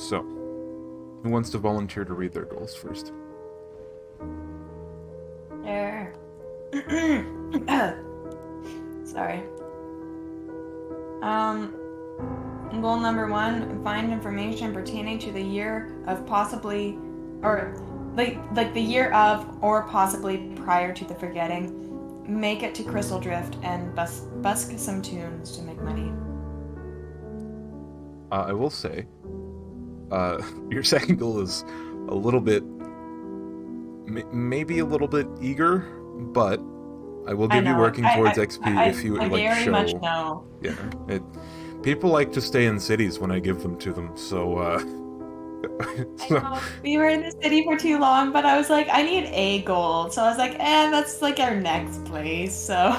So, who wants to volunteer to read their goals first? There. Sorry. Goal number 1, find information pertaining to the year of possibly, or like the year of or possibly prior to the forgetting. Make it to Crystal Drift and busk some tunes to make money. I will say, your second goal is a little bit, maybe a little bit eager, but I will I give you know. working towards XP if you I like very much show. know. Yeah, people like to stay in cities when I give them to them, so I know. We were in the city for too long, but I was like, I need a goal. So I was like, that's like our next place. So.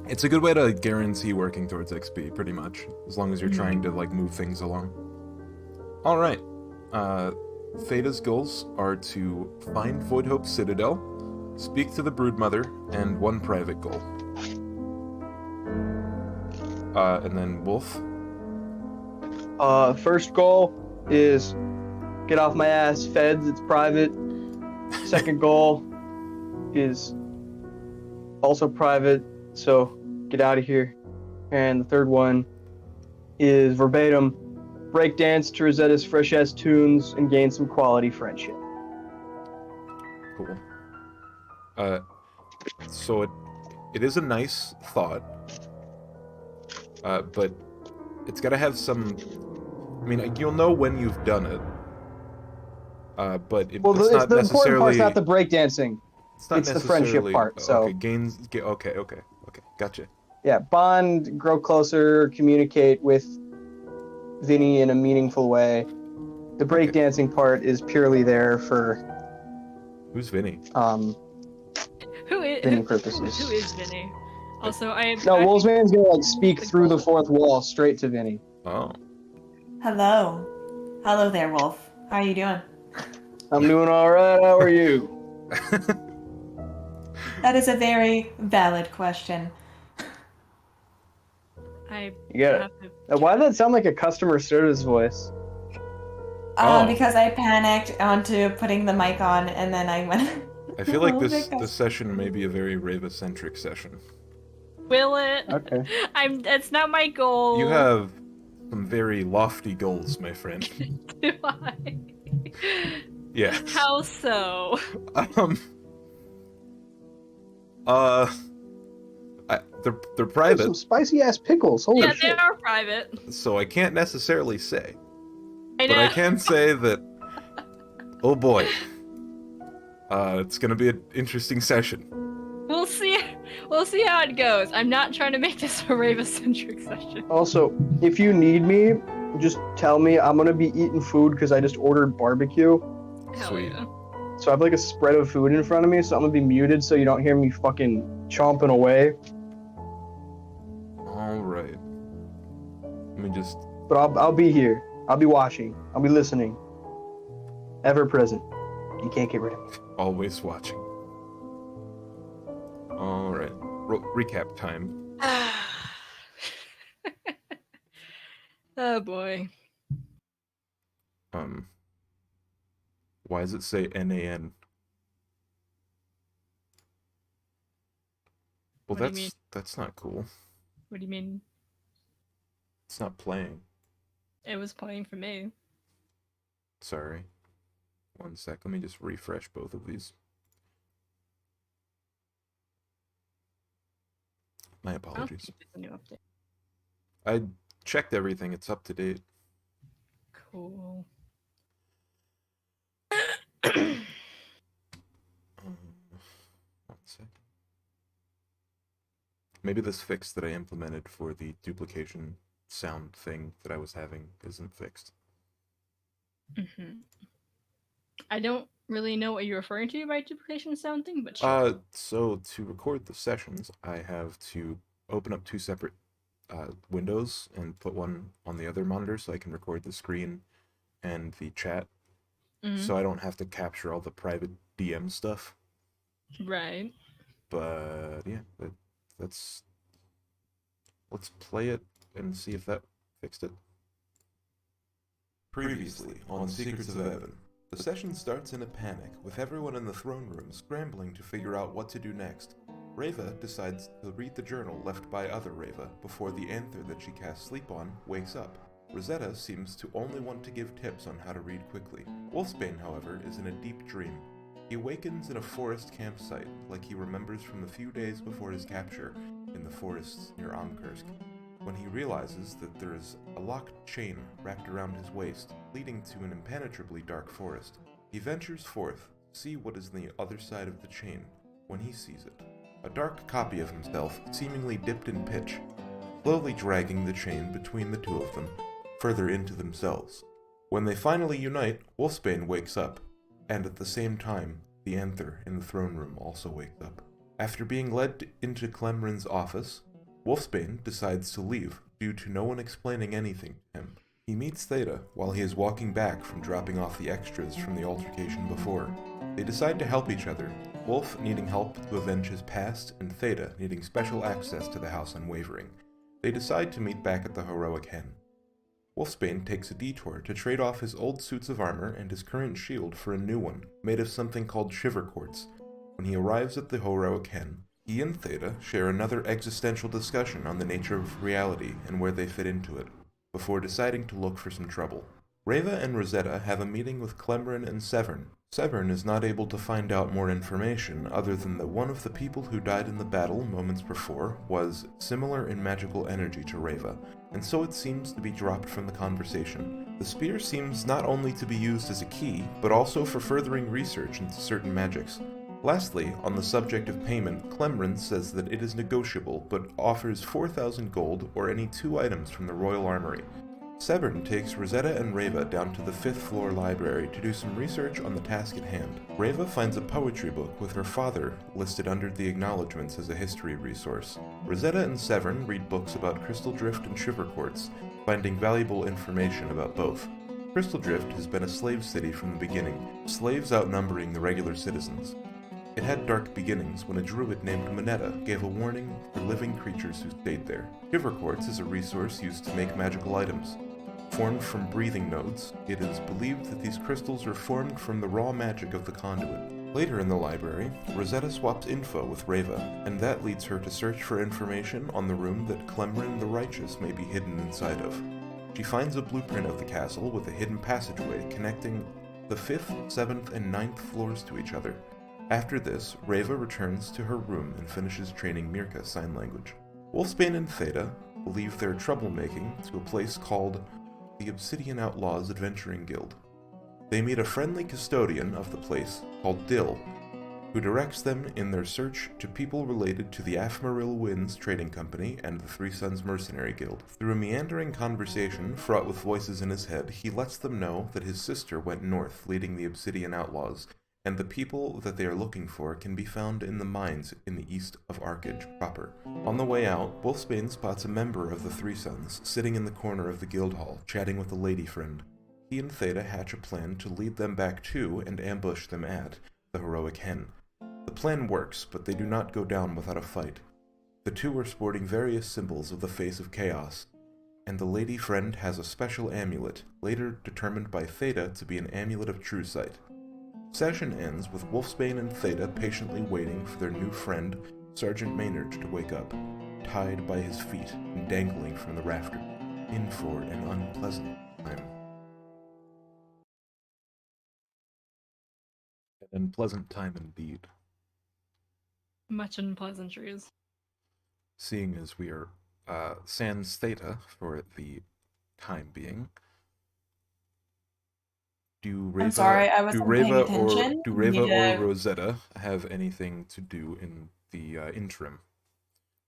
it's a good way to guarantee working towards XP, pretty much, as long as you're trying to Mhm. like move things along. All right. Theta's goals are to find Voidhope Citadel, speak to the Broodmother, and one private goal. And then Wolf. First goal is get off my ass, feds, it's private. Second goal is also private, so get out of here. And the third one is verbatim, breakdance to Rosetta's fresh-ass tunes and gain some quality friendship. Cool. So it is a nice thought, but it's got to have some. I mean, you'll know when you've done it, but Well, it's not the important part's necessarily. not the breakdancing. It's not It's the friendship necessarily part. So okay. Gains. Okay. Gotcha. yeah, bond, grow closer, communicate with Vinny in a meaningful way. The breakdancing part is purely there for Who's Vinny? Vinny purposes. Who is Vinny? Also, No, Wolfsman's gonna like speak through the fourth wall straight to Vinny. Oh. Hello. Hello there, Wolf. How are you doing? I'm doing all right. How are you? That is a very valid question. You got it. Now, why does that sound like a customer service voice? Because I panicked onto putting the mic on and then I went. I feel like this session may be a very Rava-centric session. Will it? Okay. That's not my goal. You have some very lofty goals, my friend. Do I? Yes. How so? They're private. Some spicy ass pickles. Holy yeah, shit. they are private. So I can't necessarily say. I know. But I can say that, oh boy, it's gonna be an interesting session. We'll see. We'll see how it goes. I'm not trying to make this a Rava-centric session. Also, if you need me, just tell me. I'm gonna be eating food because I just ordered barbecue. Hell Sweet. yeah. So I have like a spread of food in front of me, so I'm gonna be muted so you don't hear me fucking chomping away. All right. Let me just. But I'll be here. I'll be watching. I'll be listening. Ever present. You can't get rid of me. Always watching. All right. Recap time. Oh boy. Why does it say NAN? Well, What do you mean? that's not cool. What do you mean? It's not playing. It was playing for me. Sorry. One sec. Let me just refresh both of these. My I don't apologies. think it's a new update. I checked everything. It's up to date. Cool. One sec. Maybe this fix that I implemented for the duplication sound thing that I was having isn't fixed. Mm-hmm. I don't really know what you're referring to by duplication sound thing, but sure. So to record the sessions, I have to open up two separate windows and put one on the other monitor so I can record the screen and the chat. Mm-hmm. So I don't have to capture all the private DM stuff. Right. But yeah, let's play it and see if that fixed it. Previously on Secrets of Ebbon. The session starts in a panic, with everyone in the throne room scrambling to figure out what to do next. Reva decides to read the journal left by other Reva before the anther that she casts sleep on wakes up. Rosetta seems to only want to give tips on how to read quickly. Wolfsbane, however, is in a deep dream. He awakens in a forest campsite, like he remembers from the few days before his capture in the forests near Amkursk, when he realizes that there is a locked chain wrapped around his waist, leading to an impenetrably dark forest. He ventures forth to see what is on the other side of the chain, when he sees it. A dark copy of himself, seemingly dipped in pitch, slowly dragging the chain between the two of them, further into themselves. When they finally unite, Wolfsbane wakes up, and at the same time, the anther in the throne room also wakes up. After being led into Clemrin's office, Wolfsbane decides to leave, due to no one explaining anything to him. He meets Theta while he is walking back from dropping off the extras from the altercation before. They decide to help each other, Wolf needing help to avenge his past, and Theta needing special access to the House Unwavering. They decide to meet back at the Heroic Hen. Wolfsbane takes a detour to trade off his old suits of armor and his current shield for a new one, made of something called shiver quartz. When he arrives at the Heroic Hen, he and Theta share another existential discussion on the nature of reality and where they fit into it, before deciding to look for some trouble. Reva and Rosetta have a meeting with Clemrin and Severn. Severn is not able to find out more information other than that one of the people who died in the battle moments before was similar in magical energy to Reva, and so it seems to be dropped from the conversation. The spear seems not only to be used as a key, but also for furthering research into certain magics. Lastly, on the subject of payment, Clemrin says that it is negotiable, but offers 4,000 gold or any 2 items from the Royal Armory. Severn takes Rosetta and Reva down to the 5th floor library to do some research on the task at hand. Reva finds a poetry book with her father listed under the acknowledgements as a history resource. Rosetta and Severn read books about Crystal Drift and Shiver Quartz, finding valuable information about both. Crystal Drift has been a slave city from the beginning, slaves outnumbering the regular citizens. It had dark beginnings when a druid named Moneta gave a warning for living creatures who stayed there. Shiver Quartz is a resource used to make magical items. Formed from breathing nodes, it is believed that these crystals are formed from the raw magic of the conduit. Later in the library, Rosetta swaps info with Reva, and that leads her to search for information on the room that Clemrin the Righteous may be hidden inside of. She finds a blueprint of the castle with a hidden passageway connecting the 5th, 7th, and 9th floors to each other. After this, Reva returns to her room and finishes training Mirka sign language. Wolfsbane and Theta leave their troublemaking to a place called the Obsidian Outlaws Adventuring Guild. They meet a friendly custodian of the place called Dill, who directs them in their search to people related to the Afmaril Winds Trading Company and the Three Sons Mercenary Guild. Through a meandering conversation fraught with voices in his head, he lets them know that his sister went north, leading the Obsidian Outlaws, and the people that they are looking for can be found in the mines in the east of Arkage proper. On the way out, Wolfsbane spots a member of the Three Sons sitting in the corner of the guild hall, chatting with a lady friend. He and Theta hatch a plan to lead them back to and ambush them at the Heroic Hen. The plan works, but they do not go down without a fight. The two are sporting various symbols of the face of chaos, and the lady friend has a special amulet, later determined by Theta to be an amulet of true sight. Session ends with Wolfsbane and Theta patiently waiting for their new friend, Sergeant Maynard, to wake up, tied by his feet and dangling from the rafter, in for an unpleasant time. An unpleasant time indeed. Much unpleasantries. Seeing as we are sans Theta for the time being, do Reva, I'm sorry, I wasn't paying attention. Do Reva or Rosetta have anything to do in the interim?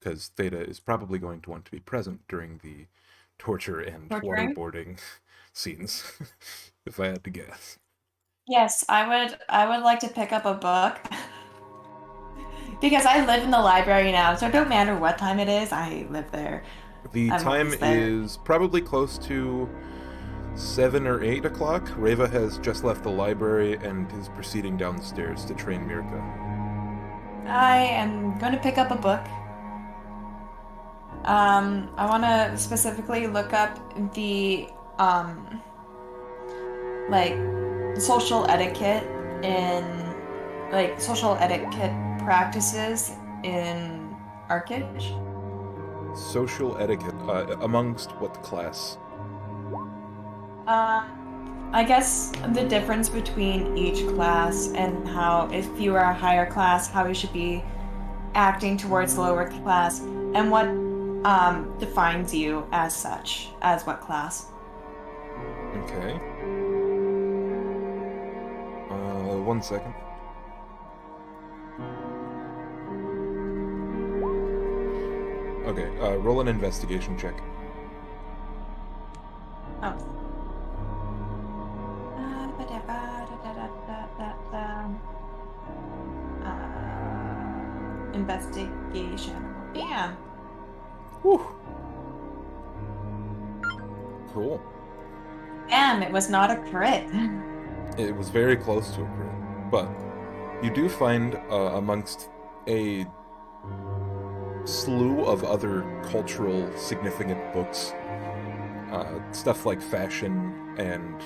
Because Theta is probably going to want to be present during the torture and waterboarding scenes, if I had to guess. Yes, I would like to pick up a book. Because I live in the library now, so it don't matter what time it is, I live there. The time is probably close to 7 or 8 o'clock. Reva has just left the library and is proceeding down the stairs to train Mirka. I am going to pick up a book. I want to specifically look up the like social etiquette in like social etiquette practices in Arcage? Social etiquette amongst what class? I guess the difference between each class and how, if you are a higher class, how you should be acting towards the lower class, and what defines you as such, as what class. Okay. 1 second. Okay, roll an investigation check. Oh. Investigation. Yeah. Whew. Cool. Damn, it was not a crit. It was very close to a crit, but you do find amongst a slew of other cultural significant books, stuff like fashion and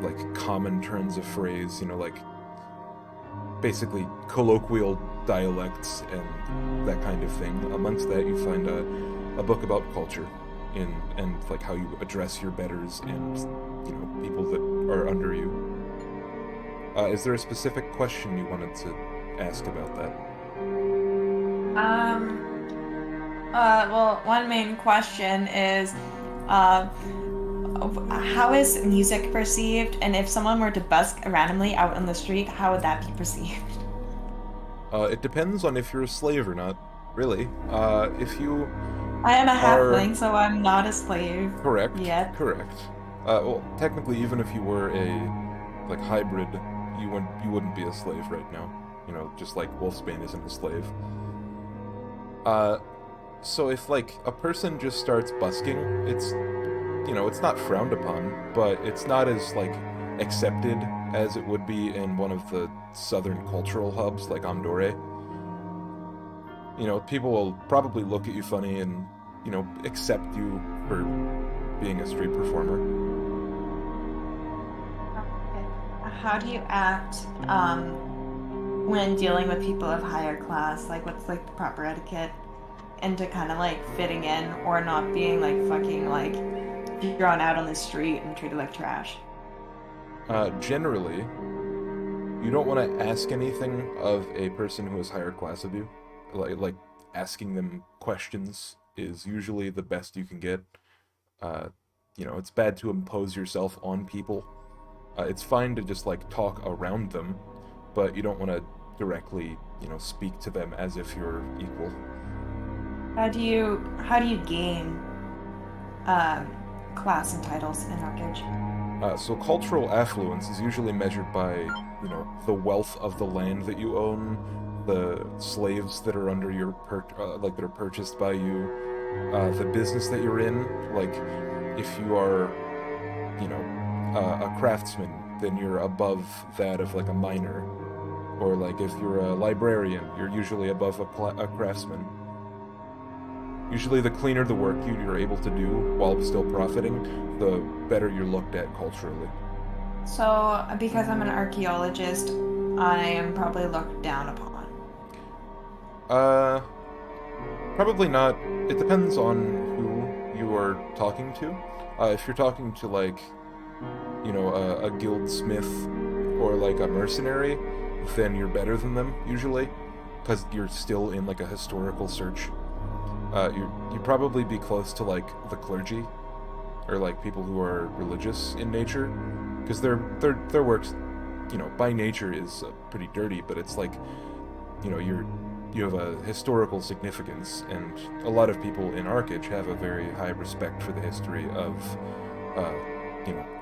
like common turns of phrase, like basically colloquial dialects and that kind of thing. Amongst that, you find a book about culture and like how you address your betters and people that are under you. Is there a specific question you wanted to ask about that? Well, one main question is, how is music perceived? And if someone were to busk randomly out on the street, how would that be perceived? It depends on if you're a slave or not, really. If you I am a are... halfling, so I'm not a slave. Correct. Yet. Correct. Well, technically, even if you were a hybrid, you wouldn't be a slave right now. Just like Wolfsbane isn't a slave. So if a person just starts busking, it's it's not frowned upon, but it's not as accepted as it would be in one of the southern cultural hubs like Amdore. People will probably look at you funny and accept you for being a street performer. Okay. How do you act when dealing with people of higher class? What's the proper etiquette into kind of fitting in or not being fucking thrown out on the street and treated like trash? Generally, you don't want to ask anything of a person who is higher class of you. Like asking them questions is usually the best you can get. It's bad to impose yourself on people. It's fine to just talk around them, but you don't want to directly, speak to them as if you're equal. How do you gain class and titles in Arcage? So cultural affluence is usually measured by, the wealth of the land that you own, the slaves that are under your that are purchased by you, the business that you're in. If you are, a craftsman, then you're above that of a miner, or if you're a librarian, you're usually above a craftsman. Usually the cleaner the work you're able to do while still profiting, the better you're looked at culturally. So, because I'm an archaeologist, I am probably looked down upon. Probably not. It depends on who you are talking to. If you're talking to a guildsmith or a mercenary, then you're better than them, usually, because you're still in a historical search. You'd probably be close to the clergy, or people who are religious in nature, because their works, by nature is pretty dirty, but it's you have a historical significance, and a lot of people in Arcage have a very high respect for the history of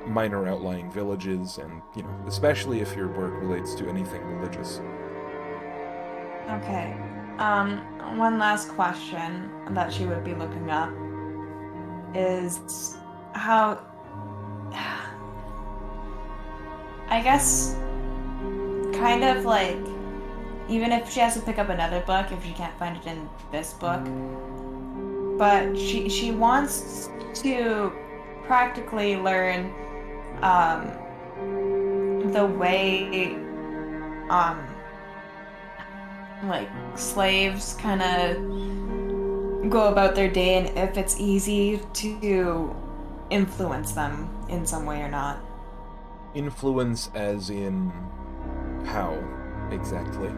minor outlying villages, and especially if your work relates to anything religious. Okay. One last question that she would be looking up is how, I guess, kind of even if she has to pick up another book, if she can't find it in this book, but she wants to practically learn the way like slaves kind of go about their day, and if it's easy to influence them in some way or not. Influence as in how exactly?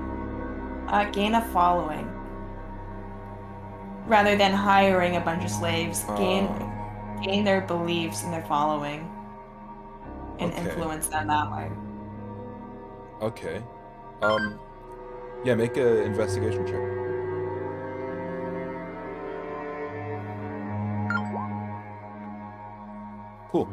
Gain a following. Rather than hiring a bunch of slaves, gain their beliefs and their following and Okay. influence them that way. Okay. Yeah, make an investigation check. Cool.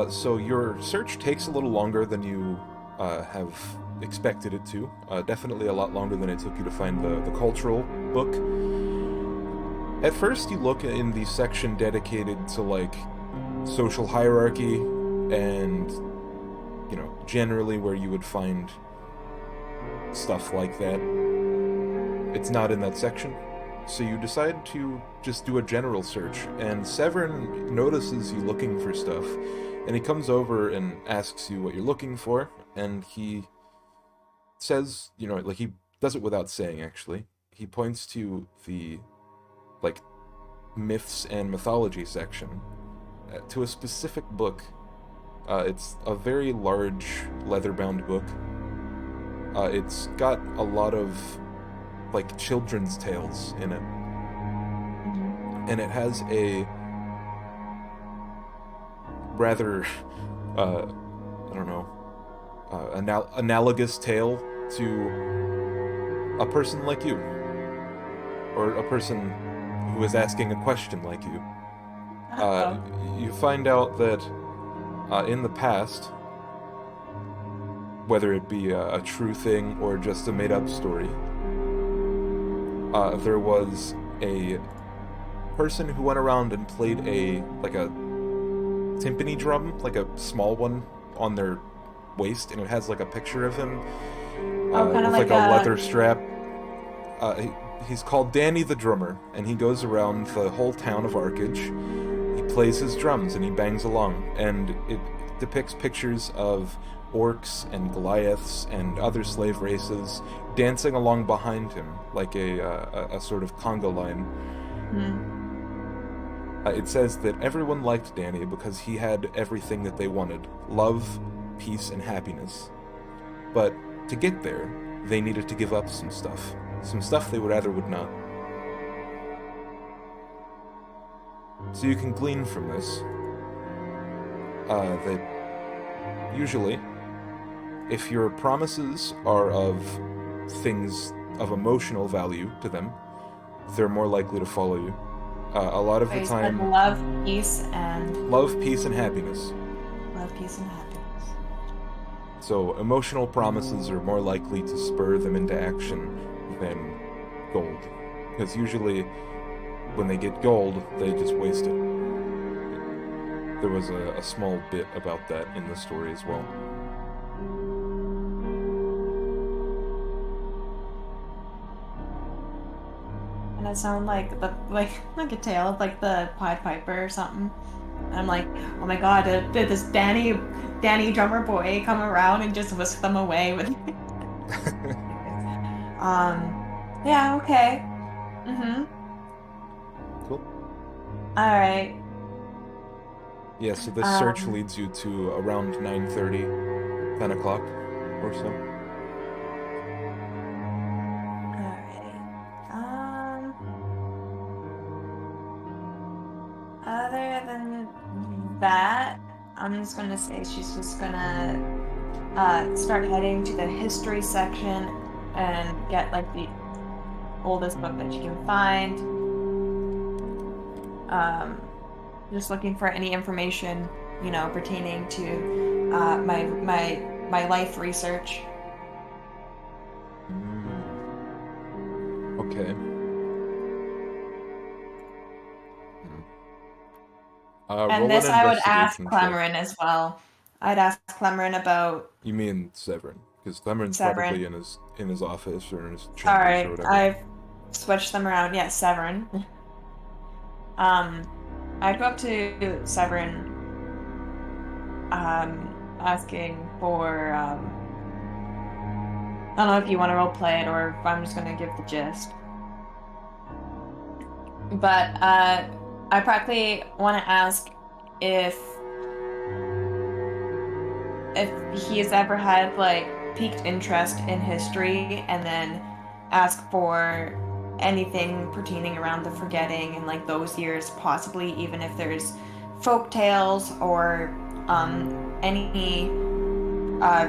So your search takes a little longer than you have expected it to. Definitely a lot longer than it took you to find the cultural book. At first, you look in the section dedicated to, like, social hierarchy and, you know, generally where you would find stuff like that. It's not in that section. So you decide to just do a general search, and Severin notices you looking for stuff, and he comes over and asks you what you're looking for, and he says, you know, like, he does it without saying, actually. He points to the, like, myths and mythology section, to a specific book. It's a very large leather-bound book. It's got a lot of, like, children's tales in it. And it has a rather, I don't know, analogous tale to a person like you. Or a person who is asking a question like you. You find out that in the past, whether it be a true thing or just a made-up story, there was a person who went around and played a timpani drum, like a small one, on their waist, and it has like a picture of him with like a leather strap. He's called Danny the Drummer, and he goes around the whole town of Arcage. He plays his drums and he bangs along, and it depicts pictures of orcs and Goliaths and other slave races dancing along behind him, like a sort of conga line. It says that everyone liked Danny because he had everything that they wanted: love, peace, and happiness. But to get there, they needed to give up some stuff. Some stuff they would not. So you can glean from this that usually, if your promises are of things of emotional value to them, they're more likely to follow you. A lot of the time... Love, peace, and... Love, peace, and happiness. Love, peace, and happiness. So emotional promises are more likely to spur them into action than gold. Because usually, when they get gold, they just waste it. There was a small bit about that in the story as well. And it sounds like a tale of like the Pied Piper or something. And I'm like, oh my god, did this Danny drummer boy come around and just whisk them away with yeah, okay. Cool. Alright. Yeah, so this search leads you to around 9:30, 10 o'clock or so. Other than that, I'm just gonna say she's just gonna start heading to the history section and get like the oldest book that she can find. Just looking for any information, you know, pertaining to my life research. Okay. And this I would ask Clemrin as well. I'd ask Clemrin about... You mean Severin? Because Clemrin's probably in his office or in his chambers or whatever. I've switched them around. Yeah, Severin. I'd go up to Severin asking for, I don't know if you want to role play it or if I'm just going to give the gist. But I practically want to ask if he's ever had like piqued interest in history, and then ask for anything pertaining around the forgetting and like those years, possibly even if there's folk tales or any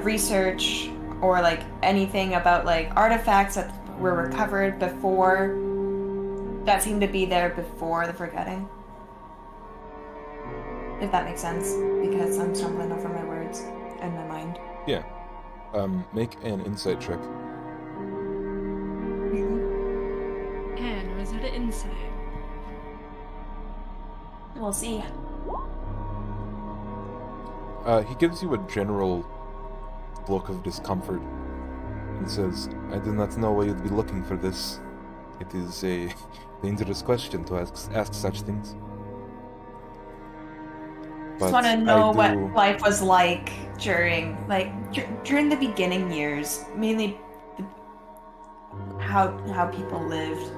research or like anything about like artifacts that were recovered before, that seemed to be there before the forgetting. If that makes sense, because I'm stumbling over my words in my mind. Yeah. Make an insight check. And was it an insight? We'll see. He gives you a general look of discomfort and says, I do not know why you'd be looking for this. It is a dangerous question to ask such things. Just want to know what life was like during the beginning years, mainly how people lived.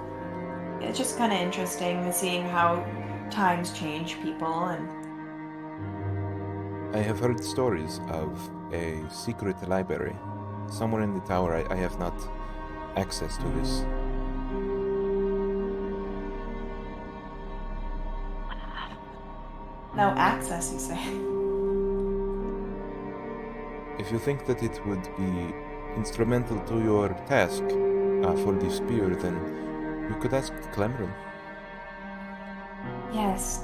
It's just kind of interesting seeing how times change people. And I have heard stories of a secret library somewhere in the tower. I have not access to this. no access, you say? If you think that it would be instrumental to your task for the spear, then you could ask Clemron. Yes,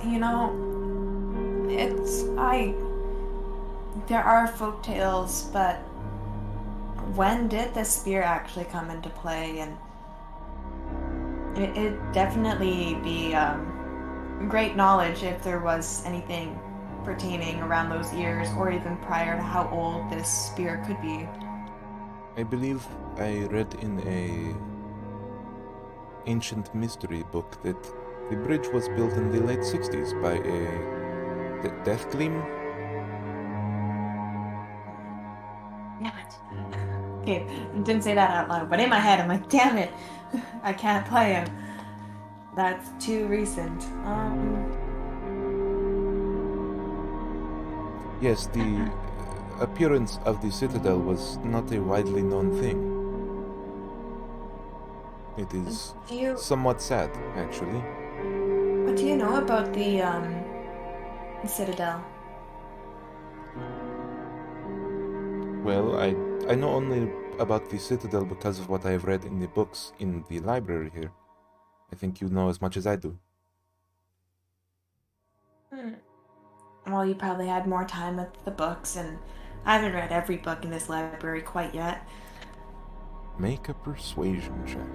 there are folk tales, but when did the spear actually come into play? And it'd definitely be great knowledge if there was anything pertaining around those years, or even prior to how old this spear could be. I believe I read in a ancient mystery book that the bridge was built in the late 60s by a Death Gleam. Okay, didn't say that out loud, but in my head I'm like, damn it, I can't play him. That's too recent. Yes, the appearance of the citadel was not a widely known thing. It is somewhat sad, actually. What do you know about the citadel? Well, I know only about the citadel because of what I have read in the books in the library here. I think you know as much as I do. Well, you probably had more time with the books, and I haven't read every book in this library quite yet. Make a persuasion check.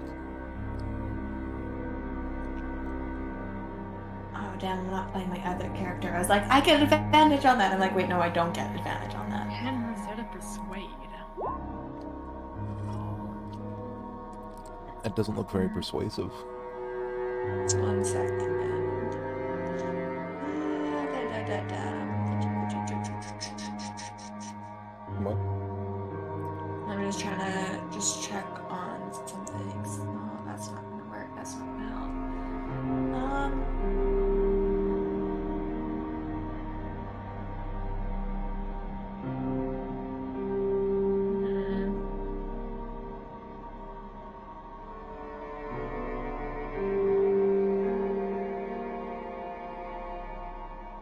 Oh, damn, I'm not playing my other character. I was like, I get advantage on that. I'm like, wait, no, I don't get advantage on that. And was that a persuade? That doesn't look very persuasive. 1 second. What? I'm just trying to check on some things. No, that's not gonna work. That's not gonna help.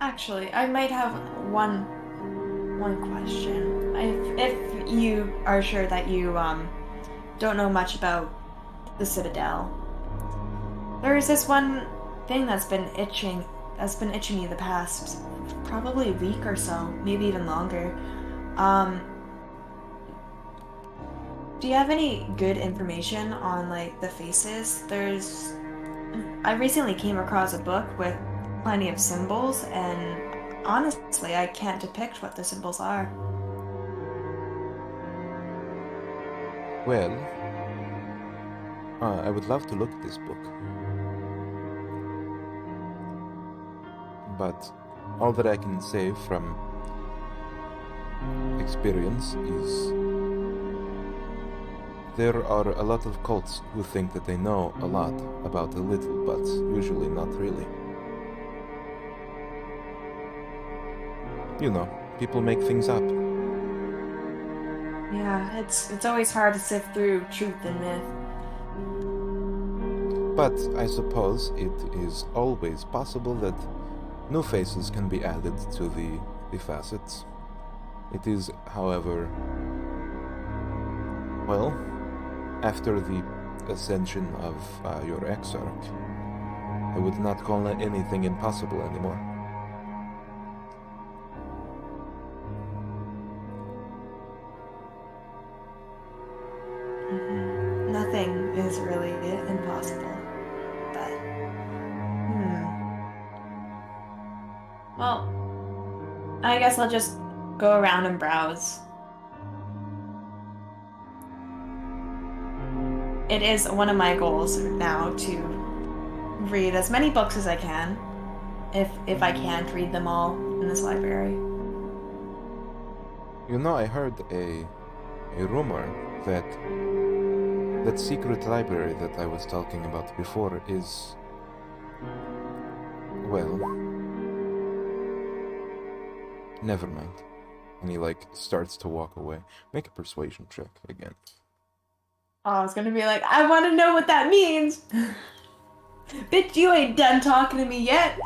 Actually, I might have one question. If you are sure that you don't know much about the Citadel, there is this one thing that's been itching me the past probably a week or so, maybe even longer. Do you have any good information on like the faces? I recently came across a book with plenty of symbols, and honestly, I can't depict what the symbols are. Well, I would love to look at this book. But all that I can say from experience is there are a lot of cults who think that they know a lot about a little, but usually not really. You know, people make things up. Yeah, it's always hard to sift through truth and myth. But I suppose it is always possible that new faces can be added to the facets. It is, however, well, after the ascension of your exarch, I would not call anything impossible anymore. Nothing is really impossible, but well, I guess I'll just go around and browse. It is one of my goals now to read as many books as I can, if I can't read them all in this library. You know, I heard a rumor that that secret library that I was talking about before is, well, never mind. And he starts to walk away. Make a persuasion check again. Oh, I was gonna be like, I want to know what that means. Bitch, you ain't done talking to me yet.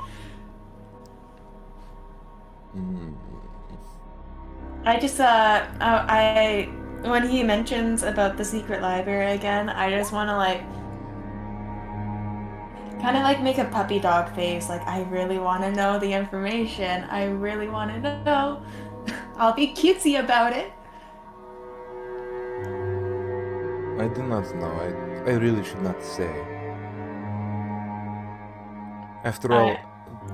I just I when he mentions about the secret library again, I just want to kind of make a puppy dog face. Like, I really want to know the information. I really want to know. I'll be cutesy about it. I do not know. I really should not say. After all,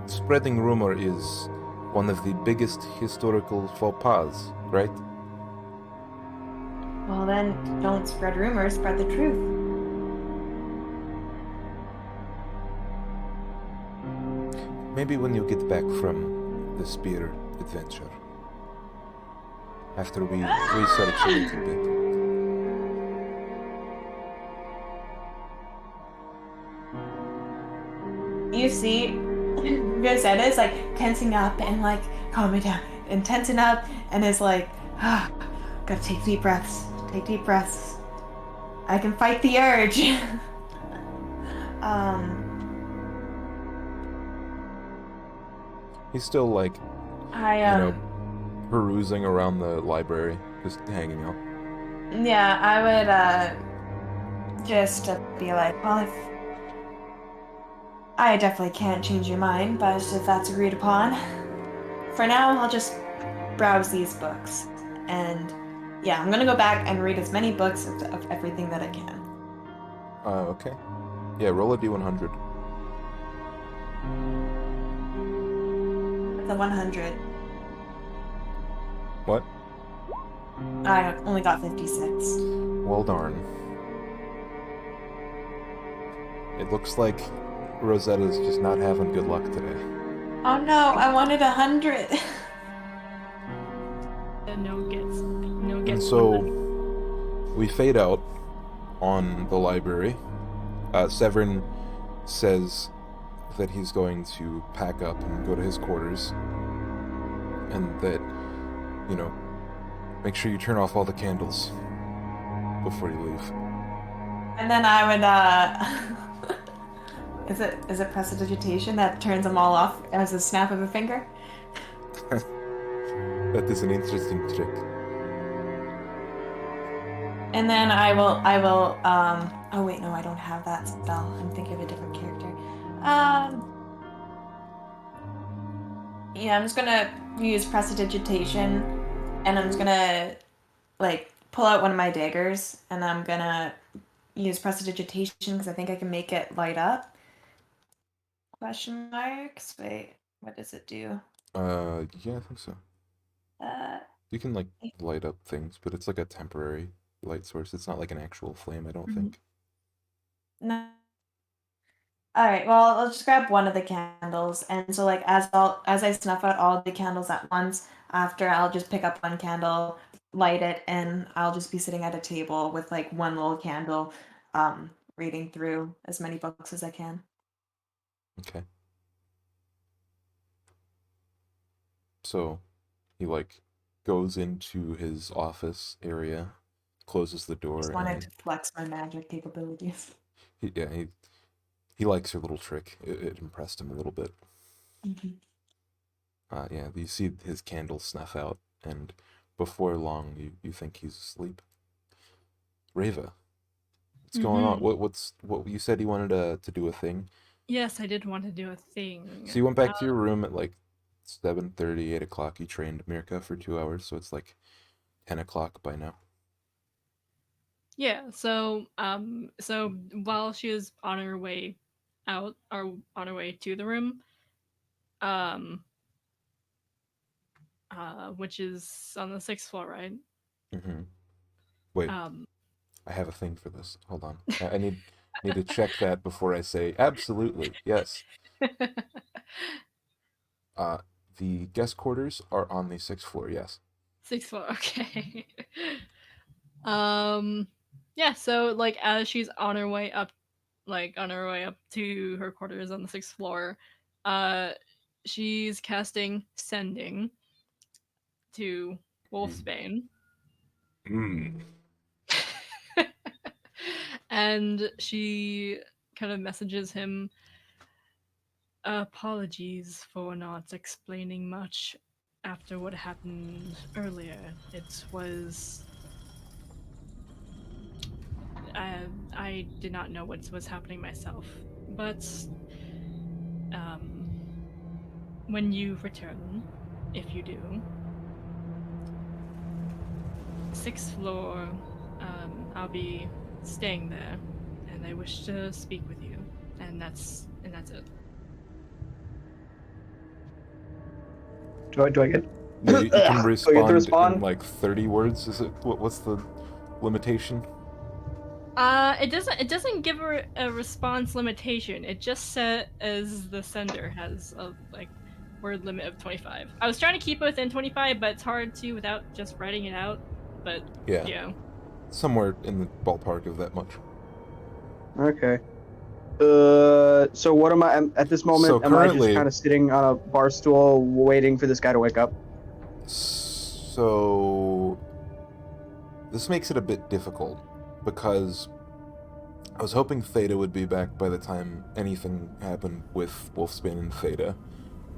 spreading rumor is one of the biggest historical faux pas, right? Well, then, don't spread rumors, spread the truth. Maybe when you get back from the spear adventure. After we research a little bit. You see, Rosetta is tensing up and calming down and tensing up and is gotta take deep breaths. Take deep breaths. I can fight the urge. He's still perusing around the library, just hanging out. Yeah, I would just be like, well, if I definitely can't change your mind, but if that's agreed upon, for now I'll just browse these books. And yeah, I'm gonna go back and read as many books of everything that I can. Okay. Yeah, roll a d100. The 100. What? I only got 56. Well, darn. It looks like Rosetta's just not having good luck today. Oh no, I wanted 100. No gets. And so we fade out on the library. Severin says that he's going to pack up and go to his quarters, and that, make sure you turn off all the candles before you leave. And then I would, is it prestidigitation that turns them all off as a snap of a finger? That is an interesting trick. And then I will, oh wait, no, I don't have that spell. I'm thinking of a different character. Yeah, I'm just gonna use prestidigitation, and I'm just gonna, pull out one of my daggers, and I'm gonna use prestidigitation, because I think I can make it light up. Question marks? Wait, what does it do? Yeah, I think so. You can, light up things, but it's a temporary light source. It's not like an actual flame, I don't think. No. Alright, well, I'll just grab one of the candles, and so, as I snuff out all the candles at once, After, I'll just pick up one candle, light it, and I'll just be sitting at a table with like one little candle, reading through as many books as I can. Okay. So he like goes into his office area, closes the door, Just wanted and to flex my magic capabilities. he likes your little trick. It impressed him a little bit. Mhm. Yeah, you see his candle snuff out, and before long, you think he's asleep. Reva, what's going on? What you said you wanted to do a thing? Yes, I did want to do a thing. So you went back to your room at like 7:30, 8 o'clock. You trained Mirka for 2 hours, so it's like 10 o'clock by now. Yeah, so while she was on her way out or on her way to the room, um which is on the 6th floor, right? Mm-hmm. Wait, Um I have a thing for this. Hold on. I need to check that before I say absolutely yes. Uh, the guest quarters are on the 6th floor. Yes. 6th floor, okay. um yeah, so like as she's on her way up to her quarters on the 6th floor, uh she's casting sending to Wolfsbane. Mm. And she kind of messages him, apologies for not explaining much after what happened earlier. It was. I did not know what was happening myself. But when you return, if you do, 6th floor, I'll be staying there, and I wish to speak with you. And that's it. Do I get? Yeah, you can Do I get to respond in respond? like 30 words. Is it what's the limitation? It doesn't give her a response limitation. It just says the sender has a like word limit of 25. I was trying to keep it within 25, but it's hard to without just writing it out. But yeah. Somewhere in the ballpark of that much. Okay. So what am I at this moment? So am I just currently- kind of sitting on a bar stool waiting for this guy to wake up? So this makes it a bit difficult because I was hoping Theta would be back by the time anything happened with Wolfsbane and Theta.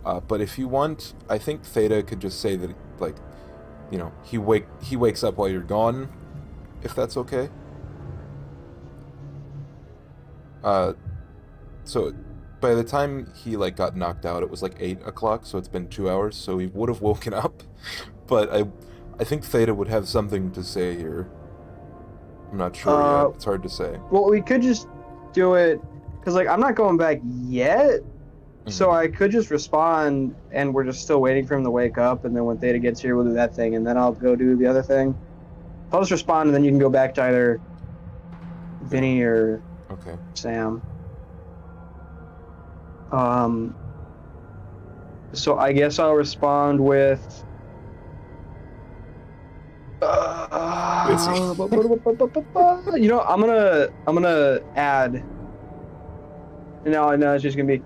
But if you want, I think Theta could just say that, like, you know, he wakes up while you're gone, if that's okay. So by the time he like got knocked out, it was like 8 o'clock, so it's been 2 hours, so he would have woken up. But I think Theta would have something to say here. I'm not sure yet. It's hard to say. Well, we could just do it because like I'm not going back yet. So I could just respond, and we're just still waiting for him to wake up, and then when Theta gets here, we'll do that thing, and then I'll go do the other thing. I'll just respond, and then you can go back to either Vinny or Sam. So I guess I'll respond with. You know, I'm gonna add. No, it's just gonna be.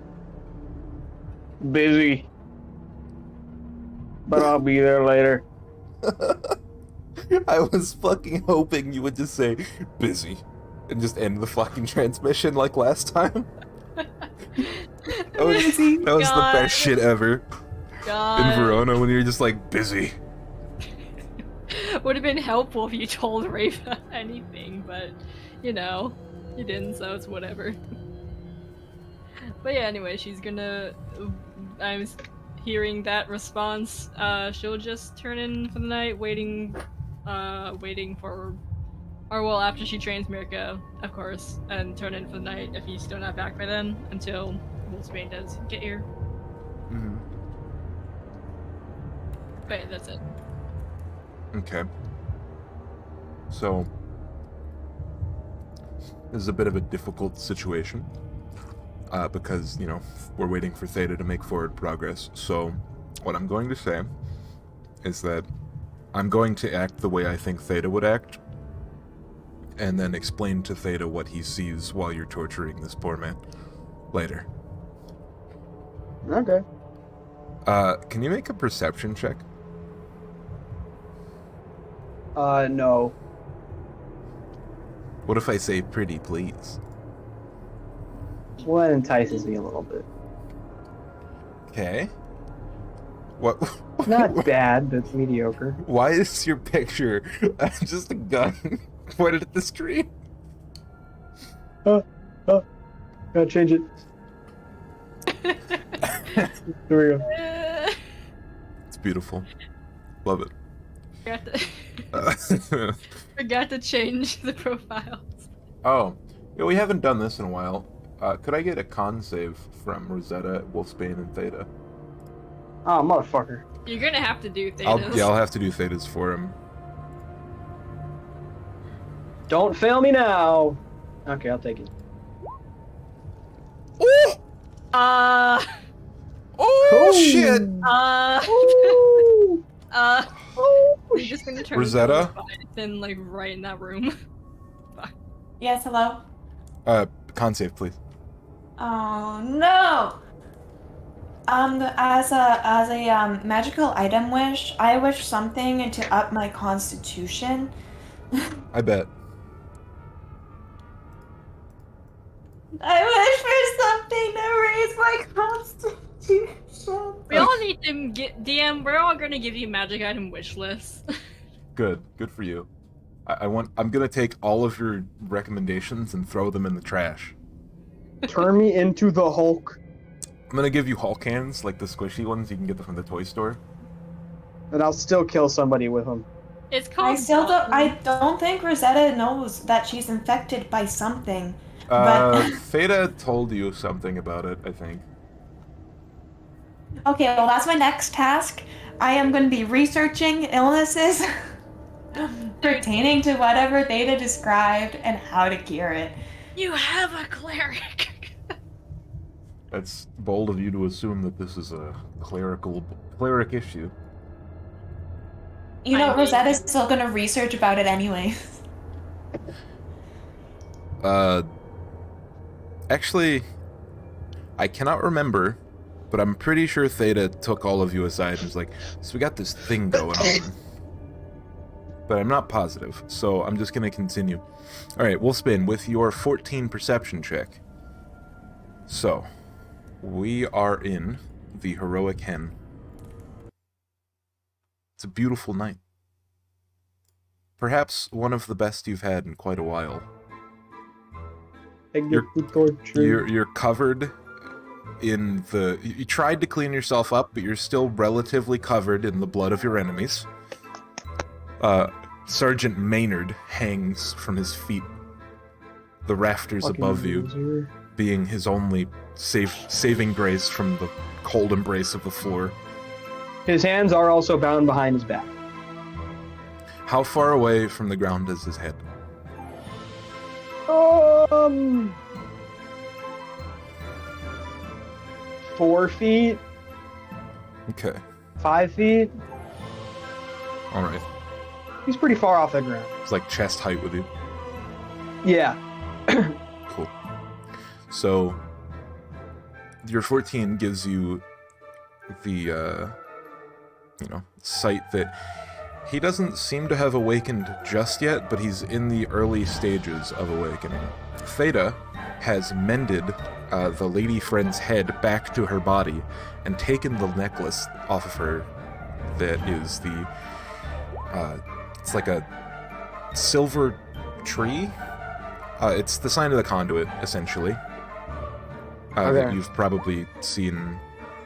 Busy. But I'll be there later. I was fucking hoping you would just say busy and just end the fucking transmission like last time. That was the best shit ever. In Verona when you're just like busy. Would have been helpful if you told Reva anything, but you know, you didn't, so it's whatever. But yeah, anyway, she's gonna. I'm hearing that response. She'll just turn in for the night, waiting for, or well, after she trains Mirka, of course, and turn in for the night if he's still not back by then, until Wolfsbane does get here. Mm-hmm. But yeah, that's it. Okay. So this is a bit of a difficult situation. Because, you know, we're waiting for Theta to make forward progress. So, what I'm going to say is that I'm going to act the way I think Theta would act, and then explain to Theta what he sees while you're torturing this poor man later. Okay. Can you make a perception check? No. What if I say pretty please? Well, that entices me a little bit. Okay. What? Not bad, but mediocre. Why is your picture just a gun pointed at the screen? Gotta change it. There we go. It's beautiful. Love it. Forgot to change the profiles. Oh, yeah, we haven't done this in a while. Could I get a con save from Rosetta, Wolfsbane, and Theta? Oh, motherfucker. You're gonna have to do Thetas. I'll have to do Thetas for him. Don't fail me now. Okay, I'll take it. Oh! Uh. Oh, shit! You're just gonna turn Rosetta? and like right in that room. Yes, hello? Con save, please. Oh, no! As a magical item wish, I wish something to up my constitution. I bet. I wish for something to raise my constitution. We all need to get DM. We're all gonna give you magic item wish lists. Good for you. I'm gonna take all of your recommendations and throw them in the trash. Turn me into the Hulk. I'm gonna give you Hulk hands, like the squishy ones you can get from the toy store. And I'll still kill somebody with them. It's called. I don't think Rosetta knows that she's infected by something. But Theta told you something about it, I think. okay, well that's my next task. I am going to be researching illnesses pertaining to whatever Theta described and how to cure it. You have a cleric. That's bold of you to assume that this is a cleric issue. You know, I mean- Rosetta's still going to research about it anyway. Actually, I cannot remember, but I'm pretty sure Theta took all of you aside and was like, so we got this thing going on. But I'm not positive, so I'm just gonna continue. Alright, Wolfsbane, with your 14 perception check. So, we are in the Heroic Hen. It's a beautiful night. Perhaps one of the best you've had in quite a while. You're covered in the... You tried to clean yourself up, but you're still relatively covered in the blood of your enemies. Sergeant Maynard hangs from his feet. The rafters above you being his only saving grace from the cold embrace of the floor. His hands are also bound behind his back. How far away from the ground is his head? 4 feet, Okay. 5 feet. Alright. He's pretty far off the ground. It's like chest height with you. Yeah. Cool. So, your 14 gives you the, sight that he doesn't seem to have awakened just yet, but he's in the early stages of awakening. Theta has mended the lady friend's head back to her body and taken the necklace off of her that is the, it's like a silver tree. It's the sign of the conduit, essentially. That you've probably seen.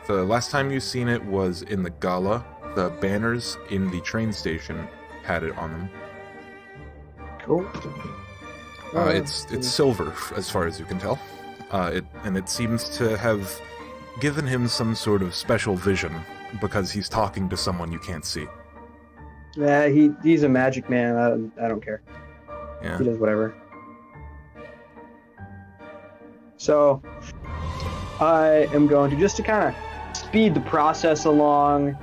The last time you've seen it was in the gala. The banners in the train station had it on them. Cool. It's silver, as far as you can tell. It seems to have given him some sort of special vision because he's talking to someone you can't see. Yeah, he's a magic man. I don't care. Yeah. He does whatever. So, I am going to, just to kind of speed the process along,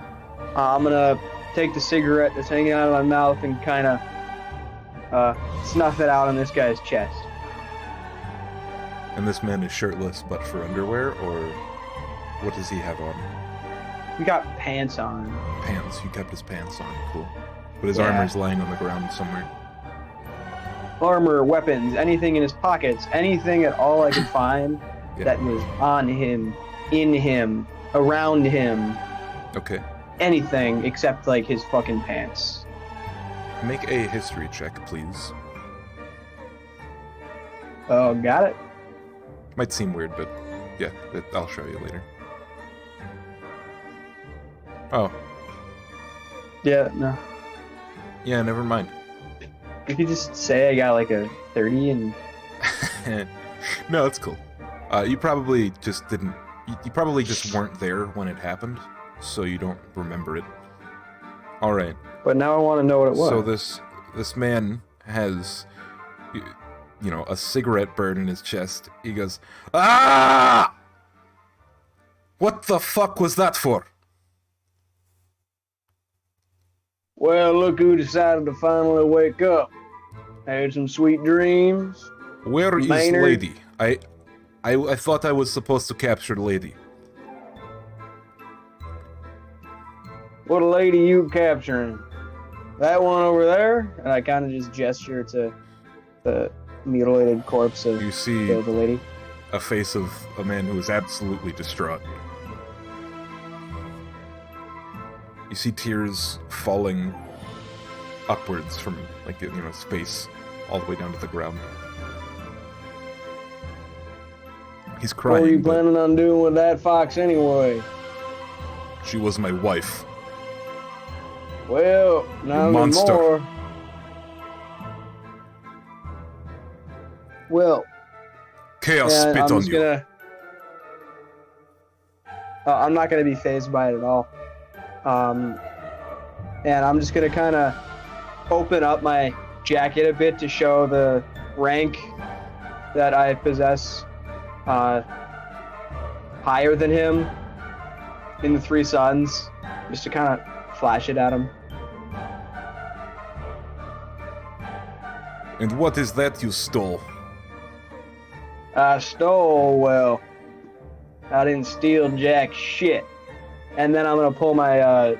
I'm gonna take the cigarette that's hanging out of my mouth and kind of snuff it out on this guy's chest. And this man is shirtless but for underwear, or what does he have on? He got pants on. Pants. He kept his pants on. Cool. But his Yeah. armor's lying on the ground somewhere. Armor, weapons, anything in his pockets, anything at all I could find Yeah. that was on him, in him, around him, Okay. anything except like his fucking pants. Make a history check, please. Oh, got it. Might seem weird, but yeah, I'll show you later. Oh, Yeah, no. yeah, never mind. You could just say I got like a 30 and No, it's cool. You probably just didn't... You probably just weren't there when it happened, so you don't remember it. Alright. but now I want to know what it was. So this man has, you know, a cigarette burn in his chest. He goes, "Ah! What the fuck was that for?" Well, look who decided to finally wake up. Had some sweet dreams. Where is Maynard? Lady? I thought I was supposed to capture Lady. What lady you capturing? That one over there? And I kind of just gesture to the mutilated corpse of You see the lady. a face of a man who is absolutely distraught. You see tears falling upwards from, like, you know, space all the way down to the ground. He's What were you crying, but planning on doing with that fox anyway? she was my wife. Well, not monster. anymore. Well, Chaos yeah, spit I'm on just you. gonna. I'm not gonna be phased by it at all. And I'm just gonna kind of open up my jacket a bit to show the rank that I possess, higher than him in the Three Sons, just to kind of flash it at him. And what is that you stole? I stole, well, I didn't steal jack shit. And then I'm gonna pull my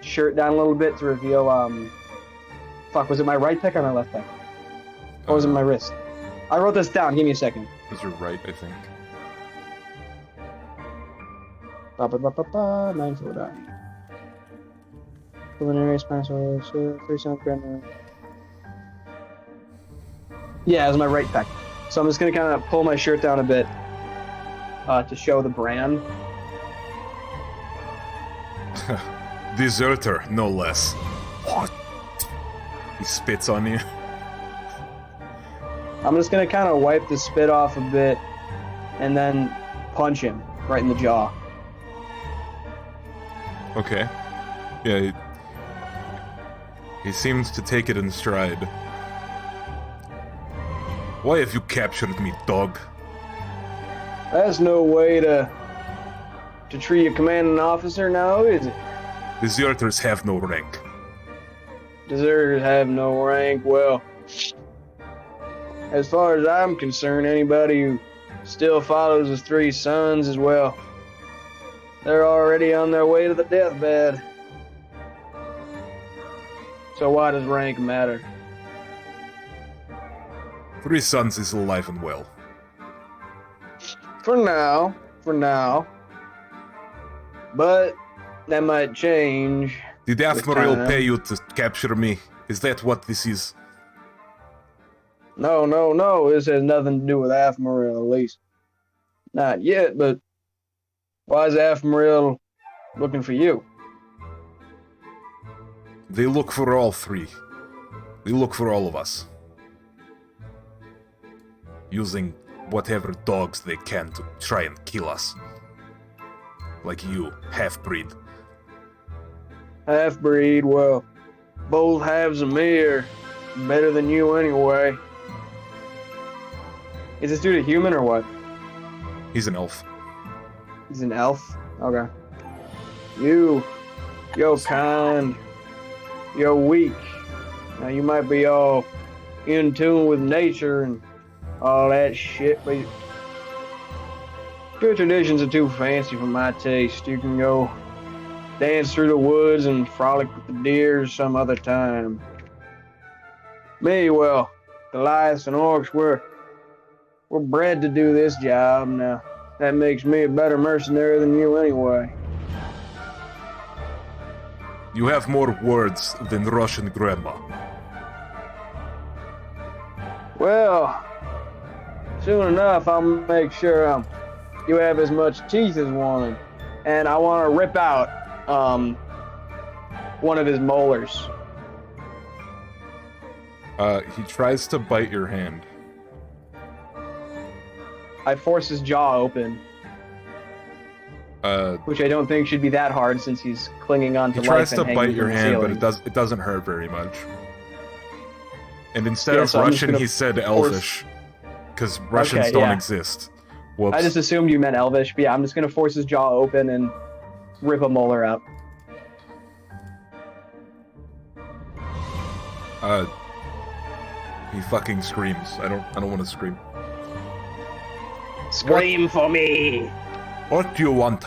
shirt down a little bit to reveal, fuck, was it my right pec or my left pec? Or was it my wrist? I wrote this down, give me a second. Was your right, I think. Ba-ba-ba-ba-ba, 949. Preliminary spinal 3 sound grammar. Yeah, it was my right pec. So I'm just gonna kind of pull my shirt down a bit to show the brand. Deserter, no less. What? He spits on you. I'm just gonna kind of wipe the spit off a bit and then punch him right in the jaw. Okay. Yeah, he seems to take it in stride. Why have you captured me, dog? That's no way to treat a commanding officer now, is it? Deserters have no rank. Deserters have no rank. Well, as far as I'm concerned, anybody who still follows the Three Sons as well, they're already on their way to the deathbed. So why does rank matter? Three Sons is alive and well. For now. But that might change. Did With Admiral time. pay you to capture me? Is that what this is? No. This has nothing to do with Admiral, at least. Not yet, but why is Admiral looking for you? They look for all three. They look for all of us. Using whatever dogs they can to try and kill us. Like you, half-breed. Half-breed, well, both halves of me are better than you anyway. Is this dude a human or what? He's an elf. He's an elf? Okay. Your kind you're weak. Now, you might be all in tune with nature and all that shit, but your traditions are too fancy for my taste. You can go dance through the woods and frolic with the deer some other time. Me, well, Goliaths and orcs, we're bred to do this job. Now, that makes me a better mercenary than you anyway. You have more words than Russian grandma. Well, soon enough, I'll make sure you have as much teeth as one. And I want to rip out one of his molars. He tries to bite your hand. I force his jaw open. Which I don't think should be that hard since he's clinging on to life. He tries and to hanging bite from your the hand, ceiling. but it doesn't hurt very much. And instead Yeah, of so I'm just Russian, gonna he said Elvish, because Russians Okay, don't yeah. exist. Whoops. I just assumed you meant Elvish, but yeah, I'm just gonna force his jaw open and rip a molar out. He fucking screams. I don't want to scream. Scream for me! What do you want?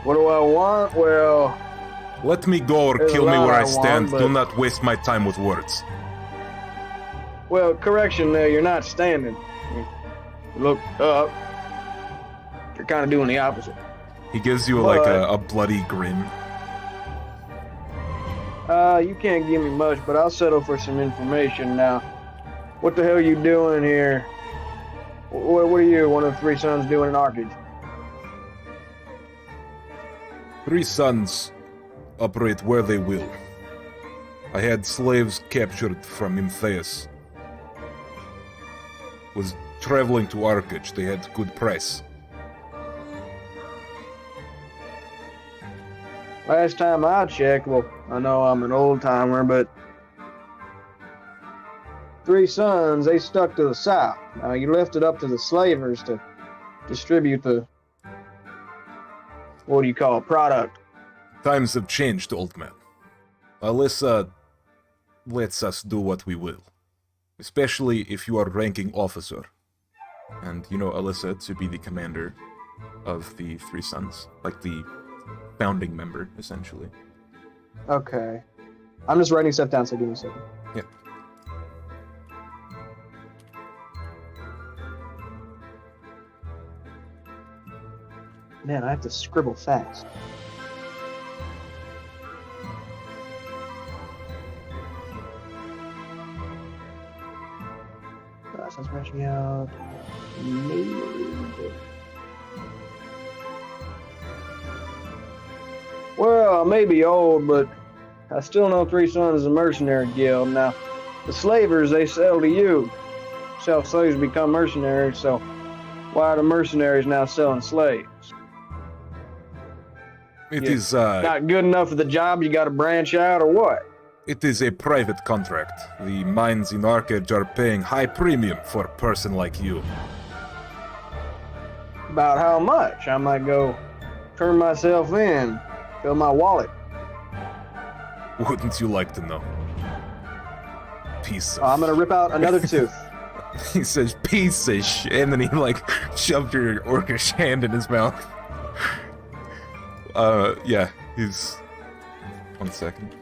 What do I want? Well, Let me go or There's kill a me lot where I I stand. want, Do but- not waste my time with words. correction there, you're not standing. You look up. You're kind of doing the opposite. He gives you like But- a bloody grin. You can't give me much, but I'll settle for some information now. What the hell are you doing here? What are you, one of the three sons, doing in Arcage? Three sons operate where they will. I had slaves captured from Imtheus. Was traveling to Arcage. They had good price. Last time I checked, well, I know I'm an old timer, but three sons, they stuck to the south. Now, you left it up to the slavers to distribute the, what do you call it, product. Times have changed, old man. Alyssa lets us do what we will. Especially if you are ranking officer. And you know Alyssa to be the commander of the three sons. Like the founding member, essentially. Okay. I'm just writing stuff down, so give me a second. Yep. Man, I have to scribble fast. Process ratio. Well, I may be old, but I still know Three Sons is a mercenary guild. Now, the slavers, they sell to you. Sell slaves become mercenaries, so why are the mercenaries now selling slaves? It Yeah. is Not good enough for the job, you gotta branch out, or what? it is a private contract. The mines in Arcage are paying high premium for a person like you. About how much? I might go turn myself in, fill my wallet. Wouldn't you like to know? Piece of... I'm gonna rip out another tooth. He says, piece of shit, and then he, like, shoved your orcish hand in his mouth. Yeah, he's... 1 second.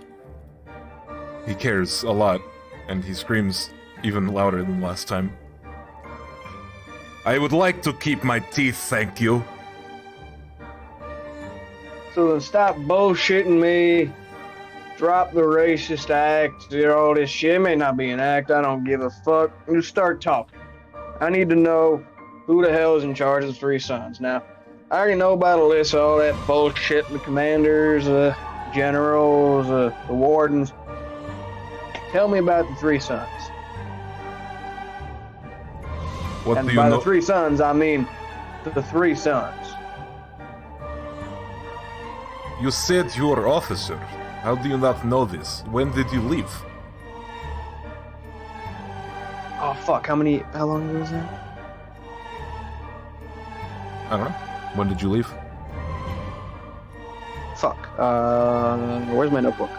He cares a lot, and he screams even louder than last time. I would like to keep my teeth, thank you. So then stop bullshitting me. Drop the racist act. All this shit. It may not be an act. I don't give a fuck. Just start talking. I need to know who the hell is in charge of the Three Sons. Now, I already know about Alyssa, all that bullshit, the commanders, generals, the wardens. Tell me about the Three Sons. What And do you by know? the Three Sons, I mean the Three Sons. You said you're officer. How do you not know this? When did you leave? Oh, fuck. How long ago was that? I don't know. When did you leave? Fuck. Where's my notebook?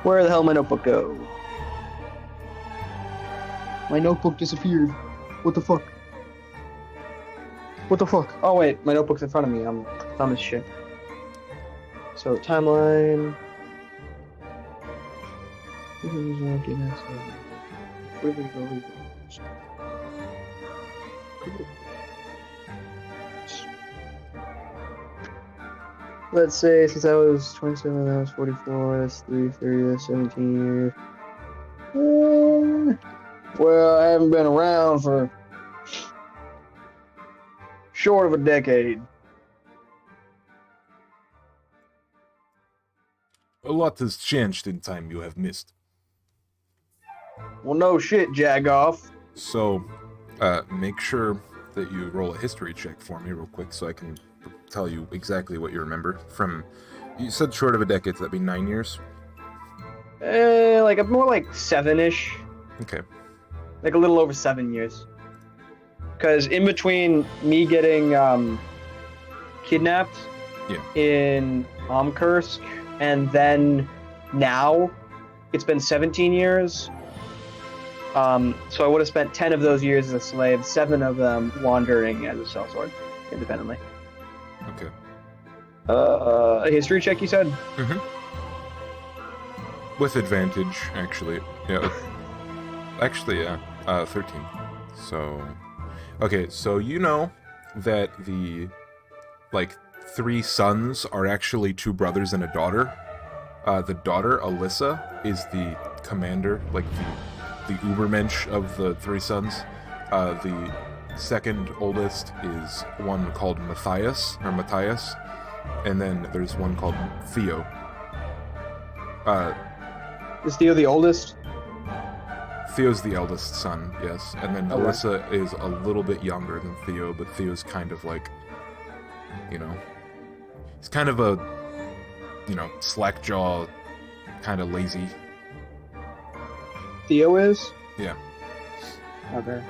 Where the hell did my notebook go? My notebook disappeared. What the fuck? What the fuck? Oh wait, my notebook's in front of me. I'm dumb as shit. So timeline. Let's say since I was 27, I was 44, that's 330, that's 17 years. Well, I haven't been around for short of a decade. A lot has changed in time you have missed. Well, no shit, Jagoff. So, make sure that you roll a history check for me real quick so I can tell you exactly what you remember from... You said short of a decade, so that'd be 9 years? Like more like 7-ish. Okay. Like a little over 7 years. Because in between me getting kidnapped in Omkursk and then now, it's been 17 years. So I would have spent 10 of those years as a slave, 7 of them wandering as a sellsword independently. Okay. A history check, you said? Mm-hmm. With advantage, actually. Yeah. Actually, yeah. 13. So... Okay, so you know that the, 3 sons are actually 2 brothers and a daughter. The daughter, Alyssa, is the commander, the Ubermensch of the 3 sons. The second oldest is one called Matthias, and then there's one called Theo. Is Theo the oldest? Theo's the eldest son, yes. And then Alyssa is a little bit younger than Theo, but Theo's kind of he's kind of a, slack-jaw, kind of lazy. Theo is? Yeah. Okay.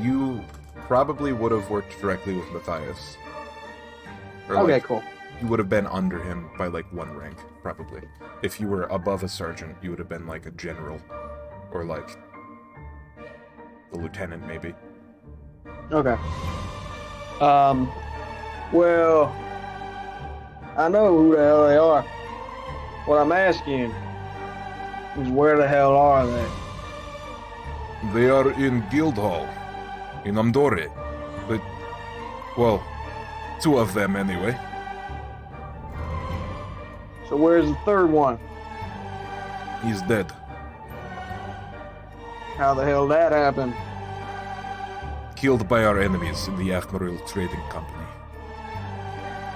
You probably would have worked directly with Matthias. Okay, cool. You would have been under him by, 1 rank, probably. If you were above a sergeant, you would have been, a general. Or, a lieutenant, maybe. Okay. Well, I know who the hell they are. What I'm asking is where the hell are they? They are in Guildhall, in Amdore. But, well, 2 of them anyway. So where's the third one? He's dead. How the hell that happened? Killed by our enemies in the Admiral Trading Company.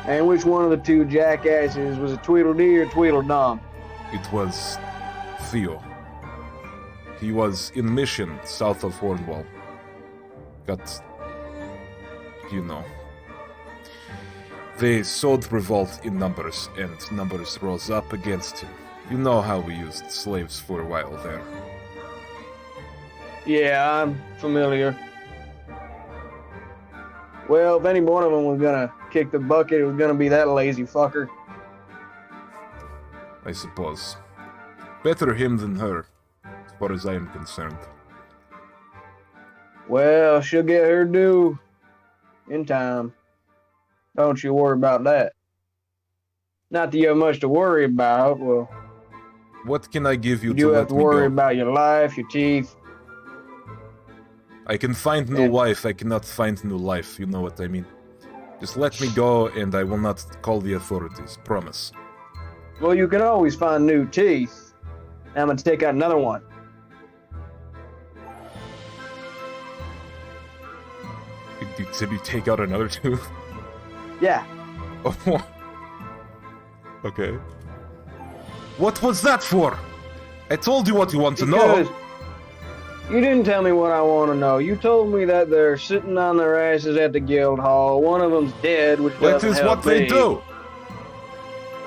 And which one of the 2 jackasses was it, Tweedledee or Tweedledum? It was Theo. He was in mission south of Hornwall. Got... They sowed revolt in numbers, and numbers rose up against him. You know how we used slaves for a while there. Yeah, I'm familiar. Well, if any one of them was gonna kick the bucket, it was gonna be that lazy fucker. I suppose. Better him than her, as far as I am concerned. Well, she'll get her due in time. Don't you worry about that. Not that you have much to worry about. Well, what can I give you you to do let have to me worry go? about your life, your teeth. I can find new wife, I cannot find new life, you know what I mean. Just let me go and I will not call the authorities, promise. Well, you can always find new teeth. I'm gonna take out another one. Did you take out another tooth? Yeah. Oh. Okay. What was that for? I told you what you want to know. You didn't tell me what I want to know. You told me that they're sitting on their asses at the guild hall. One of them's dead, which That is what they do.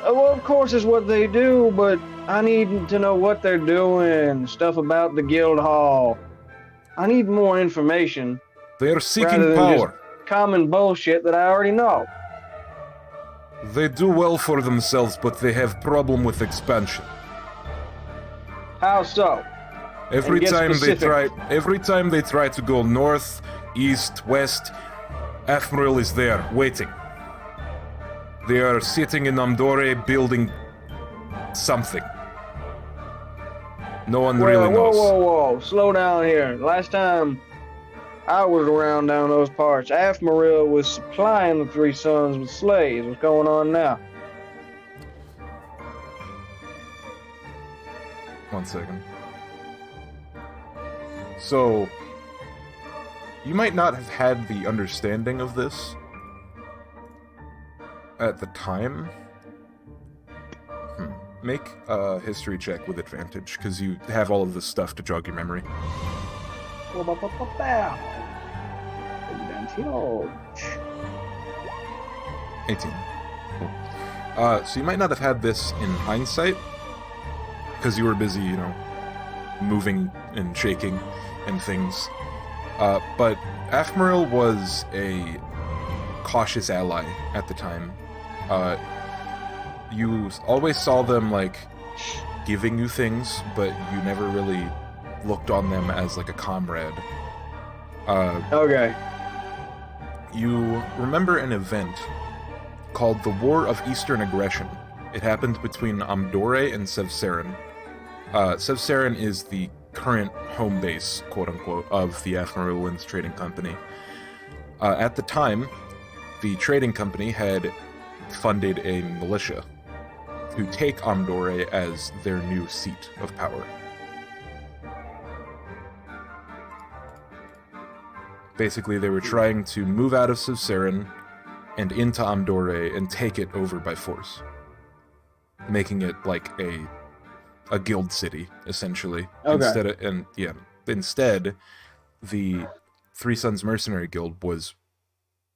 Well, of course it's what they do, but I need to know what they're doing. Stuff about the guild hall. I need more information. They are seeking rather than power. just common bullshit that I already know. They do well for themselves, but they have problem with expansion. How so? Every get time specific. every time they try to go north, east, west, Admiral is there, waiting. They are sitting in Amdore building something. No one really knows. Whoa. Slow down here. Last time I was around down those parts, Admiral was supplying the Three Sons with slaves. What's going on now? 1 second. So, you might not have had the understanding of this at the time. Make a history check with advantage, because you have all of this stuff to jog your memory. 18. Cool. So you might not have had this in hindsight, because you were busy, you know, moving and shaking and things. But Admiral was a cautious ally at the time. You always saw them, like, giving you things, but you never really looked on them as, like, a comrade. Okay. You remember an event called the War of Eastern Aggression. It happened between Amdore and Sevseren. Sevseren is the current home base, quote-unquote, of the Admiral Wynn's trading company. At the time, the trading company had funded a militia to take Amdore as their new seat of power. Basically, they were trying to move out of Sevseren and into Amdore and take it over by force, making it like a guild city, essentially. Okay. Instead, the Three Sons Mercenary Guild was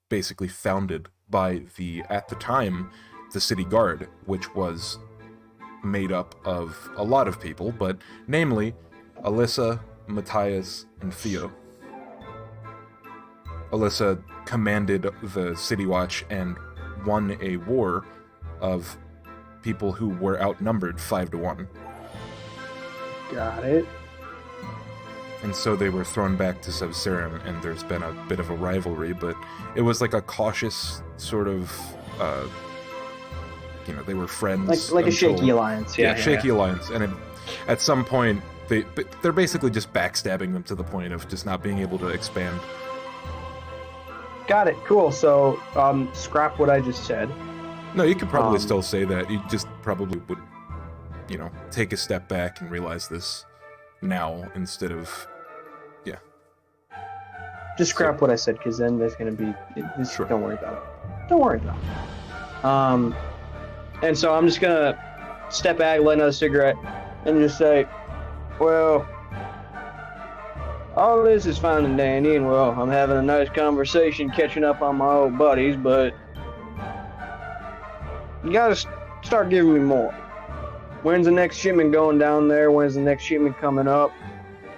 basically founded by at the time, the city guard, which was made up of a lot of people, but namely Alyssa, Matthias, and Theo. Alyssa commanded the City Watch and won a war of people who were outnumbered 5-1. Got it. And so they were thrown back to Sevseren, and there's been a bit of a rivalry, but it was like a cautious sort of, they were friends. Like a shaky alliance, yeah. Shaky alliance. And at some point, they're basically just backstabbing them to the point of just not being able to expand. Got it. Cool. So, scrap what I just said. No, you could probably still say that. You just probably would, take a step back and realize this now instead of, Just scrap what I said, because then there's going to be... Sure. Don't worry about it. Don't worry about it. And so I'm just going to step back, light another cigarette, and just say, well, all this is fine and dandy, and, well, I'm having a nice conversation catching up on my old buddies, but you got to start giving me more. When's the next shipment going down there? When's the next shipment coming up?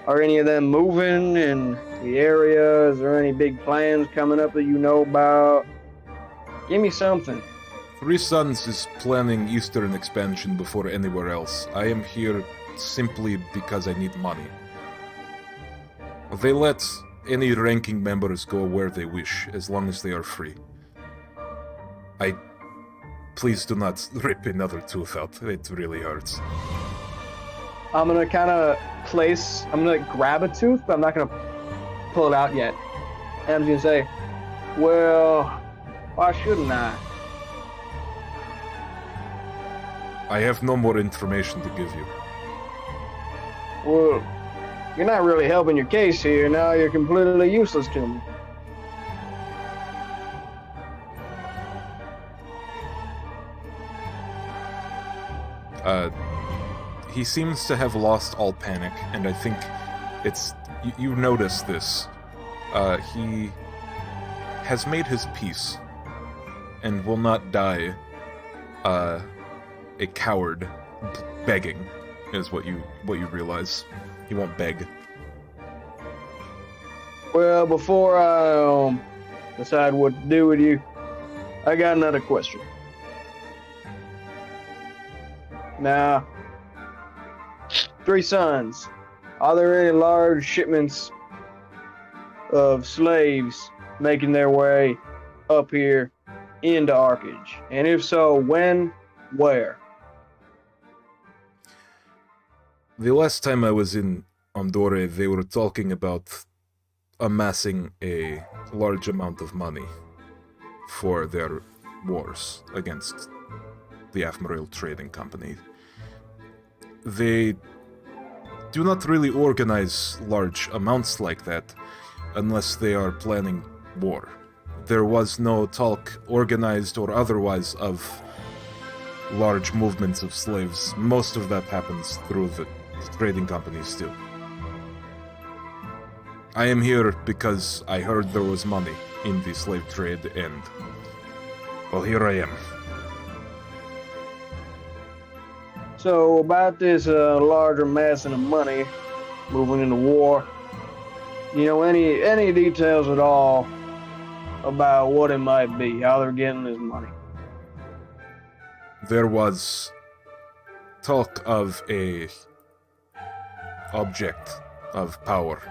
Are any of them moving in the area? Is there any big plans coming up that you know about? Give me something. Three Sons is planning Eastern expansion before anywhere else. I am here simply because I need money. They let any ranking members go where they wish, as long as they are free. Please do not rip another tooth out. It really hurts. I'm gonna kind of I'm gonna grab a tooth, but I'm not gonna pull it out yet. And I'm just gonna say, well, why shouldn't I? I have no more information to give you. Well, you're not really helping your case here. Now you're completely useless to me. He seems to have lost all panic, and I think it's... You notice this. He has made his peace, and will not die, a coward begging, is what you realize. He won't beg. Well, before I decide what to do with you, I got another question. Now, Three Sons, are there any large shipments of slaves making their way up here into Archage? And if so, when, where? The last time I was in Andorre, they were talking about amassing a large amount of money for their wars against the Afmaril Trading Company. They do not really organize large amounts like that unless they are planning war. There was no talk, organized or otherwise, of large movements of slaves. Most of that happens through the trading companies too. I am here because I heard there was money in the slave trade, and well, here I am. So about this larger massing of money moving into war, you know any details at all about what it might be, how they're getting this money? There was talk of a object of power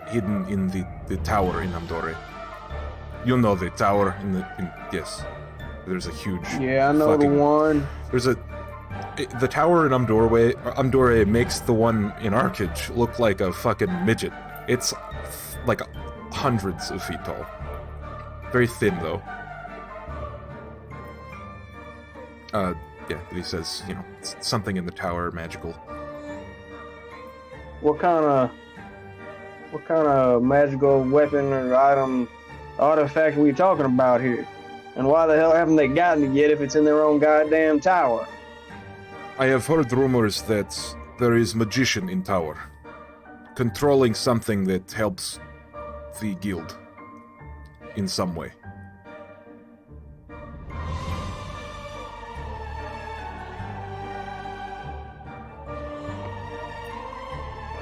hidden in the tower in Andorre. You know the tower yes. There's a huge Yeah, I know the one. The tower in Andorre makes the one in Archage look like a fucking midget. It's like hundreds of feet tall. Very thin though. Yeah, but he says, you know, something in the tower, magical. What kind of magical weapon or item, artifact are we talking about here? And why the hell haven't they gotten it yet if it's in their own goddamn tower? I have heard rumors that there is magician in tower, controlling something that helps the guild in some way.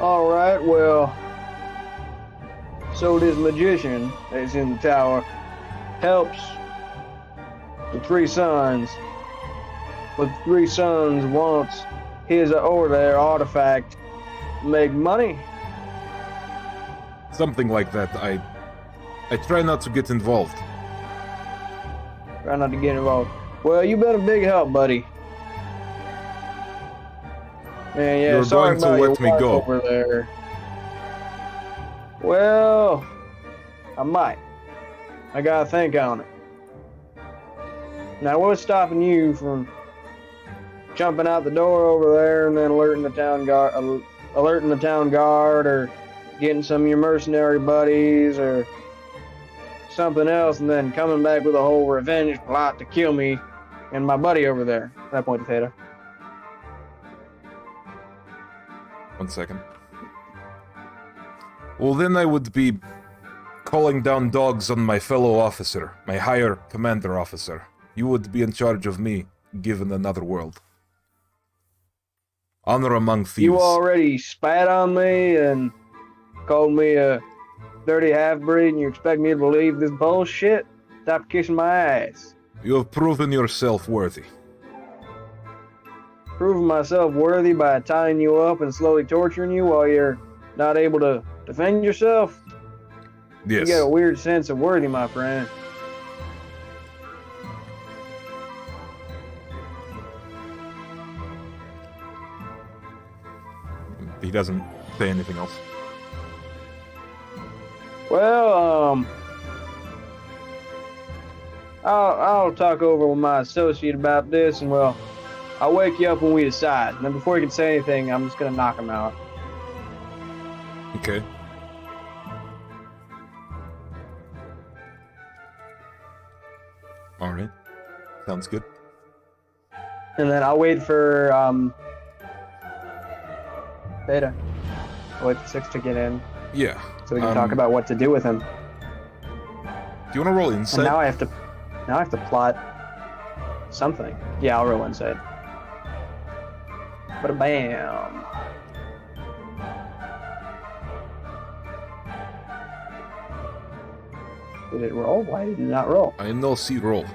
Alright, well, so this magician that's in the tower helps the Three Sons, but the Three Sons wants his or their artifact to make money. Something like that. I try not to get involved. Try not to get involved. Well, you've been a big help, buddy. Man, yeah, You're sorry going to about your let me wife go. over there. Well, I might. I gotta think on it. Now, what's stopping you from jumping out the door over there and then alerting the town guard, or getting some of your mercenary buddies, or something else, and then coming back with a whole revenge plot to kill me and my buddy over there? At that point to Theta. 1 second. Well, then I would be calling down dogs on my fellow officer, my higher commander officer. You would be in charge of me, given another world. Honor among thieves. You already spat on me and called me a dirty half-breed, and you expect me to believe this bullshit? Stop kissing my ass. You have proven yourself worthy. Proving myself worthy by tying you up and slowly torturing you while you're not able to defend yourself? Yes. You got a weird sense of worthy, my friend. He doesn't say anything else. Well, I'll talk over with my associate about this, and well, I'll wake you up when we decide. And then before you can say anything, I'm just gonna knock him out. Okay. Alright. Sounds good. And then I'll wait for Theta. I'll wait for 6 to get in Yeah. so we can talk about what to do with him. Do you want to roll insight? And now I have to plot something. Yeah, I'll roll insight. But bam. Did it roll? Why did it not roll? I no see roll.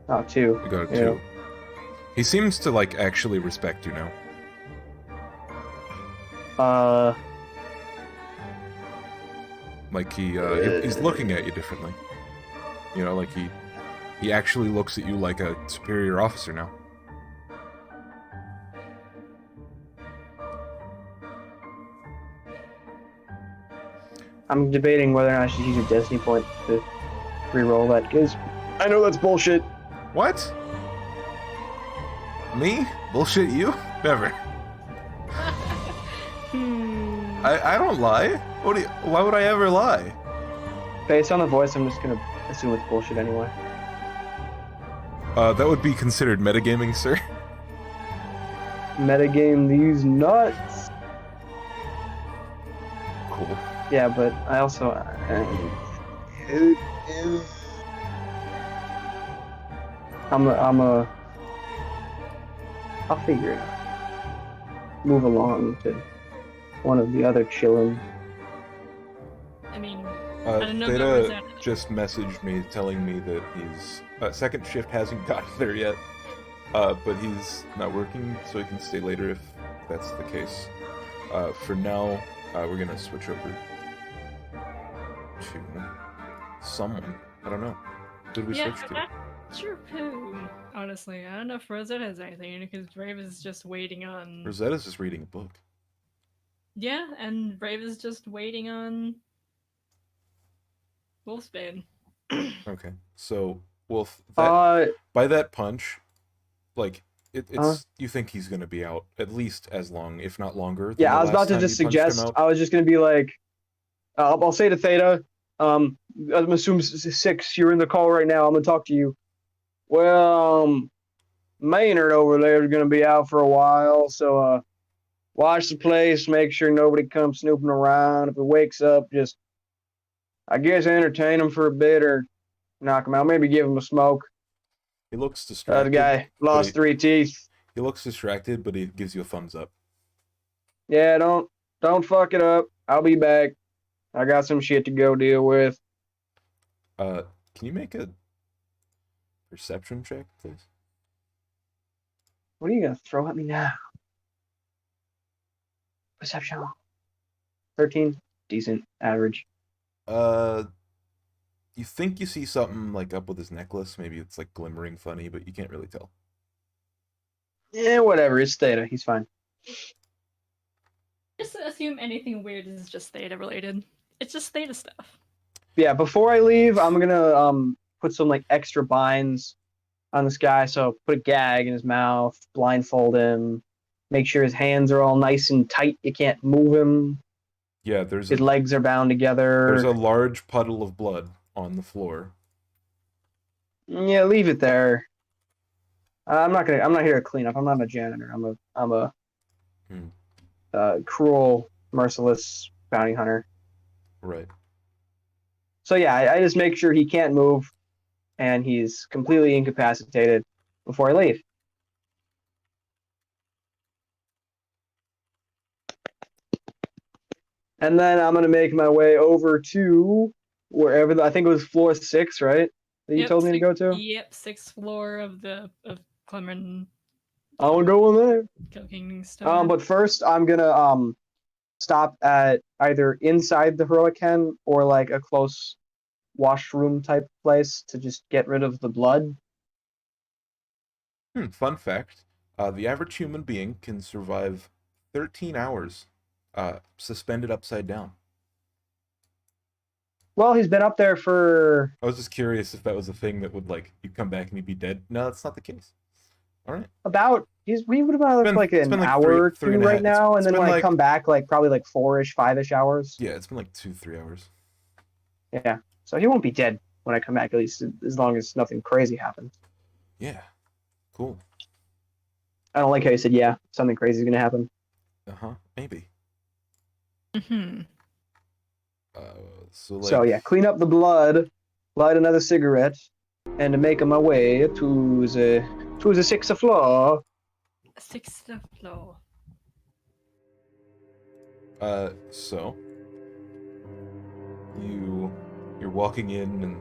Oh, 2. You got a 2. Yeah. He seems to, like, actually respect you now. Like, he's looking at you differently. You know, like, he actually looks at you like a superior officer now. I'm debating whether or not I should use a destiny point to re-roll that, because I know that's bullshit. What? Me? Bullshit you? Never. I don't lie. Why would I ever lie? Based on the voice, I'm just gonna assume it's bullshit anyway. That would be considered metagaming, sir. Metagame these nuts. Cool. Yeah, but I also... I'll figure it out. Move along to one of the other chillin'. I mean, I don't know about Theta Rosetta. just messaged me telling me that his second shift hasn't gotten there yet, but he's not working, so he can stay later if that's the case. For now, we're gonna switch over to someone. I don't know. Who did we switch to? That's your poo. Honestly, I don't know if Rosetta has anything because Brave is just waiting on. Rosetta's just reading a book. Yeah, and Brave is just waiting on Wolfsbane. Okay, so Wolf, by that punch, like it's you think he's gonna be out at least as long, if not longer. Than I was about to just suggest. I was just gonna be like, I'll say to Theta, I'm assuming 6. You're in the call right now. I'm gonna talk to you. Well, Maynard over there is gonna be out for a while, so watch the place, make sure nobody comes snooping around. If he wakes up, just I guess entertain him for a bit or knock him out. Maybe give him a smoke. He looks distracted. The guy lost 3 teeth. He looks distracted, but he gives you a thumbs up. Yeah, don't fuck it up. I'll be back. I got some shit to go deal with. Can you make a perception check, please? What are you gonna throw at me now? Perception. 13. Decent. Average. You think you see something like up with his necklace. Maybe it's like glimmering funny, but you can't really tell. Yeah, whatever. It's Theta. He's fine. Just assume anything weird is just Theta related. It's just Theta stuff. Yeah, before I leave, I'm gonna put some like extra binds on this guy. So put a gag in his mouth, blindfold him, make sure his hands are all nice and tight. You can't move him. Yeah, his legs are bound together. There's a large puddle of blood on the floor. Yeah, leave it there. I'm not here to clean up. I'm not a janitor. I'm a cruel, merciless bounty hunter. Right. So yeah, I just make sure he can't move, and he's completely incapacitated before I leave. And then I'm gonna make my way over to wherever I think it was floor 6, right? That you told me to go to. Yep, 6th floor of Clemron. I will go in there. Cooking stuff. But first I'm gonna stop at either inside the heroic hen or like a close washroom type place to just get rid of the blood. Fun fact: the average human being can survive 13 hours suspended upside down. Well, he's been up there for... I was just curious if that was a thing that would, like, you'd come back and he'd be dead. No, that's not the case. All right. We would about like an hour or 2 right now, and then when I come back, like probably like 4-ish, 5-ish hours. Yeah, it's been like 2-3 hours. Yeah, so he won't be dead when I come back, at least as long as nothing crazy happens. Yeah, cool. I don't like how you said, yeah, something crazy is going to happen. Maybe. Mm-hmm. So yeah, clean up the blood, light another cigarette, and make my way to the 6th floor. 6th floor. So you're walking in, and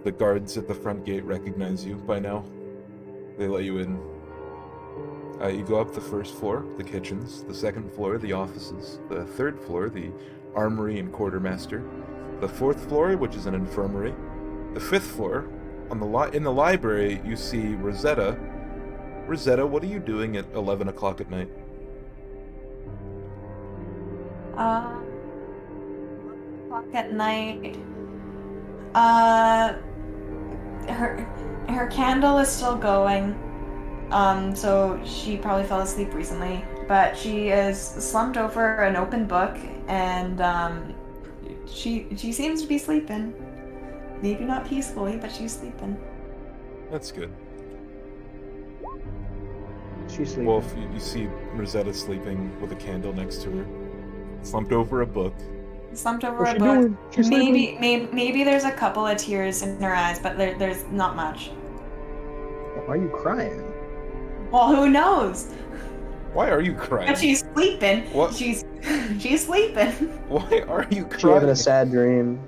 the guards at the front gate recognize you by now. They let you in. You go up the first floor, the kitchens. The second floor, the offices. The third floor, the armory and quartermaster. The fourth floor, which is an infirmary. The fifth floor, in the library, you see Rosetta. Rosetta, what are you doing at 11 o'clock at night? O'clock at night. Her candle is still going. So she probably fell asleep recently. But she is slumped over an open book, and she seems to be sleeping. Maybe not peacefully, but she's sleeping. That's good. She's sleeping. Well, if you see Rosetta sleeping with a candle next to her, slumped over a book. Slumped over What's a she book. doing? She's sleeping. Maybe there's a couple of tears in her eyes, but there's not much. Why are you crying? Well, who knows? Why are you crying? But she's sleeping. What? She's sleeping. Why are you She crying? having a sad dream.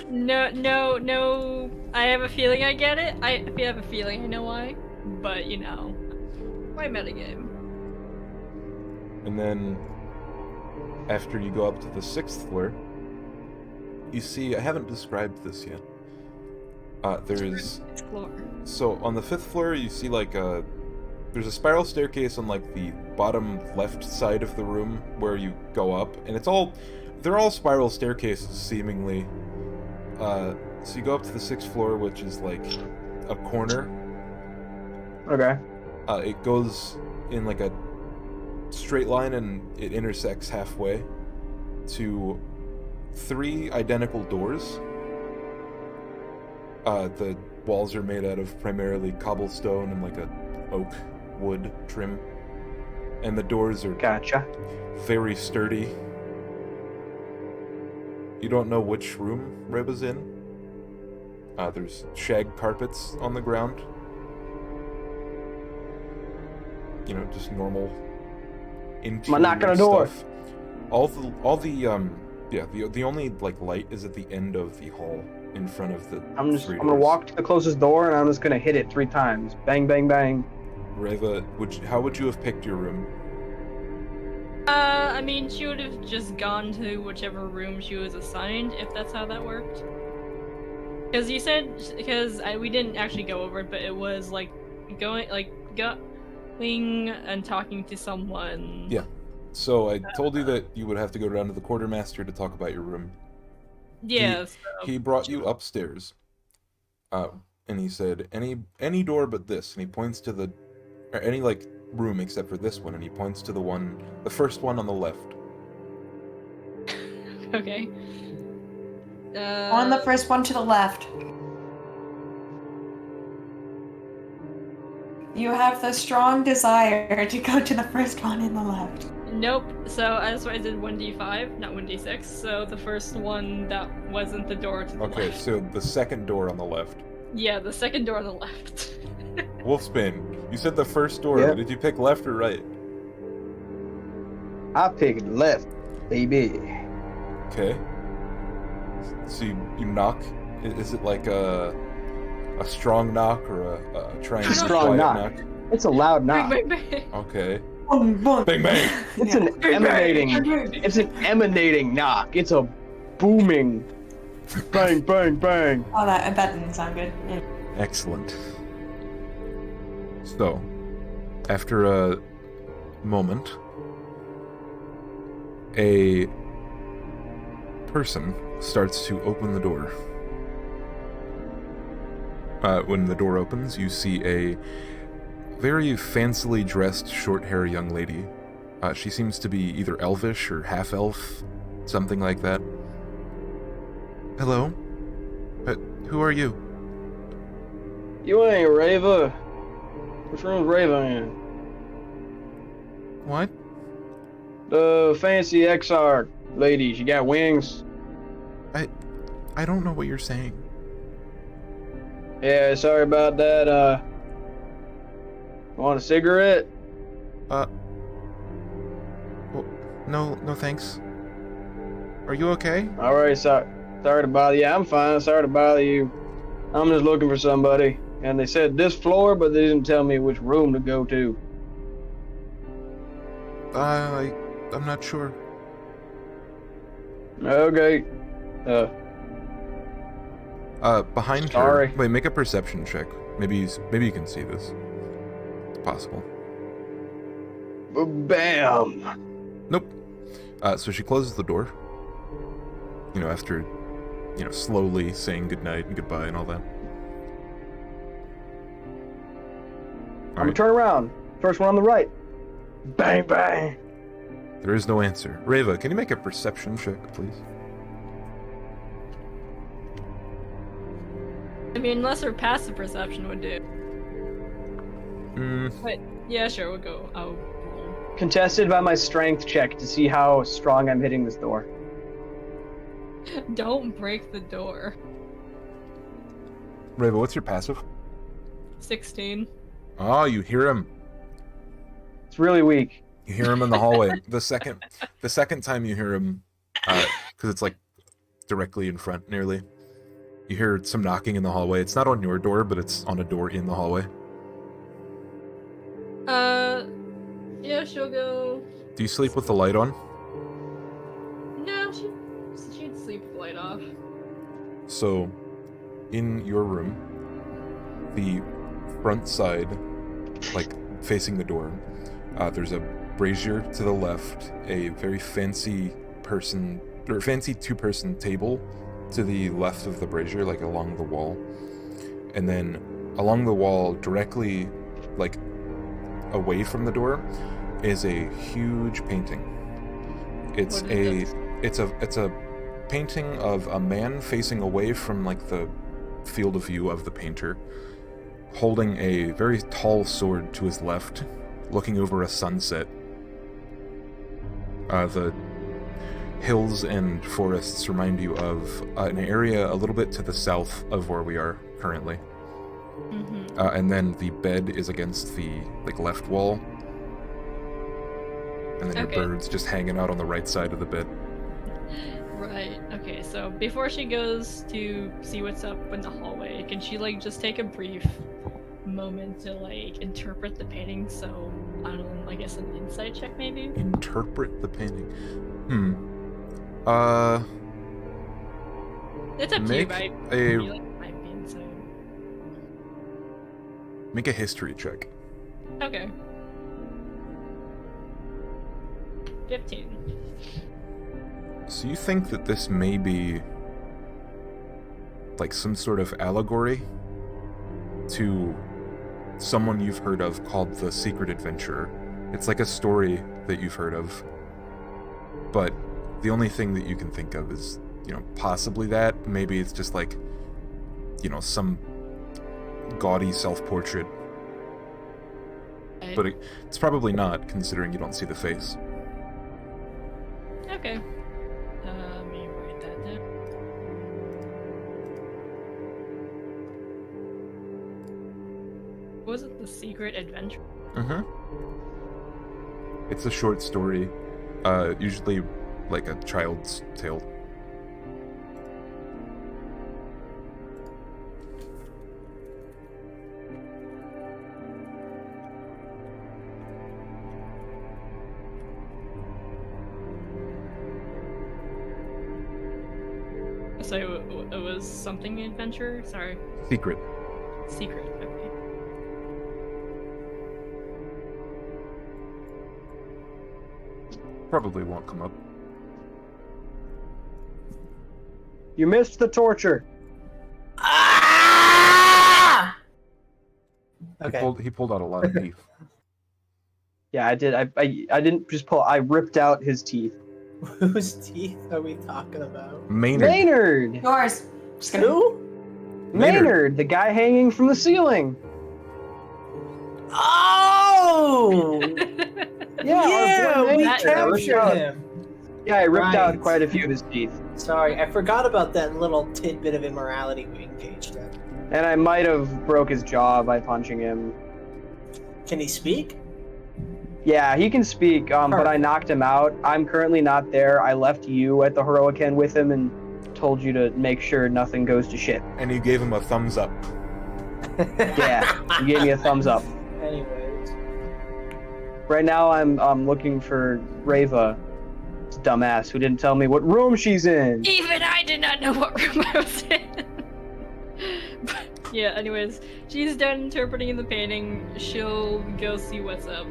No. I have a feeling I get it. I have a feeling I know why. But, why metagame? And then, after you go up to the sixth floor, you see, I haven't described this yet. There's... Explore. So, on the fifth floor, you see, there's a spiral staircase on, the bottom left side of the room where you go up, and they're all spiral staircases, seemingly. So you go up to the sixth floor, which is, a corner. Okay. It goes in, a straight line, and it intersects halfway to 3 identical doors. The walls are made out of primarily cobblestone and, a oak wood trim. And the doors are Gotcha. very sturdy. You don't know which room Reba's in. There's shag carpets on the ground. Just normal interior knocking on a door. stuff. The only light is at the end of the hall in front of the I'm 3 gonna doors. walk to the closest door and I'm just gonna hit it 3 times. Bang, bang, bang. Reva, how would you have picked your room? I mean, she would have just gone to whichever room she was assigned, if that's how that worked. Because you said, we didn't actually go over it, but it was going and talking to someone. Yeah. So I told you that you would have to go down to the quartermaster to talk about your room. Yeah. He brought you upstairs. And he said, any door but this, and he points to any room except for this one, and he points to the first one on the left. Okay. On the first one to the left. You have the strong desire to go to the first one in the left. Nope. So that's why I did 1d5, not 1d6. So the first one that wasn't the door to the left. Okay, so the second door on the left. Yeah, the second door on the left. Wolfsbane, you said the first door. Yep. Did you pick left or right? I picked left, baby. Okay. So you knock. Is it a strong knock or a trying to Strong quiet knock. It's a loud knock. Bang, bang, bang. Okay. Bang, Bang bang. It's an emanating knock. It's a booming bang, bang, bang. Oh, that didn't sound good. Yeah. Excellent. So, after a moment, a person starts to open the door. When the door opens, you see a very fancily dressed, short-haired young lady. She seems to be either elvish or half-elf, something like that. Hello? Who are you? You ain't Rava. Which room's Rava in? What? The fancy Exarch lady. She got wings. I don't know what you're saying. Yeah, sorry about that. Want a cigarette? Well, no thanks. Are you okay? Alright, sorry to bother you. I'm fine. Sorry to bother you. I'm just looking for somebody. And they said this floor, but they didn't tell me which room to go to. I'm not sure. Okay. Behind Sorry. her. Wait, make a perception check. Maybe you can see this. It's possible. Bam. Nope. So she closes the door. After, slowly saying goodnight and goodbye and all that. I'm gonna turn around. First one on the right. Bang, bang. There is no answer. Reva, can you make a perception check, please? I mean, unless her passive perception would do. But yeah, sure, we'll go. I'll roll. Contested by my strength check to see how strong I'm hitting this door. Don't break the door. Reva, what's your passive? 16. Oh, you hear him. It's really weak. You hear him in the hallway. The second time you hear him, because it's like directly in front, nearly. You hear some knocking in the hallway. It's not on your door, but it's on a door in the hallway. Yeah, she'll go. Do you sleep with the light on? No, she'd sleep with the light off. So, in your room, the front side, like facing the door, there's a brazier to the left, a very fancy two-person table to the left of the brazier, like along the wall, and then along the wall, directly, like away from the door, is a huge painting. It's a painting of a man facing away from like the field of view of the painter, holding a very tall sword to his left, looking over a sunset. The hills and forests remind you of an area a little bit to the south of where we are currently. Mm-hmm. And then the bed is against the left wall. And then your bird's just hanging out on the right side of the bed. Right. Okay, so before she goes to see what's up in the hallway, can she just take a brief moment to interpret the painting? So I don't know, I guess an insight check maybe? Interpret the painting. It's up to you, right? Might be insight. Make a history check. Okay. 15. So you think that this may be some sort of allegory to someone you've heard of called the Secret Adventurer. It's like a story that you've heard of, but the only thing that you can think of is, possibly that. Maybe it's just some gaudy self-portrait. Okay. But it's probably not, considering you don't see the face. Okay. Let me write that down. Was it The Secret Adventure? Mm-hmm. It's a short story, usually like a child's tale. So it was something adventure? Sorry. Secret. Secret, okay. Probably won't come up. You missed the torture. Ah! Okay. He pulled out a lot of teeth. Yeah, I did. I didn't just pull. I ripped out his teeth. Whose teeth are we talking about? Maynard. Yours. Just gonna... Who? Maynard, the guy hanging from the ceiling. Oh! Yeah, our boy we Maynard. captured him. Yeah, I ripped out Right. quite a few of his teeth. Sorry, I forgot about that little tidbit of immorality we engaged in. And I might have broke his jaw by punching him. Can he speak? Yeah, he can speak, but I Perfect. knocked him out. I'm currently not there. I left you at the Heroican with him and told you to make sure nothing goes to shit. And you gave him a thumbs up. Yeah, you gave me a thumbs up. Anyways. Right now, I'm looking for Reva, this dumbass who didn't tell me what room she's in. Even I did not know what room I was in. But, yeah, anyways, she's done interpreting the painting. She'll go see what's up.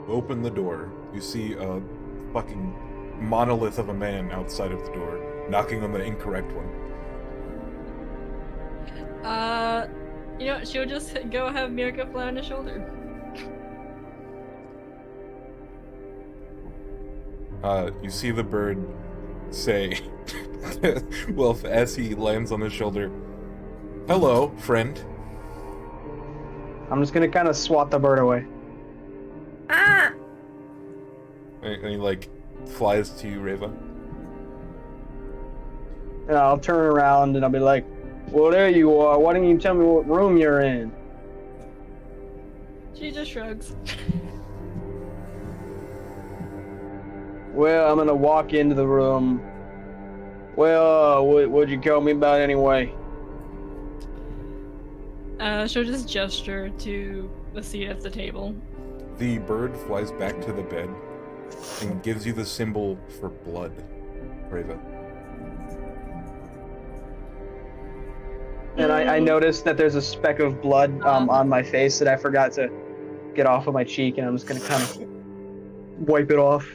Open the door. You see a fucking monolith of a man outside of the door, knocking on the incorrect one. You know, she'll just go have Mirka fly on his shoulder. You see the bird say, well, as he lands on his shoulder, "Hello, friend." I'm just gonna kind of swat the bird away. And he, like, flies to you, Reva. And I'll turn around and I'll be like, well, there you are. Why didn't you tell me what room you're in? She just shrugs. Well, I'm gonna walk into the room. Well, what'd you call me about anyway? She'll just gesture to the seat at the table. The bird flies back to the bed and gives you the symbol for blood, Reva. And I noticed that there's a speck of blood on my face that I forgot to get off of my cheek, and I'm just gonna kind of wipe it off.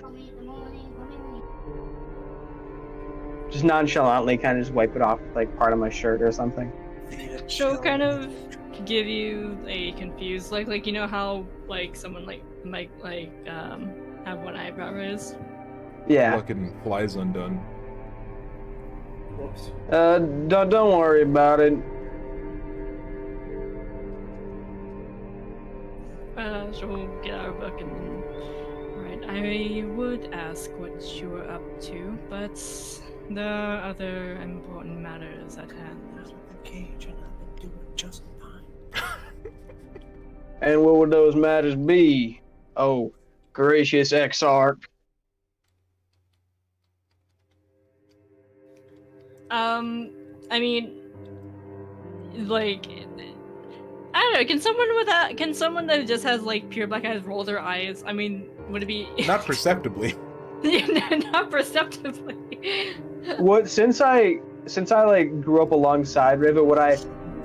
Just nonchalantly kind of just wipe it off with, like, part of my shirt or something. She'll kind of give you a confused, like you know how like someone like have one eyebrow raised. Yeah. Fucking flies undone. Whoops. Don't worry about it. She'll get out her book and right. I would ask what you were up to, but there are other important matters at hand. Cage, and I've been doing just fine. And what would those matters be? Oh, gracious Exarch. I mean, like, I don't know. Can someone that just has like pure black eyes roll their eyes? I mean, would it be Not perceptibly. not perceptibly? What since I like grew up alongside Rivet,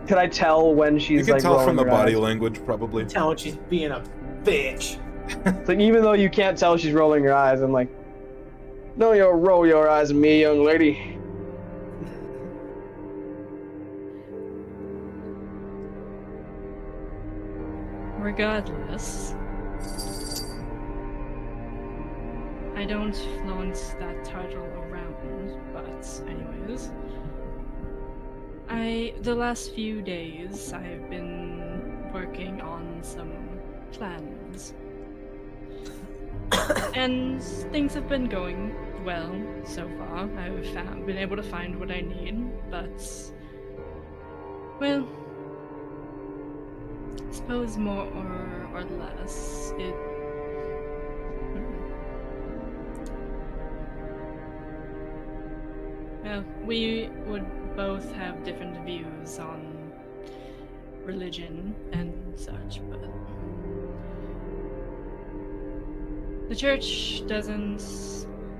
could I tell when she's You can like tell from the rolling her body eyes? language, probably. Tell when she's being a bitch. It's like, even though you can't tell she's rolling her eyes, I'm like, don't you roll your eyes at me, young lady. Regardless, I don't flaunt that title around, but anyways, the last few days I've been working on some plans. And things have been going well so far. I've been able to find what I need, but well, I suppose more or less it. Well, we would both have different views on religion and such, but the church doesn't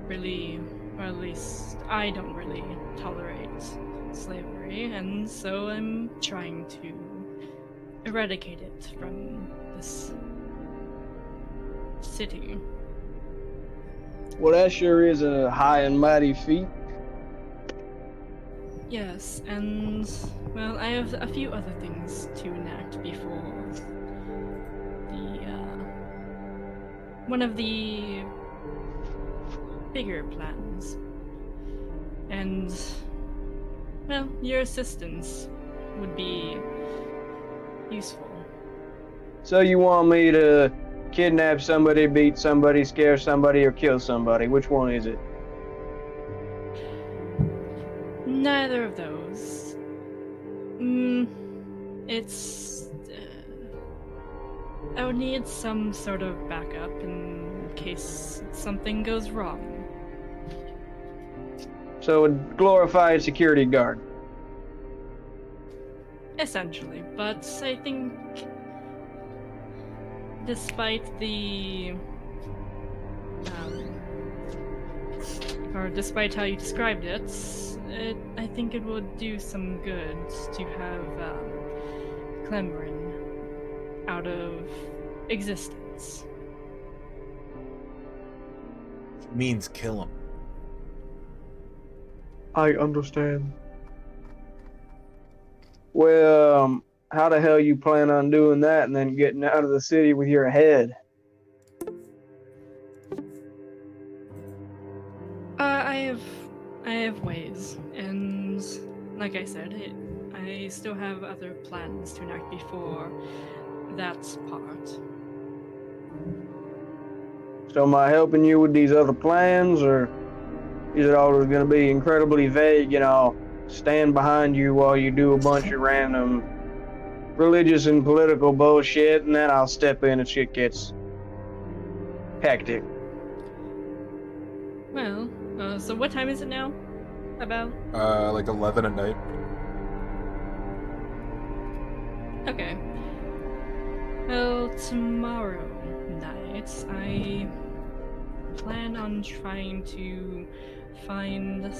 really, or at least I don't really tolerate slavery, and so I'm trying to eradicate it from this city. Well, that sure is a high and mighty feat. Yes, and well, I have a few other things to enact before one of the bigger plans. And well, your assistance would be useful. So you want me to kidnap somebody, beat somebody, scare somebody, or kill somebody? Which one is it? Neither of those. It's... I would need some sort of backup in case something goes wrong. So a glorified security guard. Essentially, but I think despite despite how you described it, I think it would do some good to have Clemrin out of existence. Means kill him. I understand. Well, how the hell you plan on doing that and then getting out of the city with your head? I have ways, and like I said, I still have other plans to enact before that part. So am I helping you with these other plans, or is it always going to be incredibly vague and I'll stand behind you while you do a bunch of random religious and political bullshit, and then I'll step in and shit gets hectic? Well, so what time is it now? About? Like 11 at night. Okay. Well, tomorrow night, I plan on trying to find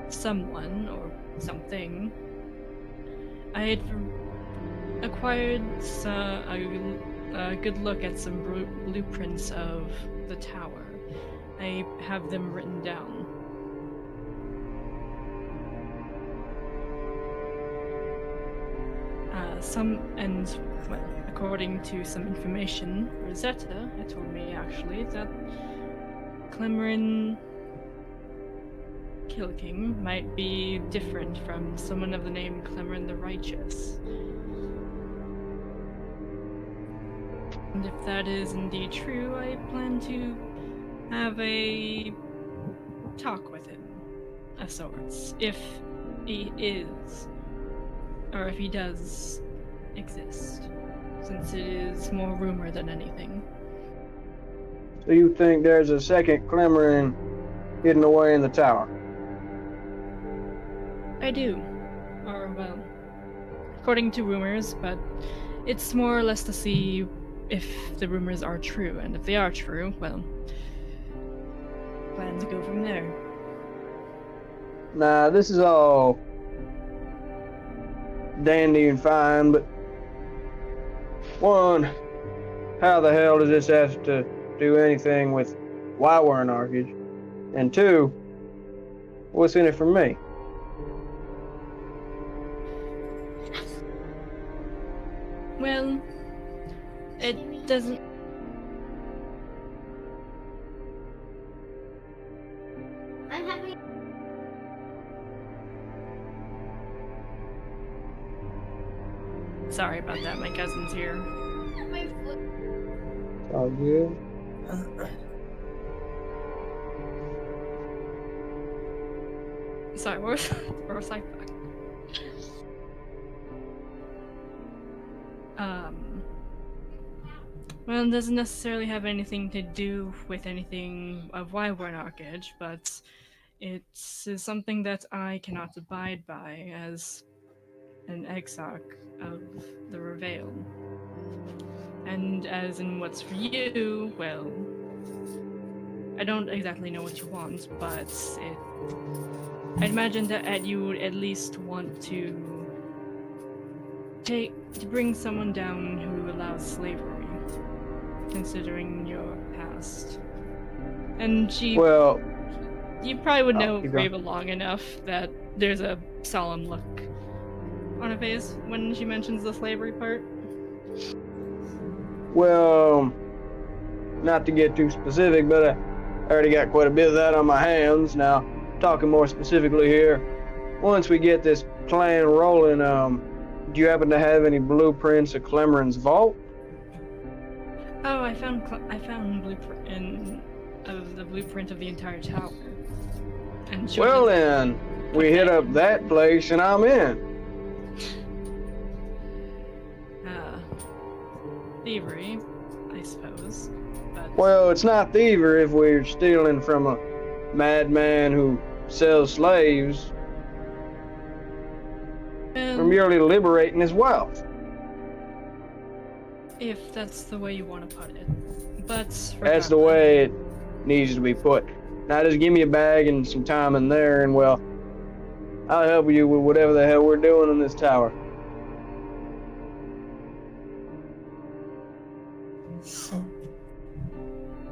someone or something. I had acquired a good look at some blueprints of the tower. I have them written down. According to some information, Rosetta had told me actually that Clemrin Kill King might be different from someone of the name Clemrin the Righteous. And if that is indeed true, I plan to have a talk with him of sorts, if he is, or if he does exist, since it is more rumor than anything. So you think there's a second Clemrin hidden away in the tower? I do. Or, well, according to rumors, but it's more or less to see if the rumors are true, and if they are true, well, plan to go from there. Nah, this is all dandy and fine, but one, how the hell does this have to do anything with why we're in Arcage? And two, what's in it for me? Well, it doesn't... I'm happy. Sorry about that, my cousin's here. My foot. It's all good. Sorry, where was I? Well, it doesn't necessarily have anything to do with anything of why we're in Arcage, but it is something that I cannot abide by as an exarch of the Reveal. And as in what's for you, well, I don't exactly know what you want, but I'd imagine that you would at least want to bring someone down who allows slavery, considering your past. And you probably would know Rava long enough that there's a solemn look on her face when she mentions the slavery part. Well, not to get too specific, but I already got quite a bit of that on my hands. Now, talking more specifically here, once we get this plan rolling, do you happen to have any blueprints of Clemrin's vault? Oh, I found blueprint of the blueprint of the entire tower. And well then, we hit up that place and I'm in. Thievery, I suppose. But... Well, it's not thievery if we're stealing from a madman who sells slaves. or merely liberating his wealth. If that's the way you want to put it. But That's the way it needs to be put. Now just give me a bag and some time in there, and well, I'll help you with whatever the hell we're doing in this tower.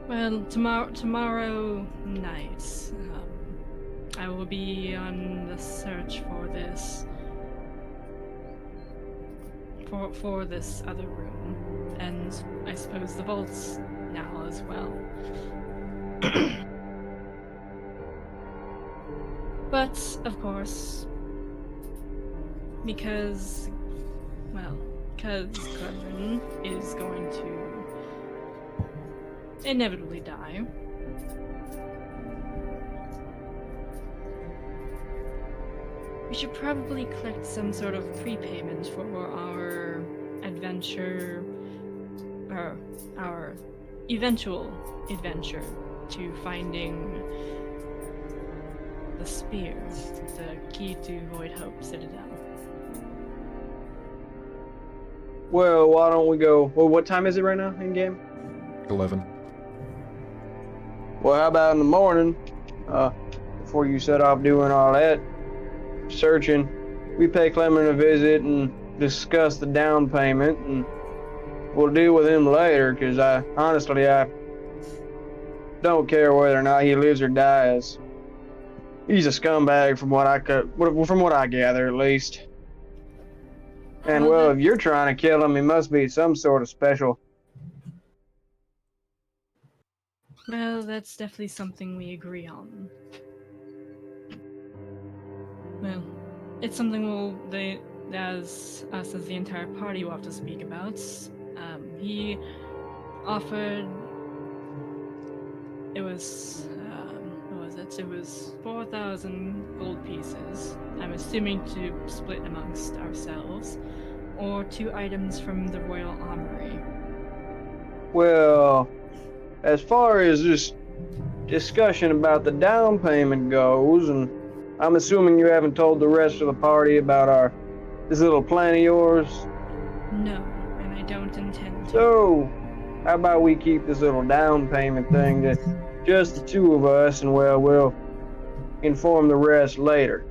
Well, tomorrow night, I will be on the search for this. For this other room, and I suppose the vaults now as well. But, of course, because Clemson is going to inevitably die, we should probably collect some sort of prepayment for our adventure, or our eventual adventure to finding the spear, the key to Void Hope Citadel. Well, why don't we go? Well, what time is it right now in game? 11. Well, how about in the morning, before you set off doing all that searching, we pay Clement a visit and discuss the down payment, and we'll deal with him later, because I don't care whether or not he lives or dies. He's a scumbag from what I gather, at least. And well, if you're trying to kill him, he must be some sort of special. Well, that's definitely something we agree on. Well, it's something as the entire party will have to speak about. He offered, it was, what was it? It was 4,000 gold pieces. I'm assuming to split amongst ourselves, or 2 items from the Royal Armory. Well, as far as this discussion about the down payment goes, and I'm assuming you haven't told the rest of the party about this little plan of yours? No, and I don't intend to. So, how about we keep this little down payment thing to just the 2 of us, and well, we'll inform the rest later.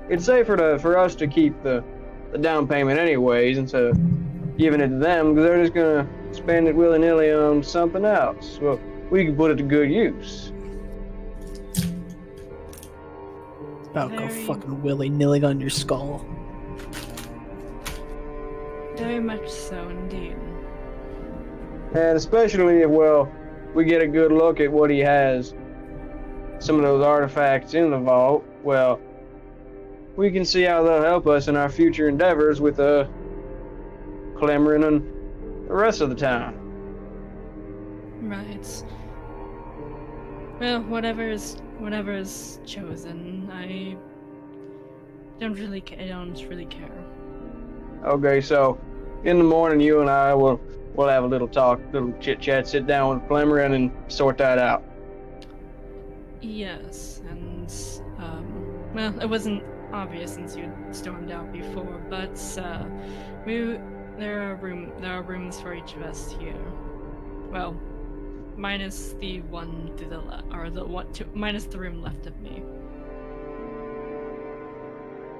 It's safer for us to keep the down payment anyways, instead of giving it to them, because they're just gonna spend it willy-nilly on something else. Well, we can put it to good use. About to go fucking willy-nilly on your skull. Very much so, indeed. And especially if, well, we get a good look at what he has, some of those artifacts in the vault, well, we can see how they'll help us in our future endeavors with Clemson and the rest of the town. Right. Well, whatever is chosen, I don't really care. Okay, so in the morning, you and I will have a little talk, little chit chat, sit down with Clemson and sort that out. Yes, and well, it wasn't obvious since you stormed out before, but there are rooms for each of us here. Well, minus the one to the left, or minus the room left of me.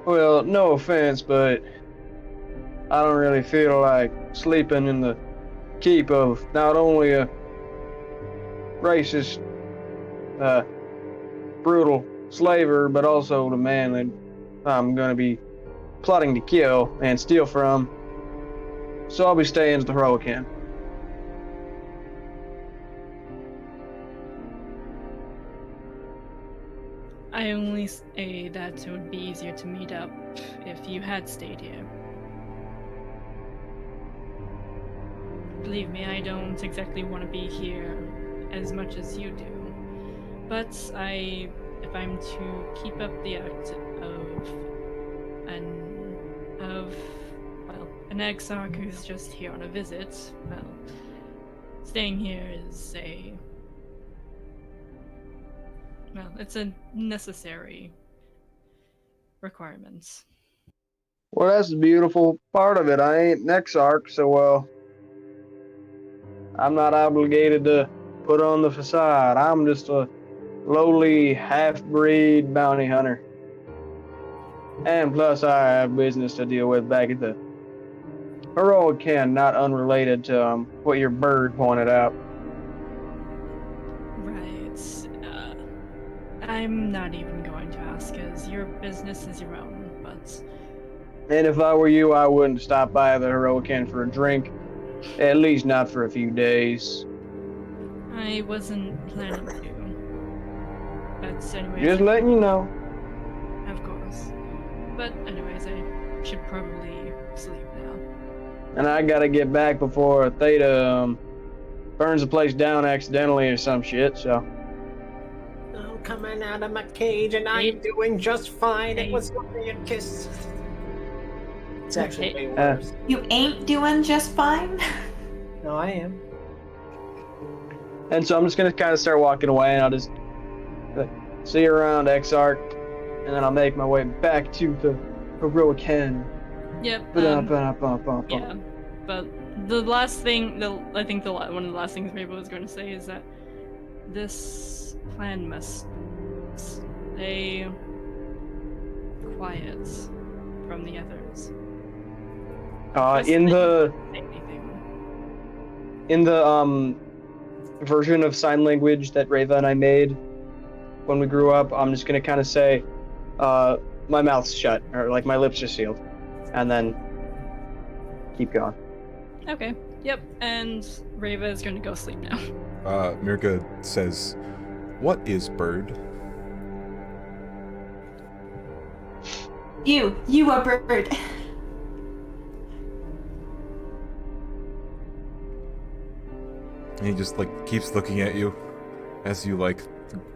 Well, no offense, but I don't really feel like sleeping in the keep of not only a racist, brutal slaver, but also the man that I'm gonna be plotting to kill and steal from. So I'll be staying at the Hurricane. I only say that it would be easier to meet up if you had stayed here. Believe me, I don't exactly want to be here as much as you do. But if I'm to keep up the act of an exarch who's just here on a visit, well, staying here is it's a necessary requirements. Well, that's the beautiful part of it. I ain't Nexarch, so I'm not obligated to put on the facade. I'm just a lowly half-breed bounty hunter. And plus, I have business to deal with back at the heroic ken, not unrelated to what your bird pointed out. Right. I'm not even going to ask, as your business is your own, but... And if I were you, I wouldn't stop by the heroic ken for a drink. At least not for a few days. I wasn't planning to. But anyways... Just letting you know. Of course. But anyways, I should probably sleep now. And I gotta get back before Theta burns the place down accidentally or some shit, so... Oh, coming out of my cage and I'm doing just fine. It was only a kiss. It's actually way worse. You ain't doing just fine? No, I am. And so I'm just gonna kind of start walking away, and I'll just see you around, Exarch, and then I'll make my way back to the heroic ken. Yep. Yeah, but the last thing, I think one of the last things Rainbow was going to say is that this plan must stay quiet from the others. In the version of sign language that Reva and I made when we grew up, I'm just gonna kind of say, my mouth's shut, or like my lips are sealed, and then keep going. Okay. Yep. And Reva is going to go sleep now. Mirka says, "What is bird?" You a bird. And he just keeps looking at you as you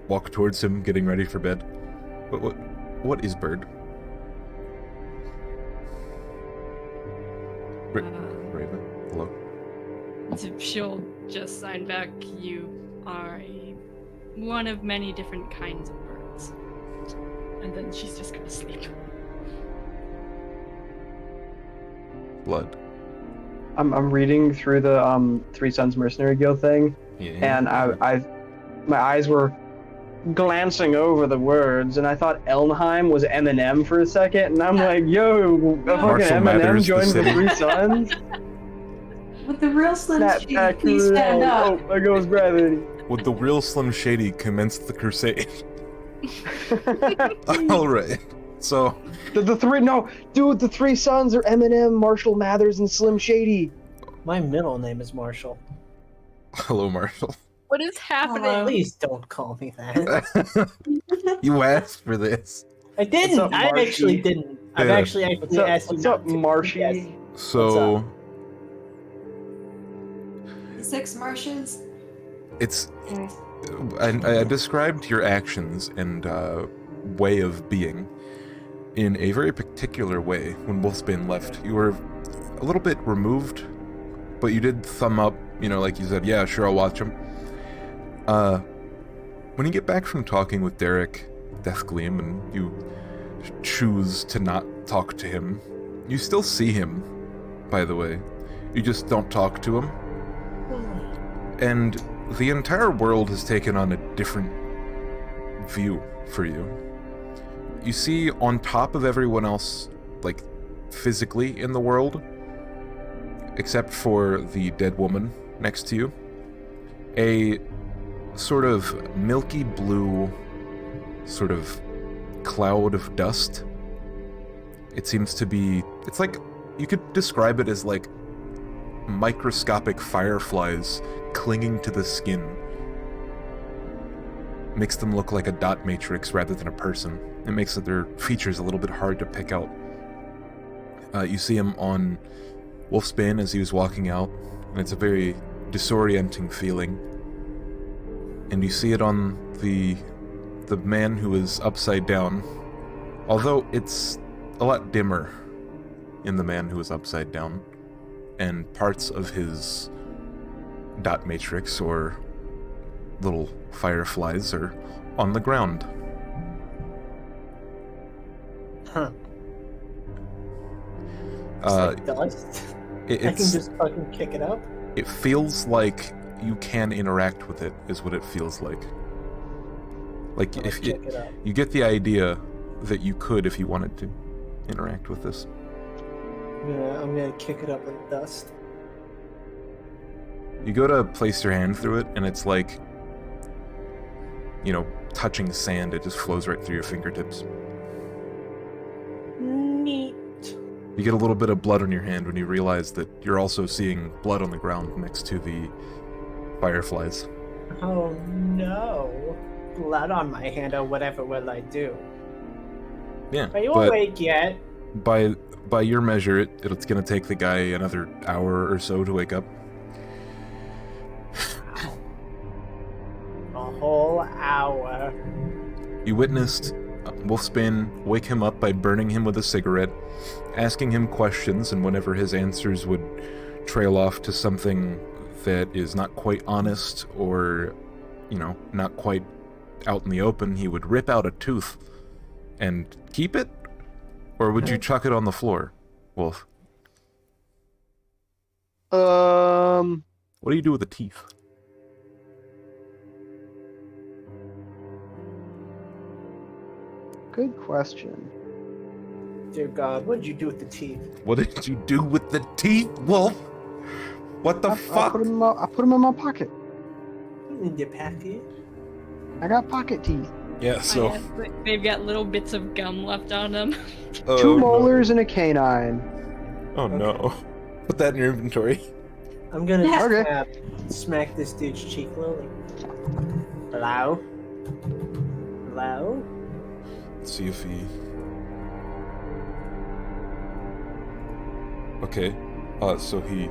walk towards him, getting ready for bed. What is bird? Raven, hello. She'll just sign back, "You are one of many different kinds of birds." And then she's just gonna sleep. Blood. I'm reading through the Three Sons Mercenary Guild thing, and my eyes were glancing over the words, and I thought Elmheim was Eminem for a second, and I'm like, yo, fucking Eminem joined the Three Sons? With the real Slim Shady, please stand up. Oh, there goes gravity. Would the real Slim Shady commence the crusade? Alright, so... The Three Sons are Eminem, Marshall Mathers, and Slim Shady. My middle name is Marshall. Hello, Marshall. What is happening? Hello. Please don't call me that. You asked for this. I didn't. What's up, I Marshy? actually didn't. I've Yeah. actually asked you What's up, not to. Marshy? Yes. So... The 6 marshes. It's... I described your actions and way of being in a very particular way when Wolfsbane left. You were a little bit removed, but you did thumb up, like you said, yeah, sure, I'll watch him. When you get back from talking with Derek Deathgleam and you choose to not talk to him, you still see him, by the way. You just don't talk to him. And the entire world has taken on a different view for you. You see on top of everyone else, physically in the world, except for the dead woman next to you, a sort of milky blue sort of cloud of dust. It seems to be, it's you could describe it as microscopic fireflies clinging to the skin. Makes them look like a dot matrix rather than a person. It makes their features a little bit hard to pick out. You see him on Wolfsbane as he was walking out, and it's a very disorienting feeling. And you see it on the man who is upside down, although it's a lot dimmer in the man who is upside down, and parts of his dot matrix or little fireflies are on the ground. Huh. It's like dust. I can just fucking kick it up. It feels like you can interact with it, is what it feels like. Like, if you get the idea that you could, if you wanted to, interact with this. Yeah, I'm gonna kick it up with dust. You go to place your hand through it, and it's like, you know, touching sand. It just flows right through your fingertips. Neat. You get a little bit of blood on your hand when you realize that you're also seeing blood on the ground next to the fireflies. Oh no. Blood on my hand, or whatever will I do? Yeah. Are you awake yet? By your measure, it's gonna take the guy another hour or so to wake up. A whole hour. You witnessed Wolfsbane wake him up by burning him with a cigarette, asking him questions, and whenever his answers would trail off to something that is not quite honest or, you know, not quite out in the open, he would rip out a tooth and keep it? Or would you chuck it on the floor, Wolf? What do you do with the teeth? Good question. Dear God, what did you do with the teeth? What did you do with the teeth, Wolf? What the fuck? I put them in my pocket. In your pocket? I got pocket teeth. Yeah, so... They've got little bits of gum left on them. Oh, 2 molars and a canine. Oh no. Put that in your inventory. I'm gonna Okay. smack this dude's cheek a little. Hello? Hello? Let's see if he... Okay. So he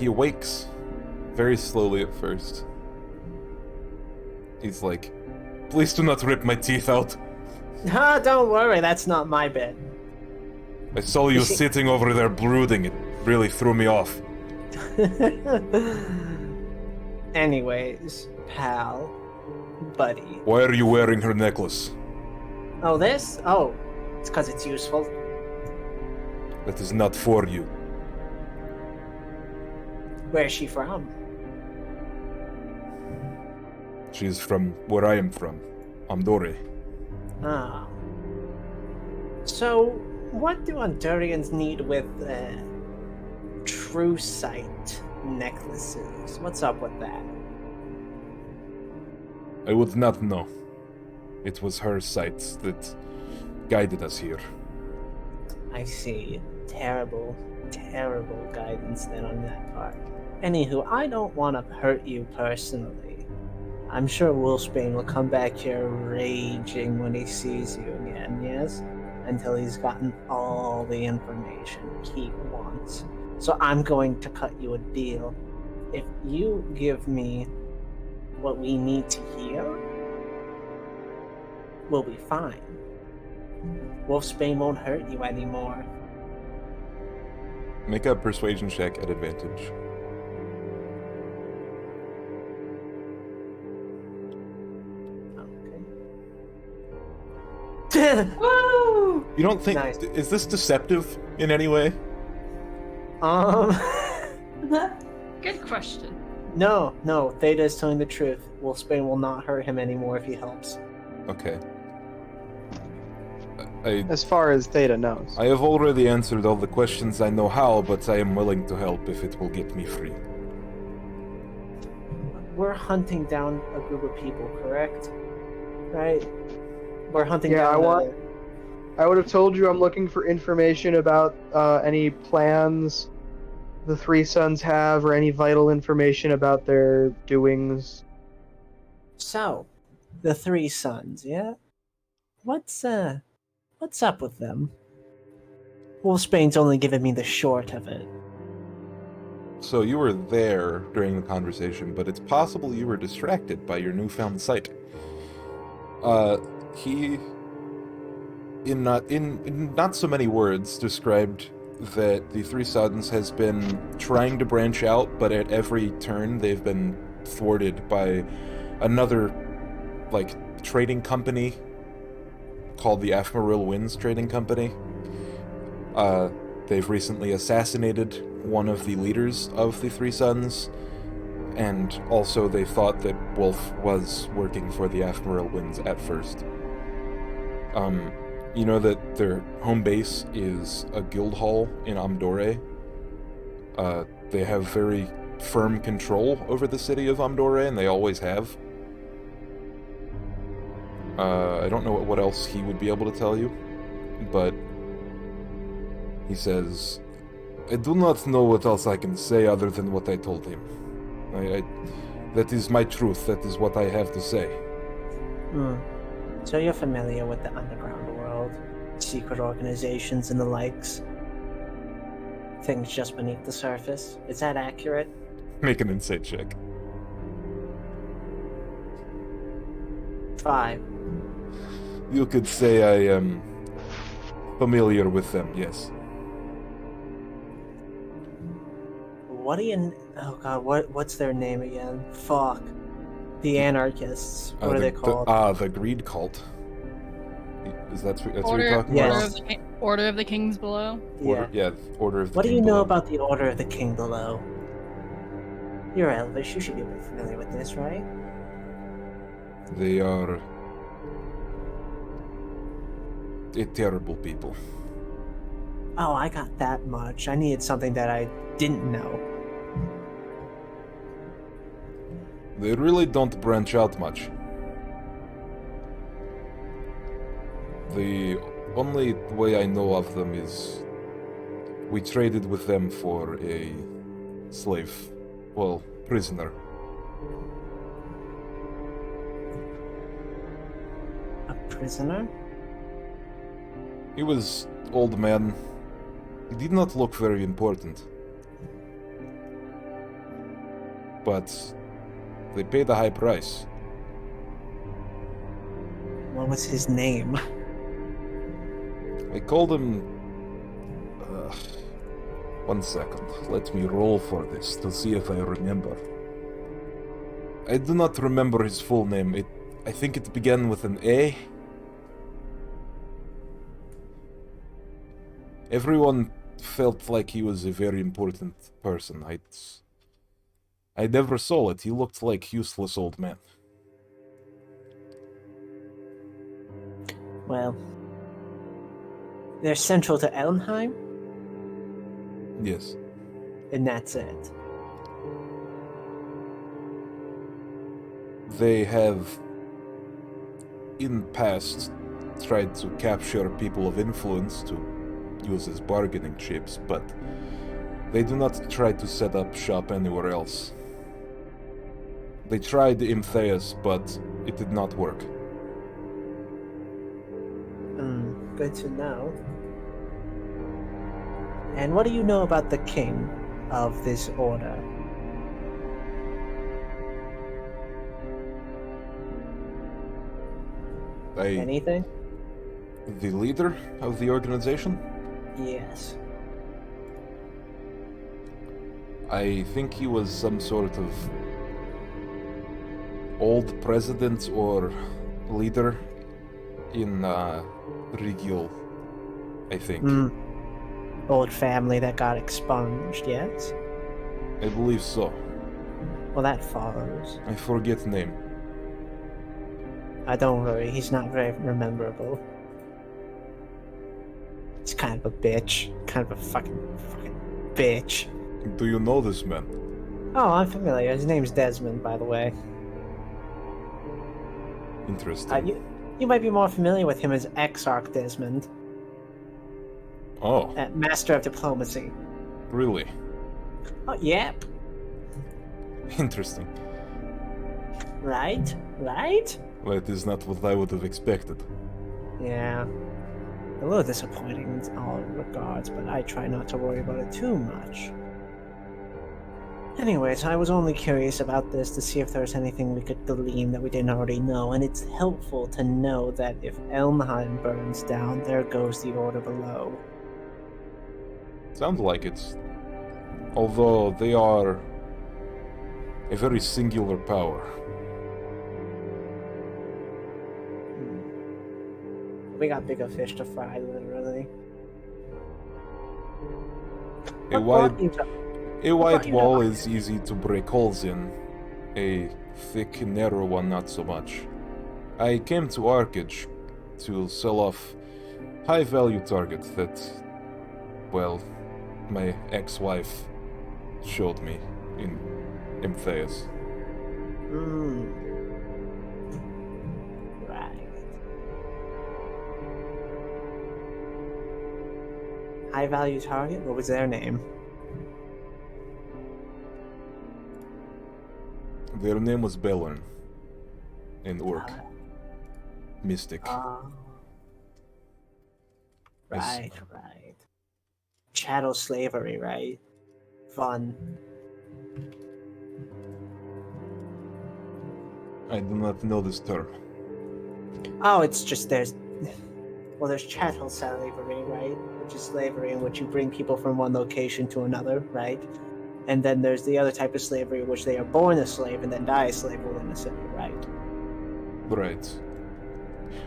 awakes very slowly at first. He's like, please do not rip my teeth out. Ah, don't worry, that's not my bed. I saw you sitting over there brooding. It really threw me off. Anyways, pal, buddy. Why are you wearing her necklace? Oh, this? Oh, it's because it's useful. That is not for you. Where is she from? She is from where I am from, Andorre. Ah. So, what do Andorians need with true sight necklaces? What's up with that? I would not know. It was her sight that guided us here. I see. Terrible, terrible guidance then on that part. Anywho, I don't want to hurt you personally. I'm sure Wolfsbane will come back here raging when he sees you again, yes? Until he's gotten all the information he wants. So I'm going to cut you a deal. If you give me what we need to hear, we'll be fine. Wolfsbane won't hurt you anymore. Make a persuasion check at advantage. Okay. Woo! You don't think... Nice. Is this deceptive in any way? Good question. No, Theta is telling the truth. Wolfsbane will not hurt him anymore if he helps. Okay. As far as Theta knows. I have already answered all the questions I know how, but I am willing to help if it will get me free. We're hunting down a group of people, correct? Right? We're hunting Yeah, down I would have told you I'm looking for information about any plans the Three Sons have, or any vital information about their doings. So, the Three Sons, yeah? What's up with them? Wolfsbane's only given me the short of it. So you were there during the conversation, but it's possible you were distracted by your newfound sight. He, in not so many words, described that the Three Sons has been trying to branch out, but at every turn they've been thwarted by another, trading company called the Afmaril Winds Trading Company. They've recently assassinated one of the leaders of the Three Sons, and also they thought that Wolf was working for the Afmaril Winds at first. You know that their home base is a guild hall in Amdore. They have very firm control over the city of Amdore, and they always have. I don't know what else he would be able to tell you, but he says, I do not know what else I can say other than what I told him. That is my truth, that is what I have to say. So you're familiar with the underground world, secret organizations and the likes? Things just beneath the surface? Is that accurate? Make an insight check. 5. You could say I am familiar with them, yes. What do you... Oh god, what's their name again? Fuck. The anarchists. What are they called? The Greed Cult. Is that's what you're talking Yes. about? Order of the Kings Below. Order of the What do King you know Below. about the Order of the King Below? You're Elvish, you should be familiar with this, right? They are a terrible people. Oh, I got that much. I needed something that I didn't know. They really don't branch out much. The only way I know of them is we traded with them for a slave. Well, prisoner. A prisoner? He was old man. He did not look very important. But they paid a high price. What was his name? I called him... one second. Let me roll for this to see if I remember. I do not remember his full name. I think it began with an A. Everyone felt like he was a very important person. I never saw it. He looked like useless old man. Well, they're central to Elmheim, Yes. and that's it. They have, in past, tried to capture people of influence to use as bargaining chips, but they do not try to set up shop anywhere else. They tried Imtheus, but it did not work. Good to know. And what do you know about the king of this order? Anything? The leader of the organization? Yes. I think he was some sort of old president or leader in Rigil, I think. Old family that got expunged, yes? I believe so. Well, that follows. I forget name. Don't worry, he's not very rememberable. He's kind of a bitch. Kind of a fucking bitch. Do you know this man? Oh, I'm familiar. His name's Desmond, by the way. Interesting. You might be more familiar with him as Exarch Desmond. Oh, Master of Diplomacy. really? Oh, yep. Interesting. Right? Right? That is not what I would have expected. Yeah. A little disappointing in all regards, but I try not to worry about it too much. Anyways, I was only curious about this to see if there was anything we could glean that we didn't already know, and it's helpful to know that if Elmheim burns down, there goes the order below. Sounds like it's... Although they are a very singular power. We got bigger fish to fry, literally. A What wide, brought you to- a what wide brought you to wall Arctic? is easy to break holes in. A thick, narrow one, not so much. I came to Arcage to sell off high-value targets that, well, my ex-wife showed me in Emphaeus. Right. High value target? What was their name? Their name was Belern. An orc. Mystic. Yes. Right. Chattel slavery, right? Fun. I do not know this term. Oh, it's just there's chattel slavery, right? Which is slavery in which you bring people from one location to another, right? And then there's the other type of slavery in which they are born a slave and then die a slave within a city, right? Right.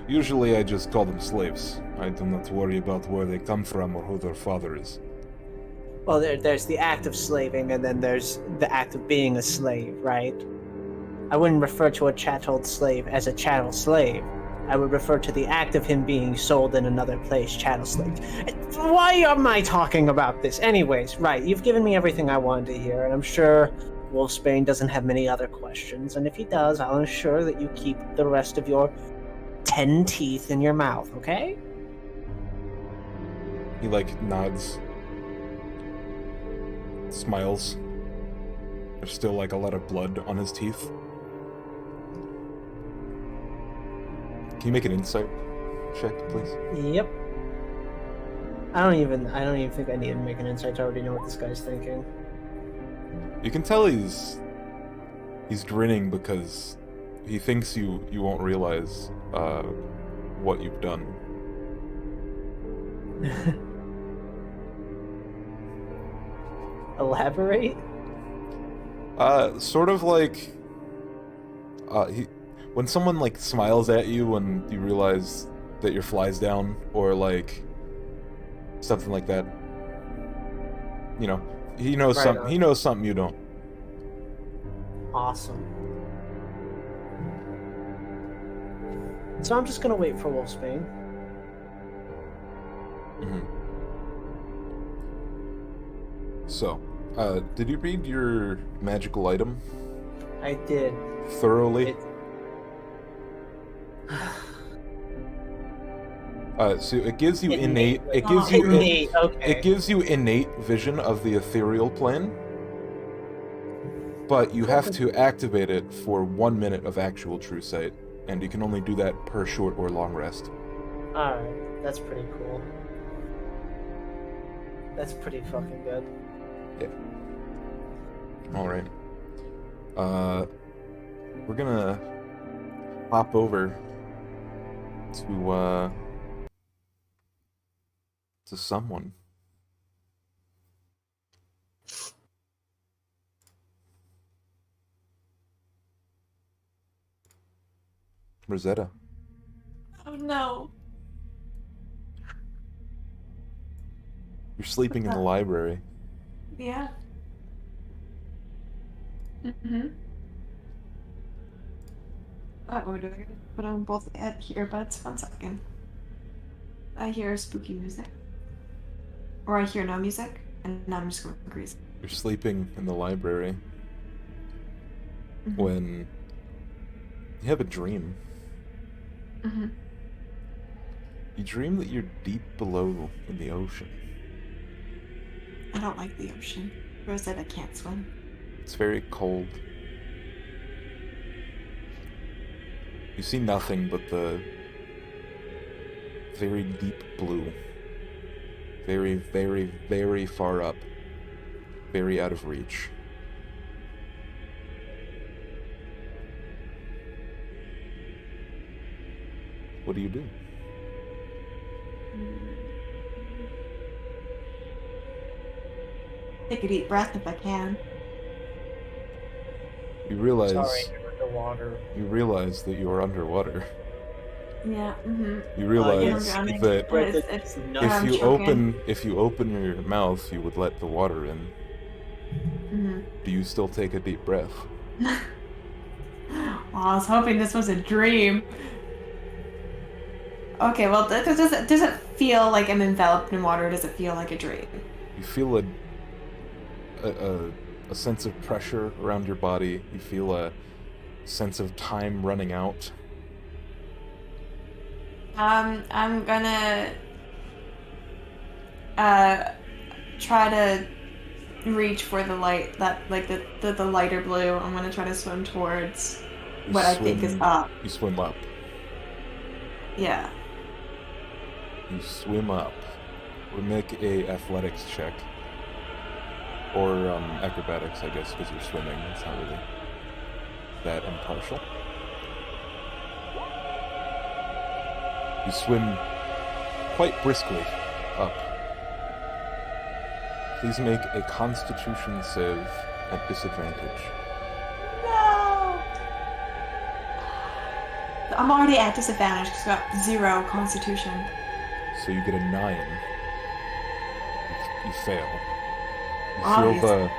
Usually I just call them slaves. I do not worry about where they come from or who their father is. Well, there's the act of slaving, and then there's the act of being a slave, right? I wouldn't refer to a chattel slave as a chattel slave. I would refer to the act of him being sold in another place, chattel slave. Why am I talking about this? Anyways, right, you've given me everything I wanted to hear, and I'm sure Wolfsbane doesn't have many other questions, and if he does, I'll ensure that you keep the rest of your 10 teeth in your mouth, okay? He, nods. Smiles. There's still, a lot of blood on his teeth. Can you make an insight check, please? Yep. I don't even think I need to make an insight. I already know what this guy's thinking. You can tell he's grinning because he thinks you won't realize what you've done. Elaborate? Sort of when someone smiles at you when you realize that your fly's down, or something like that. You know, he knows Right he knows something you don't. Awesome. So I'm just gonna wait for Wolfsbane. Mm-hmm. So, did you read your magical item I did. thoroughly? So it gives you innate. It gives you. Innate, okay. It gives you innate vision of the ethereal plane, but you have to activate it for 1 minute of actual true sight, and you can only do that per short or long rest. Alright, that's pretty cool. That's pretty fucking good. Yeah. All right. We're gonna hop over to someone. Rosetta. Oh no. You're sleeping in the library. Yeah. Mm-hmm. We're doing it. Put on both earbuds. 1 second. I hear spooky music. Or I hear no music, and now I'm just going crazy. You're sleeping in the library Mm-hmm. when you have a dream. Mm-hmm. You dream that you're deep below in the ocean. I don't like the ocean. Rosetta can't swim. It's very cold. You see nothing but the very deep blue. Very, very, very far up. Very out of reach. What do you do? Take a deep breath if I can. You realize Sorry, you're underwater. you realize that you are underwater. Yeah. Mm-hmm. You realize yes. drowning. that It's if you choking. open your mouth, you would let the water in. Mm-hmm. Do you still take a deep breath? Well, I was hoping this was a dream. Okay, well, does it feel like I'm enveloped in water, or does it feel like a dream? You feel a sense of pressure around your body. You feel a sense of time running out. I'm gonna try to reach for the light that like the lighter blue. I'm gonna try to swim towards You what I think is swim- up. You swim up. Yeah. You swim up. Or make a athletics check. Or acrobatics, I guess, because you're swimming. It's not really that impartial. You swim quite briskly up. Please make a Constitution save at disadvantage. No. I'm already at disadvantage because I got 0 Constitution. So you get a 9. You fail. Obviously.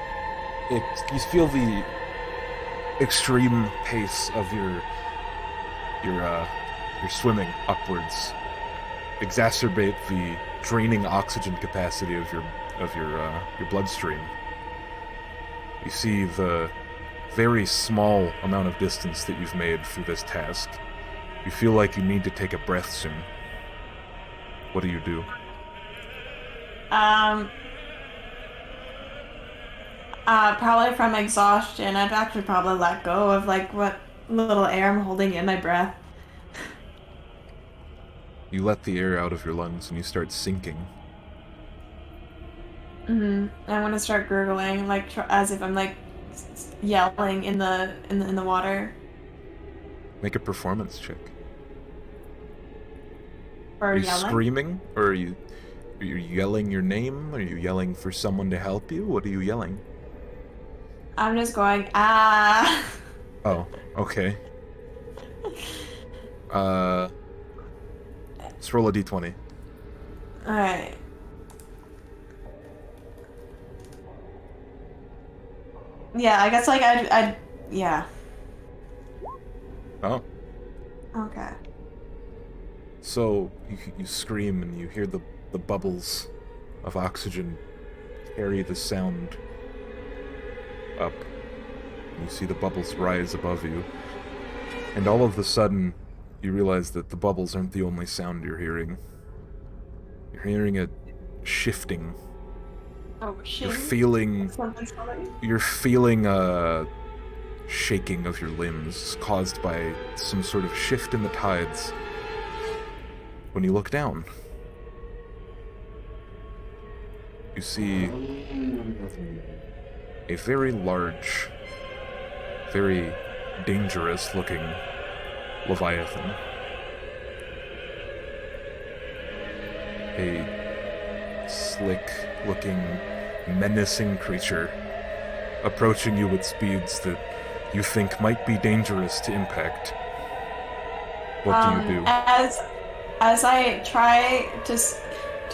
You feel the extreme pace of your swimming upwards exacerbate the draining oxygen capacity of your bloodstream. You see the very small amount of distance that you've made through this task. You feel like you need to take a breath soon. What do you do? Probably from exhaustion, I'd actually probably let go of like what little air I'm holding in my breath. You let the air out of your lungs and you start sinking. Mm-hmm. I want to start gurgling, like as if I'm like yelling in the water. Make a performance check. Or Are you yelling. screaming? Or are you yelling your name? Are you yelling for someone to help you? What are you yelling? I'm just going ah. Oh, okay. Let's roll a d20. All right. Yeah, I guess like I'd yeah. Oh. Okay. So you scream and you hear the bubbles of oxygen carry the sound up. You see the bubbles rise above you. And all of a sudden, you realize that the bubbles aren't the only sound you're hearing. You're hearing a shifting. Oh shit. You're feeling a shaking of your limbs caused by some sort of shift in the tides. When you look down, you see a very large, very dangerous-looking Leviathan. A slick-looking, menacing creature approaching you with speeds that you think might be dangerous to impact. What do you do? As I try to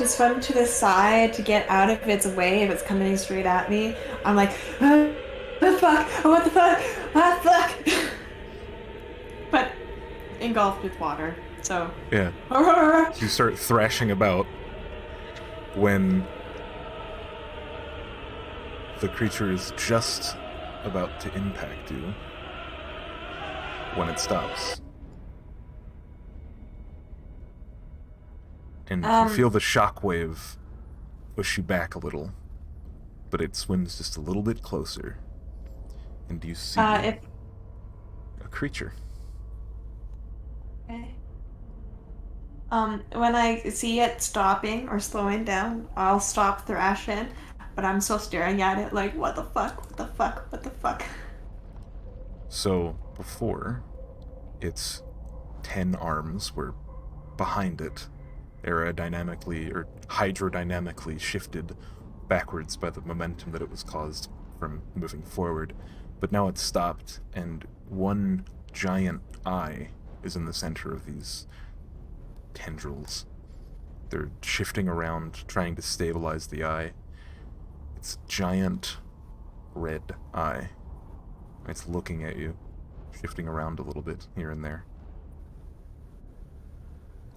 swim to the side to get out of its way if it's coming straight at me, I'm like, what the fuck? Oh, what the fuck? What the fuck? But engulfed with water, so. Yeah. You start thrashing about when the creature is just about to impact you. When it stops. And you feel the shockwave push you back a little, but it swims just a little bit closer. And you see a creature. Okay. When I see it stopping or slowing down, I'll stop thrashing, but I'm still staring at it like, what the fuck, what the fuck, what the fuck? So, before, its 10 arms were behind it, aerodynamically or hydrodynamically shifted backwards by the momentum that it was caused from moving forward. But now it's stopped, and one giant eye is in the center of these tendrils. They're shifting around, trying to stabilize the eye. It's a giant red eye. It's looking at you, shifting around a little bit here and there.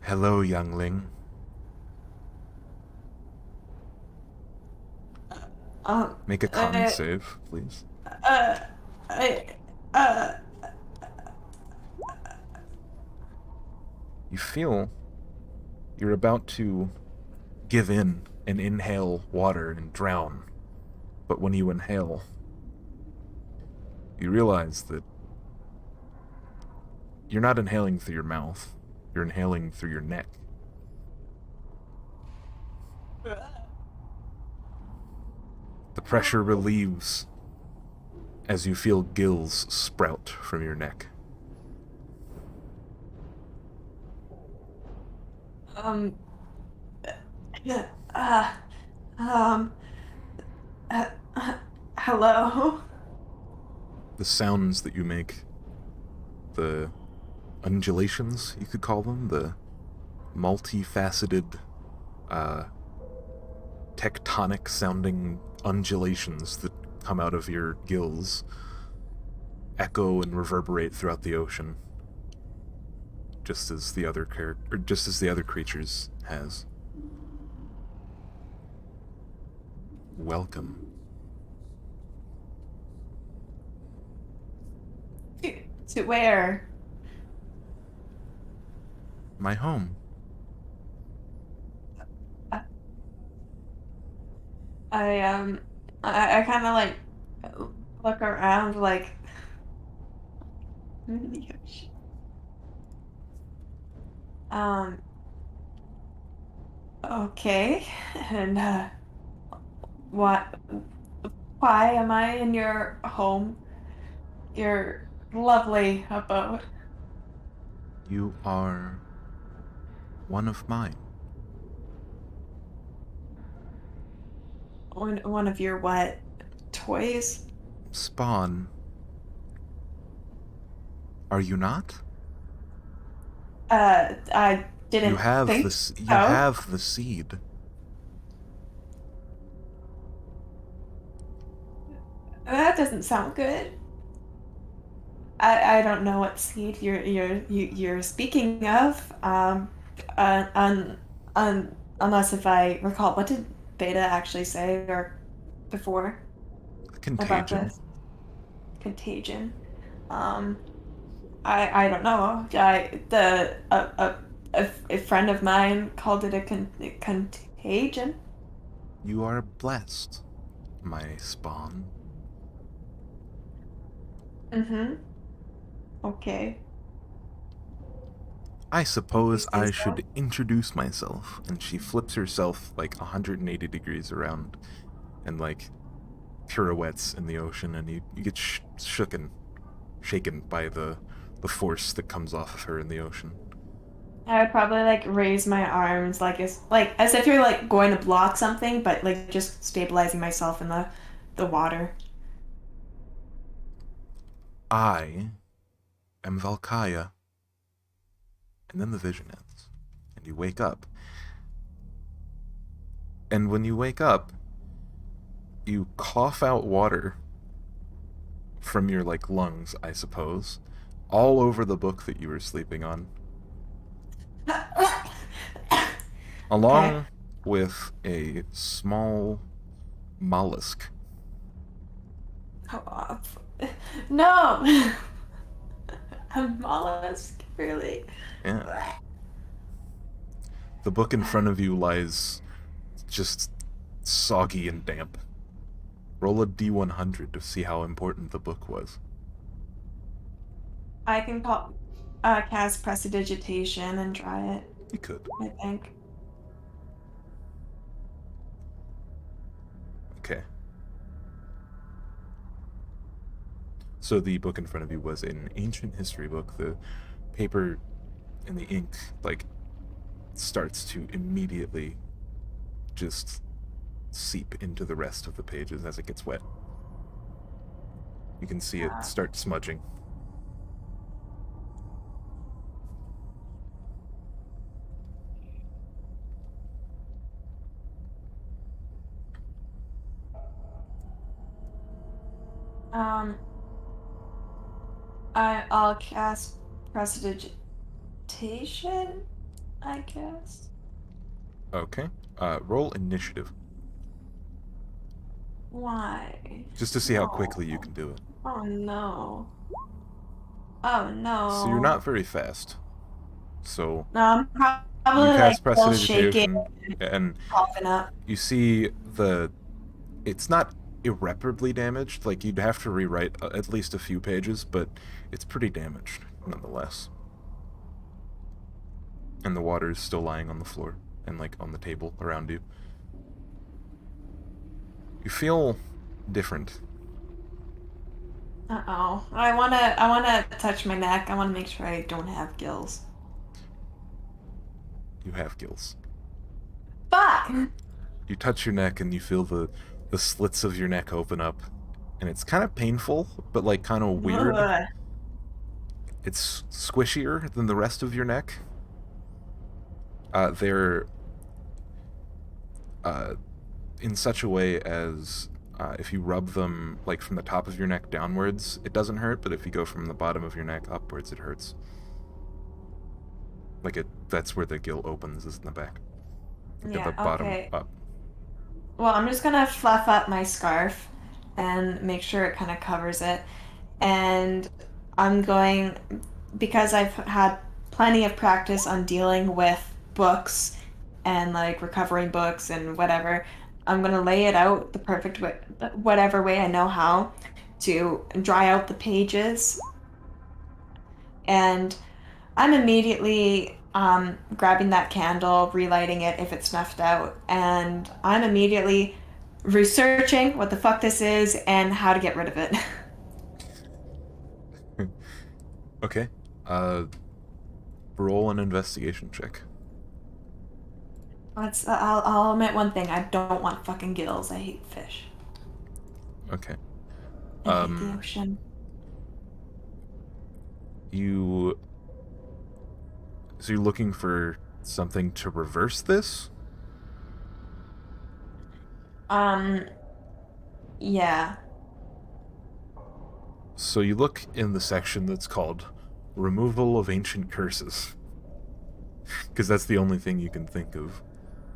Hello, youngling. Make a con save, please. You feel you're about to give in and inhale water and drown. But when you inhale, you realize that you're not inhaling through your mouth. You're inhaling through your neck. The pressure relieves as you feel gills sprout from your neck. Hello? The sounds that you make, the undulations, you could call them, the multifaceted, tectonic-sounding undulations that come out of your gills, echo and reverberate throughout the ocean, just as the other creatures has. Welcome. To where? My home. I kind of like look around like in the ocean. Okay, and what? Why am I in your home? Your lovely abode. You are one of mine. One of your what? Toys? Spawn. Are you not? I didn't You have think you so. have the seed. That doesn't sound good. I don't know what seed you're speaking of. Unless if I recall, what did Theta actually say or before about Contagion. this? Contagion. I don't know. A friend of mine called it a contagion. You are blessed, my spawn. Mm-hmm. Okay. I suppose You say I so? should introduce myself. And she flips herself like 180 degrees around and like pirouettes in the ocean, and you get shaken by the force that comes off of her in the ocean. I would probably like raise my arms like as if you're like going to block something, but like just stabilizing myself in the water. I am Valkaya. And then the vision ends. And you wake up. And when you wake up, you cough out water from your like lungs, I suppose, all over the book that you were sleeping on. Along with a small mollusk. Oh, no. A mollusk, really? Yeah. The book in front of you lies just soggy and damp. Roll a D100 to see how important the book was. I can cast prestidigitation and try it, You could. I think. Okay. So the book in front of you was an ancient history book. The paper and the ink, like, starts to immediately just seep into the rest of the pages as it gets wet. You can see it start smudging. I'll cast prestidigitation, I guess. Okay. Roll initiative. Why? Just to see how No. quickly you can do it. Oh no. Oh no. So you're not very fast. So No, I'm you probably like cast still shaking, prestidigitation, and coughing up. you see it's not irreparably damaged. Like, you'd have to rewrite at least a few pages, but it's pretty damaged nonetheless. And the water is still lying on the floor and like on the table around you. You feel different. Uh-oh. I wanna touch my neck. I wanna make sure I don't have gills. You have gills. Fuck! You touch your neck and you feel the slits of your neck open up, and it's kind of painful, but like kind of weird. Ugh. It's squishier than the rest of your neck. They're in such a way as if you rub them like from the top of your neck downwards, it doesn't hurt, but if you go from the bottom of your neck upwards, it hurts. Like that's where the gill opens, is in the back. Like Yeah, at the bottom okay. up. Well, I'm just gonna fluff up my scarf and make sure it kind of covers it. And I'm going, because I've had plenty of practice on dealing with books and like recovering books and whatever, I'm gonna lay it out the perfect way, whatever way I know how, to dry out the pages. And I'm immediately grabbing that candle, relighting it if it's snuffed out, and I'm immediately researching what the fuck this is and how to get rid of it. Okay. Roll an investigation check. I'll admit one thing. I don't want fucking gills. I hate fish. Okay. I hate the ocean. So you're looking for something to reverse this? Yeah. So you look in the section that's called Removal of Ancient Curses. Because that's the only thing you can think of.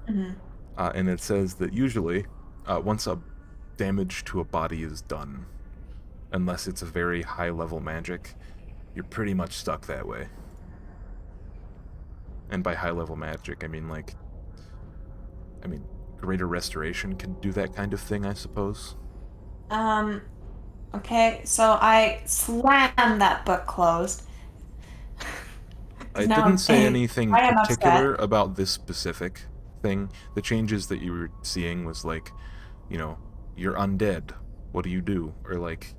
Hmm. And it says that usually, once a damage to a body is done, unless it's a very high-level magic, you're pretty much stuck that way. And by high-level magic, I mean, Greater Restoration can do that kind of thing, I suppose. Okay, so I slammed that book closed. I Now didn't say anything I am particular upset. about this specific thing. The changes that you were seeing was like, you're undead. What do you do? Or like,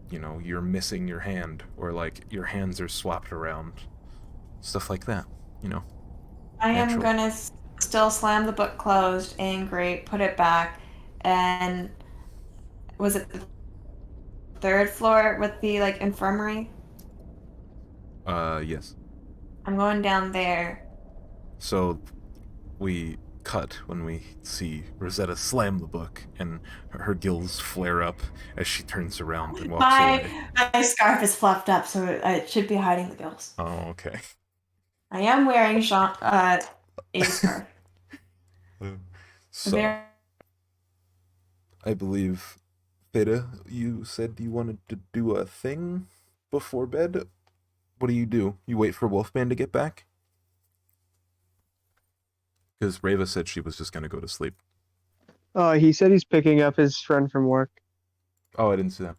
you're missing your hand. Or like, your hands are swapped around. Stuff like that, I am natural. gonna still slam the book closed, angry, put it back, and was it the third floor with the like infirmary? Yes. I'm going down there. So we cut when we see Rosetta slam the book, and her gills flare up as she turns around and walks away. My scarf is fluffed up, so it should be hiding the gills. Oh, okay. I am wearing a scarf. So, Very I believe, Theta, you said you wanted to do a thing before bed? What do? You wait for Wolfman to get back? Because Reva said she was just going to go to sleep. He said he's picking up his friend from work. Oh, I didn't see that.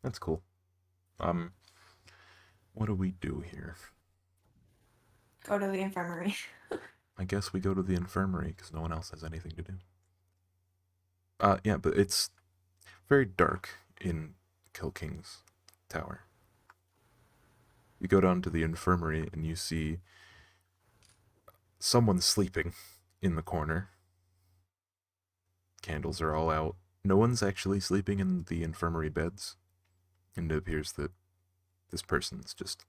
That's cool. What do we do here? go to the infirmary. I guess we go to the infirmary because no one else has anything to do. Yeah, but it's very dark in Kilking's tower. You go down to the infirmary and you see someone sleeping in the corner. Candles are all out. No one's actually sleeping in the infirmary beds. And it appears that this person's just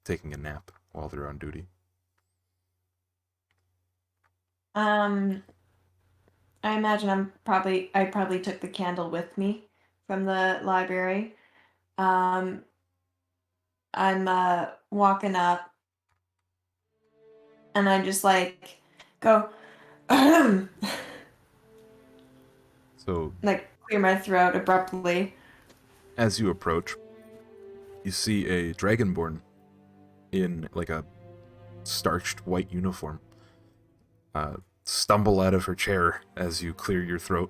taking a nap while they're on duty. I imagine I probably took the candle with me from the library. I'm walking up, and I just like go, So, like clear my throat abruptly. as you approach, you see a dragonborn in like a starched white uniform stumble out of her chair as you clear your throat.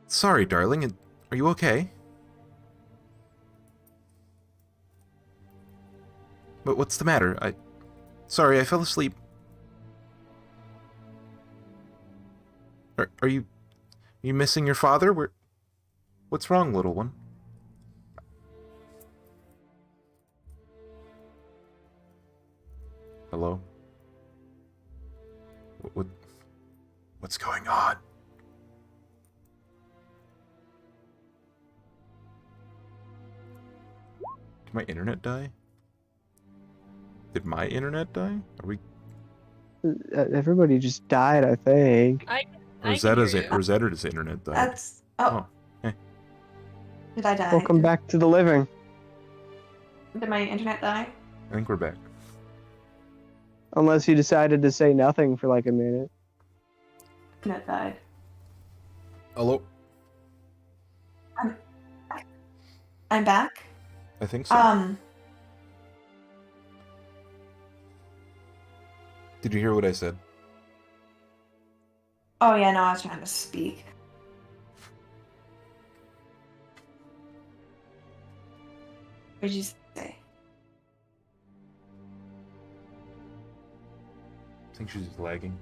Sorry, darling, are you okay? But what's the matter? Sorry, I fell asleep. Are you missing your father? What's wrong, little one? Hello? What's going on? Did my internet die? Did my internet die? Are we... Everybody just died, I think. I can Rosetta's hear you. internet died. That's Oh, hey. Did I die? Welcome back to the living. Did my internet die? I think we're back. Unless you decided to say nothing for like a minute. Internet died. Hello? I'm back. I think so. Did you hear what I said? Oh yeah, no, I was trying to speak. What did you say? I think she's just lagging.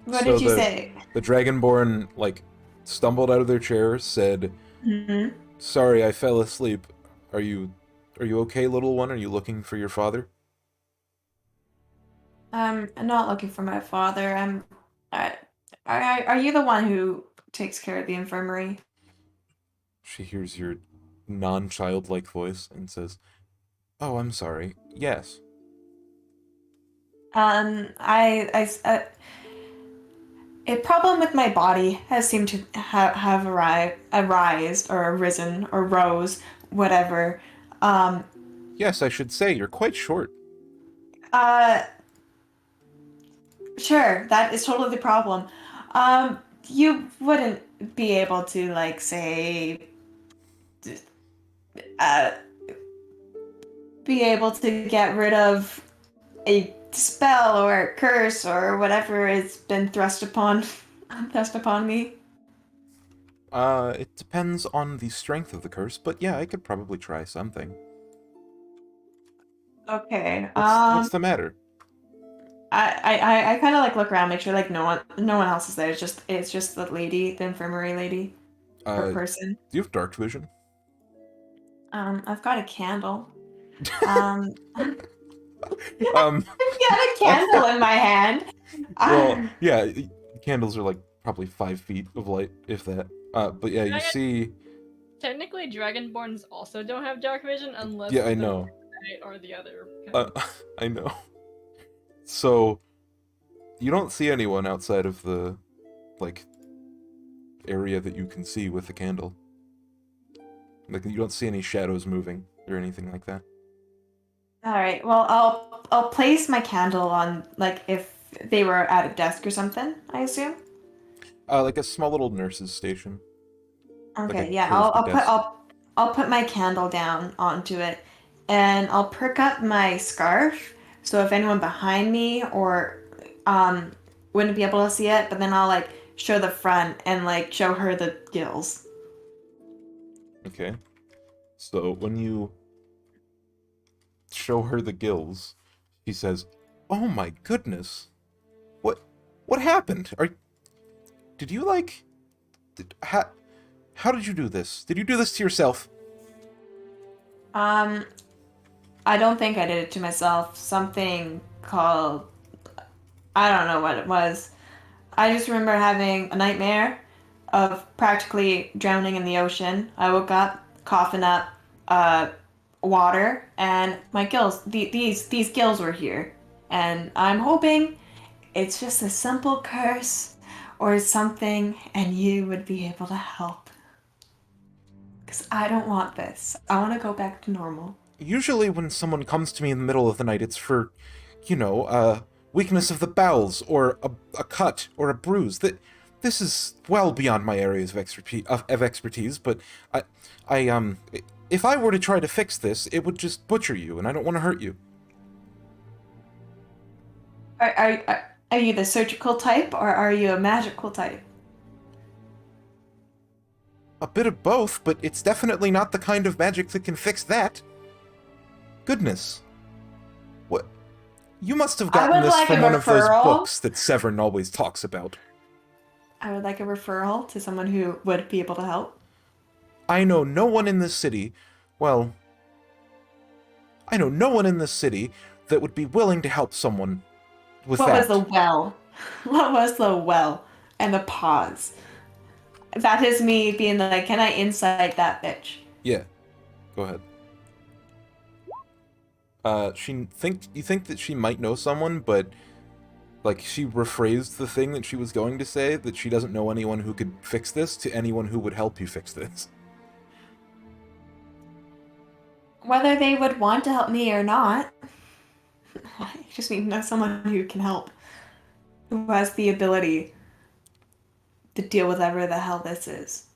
What So did you say? The Dragonborn, like, stumbled out of their chair, said, Mm-hmm. "Sorry, I fell asleep. Are you okay, little one? Are you looking for your father?" I'm not looking for my father. Are you the one who takes care of the infirmary? She hears your non-childlike voice and says, "Oh, I'm sorry. Yes." A problem with my body has seemed to have arisen or rose, whatever. Yes, I should say, you're quite short. Uh, sure, that is totally the problem. You wouldn't be able to, like, say, uh, be able to get rid of a spell or a curse or whatever has been thrust upon me. It depends on the strength of the curse, but yeah, I could probably try something. Okay. What's the matter? I kind of like look around, make sure like no one else is there. It's just the lady, the infirmary lady, or person. Do you have dark vision? I've got a candle. I've Um, got a candle in my hand. well, yeah, candles are like probably 5 feet of light, if that. But yeah, you see... Technically, Dragonborns also don't have dark vision unless Yeah, I know. they are the other kind. I know. So, you don't see anyone outside of the, like, area that you can see with the candle. Like, you don't see any shadows moving or anything like that. All right. Well, I'll place my candle on, like, if they were at a desk or something, I assume. Like a small little nurse's station. Okay, Like a yeah, curved desk. I'll put my candle down onto it, and I'll perk up my scarf so if anyone behind me or wouldn't be able to see it, but then I'll like show the front and like show her the gills. Okay. So when you show her the gills, she says, "Oh my goodness. What happened? Did you like how did you do this? Did you do this to yourself?" I don't think I did it to myself. Something called, I don't know what it was. I just remember having a nightmare of practically drowning in the ocean. I woke up, coughing up water, and my gills, these gills were here. And I'm hoping it's just a simple curse or something, and you would be able to help. Because I don't want this. I want to go back to normal. Usually when someone comes to me in the middle of the night, it's for, weakness of the bowels, or a cut, or a bruise. This is well beyond my areas of expertise, but if I were to try to fix this, it would just butcher you, and I don't want to hurt you. Are you the surgical type, or are you a magical type? A bit of both, but it's definitely not the kind of magic that can fix that. Goodness. What? You must have gotten this like from a one of those referral. books that Severn always talks about. I would like a referral to someone who would be able to help. I know no one in this city, well, I know no one in this city that would be willing to help someone with What that. was the well? What was the well? And the pause. That is me being like, can I insight that bitch? Yeah. Go ahead. You think that she might know someone, but like she rephrased the thing that she was going to say, that she doesn't know anyone who could fix this, to anyone who would help you fix this. Whether they would want to help me or not, I just need to know someone who can help. Who has the ability to deal with whatever the hell this is.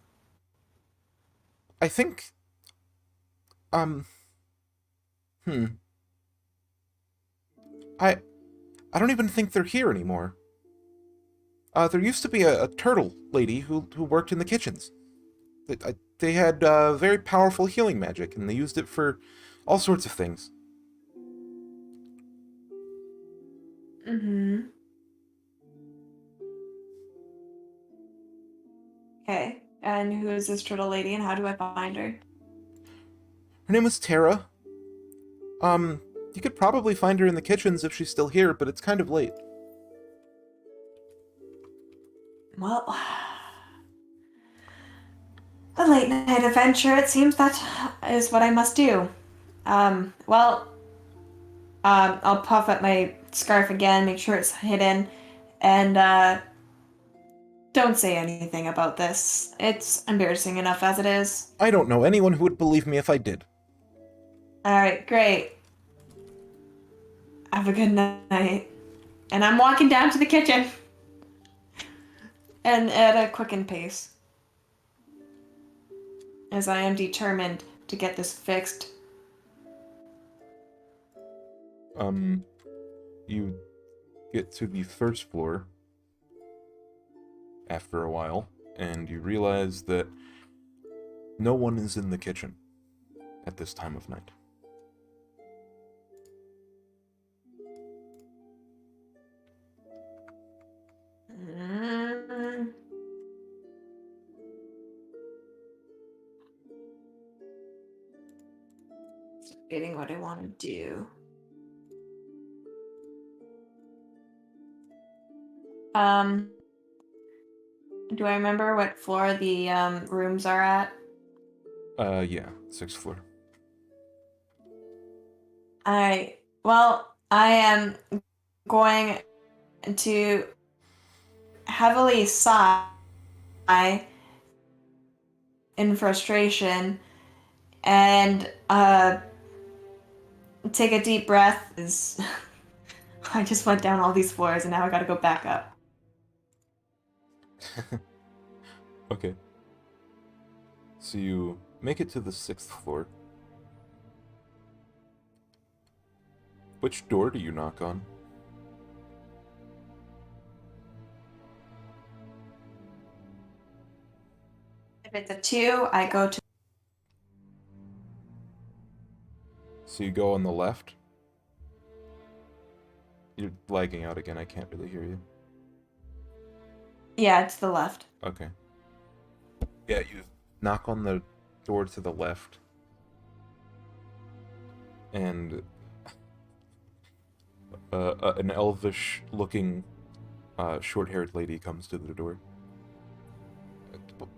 I think, I don't even think they're here anymore. There used to be a turtle lady who worked in the kitchens. They had very powerful healing magic, and they used it for all sorts of things. Mm-hmm. Okay. And who is this turtle lady, and how do I find her? Her name was Tara. You could probably find her in the kitchens if she's still here, but it's kind of late. Well, a late night adventure, it seems that is what I must do. I'll puff at my scarf again, make sure it's hidden, and, don't say anything about this. It's embarrassing enough as it is. I don't know anyone who would believe me if I did. Alright, great. Have a good night. And I'm walking down to the kitchen. And at a quickened pace. As I am determined to get this fixed. You get to the first floor after a while, and you realize that no one is in the kitchen at this time of night. Debating what I want to do. Do I remember what floor the rooms are at? Yeah, 6th floor. I am going to heavily sigh in frustration and take a deep breath. I just went down all these floors and now I gotta go back up. Okay. So you make it to the 6th floor. Which door do you knock on? If it's a 2, I go to... So you go on the left? You're lagging out again, I can't really hear you. Yeah, it's the left. Okay. Yeah, you knock on the door to the left. And an elvish-looking, short-haired lady comes to the door.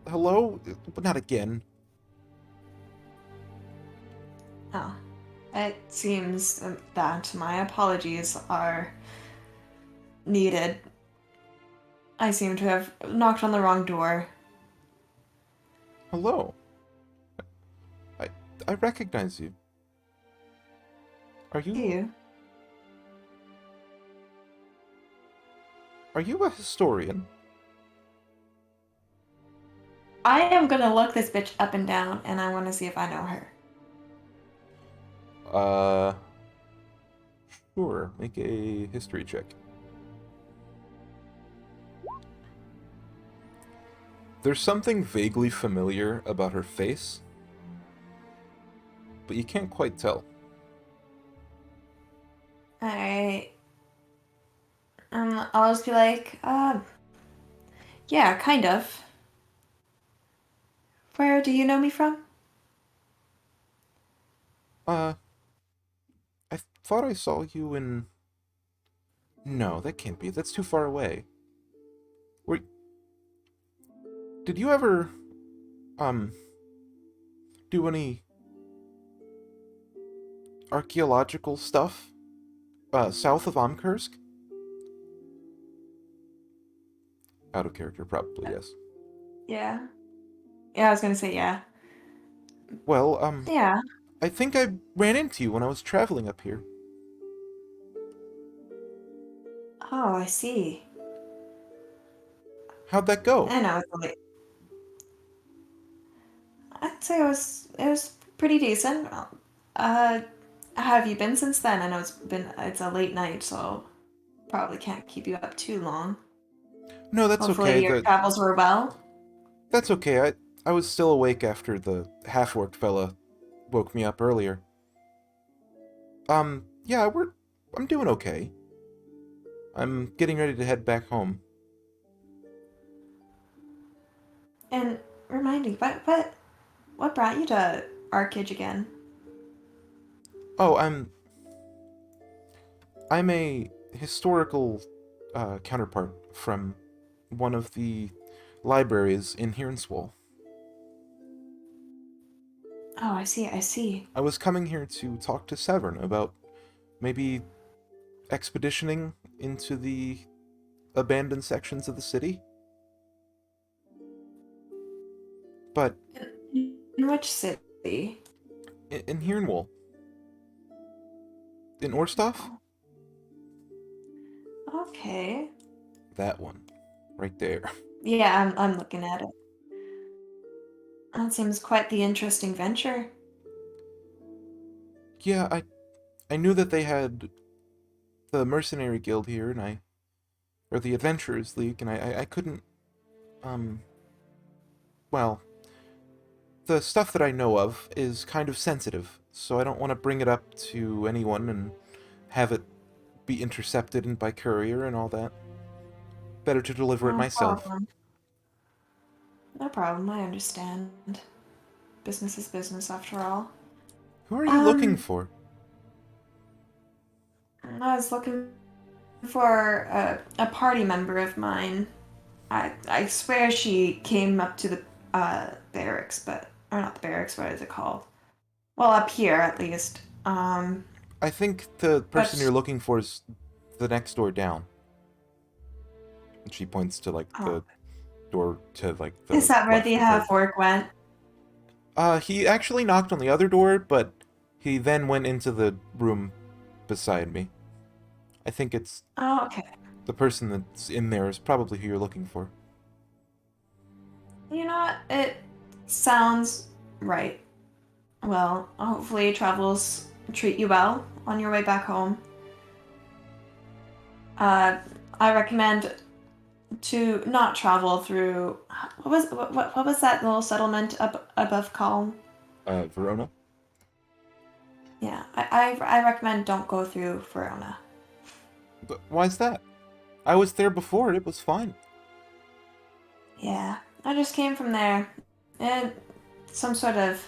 Hello? Not again. Oh. It seems that my apologies are needed. I seem to have knocked on the wrong door. Hello. I recognize you. Are Do you you? a historian? I am gonna look this bitch up and down, and I want to see if I know her. Sure. Make a history check. There's something vaguely familiar about her face, but you can't quite tell. Alright. I'll just be like, yeah, kind of. Where do you know me from? I thought I saw you in... No, that can't be. That's too far away. Were... Did you ever, do any archaeological stuff, south of Omkursk? Out of character, probably, yes. Yeah. Yeah, I was gonna say yeah. Well, Yeah. I think I ran into you when I was traveling up here. Oh, I see. How'd that go? I know it's only. I'd say it was pretty decent. Uh, how have you been since then? I know it's a late night, so probably can't keep you up too long. No, that's Hopefully okay. your travels were well. That's okay. I was still awake after the half-orc fella woke me up earlier. Yeah, I'm doing okay. I'm getting ready to head back home. And remind me, what brought you to Arcage again? Oh, I'm a historical counterpart from one of the libraries in Hirnswall. Oh, I see, I see. I was coming here to talk to Severn about maybe expeditioning into the abandoned sections of the city. But In which city? in Hirnwall. In Orstoff? Okay. That one. Right there. Yeah, I'm looking at it. That seems quite the interesting venture. Yeah, I knew that they had the Mercenary Guild here, or the Adventurers League, and I couldn't, um, well, the stuff that I know of is kind of sensitive, so I don't want to bring it up to anyone and have it be intercepted and by courier and all that. Better to deliver it No myself. problem. No problem, I understand. Business is business after all. Who are you looking Um, for? I was looking for a party member of mine. I swear she came up to the barracks, or not the barracks, what is it called? Well, up here at least. I think the person But you're looking for is the next door down. And she points to, like, oh, the door to, like, is the that where the left of her. half work went? He actually knocked on the other door, but he then went into the room beside me. I think it's Oh, okay. the person that's in there is probably who you're looking for. You know what? It sounds right. Well, hopefully travels treat you well on your way back home. I recommend to not travel through what was that little settlement up above Calm? Verona? Yeah, I recommend don't go through Verona. But why's that? I was there before, it was fine. Yeah, I just came from there. And some sort of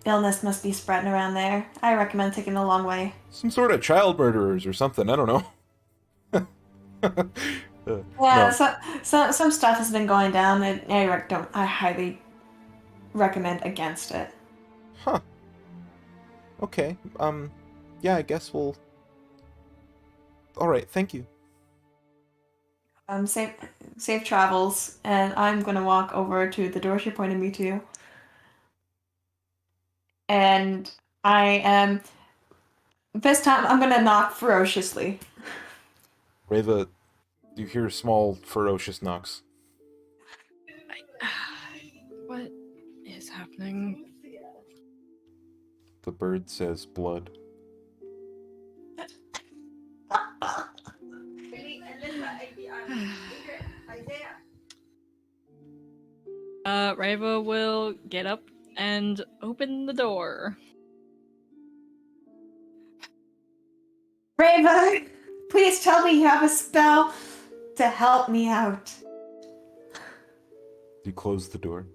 illness must be spreading around there. I recommend taking a long way. Some sort of child murderers or something, I don't know. Yeah, No. some stuff has been going down, and I highly recommend against it. Huh. Okay, yeah, I guess we'll... Alright, thank you. safe travels, and I'm gonna walk over to the door she pointed me to. And this time I'm gonna knock ferociously. Reva, you hear small, ferocious knocks. What is happening? The bird says blood. Reva will get up and open the door. Reva, please tell me you have a spell to help me out. You close the door.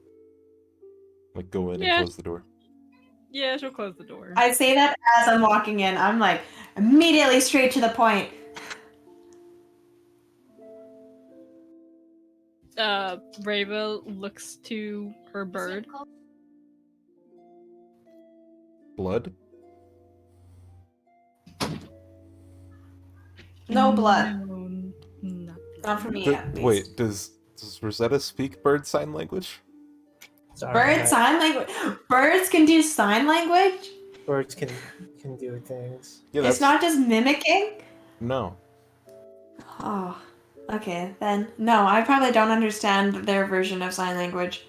Like, go in Yeah. and close the door. Yeah, she'll close the door. I say that as I'm walking in. I'm like, immediately straight to the point. Reva looks to her bird. Blood? No blood. No, not Not for me, Th- at least. wait, does Rosetta speak bird sign language? Sorry, Bird sign language? Birds can do sign language? birds can do things. Yeah, It's not just mimicking? No. Oh, okay, then. No, I probably don't understand their version of sign language.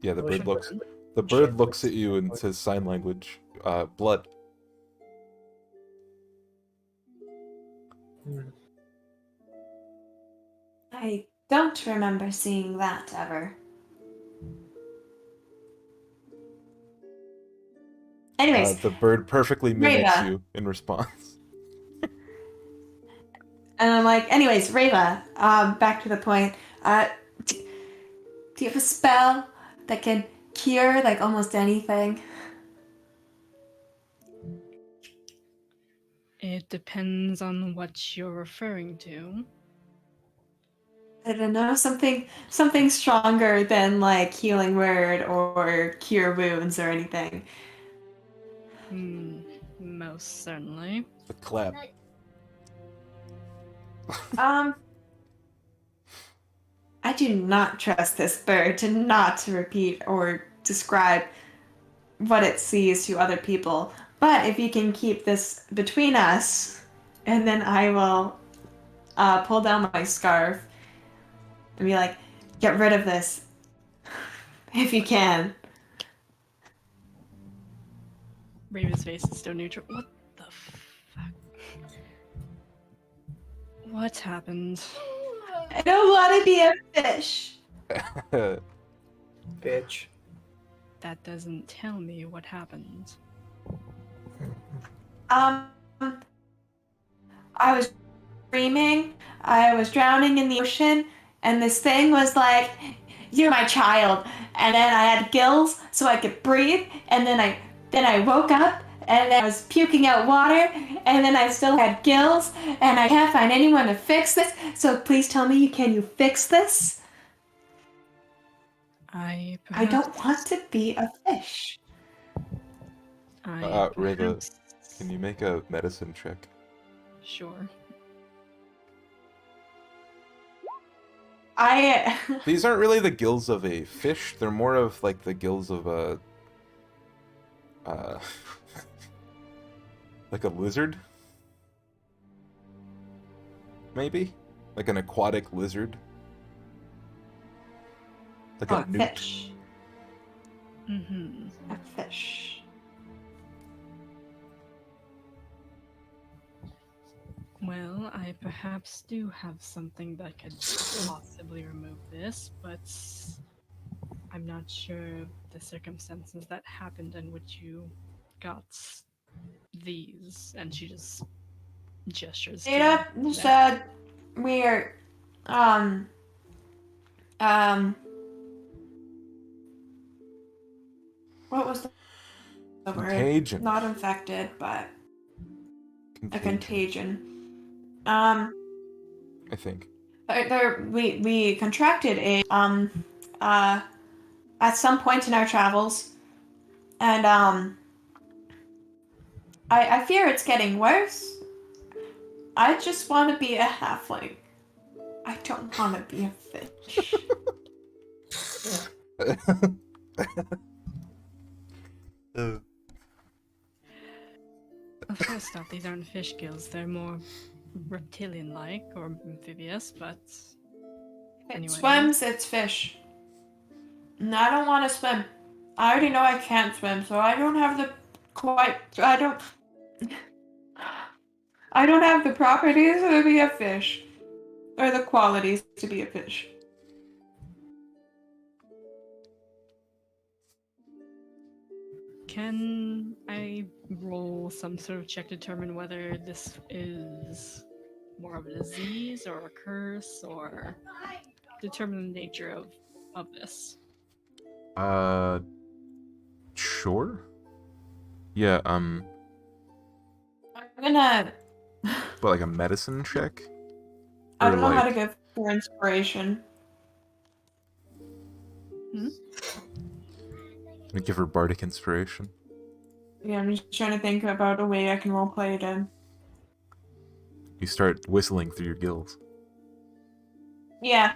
Yeah, the I wish bird I looks. could- The bird looks at you and says sign language. Blood. Hmm. I don't remember seeing that ever. Anyways, The bird perfectly mimics Reva. you in response. And I'm like, anyways, Reva, back to the point. Do you have a spell that can cure like almost anything? It depends on what you're referring to. I don't know, something stronger than like healing word or cure wounds or anything. Most certainly. The clap. I do not trust this bird to not repeat or describe what it sees to other people. But if you can keep this between us, and then I will pull down my scarf and be like, get rid of this. If you can. Raven's face is still neutral. What the fuck? What happened? I don't want to be a fish. Bitch. That doesn't tell me what happened. I was dreaming. I was drowning in the ocean, and this thing was like, "You're my child." And then I had gills so I could breathe, and then I woke up, and then I was puking out water, and then I still had gills, and I can't find anyone to fix this. So please tell me, can you fix this? I don't want to be a fish. Reva, can you make a medicine check? Sure. These aren't really the gills of a fish. They're more of like the gills of a like a lizard, maybe, like an aquatic lizard, like a newt. Fish. Mm-hmm. A fish. Well, I perhaps do have something that could possibly remove this, but I'm not sure of the circumstances that happened in which you got these. And she just gestures. Theta said we're what was the word? Contagion. Not infected, but a contagion. I think. We contracted a at some point in our travels, and I fear it's getting worse. I just want to be a halfling. I don't want to be a fish. First off, these aren't fish gills. They're more reptilian-like or amphibious, but If it anyway. swims, it's fish. And I don't want to swim. I already know I can't swim, so I don't have the I don't have the properties to be a fish. Or the qualities to be a fish. Can I roll some sort of check to determine whether this is more of a disease or a curse, or determine the nature of this? Sure. Yeah, I'm gonna... but like a medicine check? I Or don't know how to like- give for inspiration. Give her bardic inspiration. Yeah, I'm just trying to think about a way I can roleplay it in. You start whistling through your gills. Yeah.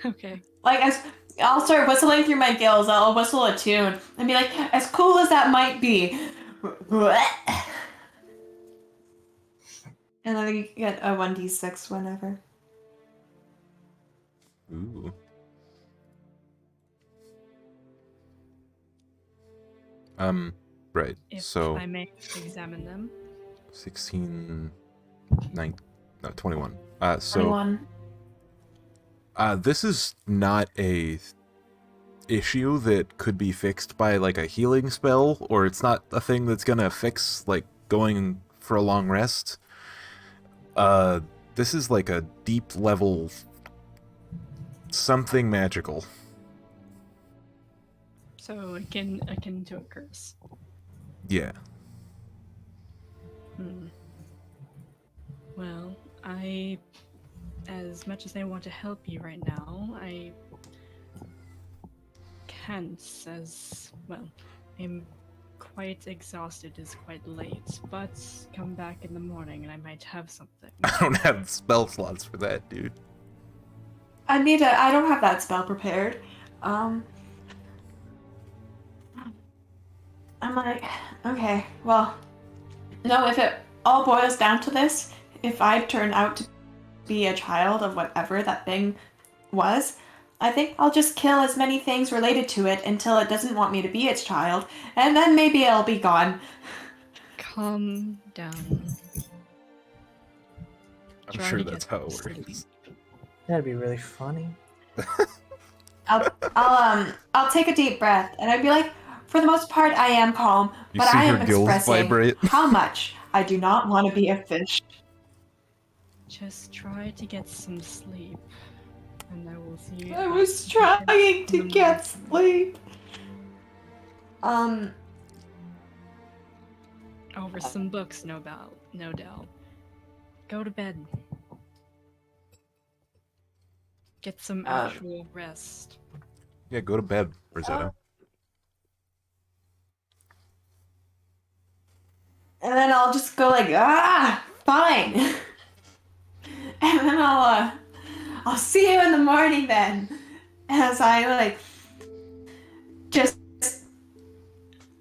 Okay. Like, I'll start whistling through my gills. I'll whistle a tune and be like, as cool as that might be. And then you get a 1d6 whenever. Ooh. Right. If So I may examine them. 16, 21. 21. This is not a issue that could be fixed by like a healing spell, or it's not a thing that's gonna fix like going for a long rest. This is like a deep level something magical. So akin to a curse. Yeah. Well, as much as I want to help you right now, I can't, as, well, I'm quite exhausted, it's quite late, but come back in the morning and I might have something. I don't have spell slots for that, dude. I don't have that spell prepared. I'm like, okay, well, no, if it all boils down to this, if I turn out to be a child of whatever that thing was, I think I'll just kill as many things related to it until it doesn't want me to be its child, and then maybe it'll be gone. Calm down. I'm Try sure to that's get how it sleep. works. That'd be really funny. I'll take a deep breath, and I'd be like, for the most part, I am calm, You but see I her am gills expressing vibrate. how much I do not want to be a fish. Just try to get some sleep, and I will see you. I back was in the trying to get morning. sleep. Over some books, no doubt. Go to bed. Get some actual rest. Yeah, go to bed, Rosetta. And then I'll just go like, fine. And then I'll see you in the morning then. As I like, just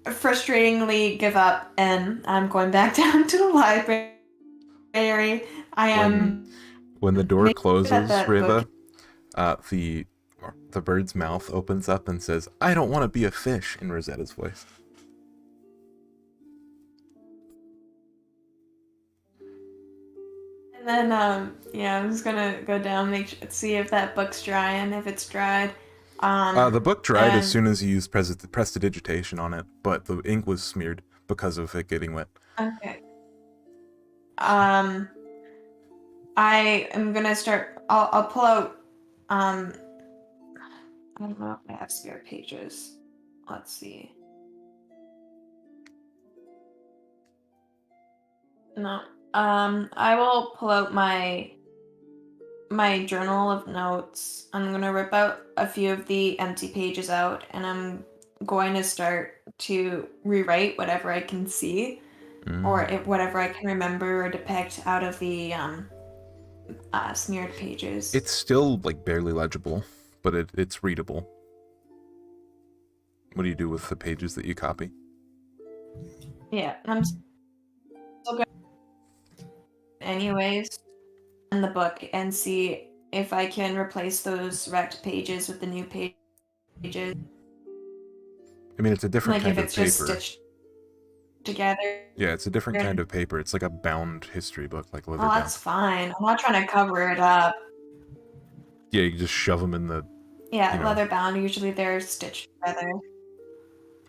frustratingly give up, and I'm going back down to the library. I am. When the door Make closes, that Riva, book. the bird's mouth opens up and says, "I don't want to be a fish," in Rosetta's voice. And then, I'm just gonna go down, see if that book's dry, and if it's dried, The book dried as and- soon as you used prestidigitation on it, but the ink was smeared because of it getting wet. Okay. I am gonna start. I'll pull out. I don't know if I have spare pages. Let's see. No. I will pull out my journal of notes. I'm gonna rip out a few of the empty pages out, and I'm going to start to rewrite whatever I can see. or whatever I can remember or depict out of the smeared pages. It's still like barely legible, but it's readable. What do you do with the pages that you copy? Yeah, I'm still going anyways in the book and see if I can replace those wrecked pages with the new pages. I mean, it's a different Like kind if of it's paper. just stitched together. Yeah, it's a different kind of paper. It's like a bound history book, like leather Oh, bound. that's fine. I'm not trying to cover it up. Yeah, you can just shove them in the... Yeah, you know. leather bound. Usually they're stitched together.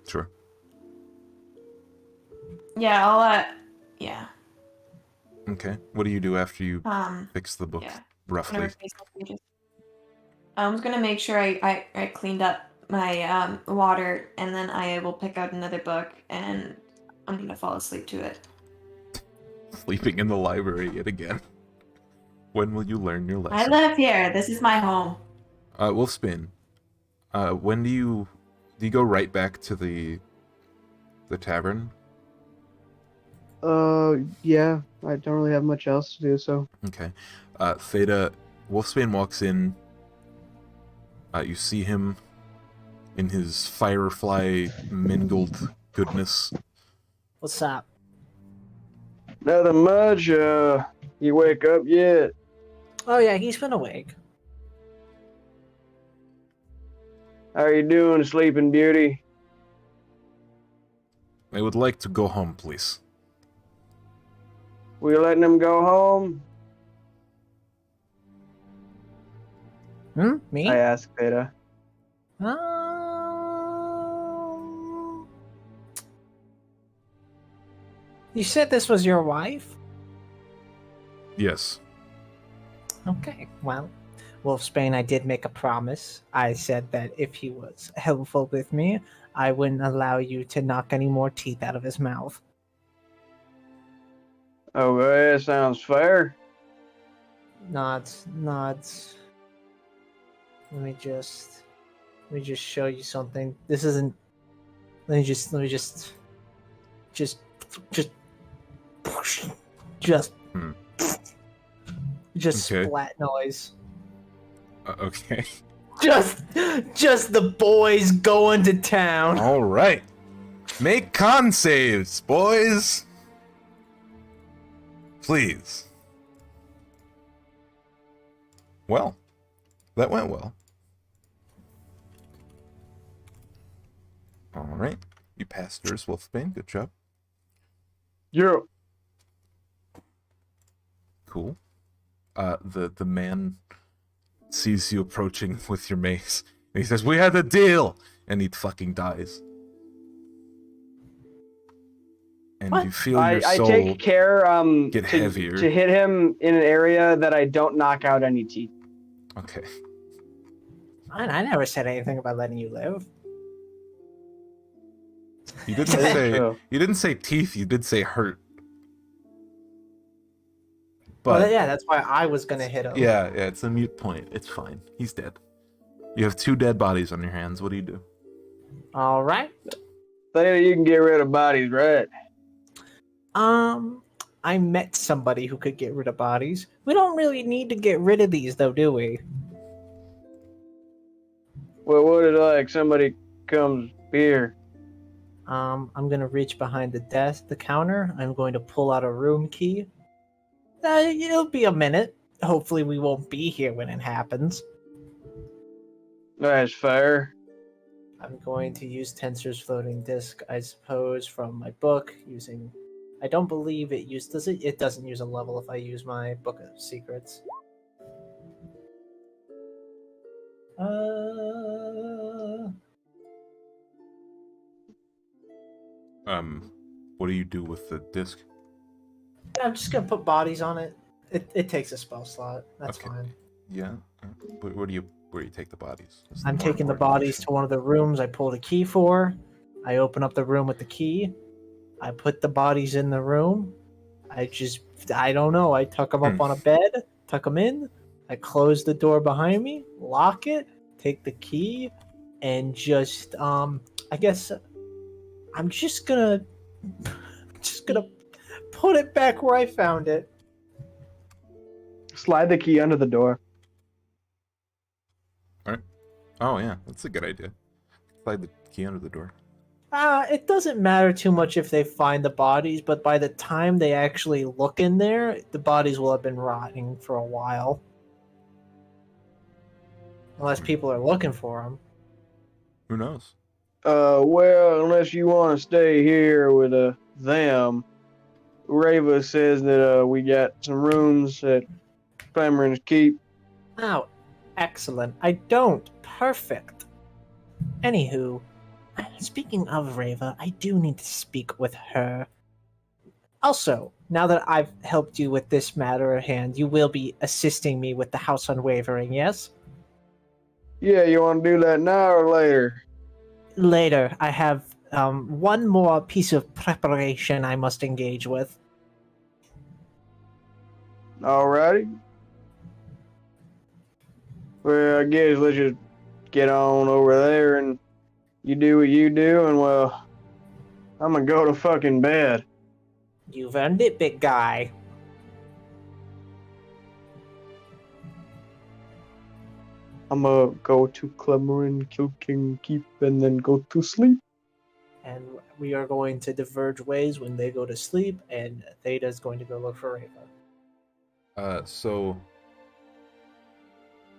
Sure. Yeah, I'll yeah. Okay. What do you do after you Um, fix the book, yeah. I'm roughly? gonna replace the pages. I'm gonna make sure I cleaned up my water, and then I will pick out another book, and I'm gonna fall asleep to it. Sleeping in the library yet again. When will you learn your I lesson? live here. This is my home. Wolfsbane. When do you go right back to the tavern? Yeah, I don't really have much else to do, so. Okay. Theta, Wolfsbane walks in. You see him in his firefly mingled goodness. What's up? Nothing much, you wake up yet? Oh yeah, he's been awake. How you doing, Sleeping Beauty? I would like to go home, please. We letting him go home? Me? I asked Theta. You said this was your wife? Yes. Okay, well, Wolfsbane, I did make a promise. I said that if he was helpful with me, I wouldn't allow you to knock any more teeth out of his mouth. Okay, sounds fair. Nods. Let me just show you something. This isn't. Let me just Okay. splat noise. Okay. Just the boys going to town. All right. Make con saves, boys. Please. Well, that went well. All right. You passed yours, Wolfsbane. Good job. You're Cool. The man sees you approaching with your mace, and he says, "We had a deal," and he fucking dies. And What? you feel your I soul take care get heavier. to hit him in an area that I don't knock out any teeth. Okay. I never said anything about letting you live. You didn't That's say true. you didn't say teeth. You did say hurt. But Well, yeah, that's why I was gonna hit him. yeah, it's a mute point. It's fine. He's dead. You have 2 dead bodies on your hands. What do you do? All right. Theta, you can get rid of bodies, right? I met somebody who could get rid of bodies. We don't really need to get rid of these, though, do we? Well, what is like somebody comes here? I'm gonna reach behind the desk, the counter. I'm going to pull out a room key. It'll be a minute. Hopefully, we won't be here when it happens. That's fair. I'm going to use Tensor's floating disk, I suppose, from my book using. I don't believe it does it. It doesn't use a level if I use my book of secrets. What do you do with the disc? I'm just gonna put bodies on it. It takes a spell slot. That's Okay. fine. Yeah. Where do you take the bodies? That's I'm more taking the important bodies question. to one of the rooms I pulled a key for. I open up the room with the key. I put the bodies in the room. I don't know. I tuck them up on a bed, tuck them in. I close the door behind me, lock it, take the key, and I guess I'm just gonna put it back where I found it. Slide the key under the door. Oh yeah, that's a good idea. Slide the key under the door. It doesn't matter too much if they find the bodies, but by the time they actually look in there, the bodies will have been rotting for a while. Unless people are looking for them. Who knows? Well, unless you want to stay here with them, Rava says that we got some rooms at Cameron's Keep. Oh, excellent. I don't. Perfect. Anywho, speaking of Rava, I do need to speak with her. Also, now that I've helped you with this matter at hand, you will be assisting me with the House Unwavering, yes? Yeah, you want to do that now or later? Later, I have one more piece of preparation I must engage with. Alrighty. Well, I guess let's just get on over there and you do what you do, and well, I'm gonna go to fucking bed. You've earned it, big guy. I'm gonna go to Cameron Kilking Keep and then go to sleep. And we are going to diverge ways when they go to sleep, and Theta's going to go look for Rava. So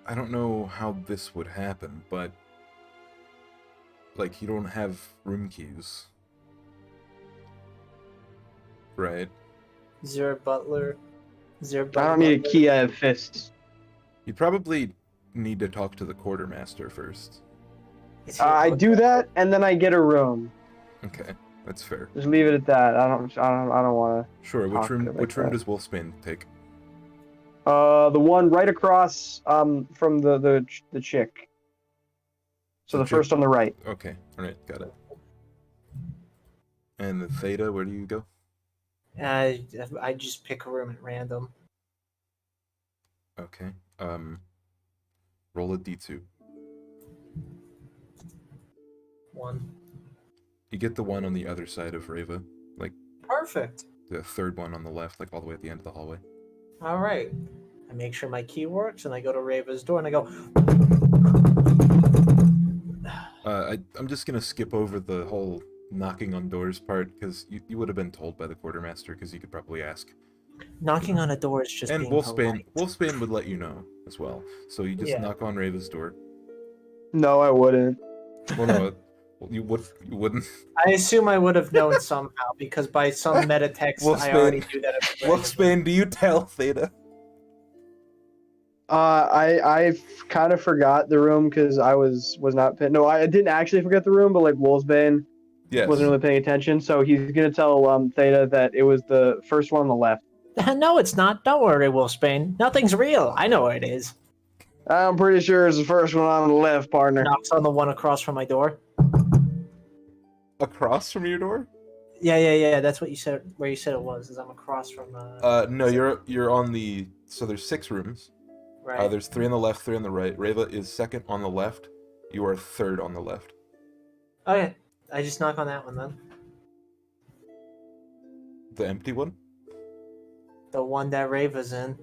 I don't know how this would happen, but like you don't have room keys, right? Is there a butler? I don't need a key, I have fists. You'd probably need to talk to the quartermaster first. I do that, and then I get a room. Okay, that's fair. Just leave it at that. I don't want Sure. Which Talk room? like Which room that. does Wolfsbane take? to. The one right across from the chick. So The the first chick? on the right. Okay. All right. Got it. And the Theta, where do you go? I just pick a room at random. Okay. Roll a d2. 1. You get the one on the other side of Rava, like Perfect. the third one on the left, like all the way at the end of the hallway. All right. I make sure my key works, and I go to Rava's door, and I go. I'm just gonna skip over the whole knocking on doors part because you would have been told by the quartermaster because you could probably ask. Knocking on a door is just And being Wolfsbane polite. would let you know as well. So you just Yeah. knock on Rava's door. No, I wouldn't. Well, no, you wouldn't. I assume I would have known somehow because by some meta text I already Wolfsbane. do that. Wolfsbane, do you tell Theta? I kind of forgot the room because I was not paying. No, I didn't actually forget the room, but like Wolfsbane Yes. wasn't really paying attention, so he's gonna tell Theta that it was the first one on the left. No, it's not. Don't worry, Wolfsbane. Nothing's real. I know where it is. I'm pretty sure it's the first one on the left, partner. Knocks on the one across from my door. Across from your door? Yeah. That's what you said. Where you said it was. Is I'm across from. No, you're on the. So there's 6 rooms. Right. There's 3 on the left, 3 on the right. Rava is second on the left. You are third on the left. Okay. I just knock on that one then. The empty one? The one that Rava's in.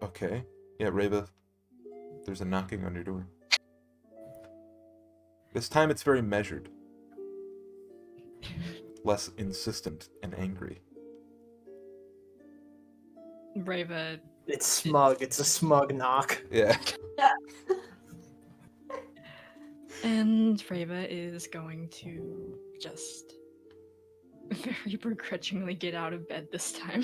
Okay. Yeah, Rava. There's a knocking on your door. This time it's very measured. Less insistent and angry. Rava. It's smug. It's a smug knock. Yeah. And Rava is going to just very begrudgingly get out of bed this time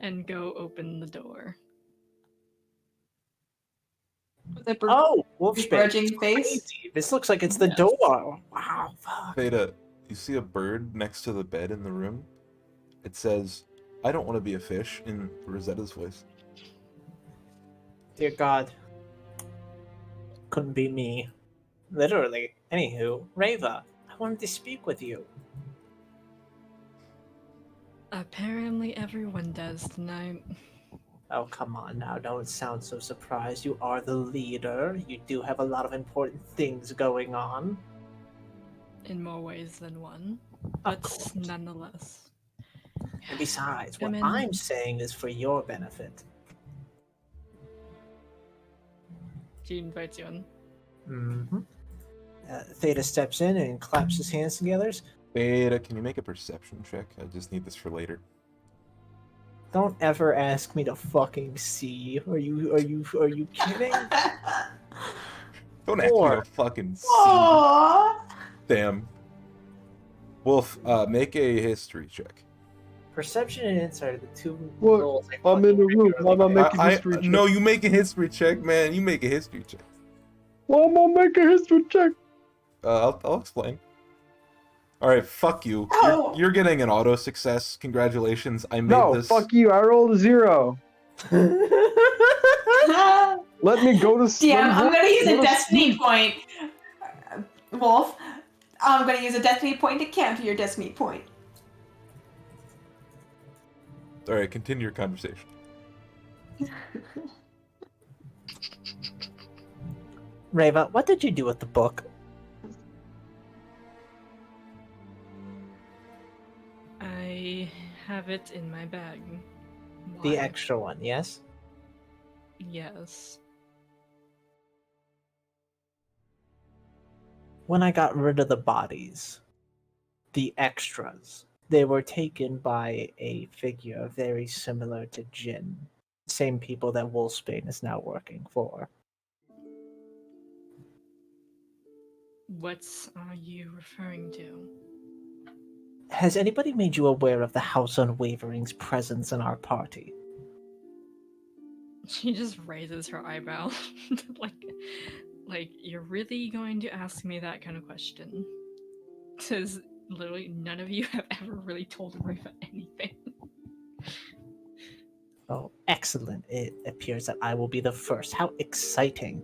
and go open the door. With a Oh, Wolfsbane. begrudging It's face. crazy. This looks like it's the door. Wow. Fuck. Theta, you see a bird next to the bed in the room? It says, "I don't want to be a fish," in Rosetta's voice. Dear God. Couldn't be me. Literally. Anywho, Rava, I wanted to speak with you. Apparently everyone does tonight. Oh, come on now. Don't sound so surprised. You are the leader. You do have a lot of important things going on. In more ways than one. but course. nonetheless. And besides, what Come in. I'm saying is for your benefit. She invites you in. Mm-hmm. Theta steps in and claps his hands together. Theta, can you make a perception check? I just need this for later. Don't ever ask me to fucking see. Are you kidding? Don't ask me Or- to fucking see. Aww. Damn. Wolf, make a history check. Perception and insight are the two What? roles I I'm in the fucking room. Why am I regularly making history check? No, you make a history check, man. You make a history check. Why am I making a history check? I'll explain. Alright, fuck you. Oh. You're getting an auto success. Congratulations. I made No, this. fuck you. I rolled a 0. Let me go to sleep. Damn, I'm gonna use a destiny point. Wolf, I'm gonna use a destiny point to counter your destiny point. Alright, continue your conversation. Reva, what did you do with the book? I have it in my bag. The Why? extra one, yes? Yes. When I got rid of the bodies, the extras, they were taken by a figure very similar to Jin. Same people that Wolfsbane is now working for. What are you referring to? Has anybody made you aware of the House Unwavering's presence in our party? She just raises her eyebrow. like, you're really going to ask me that kind of question? Because literally none of you have ever really told Riva anything. Oh, excellent. It appears that I will be the first. How exciting.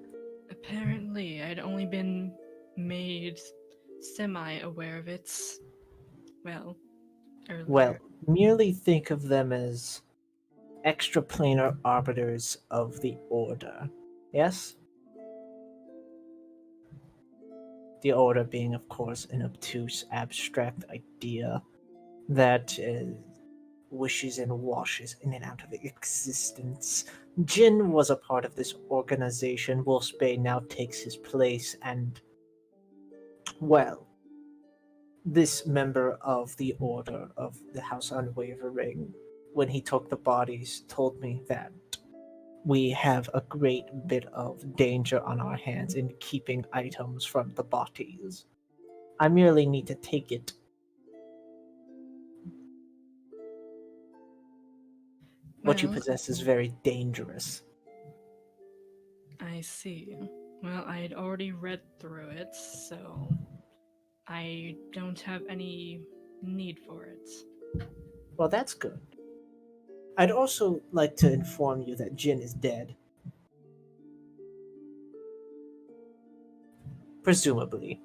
Apparently, I'd only been made semi-aware of it, well, earlier. Well, merely think of them as extraplanar arbiters of the Order. Yes? The Order being, of course, an obtuse, abstract idea that wishes and washes in and out of existence. Jin was a part of this organization. Wolfsbane now takes his place, and, well, this member of the Order of the House Unwavering, when he took the bodies, told me that we have a great bit of danger on our hands in keeping items from the bodies. I merely need to take it. What you Well, possess is very dangerous. I see. Well, I had already read through it, so I don't have any need for it. Well, that's good. I'd also like to inform you that Jin is dead. Presumably.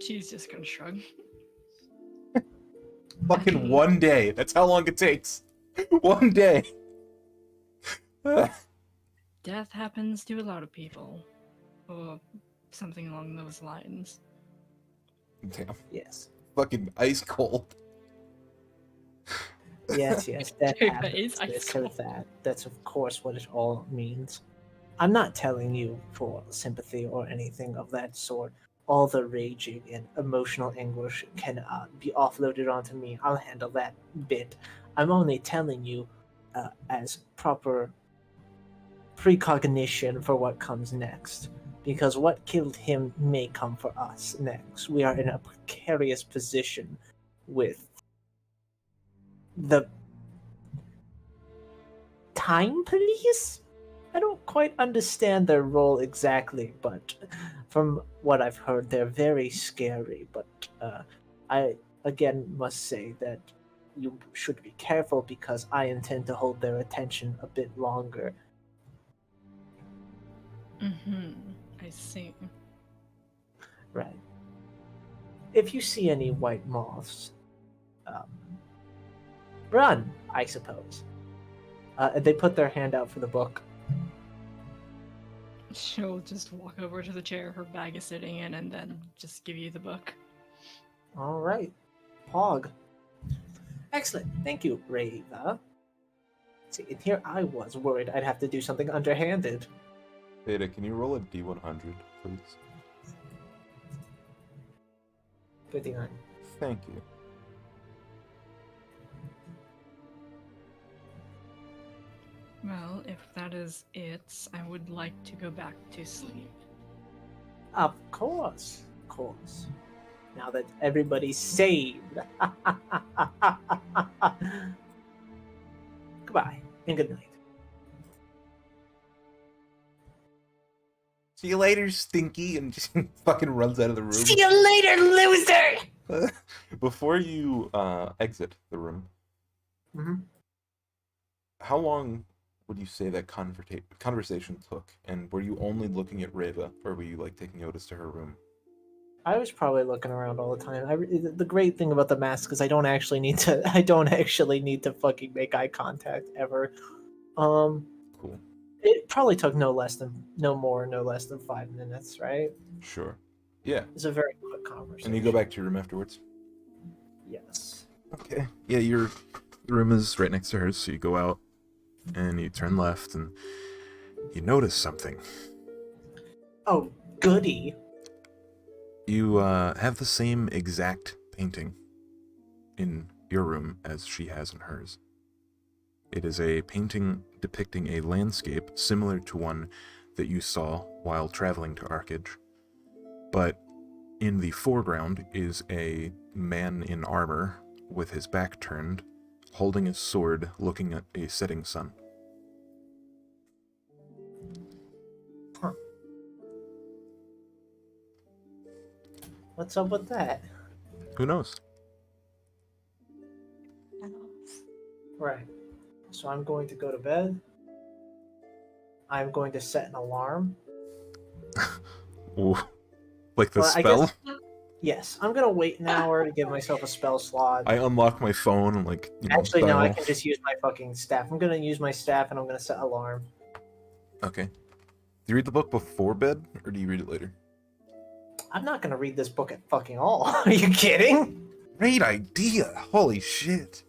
She's just gonna shrug. Fucking one day. That's how long it takes. One day. Death happens to a lot of people. Or something along those lines. Damn. Yes. Fucking ice cold. Yes, that Dude, that happens. is ice It's cold. that. That's of course what it all means. I'm not telling you for sympathy or anything of that sort. All the raging and emotional anguish can be offloaded onto me. I'll handle that bit. I'm only telling you as proper precognition for what comes next. Because what killed him may come for us next. We are in a precarious position with the Time Police? I don't quite understand their role exactly, but from what I've heard, they're very scary. But I, again, must say that you should be careful because I intend to hold their attention a bit longer. I see. Right. If you see any white moths, run, I suppose. They put their hand out for the book. She'll just walk over to the chair her bag is sitting in and then just give you the book. All right. Pog. Excellent. Thank you, Rava. See, and here I was worried I'd have to do something underhanded. Theta, can you roll a D100, please? 59. Thank you. Well, if that is it, I would like to go back to sleep. Of course. Of course. Now that everybody's saved. Goodbye and good night. See you later, Stinky, and just fucking runs out of the room. See you later, loser! Before you exit the room, Mm-hmm. how long would you say that conversation took? And were you only looking at Reva, or were you like taking notice to her room? I was probably looking around all the time. The great thing about the mask is I don't actually need to. I don't actually need to fucking make eye contact ever. Cool. It probably took no less than 5 minutes, right? Sure. Yeah. It's a very quick conversation. And you go back to your room afterwards? Yes. Okay. Yeah, your room is right next to hers, so you go out and you turn left and you notice something. Oh, goody. You have the same exact painting in your room as she has in hers. It is a painting depicting a landscape similar to one that you saw while traveling to Arcage. But in the foreground is a man in armor with his back turned, holding his sword, looking at a setting sun. Huh. What's up with that? Who knows? Right. So I'm going to go to bed. I'm going to set an alarm. Ooh. Like the Well, I spell? guess- Yes, I'm gonna wait an hour to give myself a spell slot. I unlock my phone and Actually, no, I dial. can just use my fucking staff. I'm gonna use my staff and I'm gonna set alarm. Okay. Do you read the book before bed, or do you read it later? I'm not gonna read this book at fucking all. Are you kidding? Great idea! Holy shit!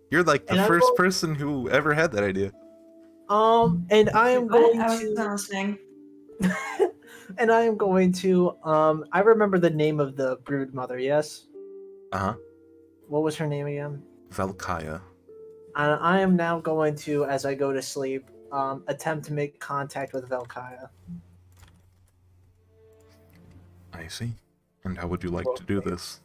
You're like the And I first will- person who ever had that idea. And I am going I was to. listening. And I am going to. I remember the name of the brood mother. Yes. Uh-huh. What was her name again? Valkaya. And I am now going to, as I go to sleep, attempt to make contact with Valkaya. I see. And how would you like to do this?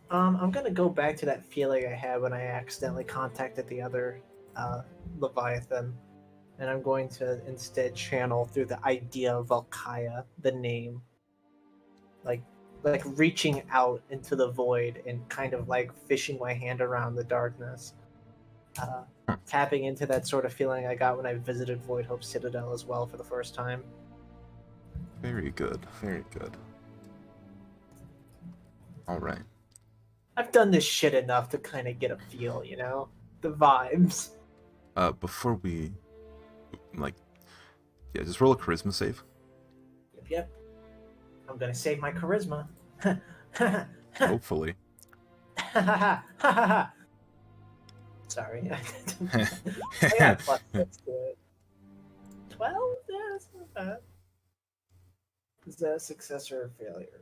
I'm gonna go back to that feeling I had when I accidentally contacted the other Leviathan, and I'm going to instead channel through the idea of Valkaya, the name, like reaching out into the void and kind of like fishing my hand around the darkness, tapping into that sort of feeling I got when I visited Void Hope Citadel as well for the first time. Very good. Very good. Alright. I've done this shit enough to kind of get a feel, you know? The vibes. Before we... Yeah, just roll a charisma save. Yep. I'm gonna save my charisma. Hopefully. Sorry. I got plus 6 to it. 12? Yeah, that's not bad. Is that a success or a failure?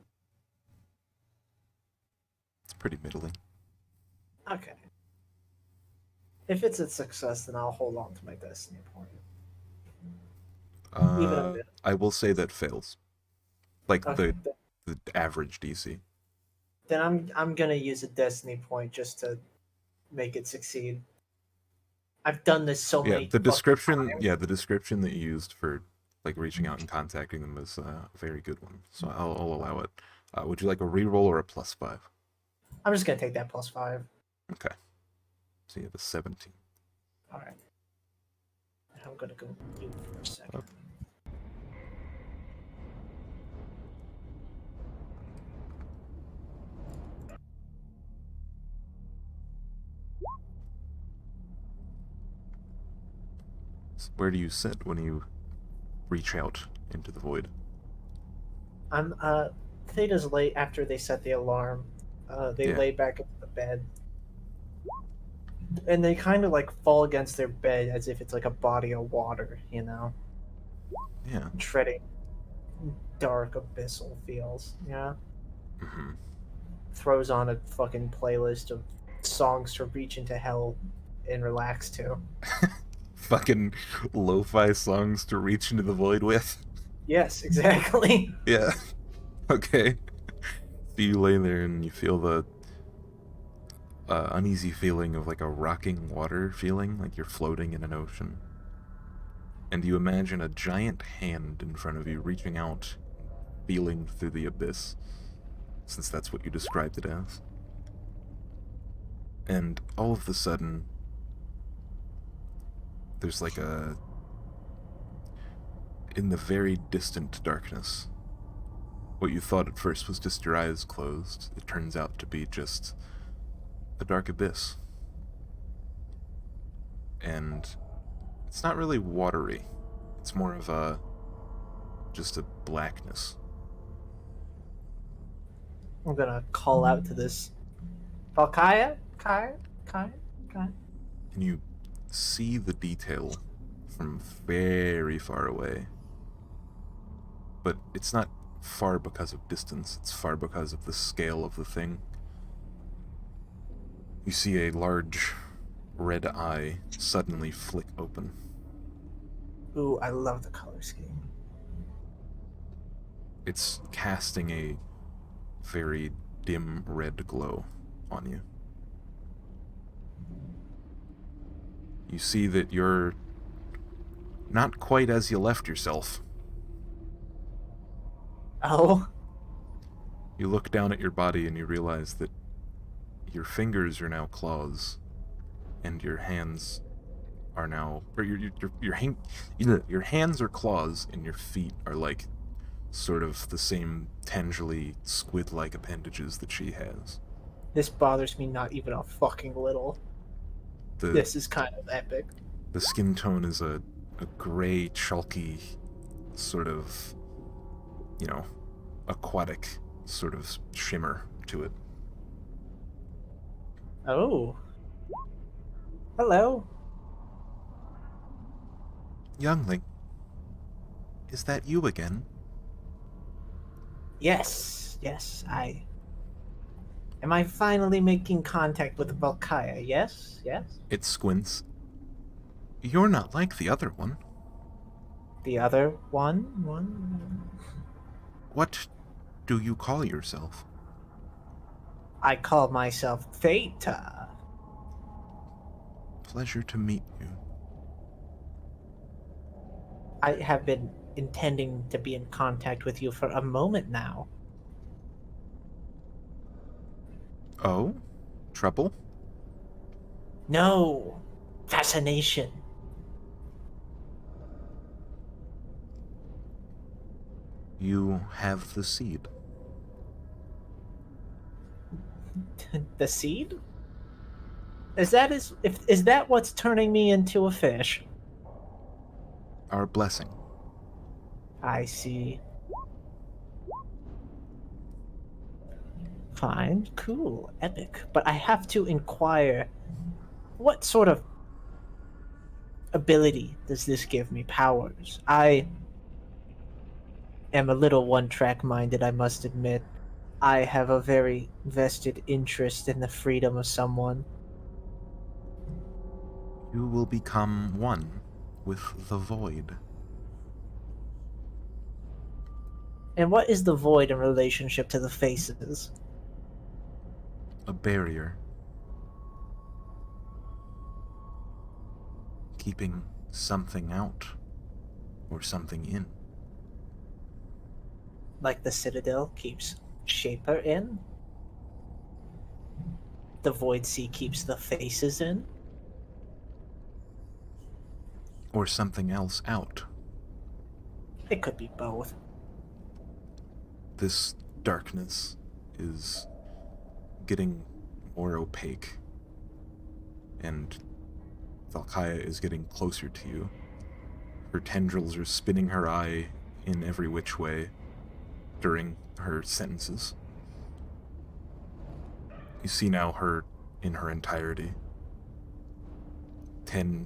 It's pretty middling. Okay. If it's a success, then I'll hold on to my destiny point. Even a bit. I will say that fails. Like Okay, the average DC. then I'm gonna use a destiny point just to make it succeed. I've done this so many. Yeah, the description. times. Yeah, the description that you used for like reaching out and contacting them is a very good one. So I'll allow it. Would you like a reroll or a +5? I'm just gonna take that +5. Okay. So you have a 17. All right. I'm gonna go mute for a second. Okay. Where do you sit when you reach out into the void? I'm Theta's late after they set the alarm. They Yeah. lay back in the bed. And they kind of like fall against their bed as if it's like a body of water, you know? Yeah. Treading dark abyssal feels, yeah? Hmm. Throws on a fucking playlist of songs to reach into hell and relax to. Fucking lo-fi songs to reach into the void with. Yes, exactly. Yeah. Okay. So you lay there and you feel the uneasy feeling of like a rocking water feeling, like you're floating in an ocean. And you imagine a giant hand in front of you reaching out, feeling through the abyss, since that's what you described it as. And all of a sudden, there's like a... in the very distant darkness, what you thought at first was just your eyes closed, it turns out to be just a dark abyss. And it's not really watery. It's more of a... just a blackness. I'm gonna call out to this. Valkaya? Kaya? Kaya? Kaya? And you see the detail from very far away. But it's not far because of distance, it's far because of the scale of the thing. You see a large red eye suddenly flick open. Ooh, I love the color scheme. It's casting a very dim red glow on you. You see that you're not quite as you left yourself. Oh? You look down at your body and you realize that your fingers are now claws, and your hands are now, or your hands are claws, and your feet are like sort of the same tangibly squid-like appendages that she has. This bothers me not even a fucking little. This is kind of epic. The skin tone is a gray, chalky, sort of, you know, aquatic sort of shimmer to it. Oh. Hello. Youngling, is that you again? Yes, Am I finally making contact with Valkaya? Yes? It squints. You're not like the other one. The other one? What do you call yourself? I call myself Theta. Pleasure to meet you. I have been intending to be in contact with you for a moment now. Oh? Trouble? No. Fascination. You have the seed. The seed? Is that what's turning me into a fish? Our blessing. I see. Fine, cool, epic. But I have to inquire, what sort of ability does this give me? Powers? I am a little one-track minded, I must admit. I have a very vested interest in the freedom of someone. You will become one with the void. And what is the void in relationship to the faces? A barrier. Keeping something out or something in. Like the Citadel keeps Shaper in? The Void Sea keeps the faces in? Or something else out. It could be both. This darkness is getting more opaque, and Valkaya is getting closer to you. Her tendrils are spinning her eye in every which way, during her sentences. You see now her in her entirety. 10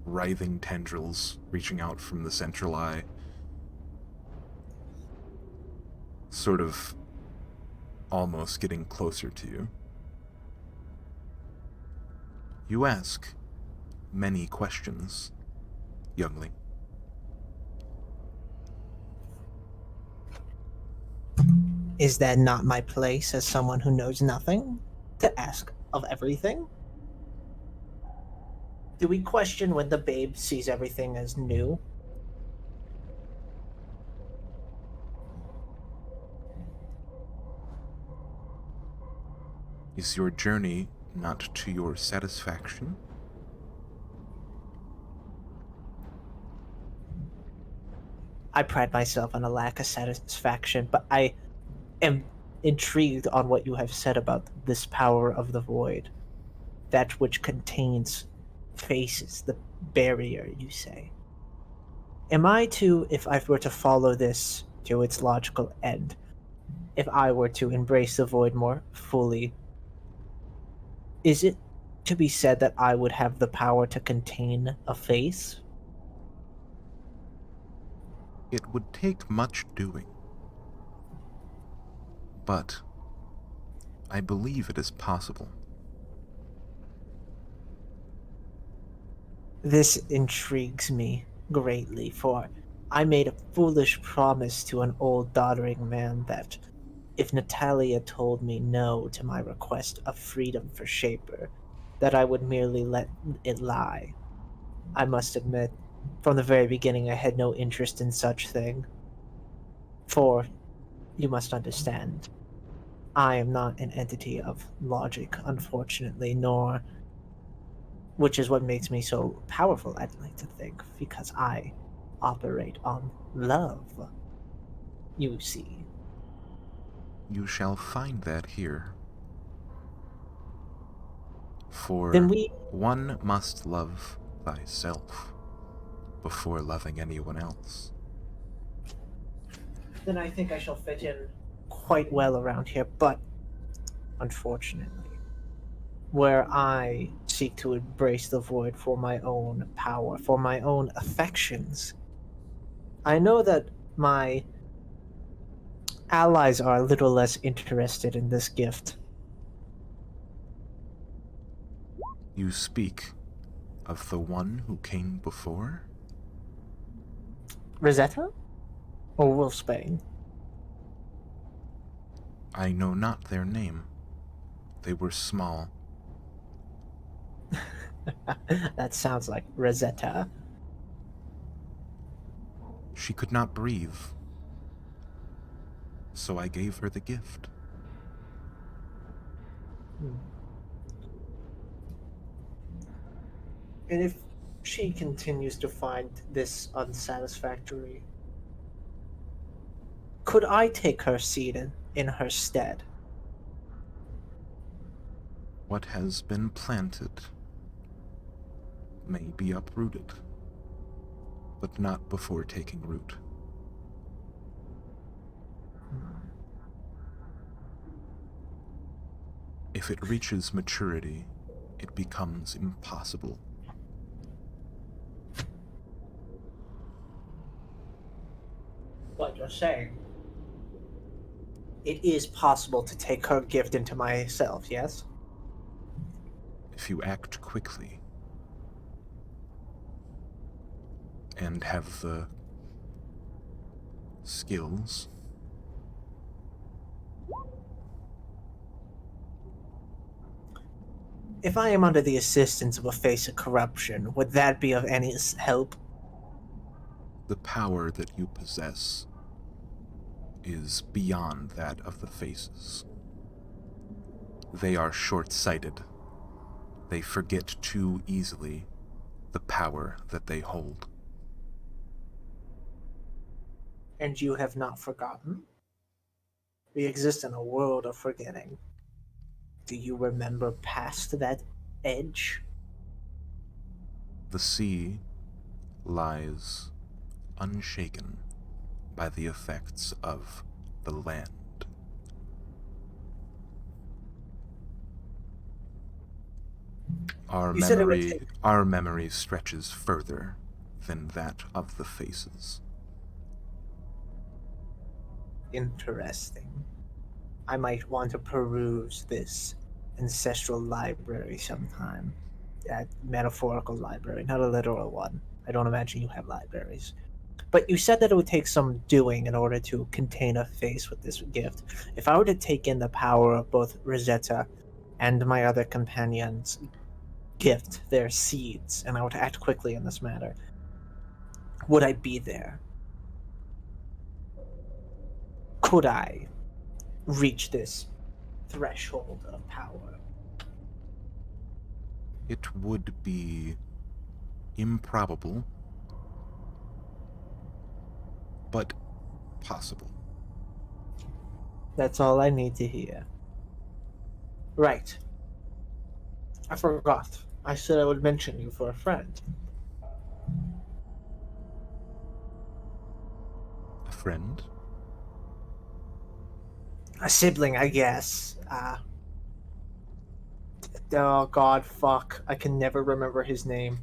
writhing tendrils reaching out from the central eye, sort of almost getting closer to you. You ask many questions, youngling. Is that not my place as someone who knows nothing? To ask of everything? Do we question when the babe sees everything as new? Is your journey not to your satisfaction? I pride myself on a lack of satisfaction, but I am intrigued on what you have said about this power of the void. That which contains faces, the barrier, you say. Am I to, if I were to follow this to its logical end, if I were to embrace the void more fully, is it to be said that I would have the power to contain a face? It would take much doing. But I believe it is possible. This intrigues me greatly, for I made a foolish promise to an old doddering man that if Natalia told me no to my request of freedom for Shaper, that I would merely let it lie. I must admit, from the very beginning I had no interest in such thing. For, you must understand, I am not an entity of logic, unfortunately, nor which is what makes me so powerful, I'd like to think, because I operate on love. You see. You shall find that here. For Then we. one must love thyself before loving anyone else. Then I think I shall fit in quite well around here, but unfortunately, where I seek to embrace the void for my own power, for my own affections, I know that my allies are a little less interested in this gift. You speak of the one who came before? Rosetta? Or Wolfsbane? I know not their name. They were small. That sounds like Rosetta. She could not breathe, so I gave her the gift. And if she continues to find this unsatisfactory, could I take her seat in her stead? What has been planted may be uprooted, but not before taking root. If it reaches maturity, it becomes impossible. What you're saying? It is possible to take her gift into myself, yes? If you act quickly and have the skills, If I am under the assistance of a face of corruption, would that be of any help? the power that you possess is beyond that of the faces. They are short-sighted. They forget too easily the power that they hold. And you have not forgotten? We exist in a world of forgetting. Do you remember past that edge? The sea lies unshaken by the effects of the land. You said it would take- Our memory stretches further than that of the faces. Interesting. I might want to peruse this ancestral library sometime. That metaphorical library, not a literal one. I don't imagine you have libraries. But you said that it would take some doing in order to contain a face with this gift. If I were to take in the power of both Rosetta and my other companions' gift, their seeds, and I were to act quickly in this matter, would I be there? Could I reach this threshold of power? It would be improbable, but possible. That's all I need to hear. Right. I forgot. I said I would mention you for a friend. A friend? A sibling, I guess. Oh god, fuck. I can never remember his name.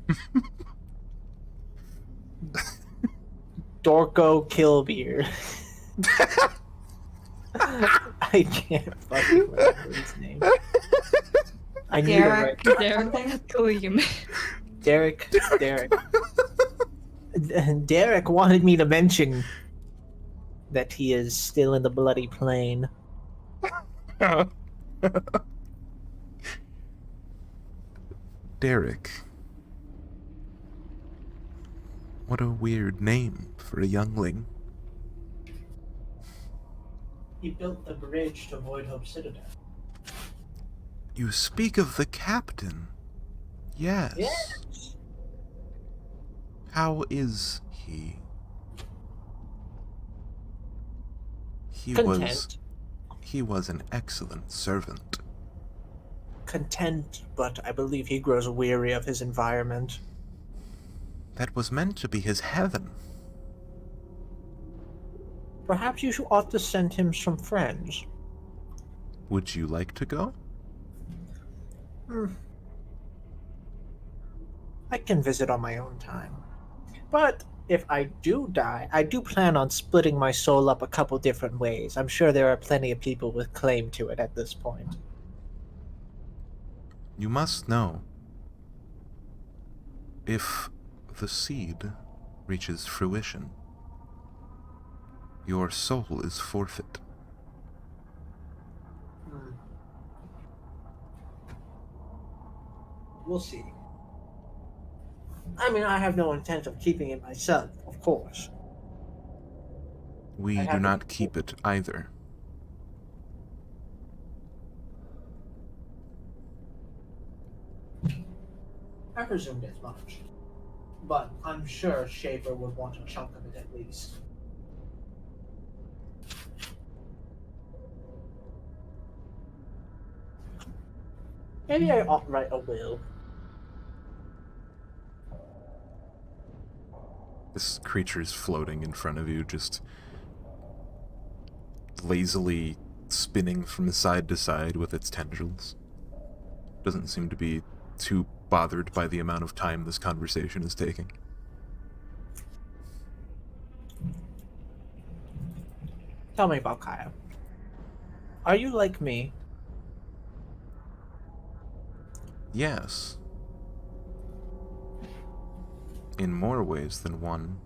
Dorko Killbeer. I can't fucking remember his name. I need to write. Derek. Derek. Derek wanted me to mention that he is still in the bloody plane. Derek. What a weird name for a youngling. He built the bridge to Void Hope Citadel. You speak of the captain. Yes. Yes. How is he? Content. He was an excellent servant. Content, but I believe he grows weary of his environment. That was meant to be his heaven. Perhaps you ought to send him some friends. Would you like to go? I can visit on my own time. But if I do die, I do plan on splitting my soul up a couple different ways. I'm sure there are plenty of people with claim to it at this point. You must know. If the seed reaches fruition, your soul is forfeit. We'll see. I mean, I have no intent of keeping it myself, of course. We do not keep it either. I presumed as much. But I'm sure Schaefer would want a chunk of it at least. Maybe I ought to write a will. This creature's floating in front of you, just lazily spinning from side to side with its tendrils. Doesn't seem to be too bothered by the amount of time this conversation is taking. Tell me about Kaya. Are you like me? Yes. In more ways than one.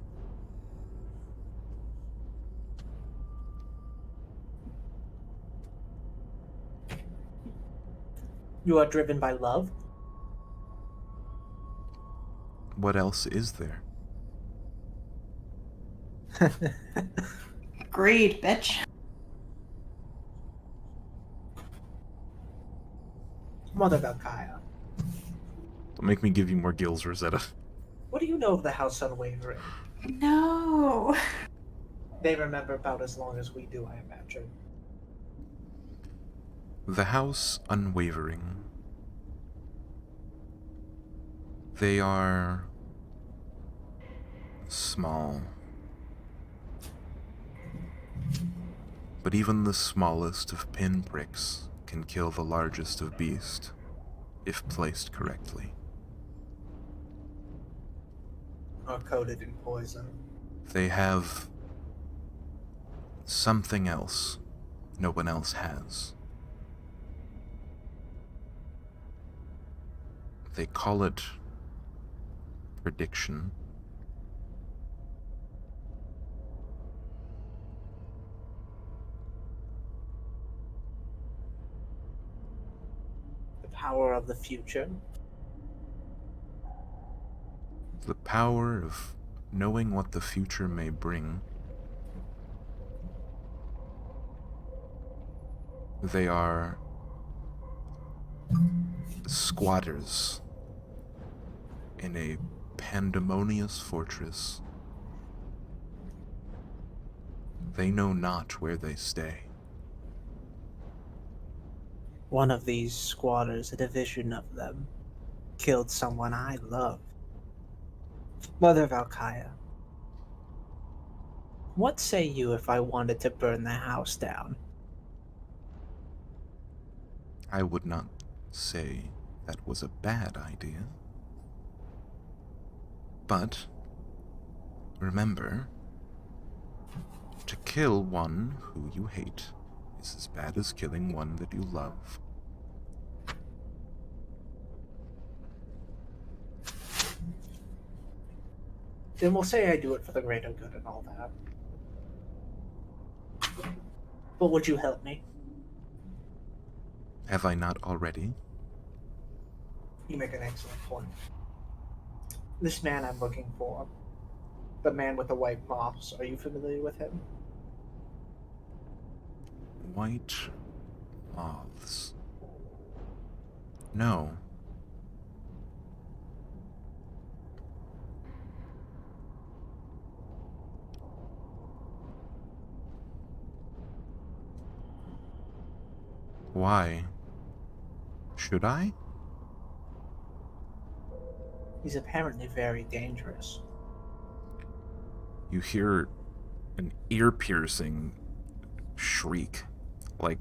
You are driven by love? What else is there? Greed, bitch. Mother Valkaya, Don't make me give you more gills, Rosetta. what do you know of the House Unwavering? No. They remember about as long as we do, I imagine. The House Unwavering. They are small. But even the smallest of pinpricks can kill the largest of beasts, if placed correctly. Or coated in poison. They have something else no one else has. They call it prediction. The power of the future. The power of knowing what the future may bring. They are squatters in a pandemonious fortress. They know not where they stay. One of these squatters, a division of them, killed someone I love. Mother Valkyria. What say you if I wanted to burn the house down? I would not say that was a bad idea. But remember, to kill one who you hate is as bad as killing one that you love. Then we'll say I do it for the greater good and all that. But would you help me? Have I not already? You make an excellent point. This man I'm looking for, the man with the white moss, are you familiar with him? White moths. No. Why? Should I? He's apparently very dangerous. You hear an ear-piercing shriek. Like,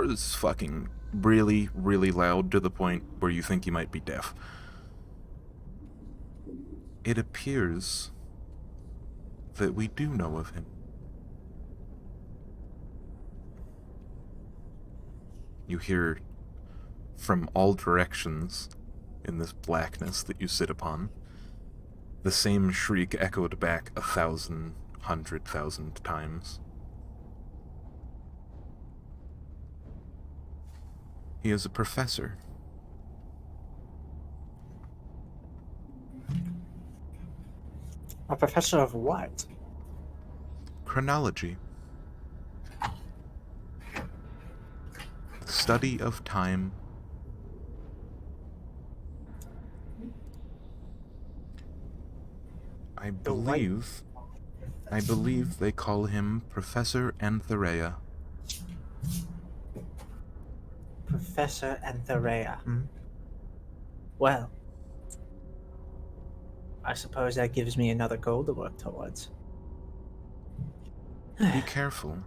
it's fucking really, really loud to the point where you think you might be deaf. It appears that we do know of him. You hear from all directions in this blackness that you sit upon, the same shriek echoed back 100,000 times. He is a professor. A professor of what? Chronology. The study of time. I believe they call him Professor Antherea. Professor Antherea, Well, I suppose that gives me another goal to work towards. Be careful.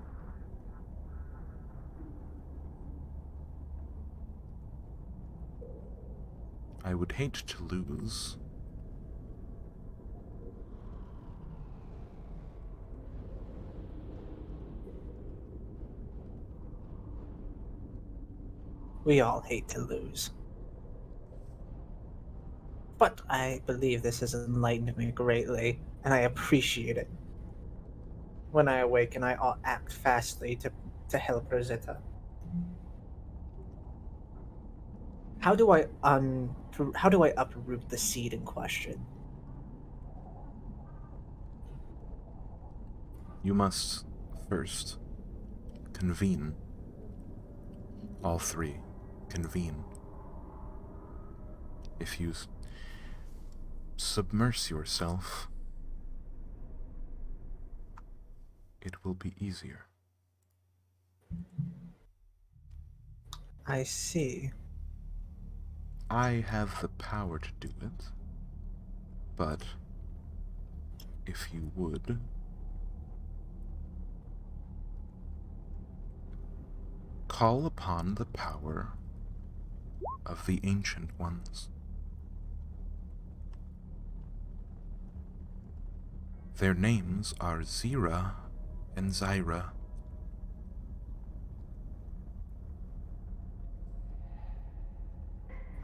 I would hate to lose. We all hate to lose. But I believe this has enlightened me greatly, and I appreciate it. When I awaken, I ought act fastly to help Rosetta. How do I uproot the seed in question? You must first convene. All three convene. If you submerge yourself, it will be easier. I see. I have the power to do it, but if you would, Call upon the power of the Ancient Ones. Their names are Zira and Zyra.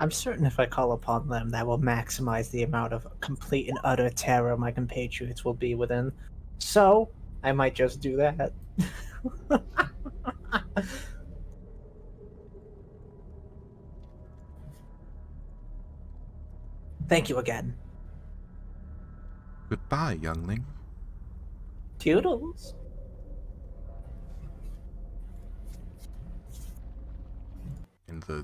I'm certain if I call upon them, that will maximize the amount of complete and utter terror my compatriots will be within. So, I might just do that. Thank you again. Goodbye, youngling. Toodles. And the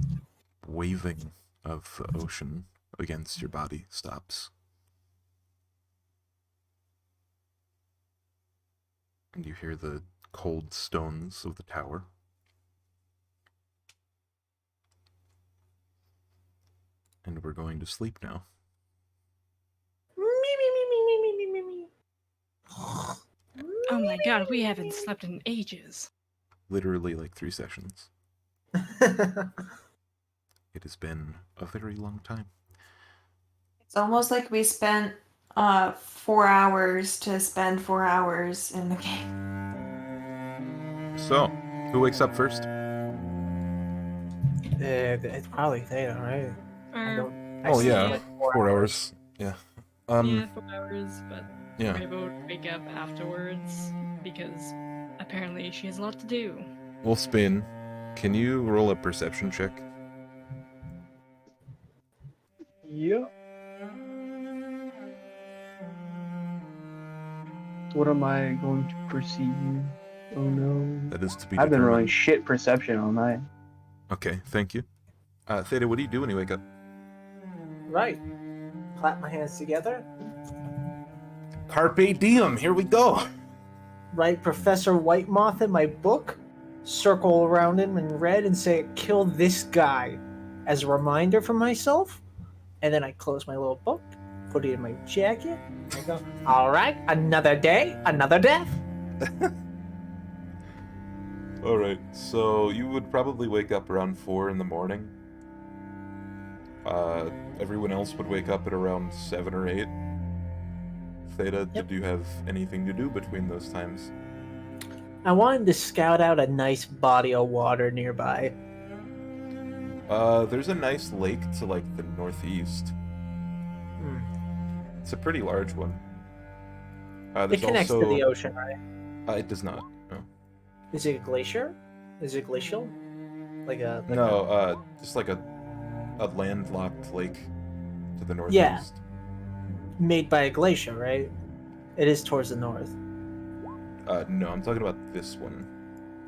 waving of the ocean against your body stops. And you hear the cold stones of the tower. And we're going to sleep now. Oh my god, we haven't slept in ages. Literally like 3 sessions. It has been a very long time. It's almost like we spent 4 hours to spend 4 hours in the game. So, who wakes up first? It's probably Theta, right? I Or, don't. Oh, see yeah. like 4 hours. Yeah. yeah, 4 hours, but Yeah. Rainbow would wake up afterwards because apparently she has a lot to do. We'll spin. Can you roll a perception check? Yep. What am I going to perceive? Oh no. That is to be I've been rolling determined. shit perception all night. Okay, thank you. Theta, what do you do when you wake up? Right. Clap my hands together. Carpe diem, here we go! Write Professor Whitemoth in my book. Circle around him in red and say, kill this guy, as a reminder for myself. And then I close my little book, put it in my jacket. I go, alright, another day, another death. Alright, so you would probably wake up around 4 in the morning. Everyone else would wake up at around 7 or 8. Theta, Yep. did you have anything to do between those times? I wanted to scout out a nice body of water nearby. There's a nice lake to, like, the northeast. Hmm. It's a pretty large one. It There's connects also... to the ocean, right? It does not, no. Is it a glacier? Is it glacial? No, just like a landlocked lake to the northeast. Made by a glacier, right? It is towards the north. No, I'm talking about this one.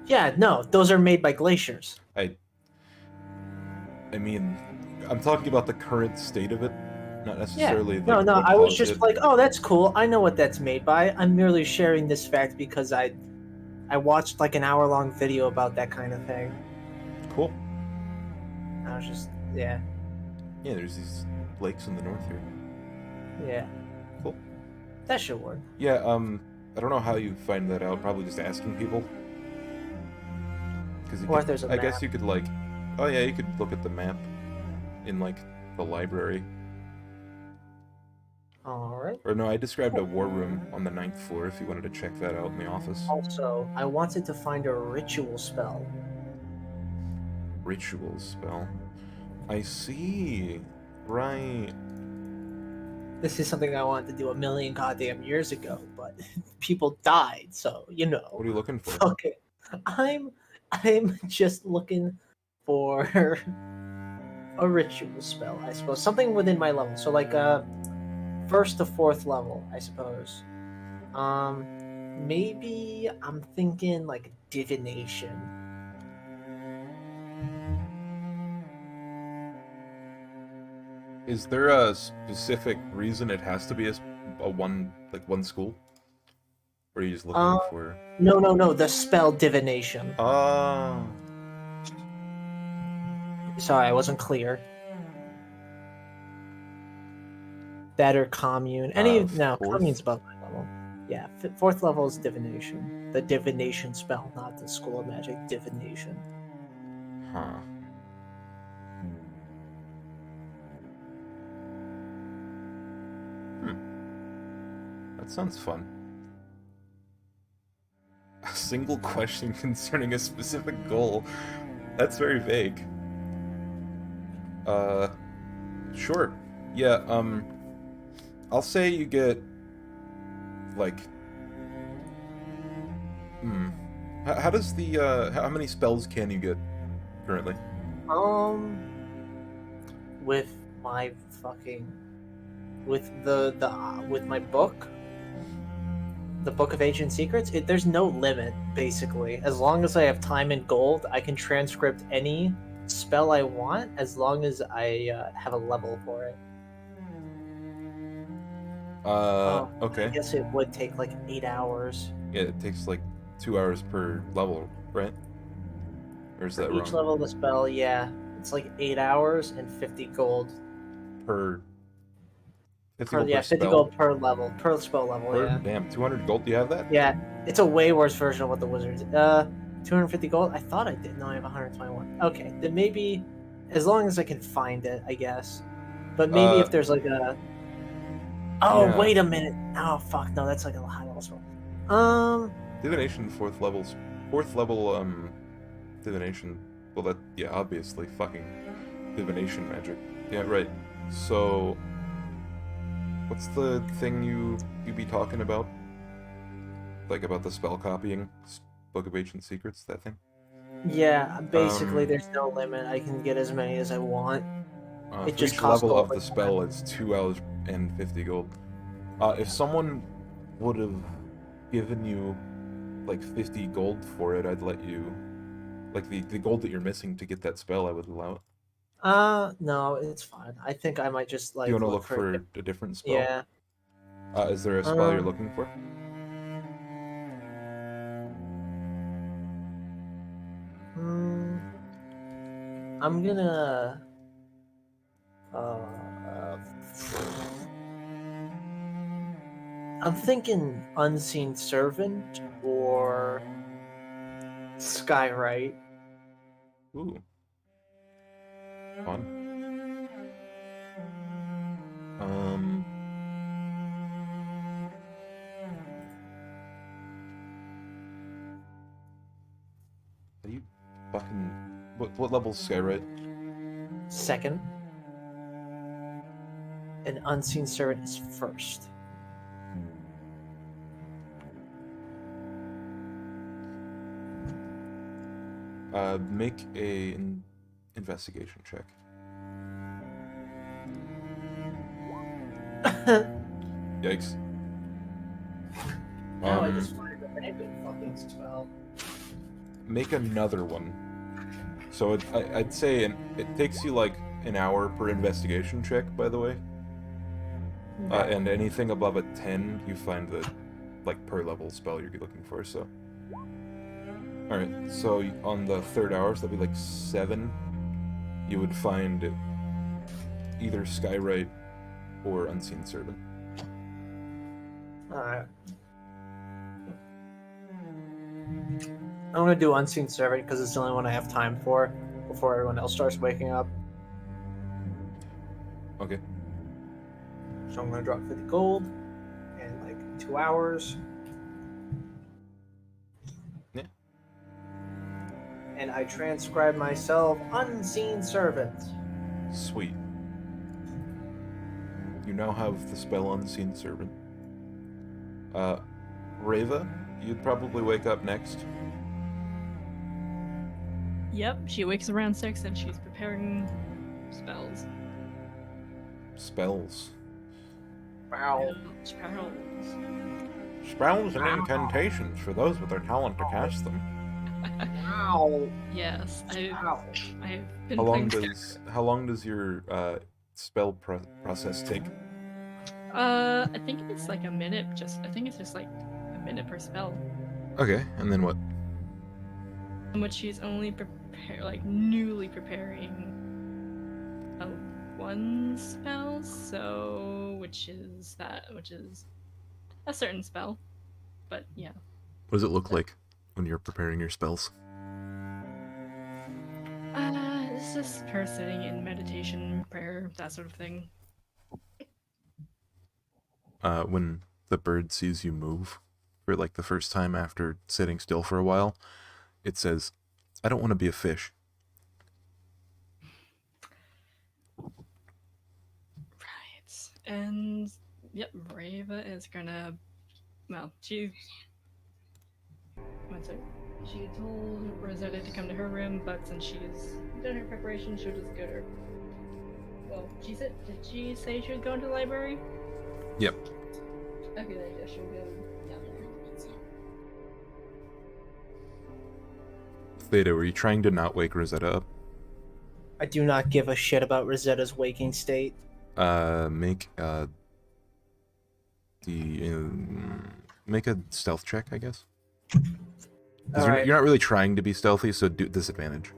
Yeah, no, those are made by glaciers. I mean, I'm talking about the current state of it, not necessarily No, like, no, what I was caused just it. like, oh, that's cool. I know what that's made by. I'm merely sharing this fact because I watched like an hour-long video about that kind of thing. Cool. I was just, yeah, Yeah, there's these lakes in the north here. yeah. Cool. That should work. Yeah, I don't know how you find that out. Probably just asking people. Because Or if there's a I guess map. you could like, oh yeah, you could look at the map in like the library. All right. Or no, I described a war room on the 9th floor if you wanted to check that out in the office. Also, I wanted to find a ritual spell. Ritual spell. I see. Right. This is something I wanted to do a million goddamn years ago, but people died, so you know. What are you looking for? Okay, I'm just looking for a ritual spell, I suppose, something within my level. So like 1st to 4th level, I suppose. Maybe I'm thinking like divination. Is there a specific reason it has to be a one school? Or are you just looking for? No, the spell divination. Ah. Sorry, I wasn't clear. That or commune. No, Fourth? commune's above my level. Yeah, 4th level is divination. The divination spell, not the school of magic. Divination. Huh. That sounds fun. A single question concerning a specific goal. That's very vague. Sure. Yeah, I'll say you get, like... How does the, how many spells can you get currently? With my fucking... With with my book... The Book of Ancient Secrets, there's no limit, basically. As long as I have time and gold, I can transcript any spell I want, as long as I have a level for it. Okay. I guess it would take like 8 hours. Yeah, it takes like 2 hours per level, right? Or is that wrong? Each level of the spell, yeah. It's like 8 hours and 50 gold. Per... 50 Per, gold yeah, per 50 spell? gold per level. Per spell level, Per, yeah. damn, 200 gold? Do you have that? Yeah, it's a way worse version of what the wizards... 250 gold? I thought I did. No, I have 121. Okay, then maybe... As long as I can find it, I guess. But maybe if there's like a... Oh, yeah. wait a minute. Oh, fuck. No, that's like a high level spell. Divination, 4th level, divination. Well, that, yeah, obviously, fucking divination magic. Yeah, right. So, what's the thing you be talking about? Like, about the spell copying? Book of Ancient Secrets, that thing? Yeah, basically there's no limit. I can get as many as I want. It For just each costs level gold of the like spell, it's 2 hours and 50 gold. If someone would have given you, like, 50 gold for it, I'd let you... Like, the gold that you're missing to get that spell, I would allow it. No, it's fine. I think I might just, like, Do you want to look for a different spell? Yeah. Is there a spell you're looking for? I'm gonna... I'm thinking Unseen Servant or Skywrite. Ooh. Fun. Are you fucking... What level's Skywrite? 2nd. And Unseen Servant is 1st. Make a investigation check. Yikes. Now I just find a random fucking spell. Make another one. So I'd say it takes you like an hour per investigation check, by the way. And anything above a 10, you find the, like, per level spell you're looking for, so... Alright, so on the 3rd hour, so that'd be like 7, you would find either Skywrite or Unseen Servant. Alright. I'm gonna do Unseen Servant because it's the only one I have time for before everyone else starts waking up. Okay. So I'm gonna drop 50 gold in like 2 hours. Yeah. And I transcribe myself Unseen Servant. Sweet. You now have the spell Unseen Servant. Reva, you'd probably wake up next. Yep, she wakes around 6 and she's preparing spells. Spells. Wow. Spells. Spells and incantations for those with their talent to cast them. Wow. Yes, I've been How long does your spell process take? I think it's like a minute. I think it's just like a minute per spell. Okay, and then what? In which she's only newly preparing one spell, so which is a certain spell. But yeah. What does it look like when you're preparing your spells? It's just her sitting in meditation, prayer, that sort of thing. When the bird sees you move for like the first time after sitting still for a while, it says, "I don't want to be a fish." Right. And yep, Rava is gonna. Well, she. One sec. She told Rosetta to come to her room, but since she's done her preparation, she'll just go to her. Well, she said. Did she say she was going to the library? Yep. Okay, then yeah, she'll go down there. Theta, were you trying to not wake Rosetta up? I do not give a shit about Rosetta's waking state. Make make a stealth check, I guess. 'Cause Alright. you're not really trying to be stealthy, so do disadvantage.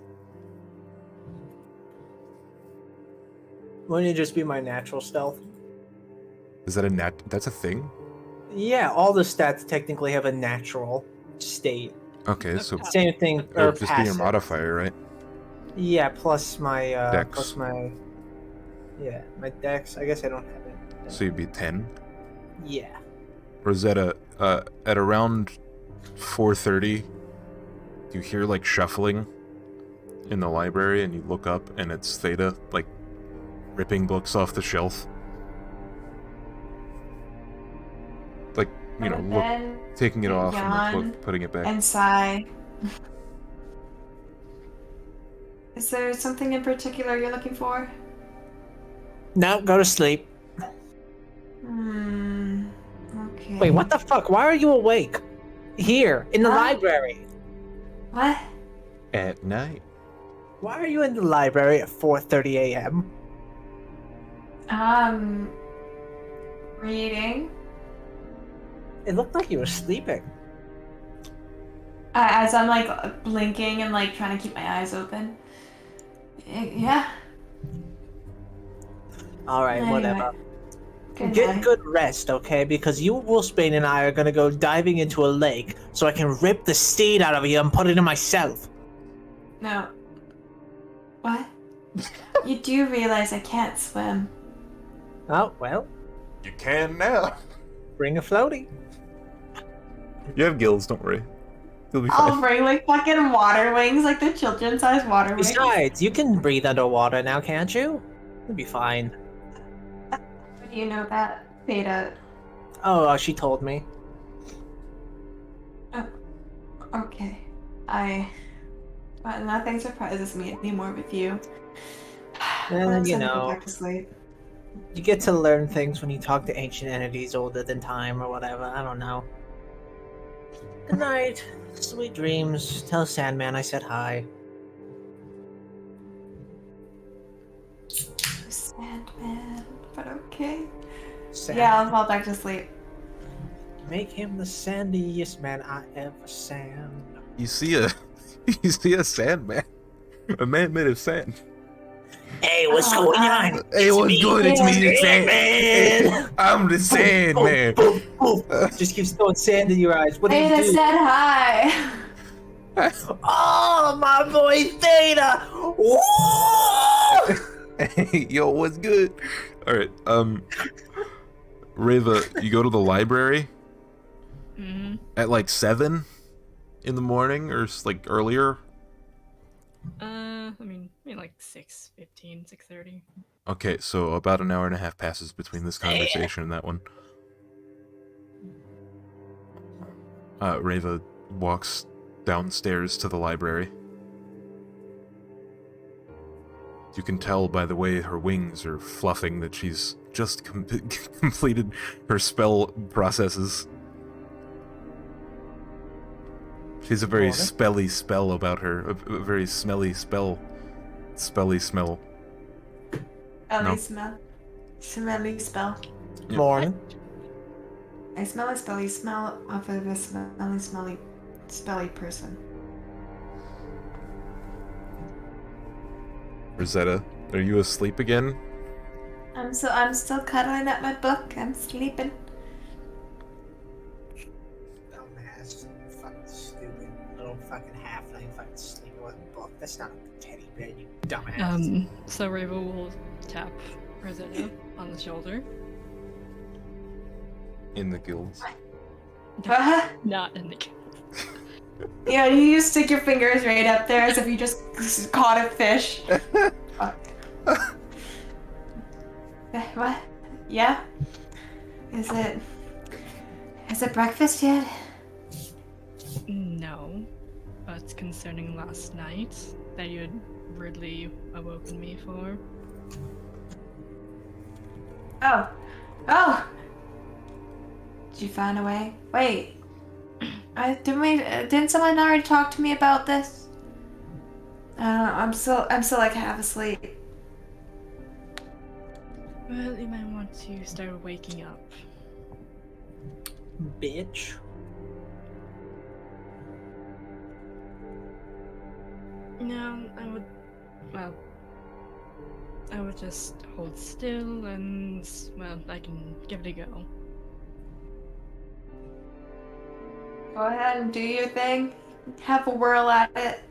Wouldn't it just be my natural stealth? Is that that's a thing? Yeah, all the stats technically have a natural state. Okay, so Same thing, it or would just be your passive. modifier, right? Yeah, plus my Dex. plus my my dex. I guess I don't have it. So you'd be 10. Yeah. Rosetta, at around 4:30, you hear like shuffling in the library, and you look up, and it's Theta, like ripping books off the shelf. Like, you know, Then taking it off and like, yawn putting it back. and sigh. Is there something in particular you're looking for? No, go to sleep. Okay. Wait, what the fuck? Why are you awake? Here, in the Huh? library. What? At night. Why are you in the library at 4:30 a.m.? Reading. It looked like you were sleeping. As I'm like blinking and like trying to keep my eyes open. Yeah. Alright, Anyway, whatever. Good Get night. good rest, okay? Because you, Wolfsbane, and I are gonna go diving into a lake so I can rip the steed out of you and put it in myself. No. What? You do realize I can't swim. Oh, well, You can now. bring a floaty. You have gills, don't worry. You'll be I'll fine. bring like fucking water wings, like the children's-sized water wings. Besides, you can breathe underwater now, can't you? You'll be fine. How do you know that, Theta? Oh, she told me. Okay. Well, nothing surprises me anymore with you. Let's You go know. back to sleep. You get to learn things when you talk to ancient entities older than time or whatever. I don't know. Good night. Sweet dreams. Tell Sandman I said hi. Sandman, but okay. Sand- Yeah, I'll fall back to sleep. Make him the sandiest man I ever sand. You see a sandman. A man made of sand. Hey, what's Oh, going on? Hey, what's me, good? It's me, the Sandman. I'm the Sandman. Boom, boom, boom. Just keeps throwing sand in your eyes. What do you Theta do? said hi. Oh, my boy Theta! Woo! Hey, yo, what's good? All right, Rava, you go to the library Mm-hmm. at like 7 in the morning, or like earlier. I mean like 6:15, 6:30. Okay, so about an hour and a half passes between this conversation and that one. Rava walks downstairs to the library. You can tell by the way her wings are fluffing that she's just completed her spell processes. She's a very spelly spell about her, a very smelly spell. Spelly smell. No. Smell. Smelly spell. Yep. Morning. I smell a spelly smell off of a spelly person. Rosetta, are you asleep again? I'm still cuddling at my book. I'm sleeping. Dumbass. Fucking stupid. Little fucking halfling fucking sleeping with a book. That's not a teddy bear, you Dumbass. So Reva will tap Rosetta on the shoulder. In the guilds. Not in the Yeah, you stick your fingers right up there as if you just caught a fish. What? Yeah? Is it breakfast yet? No, but concerning last night that you had rudely awoken me for. Oh! Did you find a way? Wait. Didn't someone already talk to me about this? I'm still like half asleep. Well, you might want to start waking up. Bitch. No, I would just hold still and, well, I can give it a go. Go ahead and do your thing. Have a whirl at it.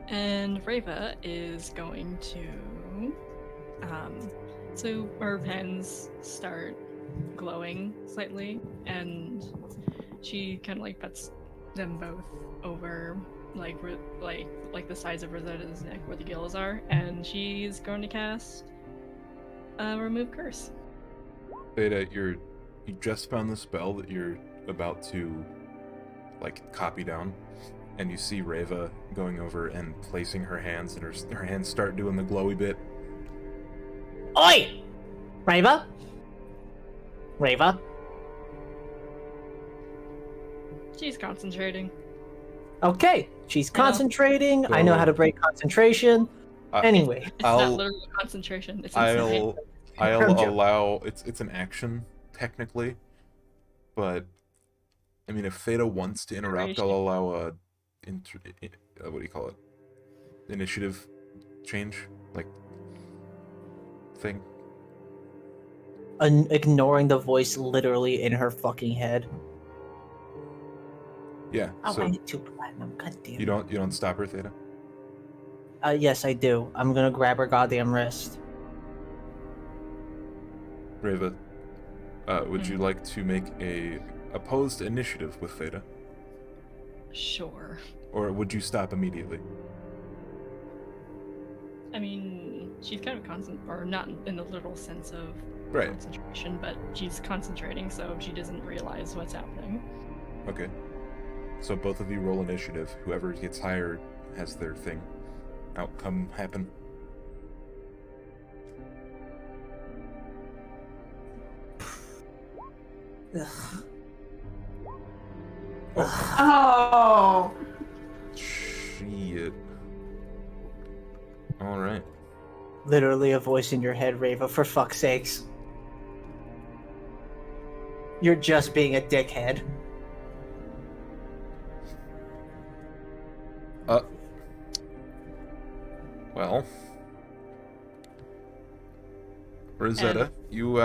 And Reva is going to, so her hands start glowing slightly, and she kind of like puts them both over, like the size of Rosetta's neck where the gills are, and she's going to cast Remove Curse. Theta, you just found the spell that you're about to, like, copy down, and you see Reva going over and placing her hands, and her hands start doing the glowy bit. Oi! Reva? Reva? She's concentrating. Okay, she's concentrating. I know how to break concentration. Anyway. It's not literally concentration. It's I'll allow it's an action technically, but I mean if Theta wants to interrupt, I'll allow a what do you call it? Initiative change, like thing. Ignoring the voice literally in her fucking head. Yeah. Oh, So I need 2 platinum. God damn. you don't stop her, Theta? Yes, I do. I'm gonna grab her goddamn wrist. Reva, would you like to make a opposed initiative with Theta? Sure. Or would you stop immediately? I mean, she's kind of or not in the literal sense of Right. concentration, but she's concentrating, so she doesn't realize what's happening. Okay. So both of you roll initiative. Whoever gets higher has their outcome happen. Ugh. Oh! Shit. Alright. Literally a voice in your head, Reva, for fuck's sakes. You're just being a dickhead. Well. Rosetta, you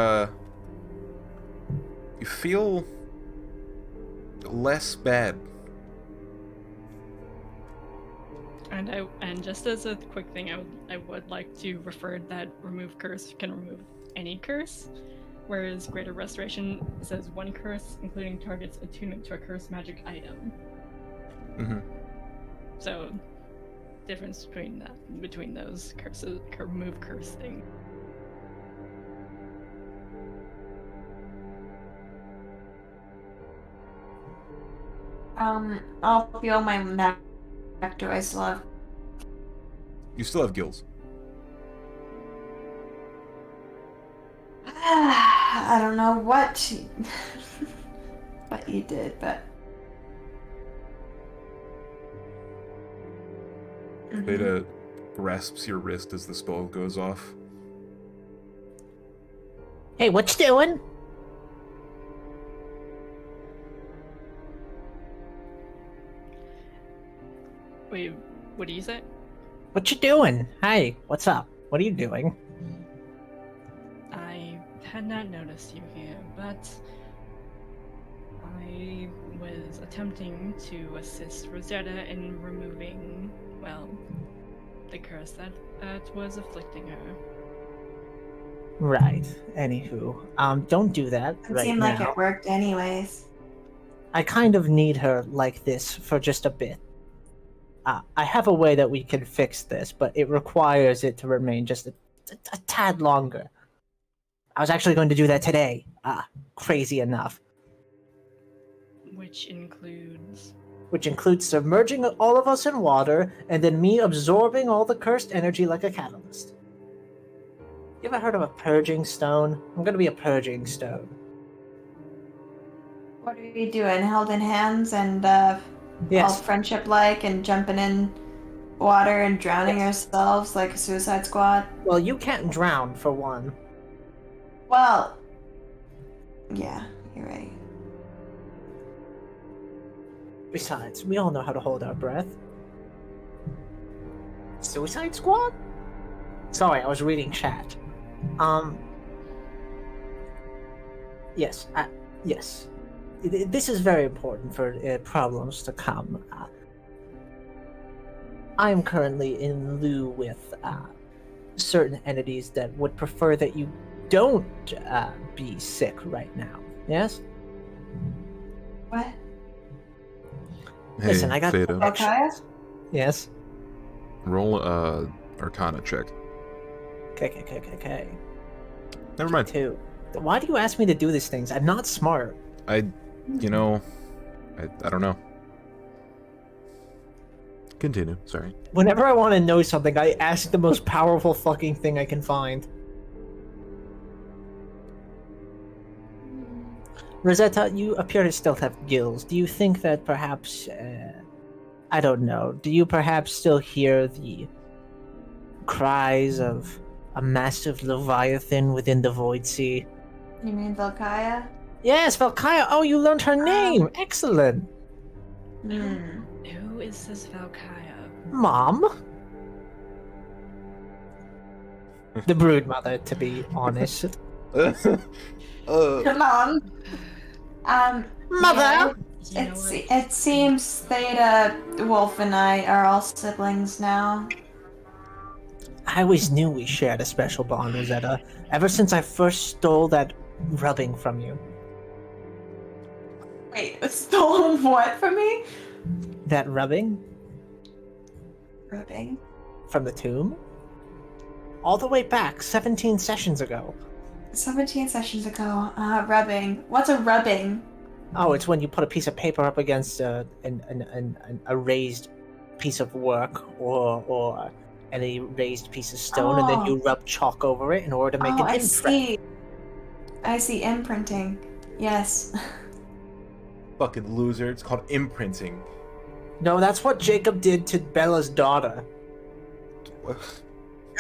feel less bad. And just as a quick thing, I would like to refer that Remove Curse can remove any curse, whereas Greater Restoration says 1 curse, including target's attunement to a cursed magic item. Mm-hmm. So, difference between those curses, remove curse thing. I'll feel my neck. Do I still have? You still have gills. I don't know what you did, but. Theta grasps your wrist as the spell goes off. Hey, what you doing? Wait, what do you say? What you doing? Hi, what's up? What are you doing? I had not noticed you here, but I was attempting to assist Rosetta in removing, well, the curse that was afflicting her. Right. Anywho, don't do that It right seemed now. like it worked anyways. I kind of need her like this for just a bit. I have a way that we can fix this, but it requires it to remain just a tad longer. I was actually going to do that today. Crazy enough. Which includes... Which includes submerging all of us in water, and then me absorbing all the cursed energy like a catalyst. You ever heard of a purging stone? I'm gonna be a purging stone. What are you doing? Held in hands and all Yes. friendship-like and jumping in water and drowning Yes. ourselves like a Suicide Squad? Well, you can't drown, for one. Well, yeah, you're right. Besides, we all know how to hold our breath. Suicide Squad? Sorry, I was reading chat. Yes, yes. This is very important for problems to come. I am currently in lieu with certain entities that would prefer that you don't be sick right now. Yes? What? Hey, Listen, I got Theta, Okay. Yes? roll a Arcana check. Okay. Never mind. 2. Why do you ask me to do these things? I'm not smart. I don't know. Continue, sorry. Whenever I want to know something, I ask the most powerful fucking thing I can find. Rosetta, you appear to still have gills. Do you think that perhaps, I don't know, do you perhaps still hear the cries of a massive leviathan within the void sea? You mean Valkaya? Yes, Valkaya! Oh, you learned her name! Excellent! Hmm. Who is this Valkaya? Mom? The broodmother, to be honest. Come on. Mother! You know what? It seems Theta, Wolf, and I are all siblings now. I always knew we shared a special bond, Rosetta. Ever since I first stole that rubbing from you. Wait, stole what from me? That rubbing? Rubbing. From the tomb? All the way back, 17 sessions ago. 17 sessions ago. Rubbing. What's a rubbing? Oh, it's when you put a piece of paper up against a raised piece of work or any raised piece of stone, and then you rub chalk over it in order to make an I imprint. see. I see imprinting. Yes. Fucking loser, it's called imprinting. No, that's what Jacob did to Bella's daughter.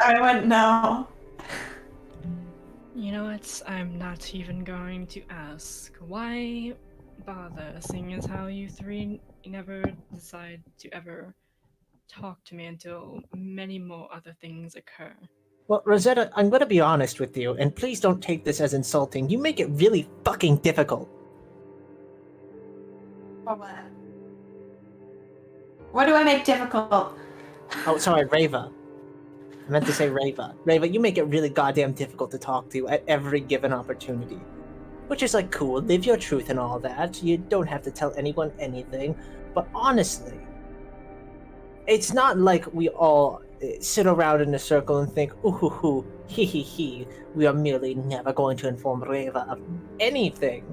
I wouldn't know. You know what? I'm not even going to ask. Why bother, seeing as how you three never decide to ever talk to me until many more other things occur? Well, Rosetta, I'm gonna be honest with you, and please don't take this as insulting. You make it really fucking difficult. For what? What do I make difficult? Oh, sorry, Rava. I meant to say Rava. Rava, you make it really goddamn difficult to talk to at every given opportunity. Which is like, cool, live your truth and all that. You don't have to tell anyone anything. But honestly, it's not like we all sit around in a circle and think, ooh hoo hoo, hee hee hee. We are merely never going to inform Rava of anything.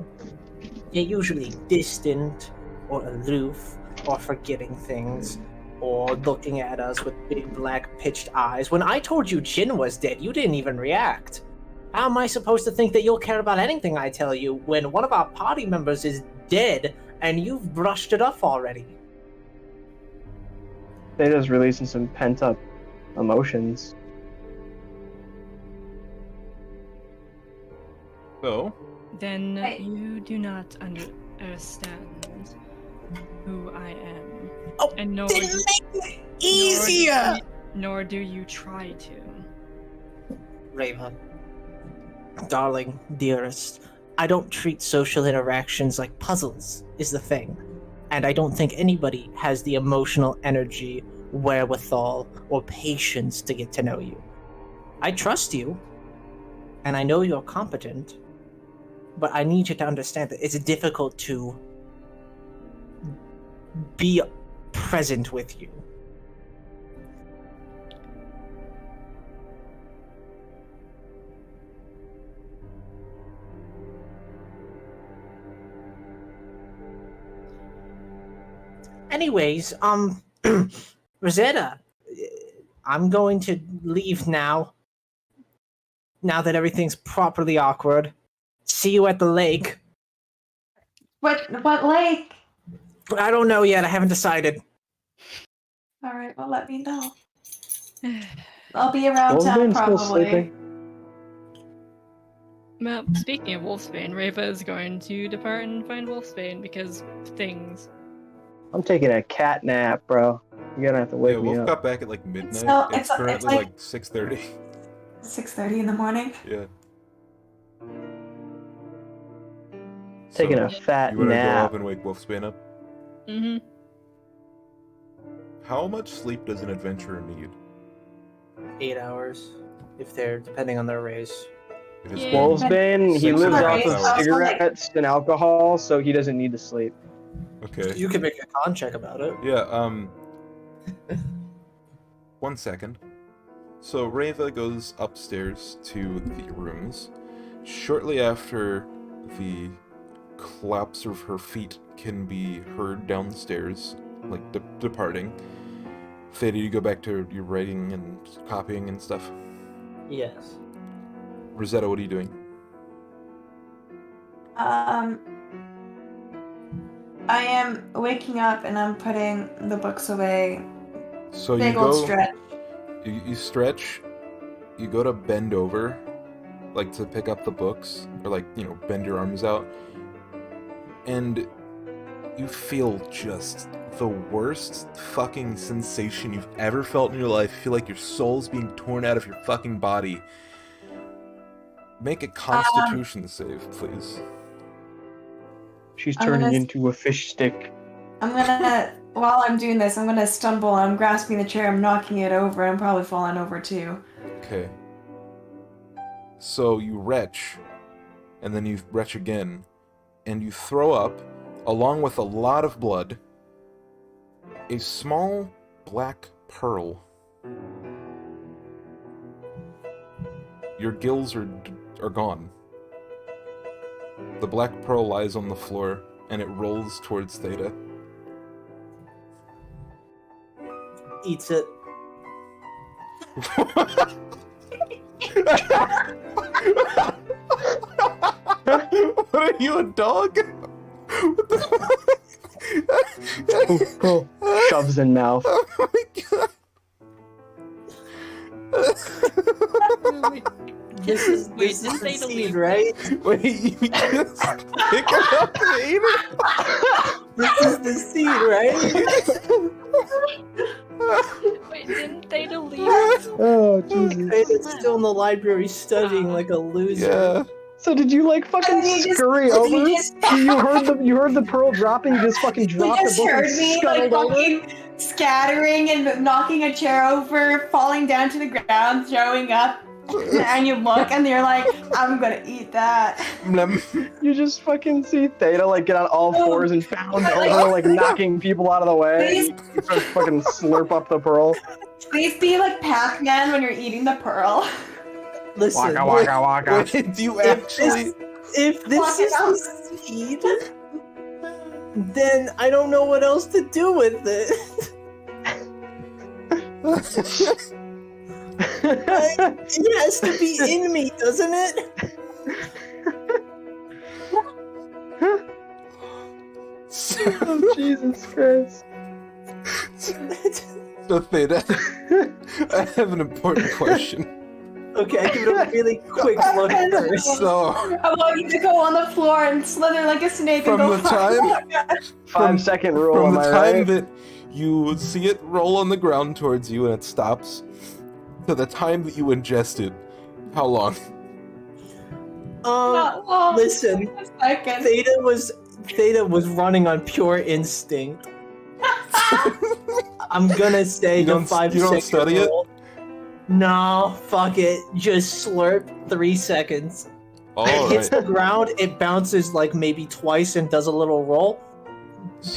You're usually distant, or aloof, or forgetting things, or looking at us with big black pitched eyes. When I told you Jin was dead, you didn't even react. How am I supposed to think that you'll care about anything I tell you when one of our party members is dead and you've brushed it off already? Theta's releasing some pent-up emotions. So, Then Hey. you do not understand who I am. Oh, And nor didn't make it easier! nor do you try to. Rava, darling, dearest, I don't treat social interactions like puzzles, is the thing. And I don't think anybody has the emotional energy wherewithal or patience to get to know you. I trust you, and I know you're competent, but I need you to understand that it's difficult to be present with you. Anyways, Rosetta, I'm going to leave now. Now that everything's properly awkward. See you at the lake. What lake? I don't know yet. I haven't decided. All right, well, let me know. I'll be around Wolfsbane's town still probably. sleeping. Well, speaking of Wolfsbane, Reva is going to depart and find Wolfsbane because things. I'm taking a cat nap, bro. You're gonna have to wake Yeah, me Wolf up. got back at like midnight. So, it's it's currently like- like 6:30. 6:30 in the morning. Yeah. Taking So, a fat you wanna go nap. up and wake Wolfsbane up? Mm-hmm. How much sleep does an adventurer need? 8 hours, if they're depending on their race. It is Yeah. Wolfsbane, he 6 lives and a off half of hours. cigarettes and alcohol, so he doesn't need to sleep. Okay. You can make a con check about it. Yeah, 1 second. So Reva goes upstairs to the rooms. Shortly after the claps of her feet can be heard downstairs, like departing. Theta, you go back to your writing and copying and stuff. Yes. Rosetta, what are you doing? I am waking up and I'm putting the books away. So Big you old go, stretch. you stretch, you go to bend over, like to pick up the books, or like, you know, bend your arms out, and you feel just the worst fucking sensation you've ever felt in your life. You feel like your soul's being torn out of your fucking body. Make a Constitution save, please. She's I'm turning gonna- into a fish stick. I'm gonna, while I'm doing this, I'm gonna stumble. I'm grasping the chair. I'm knocking it over. I'm probably falling over too. Okay. So you retch, and then you retch again, and you throw up, along with a lot of blood, a small black pearl. Your gills are gone. The black pearl lies on the floor, and it rolls towards Theta. Eats it. What are you, a dog? What the fuck? Shoves in mouth. Oh my god. This Wait, is didn't the they seed, delete- right? Wait, you just pick it up and ate it? This is the seed, right? Wait, didn't they delete? Oh, Jesus. It's still in the library studying like a loser. Yeah. So did you like fucking And you just- scurry you over? just- You heard the pearl dropping, you just fucking You dropped the just book and heard me like scuttled over? fucking scattering and knocking a chair over, falling down to the ground, throwing up, and you look and you're like, I'm gonna eat that. You just fucking see Theta like get on all fours and pound over, like knocking people out of the way. Please. You just fucking slurp up the pearl. Please be like Pac-Man when you're eating the pearl. Listen, Waka waka waka. Wait, do you actually... if this is the seed, then I don't know what else to do with it. It has to be in me, doesn't it? Oh, Jesus Christ. So Theta, I have an important question. Okay, I give it a really quick look first. So, I want you to go on the floor and slither like a snake From and go the time- 5-second rule, from am the I time right? that you see it roll on the ground towards you and it stops, to the time that you ingest it, how long? Not long. Listen, A second. Theta was running on pure instinct. I'm gonna say You the don't- 5 you don't second study it? rule. No, fuck it. Just slurp 3 seconds. All It hits right. the ground, it bounces like maybe twice and does a little roll.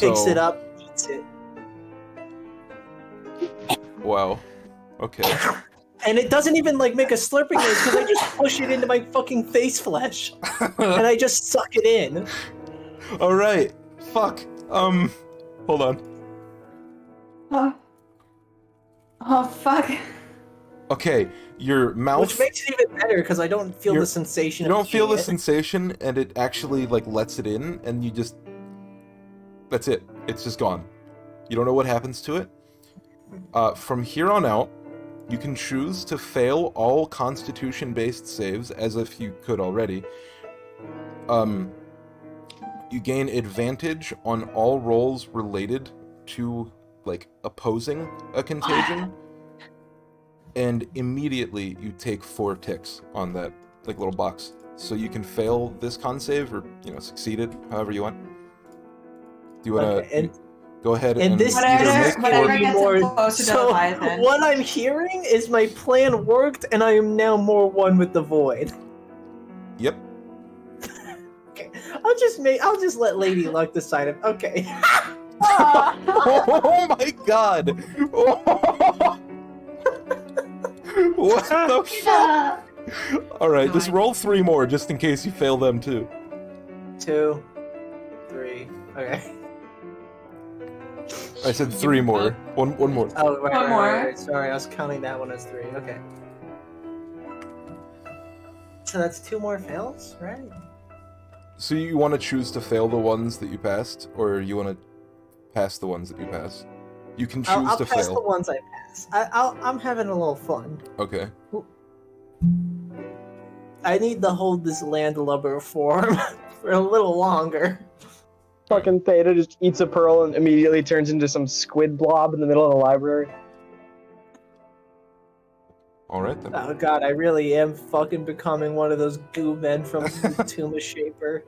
Picks it up, eats it. Wow. Okay. And it doesn't even like make a slurping noise because I just push it into my fucking face flesh. And I just suck it in. All right. Fuck. Hold on. Oh, fuck. Okay, your mouth. Which makes it even better because I don't feel the sensation You of don't feel the eating it. sensation, and it actually like lets it in, and you just. That's it. It's just gone. You don't know what happens to it. From here on out, you can choose to fail all Constitution-based saves, as if you could already. You gain advantage on all rolls related to, like, opposing a contagion. And immediately you take 4 ticks on that, like, little box. So you can fail this con save, or, succeed it, however you want. Do you want to... Okay, go ahead and this either make whatever or... gets more. him closer to So Leviathan. what I'm hearing is my plan worked, and I am now more one with the void. Yep. Okay, I'll just let Lady Luck decide it. Okay. Oh my god! What the fuck? Alright, just roll 3 more just in case you fail them too. 2, 3. Okay. I said 3 more. One more. Oh, right, One more. right. Sorry, I was counting that one as 3. Okay. So that's 2 more fails, right? So you want to choose to fail the ones that you passed, or you want to pass the ones that you passed? You can choose I'll to pass fail. the ones I pass. I'm having a little fun. Okay. I need to hold this landlubber form for a little longer. Fucking Theta just eats a pearl and immediately turns into some squid blob in the middle of the library. Alright then. Oh god, I really am fucking becoming one of those goo men from the Tomb of Shaper.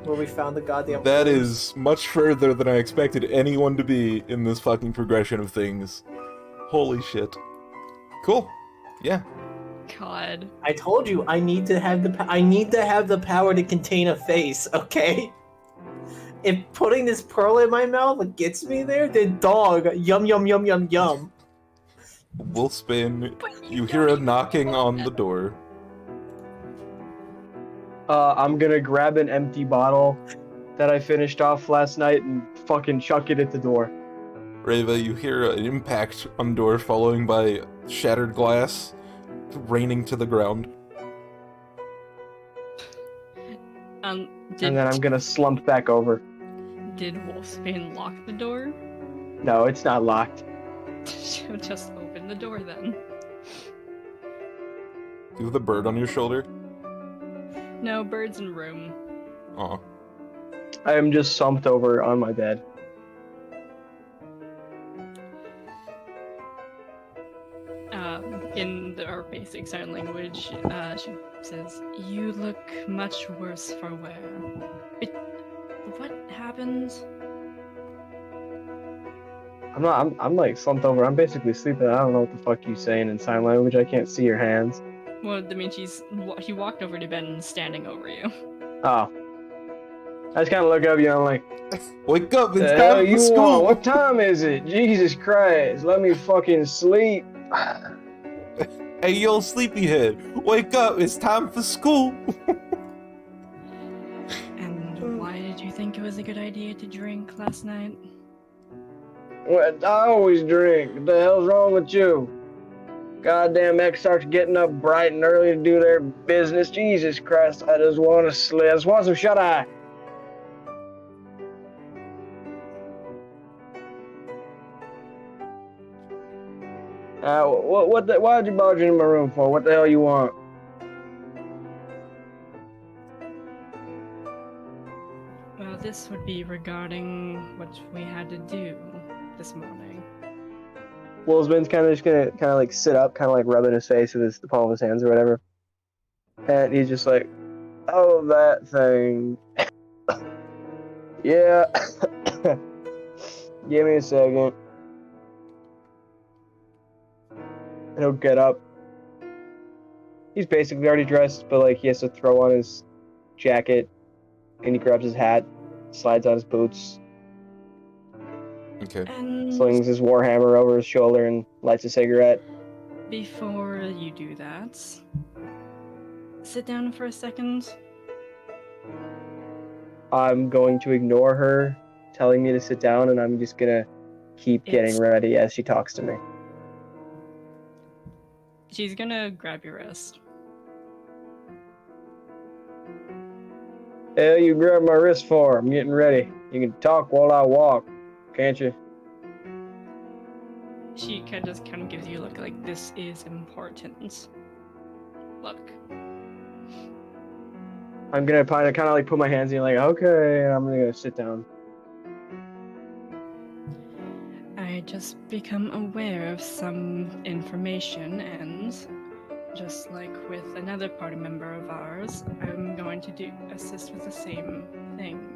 Where we found the goddamn That clues. is much further than I expected anyone to be in this fucking progression of things. Holy shit. Cool. Yeah. God. I told you I need to have the power to contain a face, okay? If putting this pearl in my mouth gets me there, then dog, yum yum yum yum yum. We'll spin. You hear a knocking on the door. I'm gonna grab an empty bottle that I finished off last night and fucking chuck it at the door. Reva, you hear an impact on the door, following by shattered glass raining to the ground. And then I'm gonna slump back over. Did Wolfsbane lock the door? No, it's not locked. She'll just open the door then. Do you have the bird on your shoulder? No, bird's in room. Aw. I am just slumped over on my bed. In our basic sign language, she says, "You look much worse for wear." What happened? I'm like slumped over. I'm basically sleeping. I don't know what the fuck you saying in sign language. I can't see your hands. Well, I mean, he walked over to Ben and standing over you. Oh. I just kind of look up, I'm like, Wake up, it's the hell time for you school! want? What time is it? Jesus Christ, let me fucking sleep. Hey, yo, sleepyhead, wake up, it's time for school! And why did you think it was a good idea to drink last night? What? I always drink. What the hell's wrong with you? Goddamn Exarchs getting up bright and early to do their business. Jesus Christ, I just want to sleep. I just want some shut-eye. Why'd you barge into my room for? What the hell you want? Well, this would be regarding what we had to do this morning. Wolfsman's kind of just gonna like sit up, kind of like rubbing his face with the palm of his hands or whatever. And he's just like, oh, that thing. Yeah. Give me a second. And he'll get up. He's basically already dressed, but like he has to throw on his jacket, and he grabs his hat, slides on his boots, Okay. And slings his warhammer over his shoulder, and lights a cigarette. before you do that, sit down for a second. I'm going to ignore her telling me to sit down, and I'm just gonna keep getting It's- ready as she talks to me. She's gonna grab your wrist. Hell, you grab my wrist for? I'm getting ready. You can talk while I walk, can't you? She kind of gives you a look like this is important. Look. I'm gonna kind of like put my hands in, like, okay, and I'm gonna sit down. I just become aware of some information, and just like with another party member of ours, I'm going to assist with the same thing.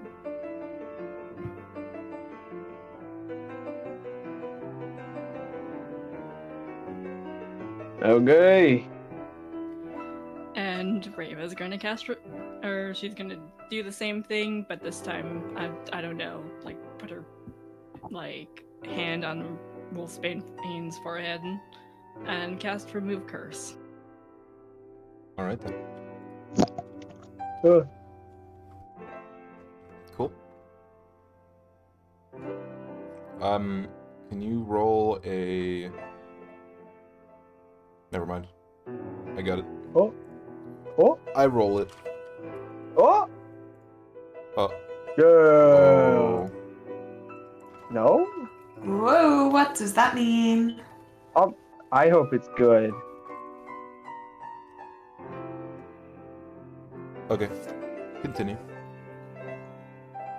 Okay. And Rava's gonna cast, or she's gonna do the same thing, but this time, I don't know, like put her like hand on Wolfsbane's forehead and cast Remove Curse. All right then. Uh, Cool. Can you roll a? Never mind. I got it. oh. Oh. I roll it. Oh. Oh. Yeah. Oh. No? Whoa, what does that mean? I hope it's good. Okay. Continue.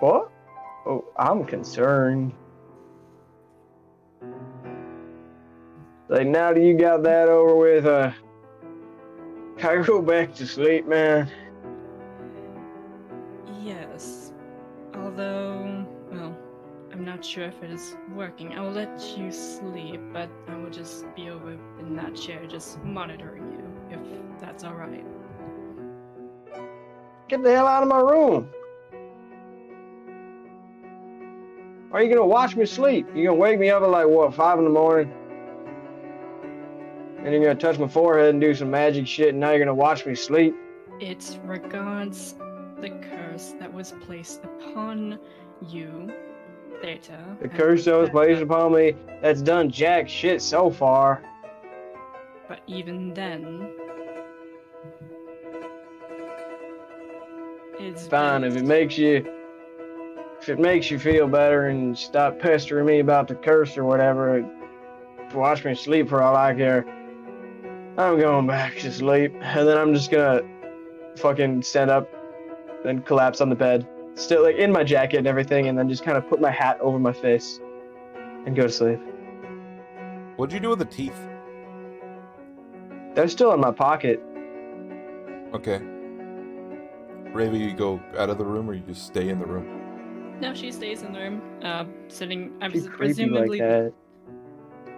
What? Oh, I'm concerned. Like, now that you got that over with, can I go back to sleep, man? Yes. Although, well, I'm not sure if it is working. I will let you sleep, but I will just be over in that chair just monitoring you, if that's alright. Get the hell out of my room. Are you gonna watch me sleep? You gonna wake me up at like, what, 5 in the morning? And you're gonna touch my forehead and do some magic shit, and now you're gonna watch me sleep? It regards the curse that was placed upon you, Theta. The and curse that was placed that- upon me, that's done jack shit so far. But even then, it's Fine, best- if it makes you feel better and stop pestering me about the curse or whatever, watch me sleep for all I care. I'm going back to sleep, and then I'm just gonna fucking stand up, then collapse on the bed, still like in my jacket and everything, and then just kind of put my hat over my face and go to sleep. What'd you do with the teeth? They're still in my pocket. Okay. Ravi, you go out of the room or you just stay in the room? No, she stays in the room, sitting. Too creepy like that.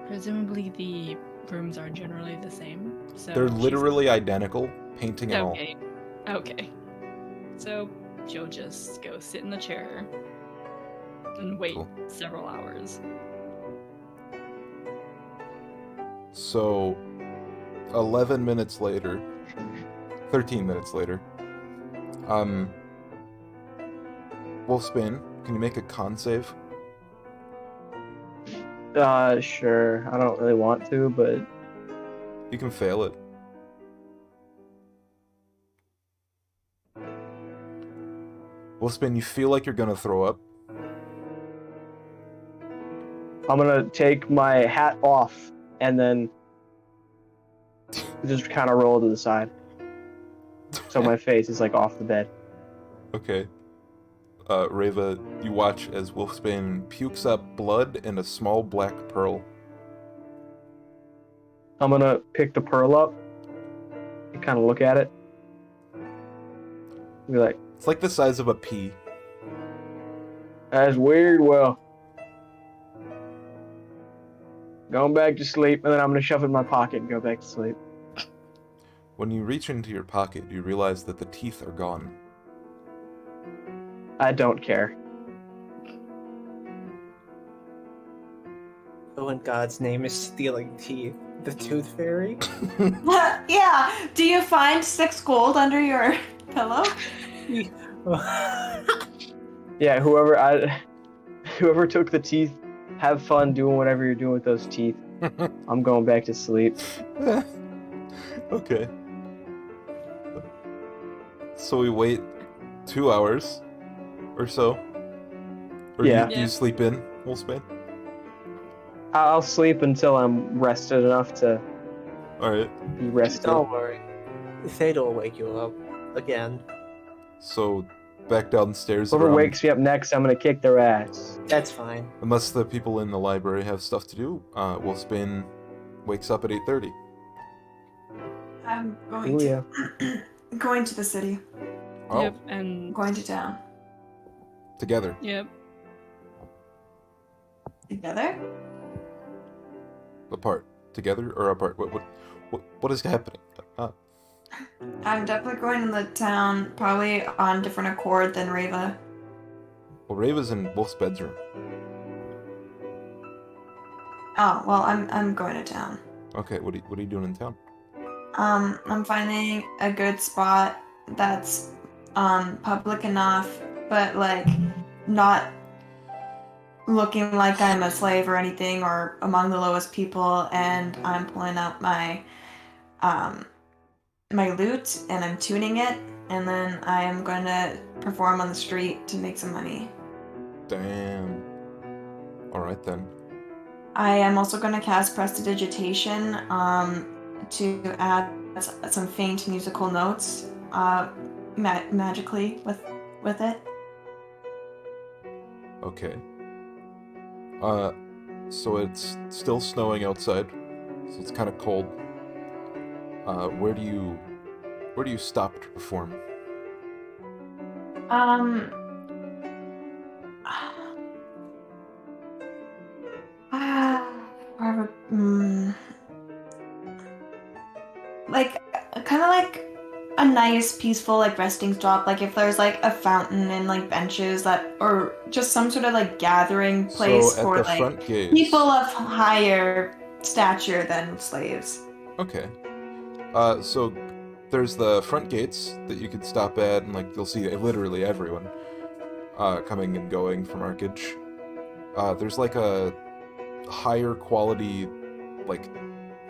Presumably, the rooms are generally the same. So They're she's- literally identical, painting and okay. Okay. So she'll just go sit in the chair and wait Cool. several hours. So, 11 minutes later, 13 minutes later, Wolfsbane, can you make a con save? Sure. I don't really want to, but You can fail it. Wolfsbane, you feel like you're gonna throw up. I'm gonna take my hat off and then just kind of roll to the side. So my face is like off the bed. Okay. Reva, you watch as Wolfsbane pukes up blood and a small black pearl. I'm gonna pick the pearl up and kind of look at it. Be like, It's like the size of a pea. that's weird. Well, Going back to sleep, and then I'm gonna shove it in my pocket and go back to sleep. When you reach into your pocket, you realize that the teeth are gone. I don't care. Who in God's name is stealing teeth? The Tooth Fairy? Yeah. Do you find 6 gold under your pillow? Yeah, whoever took the teeth, have fun doing whatever you're doing with those teeth. I'm going back to sleep. Okay. So we wait 2 hours or so. Or Yeah. do you sleep in, Wolfsbane? I'll sleep until I'm rested enough to Alright. be rested. Don't worry. Theta will wake you up again. So back downstairs Whoever around, wakes me up next, I'm gonna kick their ass. That's fine. unless the people in the library have stuff to do, Wolfsbane wakes up at 8:30. I'm going Ooh, to yeah. going to the city. Oh, Yep, and Going to town. together. yep. Together? Apart. Together or apart? What is happening? I'm definitely going to the town, probably on different accord than Reva. Well, Reva's in Wolf's bedroom. Oh, well, I'm going to town. Okay, what are you doing in town? I'm finding a good spot that's public enough, but like not looking like I'm a slave or anything or among the lowest people, and I'm pulling out my my lute and I'm tuning it, and then I am going to perform on the street to make some money. Damn. Alright then. I am also going to cast Prestidigitation to add some faint musical notes magically with it. Okay. So it's still snowing outside, so it's kind of cold. Where do you stop to perform? Like kind of like a nice peaceful like resting stop, like if there's like a fountain and like benches that, or just some sort of like gathering place So at for the like front gates. people of higher stature than slaves. Okay. So there's the front gates that you could stop at, and like you'll see literally everyone coming and going from Arcage. There's like a higher quality, like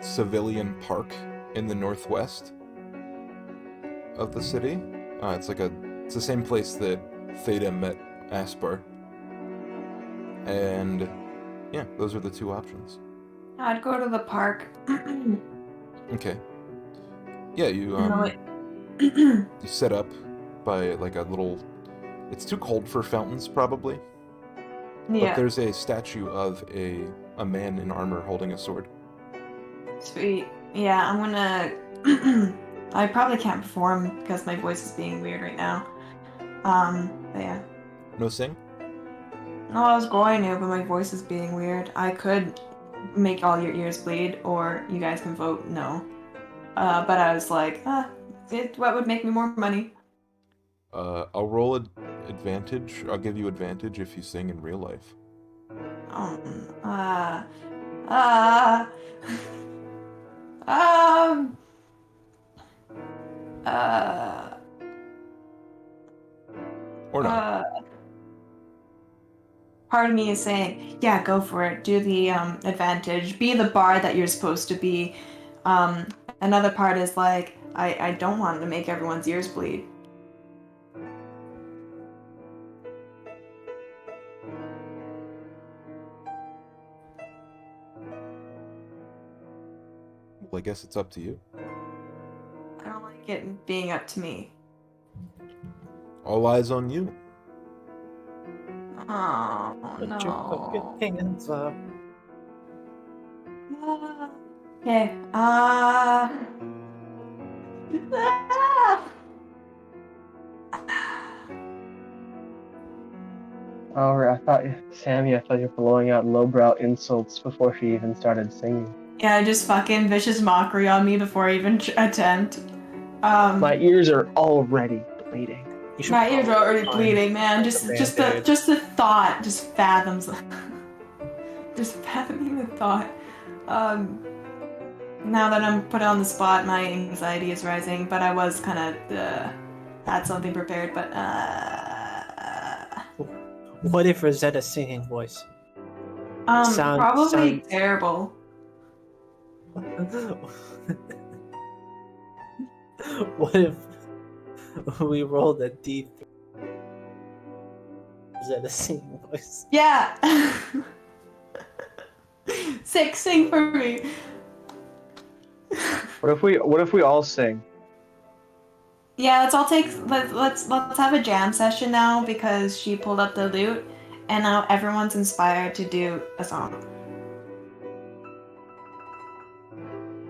civilian park in the northwest of the city. It's the same place that Theta met Aspar. And yeah, those are the two options. I'd go to the park. Okay. Yeah, you No, you set up by like a little. It's too cold for fountains, probably. But yeah, there's a statue of a man in armor holding a sword. sweet. Yeah, I'm gonna. I probably can't perform because my voice is being weird right now. But yeah. No sing? No, I was going to, but my voice is being weird. I could make all your ears bleed, or you guys can vote no. But I was like, what would make me more money? I'll roll advantage. I'll give you advantage if you sing in real life. Uh, uh, um, Or not. part of me is saying, yeah, go for it. Do the advantage. Be the bard that you're supposed to be. Another part is like, I don't want to make everyone's ears bleed. Well, I guess it's up to you. I don't like it being up to me. All eyes on you. Oh, Put your no. fucking hands up. Okay, Oh, I thought, Sammy, I thought you were blowing out lowbrow insults before she even started singing. Yeah, just fucking vicious mockery on me before I even attempt. My ears are already bleeding. You should My ears are already probably bleeding, man. find Just a Band-Aid. the thought just fathoms. Just fathoming the thought. Now that I'm put on the spot, my anxiety is rising. But I was kind of had something prepared. But What if Rosetta's singing voice? probably terrible. What if we rolled a D3? Rosetta's singing voice. Yeah. Sick, sing for me. What if we all sing? Yeah, let's have a jam session now because she pulled up the lute, and now everyone's inspired to do a song.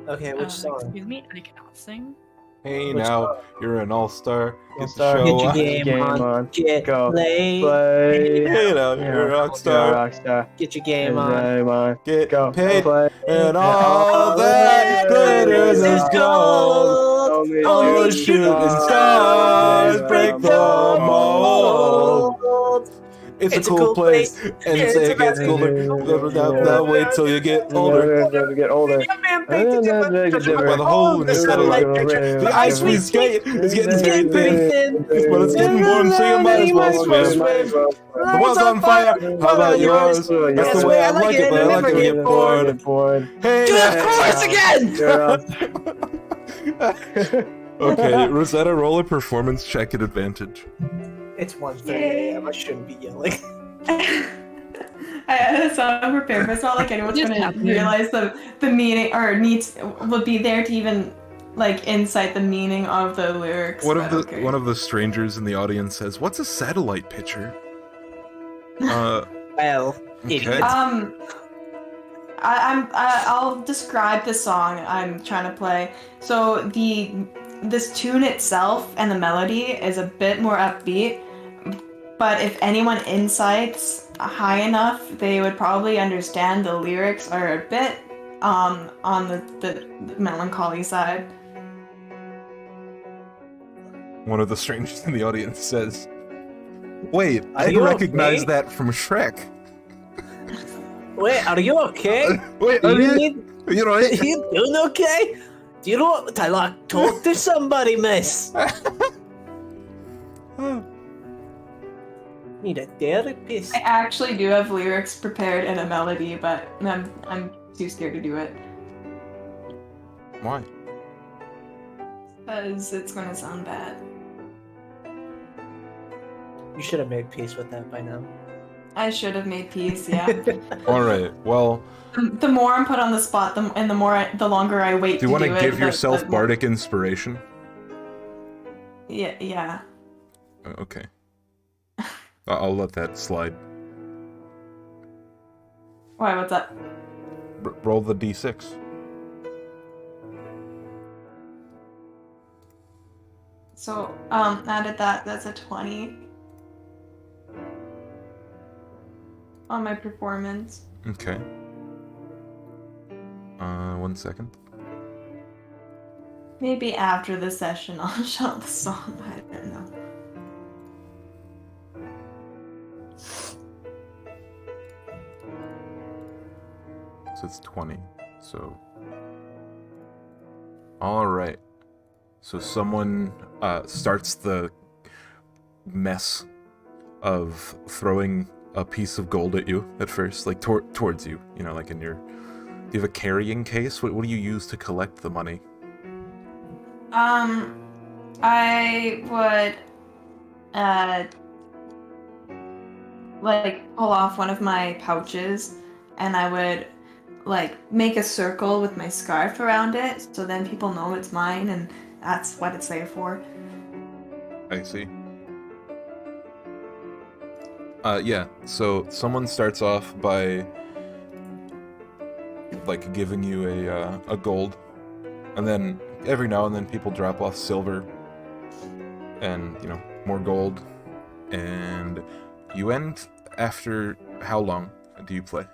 Okay, which song? Excuse me, I cannot sing. Hey, Which now song? you're an all-star. Get the All-star. show Get your on. game on. Get Go. laid. Play. Hey, now you're a rock star. Rockstar. Get your game on. Get Go. paid, Play. and all that glitters is gold. Only Only shooting stars break the mold. It's a cool place, and It's say a it gets bad cooler. Now wait till you get older. Get older. By the hole in the satellite picture, the ice we skate is getting very thin. But it's getting warm, so you might as well swim. The world's on fire, how about yours? That's the way I like it, but I like to get bored. Hey, Do the chorus again! Okay, Rosetta, roll a performance check at advantage. It's 1:30 a.m. I shouldn't be yelling. I had a song prepared, but it's not like anyone's Just gonna happened. realize the meaning or will be there to even like insight the meaning of the lyrics. One but okay. of the strangers in the audience says, "What's a satellite picture?" Well, idiot. I'll describe the song I'm trying to play. So this tune itself and the melody is a bit more upbeat, but if anyone insights high enough, they would probably understand the lyrics are a bit on the melancholy side. One of the strangers in the audience says, "Wait, I you recognize okay? that from Shrek." Wait, are you okay? Wait, Do are you you? need? You know, Are you doing okay? Do you know what I like? Talk to somebody, miss. Need a therapist. I actually do have lyrics prepared and a melody, but I'm too scared to do it Why? because it's gonna sound bad. You should have made peace with that by now. I should have made peace. Yeah. All right. Well, The more I'm put on the spot, the longer I wait do you want to want to give yourself bardic inspiration? Yeah. Okay. I'll let that slide. Why? What's up? Roll the d6. So, added that. That's a 20 on my performance. Okay. 1 second. Maybe after the session, I'll show the song. I don't know. So it's 20. So. All right. So someone starts the mess of throwing a piece of gold at you at first, like towards you. You know, like in your. Do you have a carrying case? What do you use to collect the money? I would, like, pull off one of my pouches, and I would, like, make a circle with my scarf around it, so then people know it's mine, and that's what it's there for. I see. Yeah, so someone starts off by, like, giving you a gold, and then every now and then people drop off silver, and, you know, more gold, and you end after how long do you play?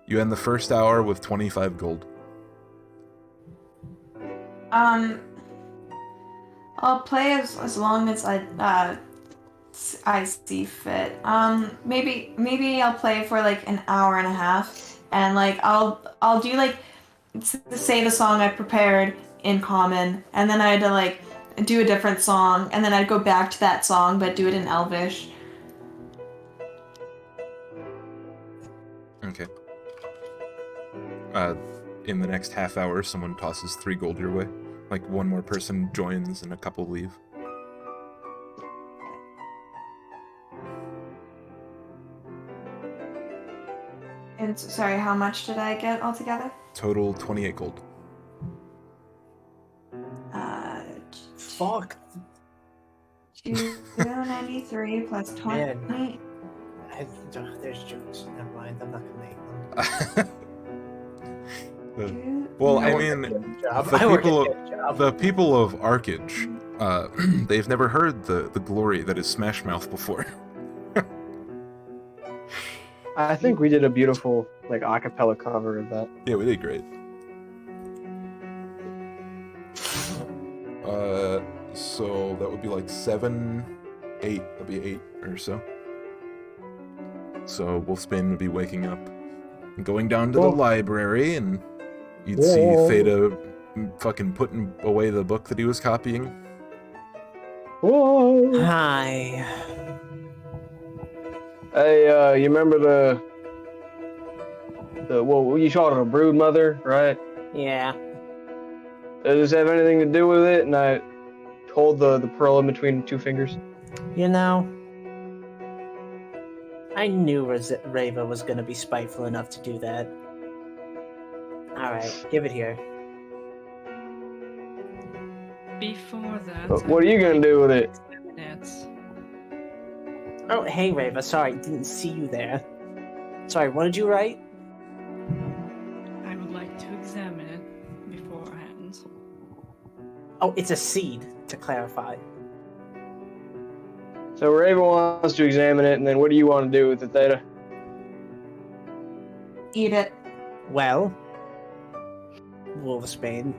You end the first hour with 25 gold. I'll play as long as I see fit. Maybe I'll play for like an hour and a half, and like I'll do like say the song I prepared in common, and then I had to like do a different song, and then I'd go back to that song but do it in Elvish. Okay. In the next half hour, someone tosses 3 gold your way. Like, one more person joins and a couple leave. And sorry, how much did I get altogether? Total 28 gold. Fuck. 293 plus 20. Man. There's jokes. Never mind. I'm not gonna make them. Well, I work mean, at the job. the I work people, at the job. the people of Arcage, they've never heard the glory that is Smash Mouth before. I think we did a beautiful like acapella cover of that. Yeah, we did great. So that would be like 7, 8. That'd be 8 or so. So Wolfsbane would be waking up and going down to the library, and you'd see Theta fucking putting away the book that he was copying. Whoa. Hi. Hey, you remember the well, you called it a brood mother, right? Yeah. Does this have anything to do with it? And I hold the pearl in between 2 fingers. You know, I knew Reva was gonna be spiteful enough to do that. Alright, give it here. Before that, What are you gonna do with it? That's Oh, hey Reva, sorry, didn't see you there. Sorry, what did you write? I would like to examine it beforehand. Oh, it's a seed, to clarify. So Raven wants to examine it, and then what do you want to do with it, Theta? Eat it. Well, Wolfsbane,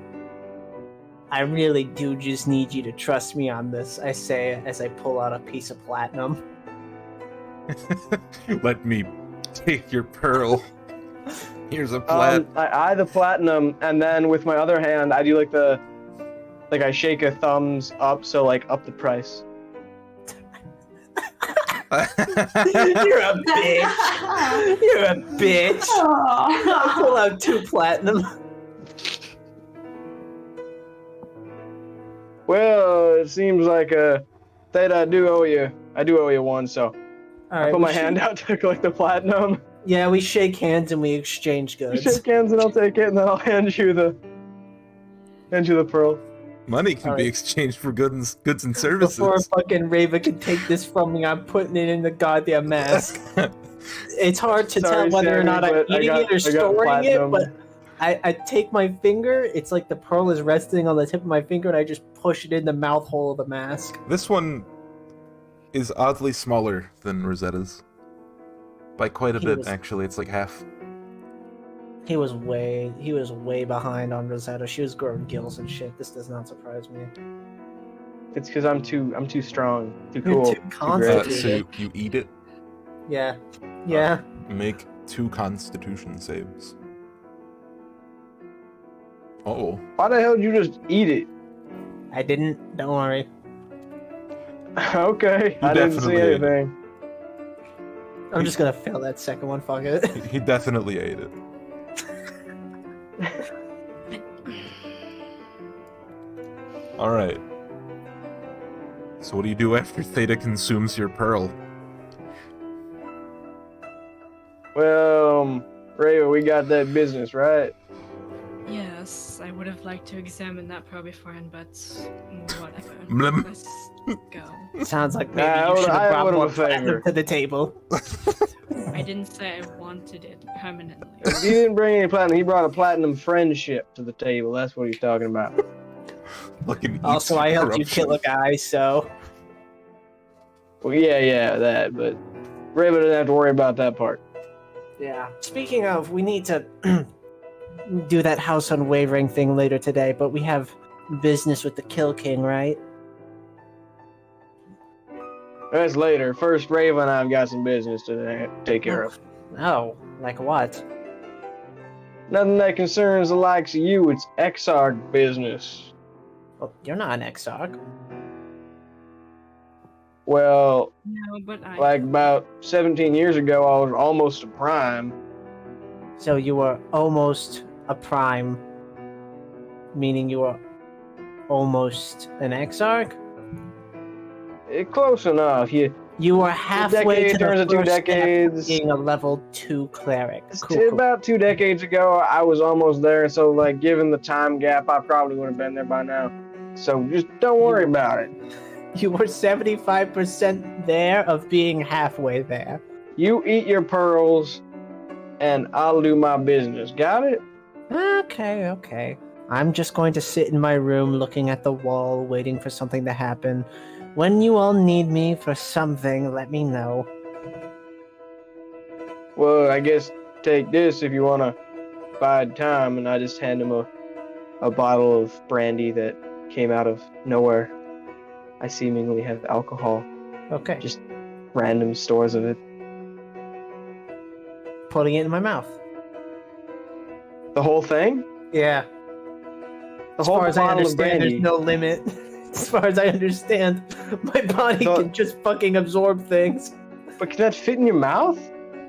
I really do just need you to trust me on this, I say as I pull out a piece of platinum. Let me take your pearl. Here's a plat. I eye the platinum, and then with my other hand, I do like I shake a thumbs up, so like up the price. You're a bitch. You're a bitch. I pull out 2 platinum. Well, it seems like Theta, I do owe you 1, so I put my hand out to collect the platinum. Yeah, we shake hands and we exchange You goods. shake hands, and I'll take it, and then I'll hand you the pearl. Money can be Alright. exchanged for goods and services. Before fucking Reva can take this from me, I'm putting it in the goddamn mask. It's hard to Sorry, tell whether or Sammy, not I'm but eating it or I got storing it, platinum. but I take my finger, it's like the pearl is resting on the tip of my finger, and I just push it in the mouth hole of the mask. This one is oddly smaller than Rosetta's. By quite a He bit, was- actually. It's like half. He was way behind on Rosetta. She was growing gills and shit. This does not surprise me. It's because I'm too strong, too You're cool, too too confident. great. So you eat it, Yeah. Yeah. make 2 constitution saves. Uh-oh. Why the hell did you just eat it? I didn't. Don't worry. Okay, I didn't see definitely ate it. anything. I'm just gonna fail that second one. Fuck it. He definitely ate it. Alright. So what do you do after Theta consumes your pearl? Well, Raven, we got that business, right? Yes, I would have liked to examine that pearl beforehand, but whatever. Blim. Let's go. Sounds like maybe Nah, you should I have brought owed him more a favor. platinum to the table. I didn't say I wanted it permanently. He didn't bring any platinum. He brought a platinum friendship to the table. That's what he's talking about. Fucking eats Also, I helped you corruption. kill a guy, so Well, yeah, that. But Raven doesn't have to worry about that part. Yeah. Speaking of, we need to do that house unwavering thing later today, but we have business with the Kill King, right? That's later. First, Raven and I've got some business to take care of. Oh, like what? Nothing that concerns the likes of you. It's Exarch business. Well, you're not an Exarch. Well, No, but I. like about 17 years ago, I was almost a prime. So you were almost a prime, meaning you were almost an Exarch? Close enough. You were halfway decade to turns the into 2 first step decades. of being a level 2 cleric. Cool. About 2 decades ago, I was almost there. So, like, given the time gap, I probably would have been there by now. So just don't worry about it. You were 75% there of being halfway there. You eat your pearls, and I'll do my business. Got it? Okay. I'm just going to sit in my room looking at the wall, waiting for something to happen. When you all need me for something, let me know. Well, I guess take this if you want to bide time. And I just hand him a bottle of brandy that came out of nowhere. I seemingly have alcohol. Okay. Just random stores of it. Putting it in my mouth. The whole thing? Yeah. The As whole far as I bottle of understand, brandy. there's no limit. As far as I understand, my body can just fucking absorb things. But can that fit in your mouth?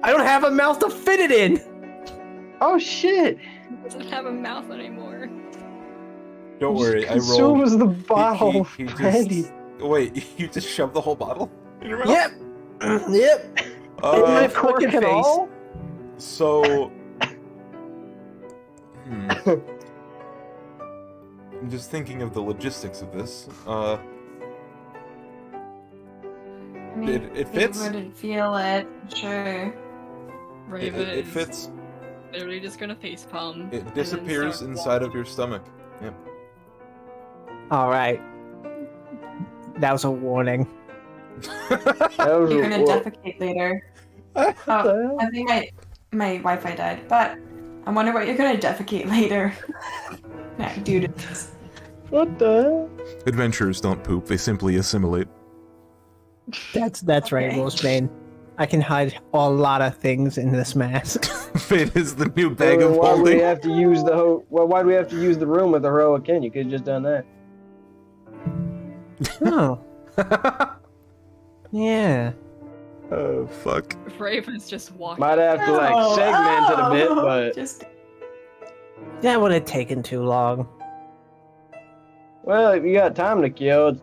I don't have a mouth to fit it in! Oh shit! He doesn't have a mouth anymore. Don't worry, I rolled. Consumes the bottle He of brandy. Wait, you just shoved the whole bottle in your mouth? Yep! Yep! In my Cork fucking and face. all? So... I'm just thinking of the logistics of this. I mean, It fits? You wouldn't feel it, sure. Raven It fits. is literally just gonna facepalm. It disappears inside of your stomach. Yep. Alright. That was a warning. That was You're gonna well, defecate later. Oh, I think my Wi-Fi died, but I wonder what you're gonna defecate later. Nah, dude. what the hell? Adventurers don't poop, they simply assimilate. That's Okay. right, Wolfsbane. I can hide a lot of things in this mask. Fate is the new bag Well, of why do we holding. have to use the why do we have to use the room with the heroic kin? You could have just done that. Oh. Yeah. Oh, fuck. Raven's just walking. Might have to like Oh, segment it a bit, but just That would have taken too long. well, if you got time to kill, it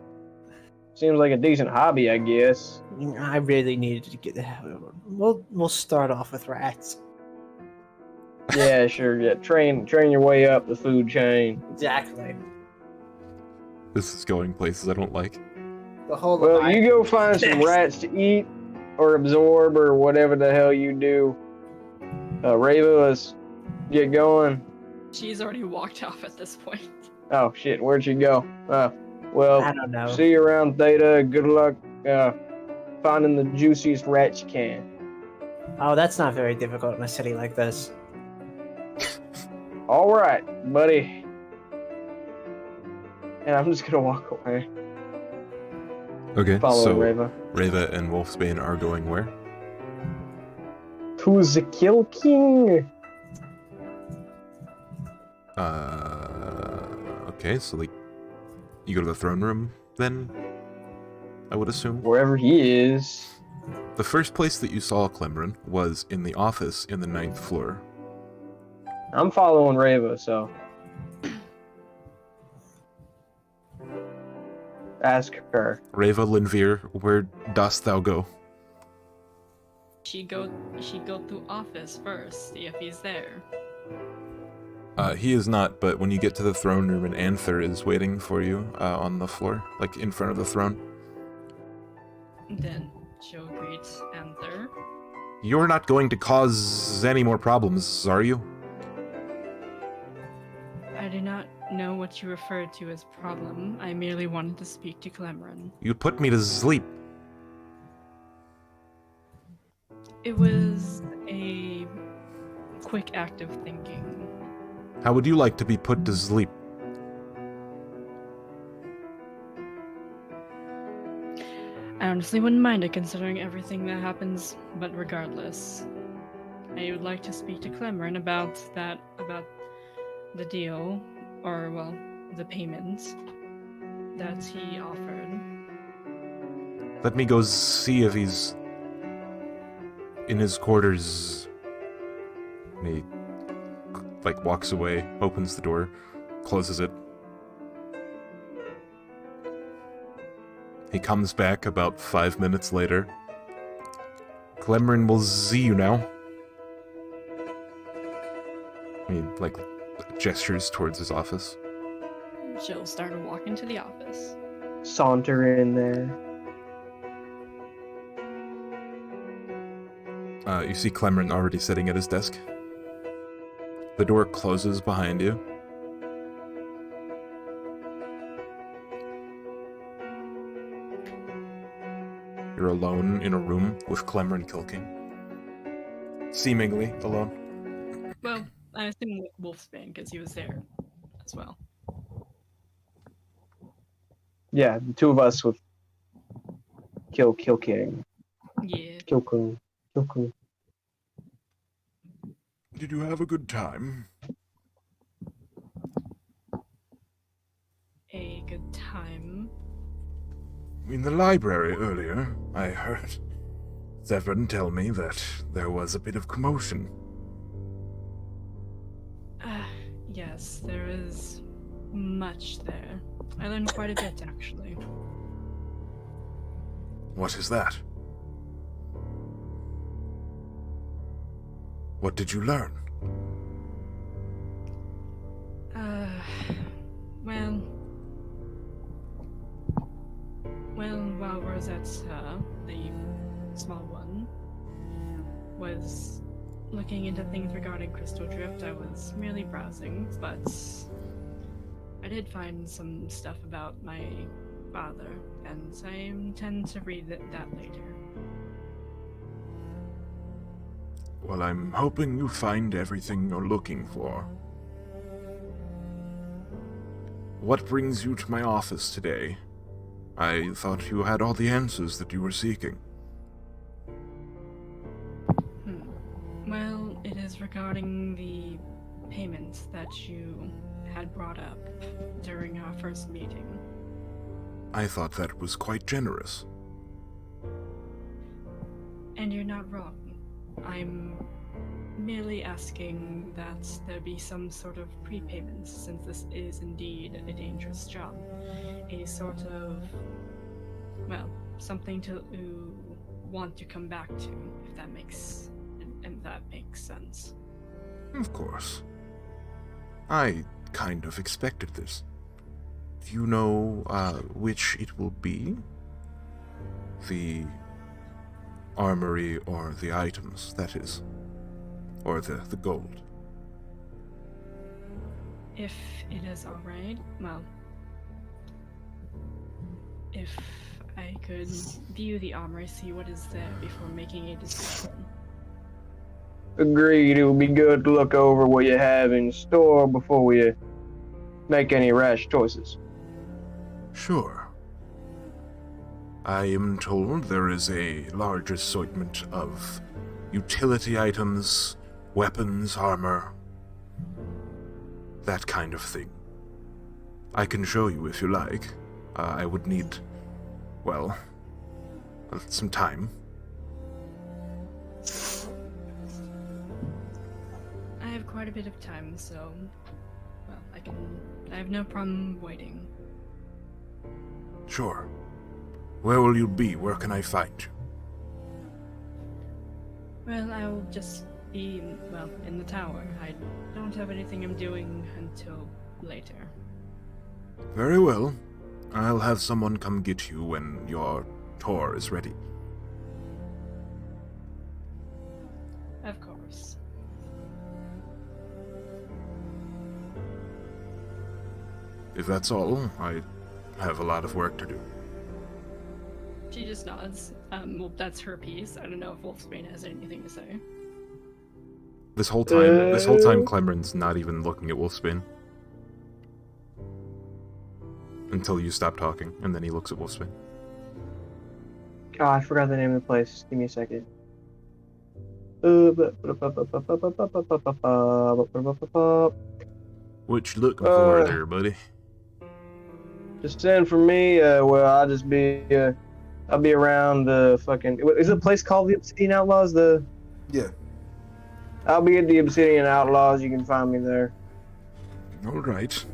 seems like a decent hobby, I guess. I really needed to get. We'll start off with rats. Yeah, sure. Yeah, train your way up the food chain. Exactly. This is going places I don't like. The whole. Well, you go find some Next. rats to eat or absorb or whatever the hell you do. Rava, let's get going. She's already walked off at this point. Oh shit, where'd she go? Well, I don't know. see you around Theta. Good luck finding the juiciest rat you can. Oh, that's not very difficult in a city like this. All right, buddy. And I'm just gonna walk away. Okay, Follow so Rava. Rava and Wolfsbane are going where? To the Kill King. Okay, so like, you go to the throne room then, I would assume? Wherever he is. The first place that you saw Clemron was in the office in the 9th floor. I'm following Rava, so. Ask her. Rava Linvir, where dost thou go? She go to office first, see if he's there. He is not, but when you get to the throne room, an Anther is waiting for you on the floor, like in front of the throne. Then she'll greet Anther. You're not going to cause any more problems, are you? I do not know what you referred to as problem. I merely wanted to speak to Clemron. You put me to sleep. It was a quick act of thinking. How would you like to be put to sleep? I honestly wouldn't mind it considering everything that happens, but regardless. I would like to speak to Clemron about the deal, or, well, the payment that he offered. Let me go see if he's in his quarters. And he, walks away, opens the door, closes it. He comes back about 5 minutes later. Clemron will see you now. He, gestures towards his office. She'll start to walk into the office. Saunter in there. You see Clemron already sitting at his desk. The door closes behind you. You're alone in a room with Clemron Kilking. Seemingly alone. Well, I assume Wolfsbane, because he was there as well. Yeah, the two of us with Kill King. Yeah. Kill King. Kill King. Did you have a good time? A good time. In the library earlier, I heard Zevran tell me that there was a bit of commotion. Yes, there is much there. I learned quite a bit, actually. What is that? What did you learn? Well, while Rosetta, the small one, was looking into things regarding Crystal Drift, I was merely browsing, but I did find some stuff about my father, and I intend to read that later. Well, I'm hoping you find everything you're looking for. What brings you to my office today? I thought you had all the answers that you were seeking. Well, it is regarding the payments that you had brought up during our first meeting. I thought that was quite generous. And you're not wrong. I'm merely asking that there be some sort of prepayment, since this is indeed a dangerous job. A sort of, well, something to want to come back to, if that makes sense. Of course. I kind of expected this. Do you know, which it will be? The armory or the items, that is. Or the gold. If it is alright, well, if I could view the armory, see what is there before making a decision. Agreed, it would be good to look over what you have in store before we make any rash choices. Sure. I am told there is a large assortment of utility items, weapons, armor, that kind of thing. I can show you if you like. I would need, well, some time. I have quite a bit of time, so, well, I have no problem waiting. Sure. Where will you be? Where can I find you? Well, I will just be, well, in the tower. I don't have anything I'm doing until later. Very well. I'll have someone come get you when your tour is ready. Of course. If that's all, I have a lot of work to do. She just nods. Well, that's her piece. I don't know if Wolfsbane has anything to say. This whole time, Clemren's not even looking at Wolfsbane. Until you stop talking, and then he looks at Wolfsbane. Oh, I forgot the name of the place. Give me a second. What you looking for there, buddy? Just send for me. Well, I'll just be. I'll be around the fucking. Is it a place called the Obsidian Outlaws? Yeah. I'll be at the Obsidian Outlaws. You can find me there. All right.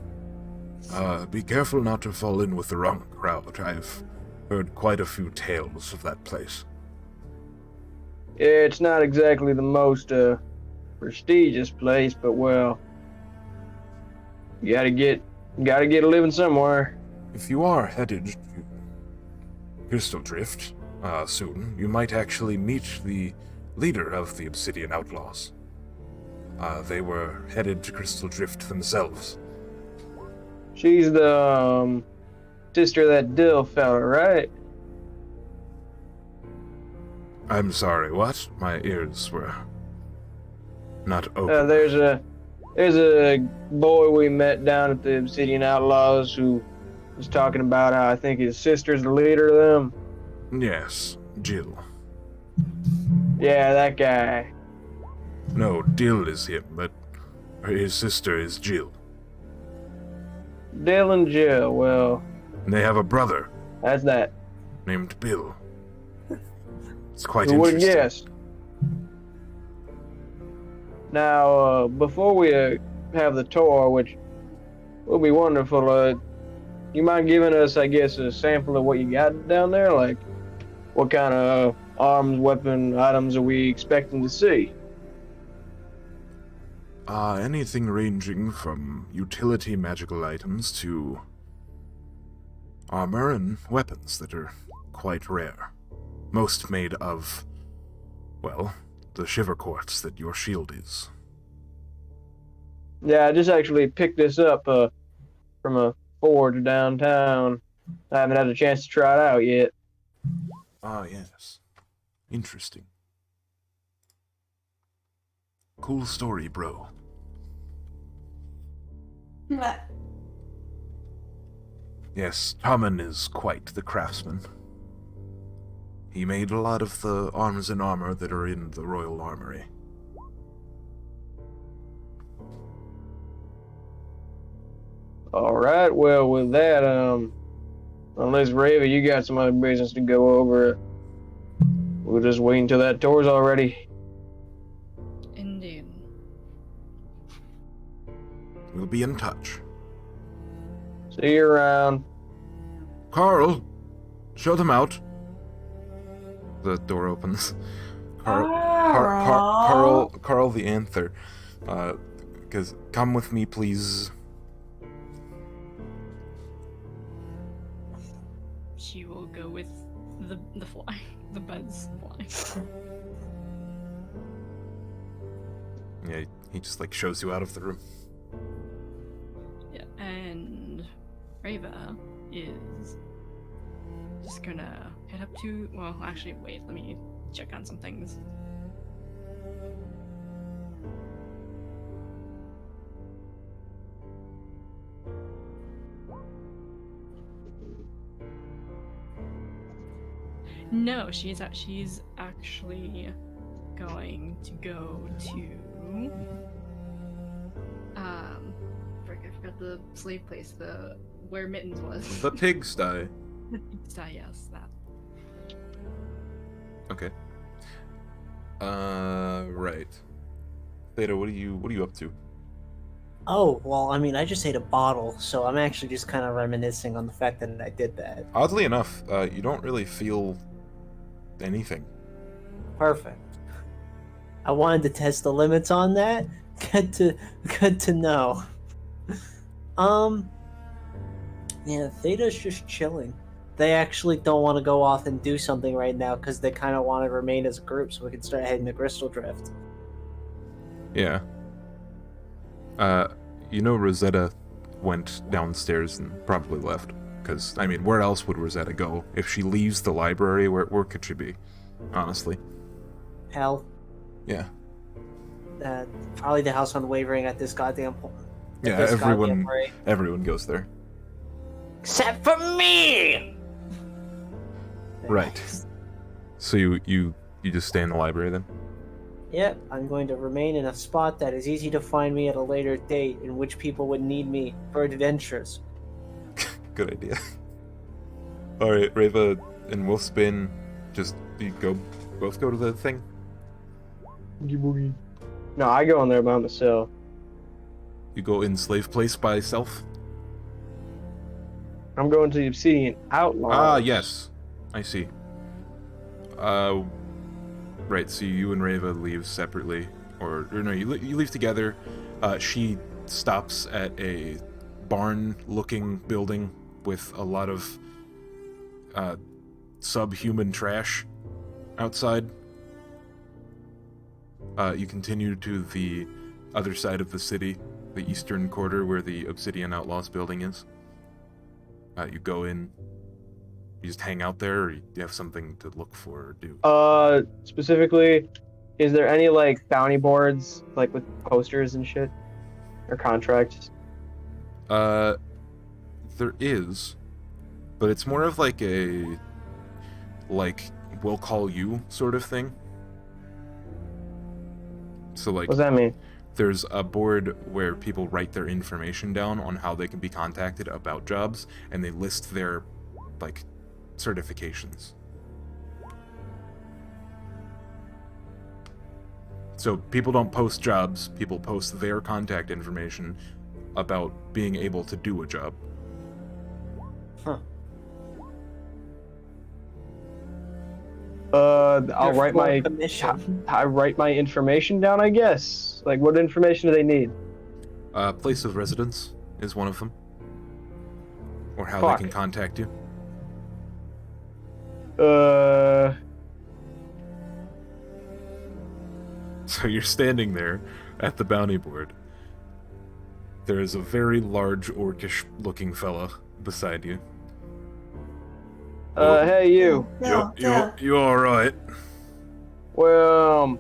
Be careful not to fall in with the wrong crowd. I've heard quite a few tales of that place. Yeah, it's not exactly the most prestigious place, but well, you gotta get a living somewhere. If you are headed to Crystal Drift soon, you might actually meet the leader of the Obsidian Outlaws. They were headed to Crystal Drift themselves. She's the sister of that Dill fella, right? I'm sorry, what? My ears were not open. There's a boy we met down at the Obsidian Outlaws who was talking about how I think his sister's the leader of them. Yes, Jill. Yeah, that guy. No, Dill is him, but his sister is Jill. Dill and Jill, well, And they have a brother that's that. named Bill. It's quite Who would have interesting. guessed? Now, before we have the tour, which will be wonderful, you mind giving us, I guess, a sample of what you got down there? Like, what kind of arms, weapon items are we expecting to see? Anything ranging from utility magical items to armor and weapons that are quite rare. Most made of, well, the shiver quartz that your shield is. Yeah, I just actually picked this up from a forge downtown. I haven't had a chance to try it out yet. Ah, yes. Interesting. Cool story, bro. But Yes, Tommen is quite the craftsman. He made a lot of the arms and armor that are in the Royal Armory. All right, well, with that, unless Raven, you got some other business to go over, we'll just wait until that tour's all ready. Indeed. We'll be in touch. See you around. Carl, show them out. The door opens. Carl the Anther. Because come with me, please. She will go with the fly, the buzz fly. Yeah, he just like shows you out of the room. Yeah, and Reva is just gonna head up to. Well, actually, wait. Let me check on some things. No, she's actually going to go to frick, I forgot the slave place, where Mittens was. The pigsty. The pigsty, yes, that. Okay. Right. Theta, what are you up to? Oh, well, I mean, I just ate a bottle, so I'm actually just kind of reminiscing on the fact that I did that. Oddly enough, you don't really feel anything. Perfect. I wanted to test the limits on that. Good to know. Yeah, Theta's just chilling. They actually don't want to go off and do something right now because they kind of want to remain as a group so we can start heading to Crystal Drift. Yeah. Rosetta went downstairs and probably left. Because, I mean, where else would Rosetta go? If she leaves the library, where could she be? Honestly. Hell, Yeah. probably the house on Wavering at this goddamn point. Yeah, everyone goes there. Except for me! Right. So you just stay in the library then? Yep, I'm going to remain in a spot that is easy to find me at a later date in which people would need me for adventures. Good idea. Alright, Reva and Wolfsbane, just both go to the thing? Boogie boogie. No, I go in there by myself. You go in Slave Place by yourself? I'm going to the Obsidian Outlaws. Ah, yes. I see. Right, so you and Reva leave separately. Or no, you leave together. She stops at a barn-looking building with a lot of subhuman trash outside. You continue to the other side of the city, the eastern quarter where the Obsidian Outlaws building is. You go in. You just hang out there, or you have something to look for or do? Specifically, is there any, like, bounty boards, like, with posters and shit? Or contracts? There is, but it's more of like a, we'll call you sort of thing. So, like, What does that mean? there's a board where people write their information down on how they can be contacted about jobs, and they list their, like, certifications. So people don't post jobs, people post their contact information about being able to do a job. Huh. I'll write my commission. I write my information down, I guess. Like, what information do they need? Place of residence is one of them. Or how Fuck. they can contact you. So you're standing there at the bounty board. There is a very large orcish-looking fella beside you. Hey, you. You all right? Well,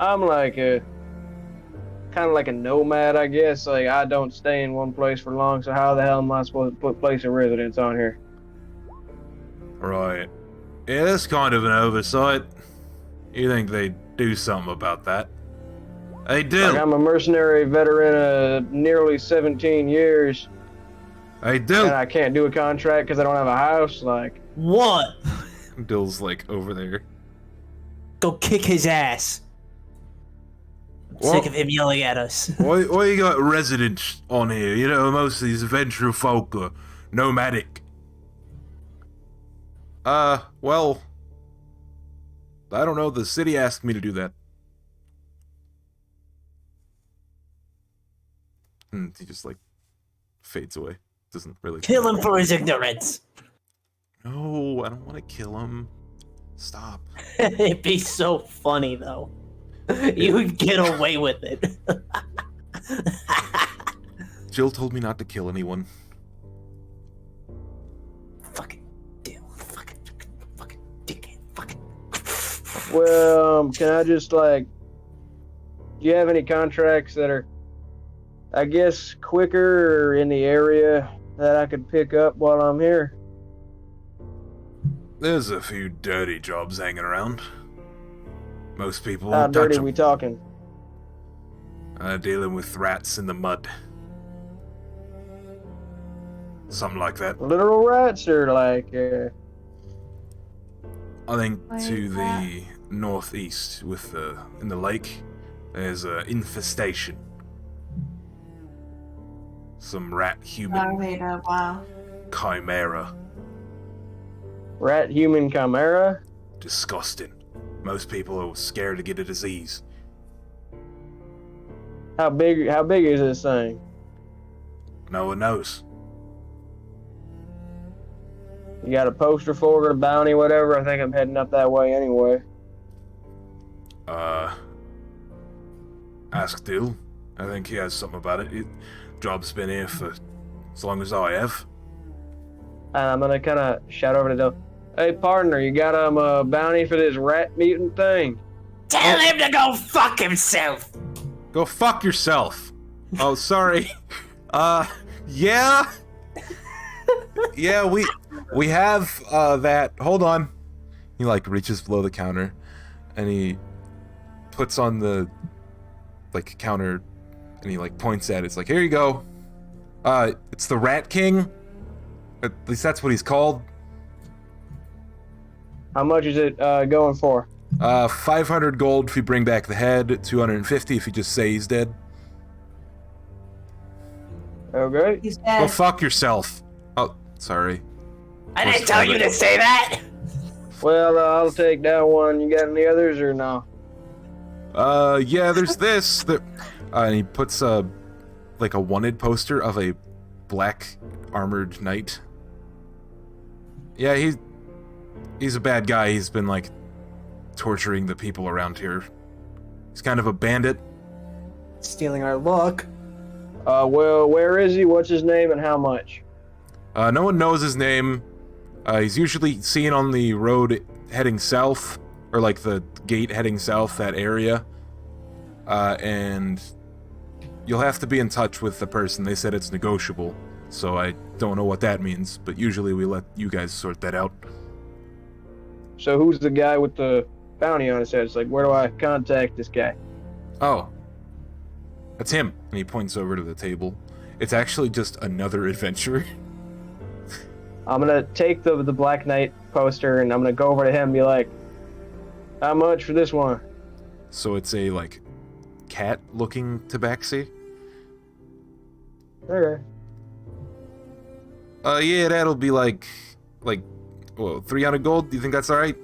I'm like kind of like a nomad, I guess. Like, I don't stay in one place for long, so how the hell am I supposed to put place of residence on here? Right. Yeah, that's kind of an oversight. You think they'd do something about that? They do. Like, I'm a mercenary veteran of nearly 17 years, They do. and I can't do a contract because I don't have a house. Like, What? Dill's like over there. Go kick his ass. I'm What? sick of him yelling at us. Why you got residents on here? You know, most of these adventurer folk are nomadic. Well, I don't know. The city asked me to do that. And he just, like, fades away. Doesn't really... Kill him for his ignorance. No, I don't want to kill him. Stop. It'd be so funny, though. You would get away with it. Jill told me not to kill anyone. Fucking deal. Fucking dickhead. Fucking. well, can I just, like, do you have any contracts that are, I guess, quicker or in the area that I could pick up while I'm here? There's a few dirty jobs hanging around. Most people How won't touch dirty them. we talking? Dealing with rats in the mud. Something like that. Literal rats or like, I think Why to is the that? northeast, in the lake, there's an infestation. Some rat-human Wow. chimera. rat human chimera? Disgusting. Most people are scared to get a disease. How big is this thing? No one knows. You got a poster for it, a bounty, whatever? I think I'm heading up that way anyway. Ask Dill. I think he has something about it. Job's been here for as long as I have. And I'm gonna kind of shout over to Dill. Hey, partner, you got a bounty for this rat mutant thing? Tell him to go fuck himself! Go fuck yourself. Oh, sorry. Yeah. Yeah, we have that. Hold on. He like reaches below the counter, and he puts on the like counter, and he like points at it. It's like, here you go. It's the Rat King. At least that's what he's called. How much is it going for? 500 gold if you bring back the head. 250 if you just say he's dead. Okay. He's Go dead. fuck yourself. Oh, sorry. I didn't tell you to say that! Well, I'll take that one. You got any others or no? Yeah, there's this. And he puts like a wanted poster of a black armored knight. Yeah, he's a bad guy. He's been like torturing the people around here. He's kind of a bandit. Stealing our look. Well, where is he? What's his name and how much? No one knows his name. He's usually seen on the road heading south, or like the gate heading south, that area. And you'll have to be in touch with the person. They said it's negotiable, so I don't know what that means, but usually we let you guys sort that out. So who's the guy with the bounty on his head? It's like, where do I contact this guy? Oh. That's him. And he points over to the table. It's actually just another adventurer. I'm gonna take the Black Knight poster and I'm gonna go over to him and be like, how much for this one? So it's a, like, cat-looking tabaxi? Okay. Yeah, that'll be like, well, 300 gold? Do you think that's alright?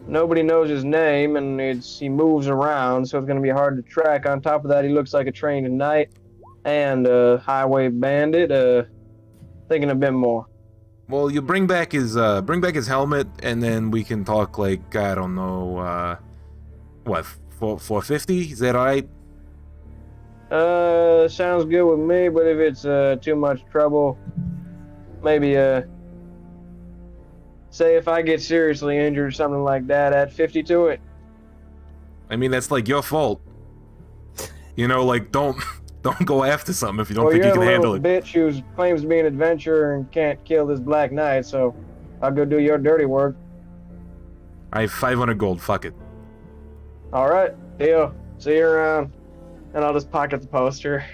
Nobody knows his name, and he moves around, so it's gonna be hard to track. On top of that, he looks like a trained knight and a highway bandit. Thinking a bit more. Well, you bring back his helmet, and then we can talk, like, I don't know, what, 450? Is that alright? Sounds good with me, but if it's too much trouble, maybe say if I get seriously injured or something like that, add 50 to it. I mean, that's, like, your fault. You know, like, don't go after something if you don't think you can handle it. You're a little bitch who claims to be an adventurer and can't kill this Black Knight, so I'll go do your dirty work. I have 500 gold, fuck it. Alright, deal. See you around. And I'll just pocket the poster.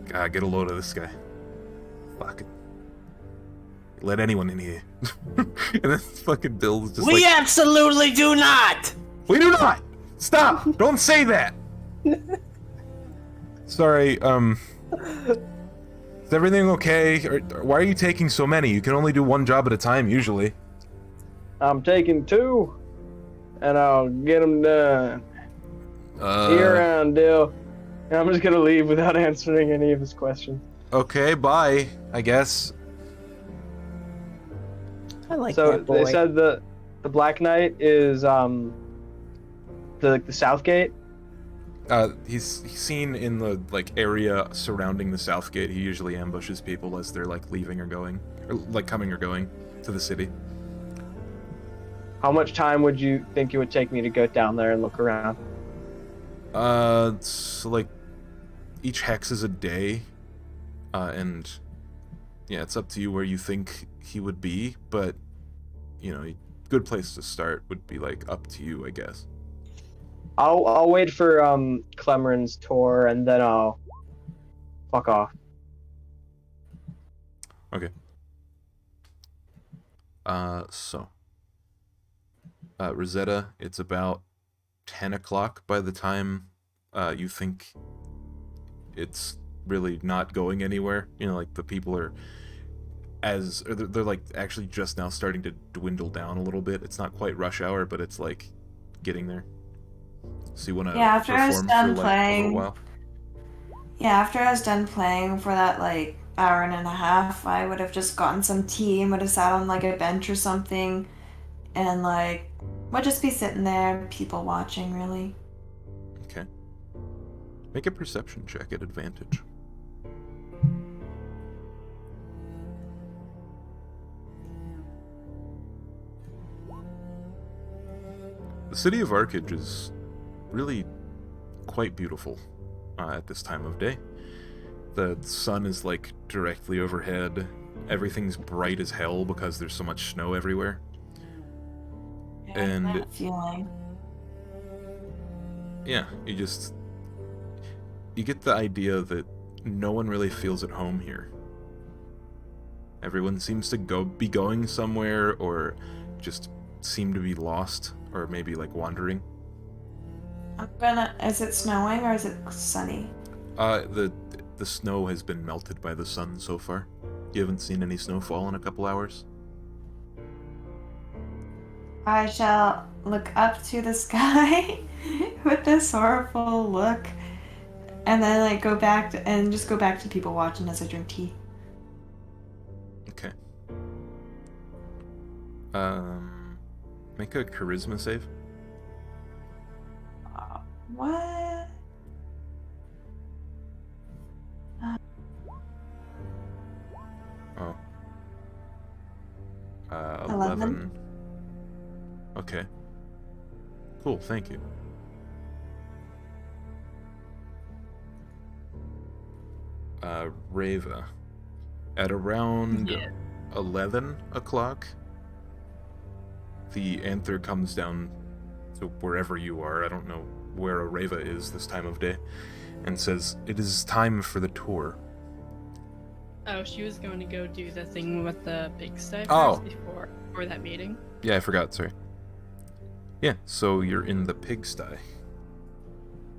God, get a load of this guy. Fuck it. Let anyone in here. And then fucking Bill's just We like... absolutely do not! We do not! Stop! Don't say that! Sorry, is everything okay? Or why are you taking so many? You can only do one job at a time, usually. I'm taking 2, and I'll get them done. See you around, Dill. And I'm just gonna leave without answering any of his questions. Okay, bye, I guess. I like So that boy. they said the Black Knight is the south gate. He's seen in the, like, area surrounding the south gate. He usually ambushes people as they're, like, leaving or going. Or, like, coming or going to the city. How much time would you think it would take me to go down there and look around? So, like, each hex is a day. And, yeah, it's up to you where you think he would be, but, you know, a good place to start would be, like, up to you, I guess. I'll wait for Clemren's tour and then I'll fuck off. Okay. So. Rosetta, it's about 10 o'clock by the time you think it's really not going anywhere. You know, like, the people are they're like actually just now starting to dwindle down a little bit. It's not quite rush hour, but it's like getting there. So you want to after I was perform done for, like, a playing, little while? Yeah, after I was done playing for that, like, hour and a half, I would have just gotten some tea and would have sat on, like, a bench or something, and, like, would just be sitting there, people watching, really. Okay. Make a perception check at advantage. city of Arcage is really quite beautiful at this time of day. The sun is like directly overhead. Everything's bright as hell because there's so much snow everywhere. Yeah, And that feeling. yeah, you get the idea that no one really feels at home here. Everyone seems to be going somewhere, or just seem to be lost, or maybe like wandering. Is it snowing or is it sunny? The snow has been melted by the sun so far. You haven't seen any snowfall in a couple hours? I shall look up to the sky with this sorrowful look, and then like go back to people watching as I drink tea. Okay. Make a charisma save. What? Oh. 11. Okay. Cool, thank you. Reva. At around 11 o'clock, the anther comes down to wherever you are. I don't know where Reva is this time of day, and says, "It is time for the tour." Oh, she was going to go do the thing with the pigsty Oh. before that meeting. Yeah, I forgot, sorry. Yeah, so you're in the pigsty.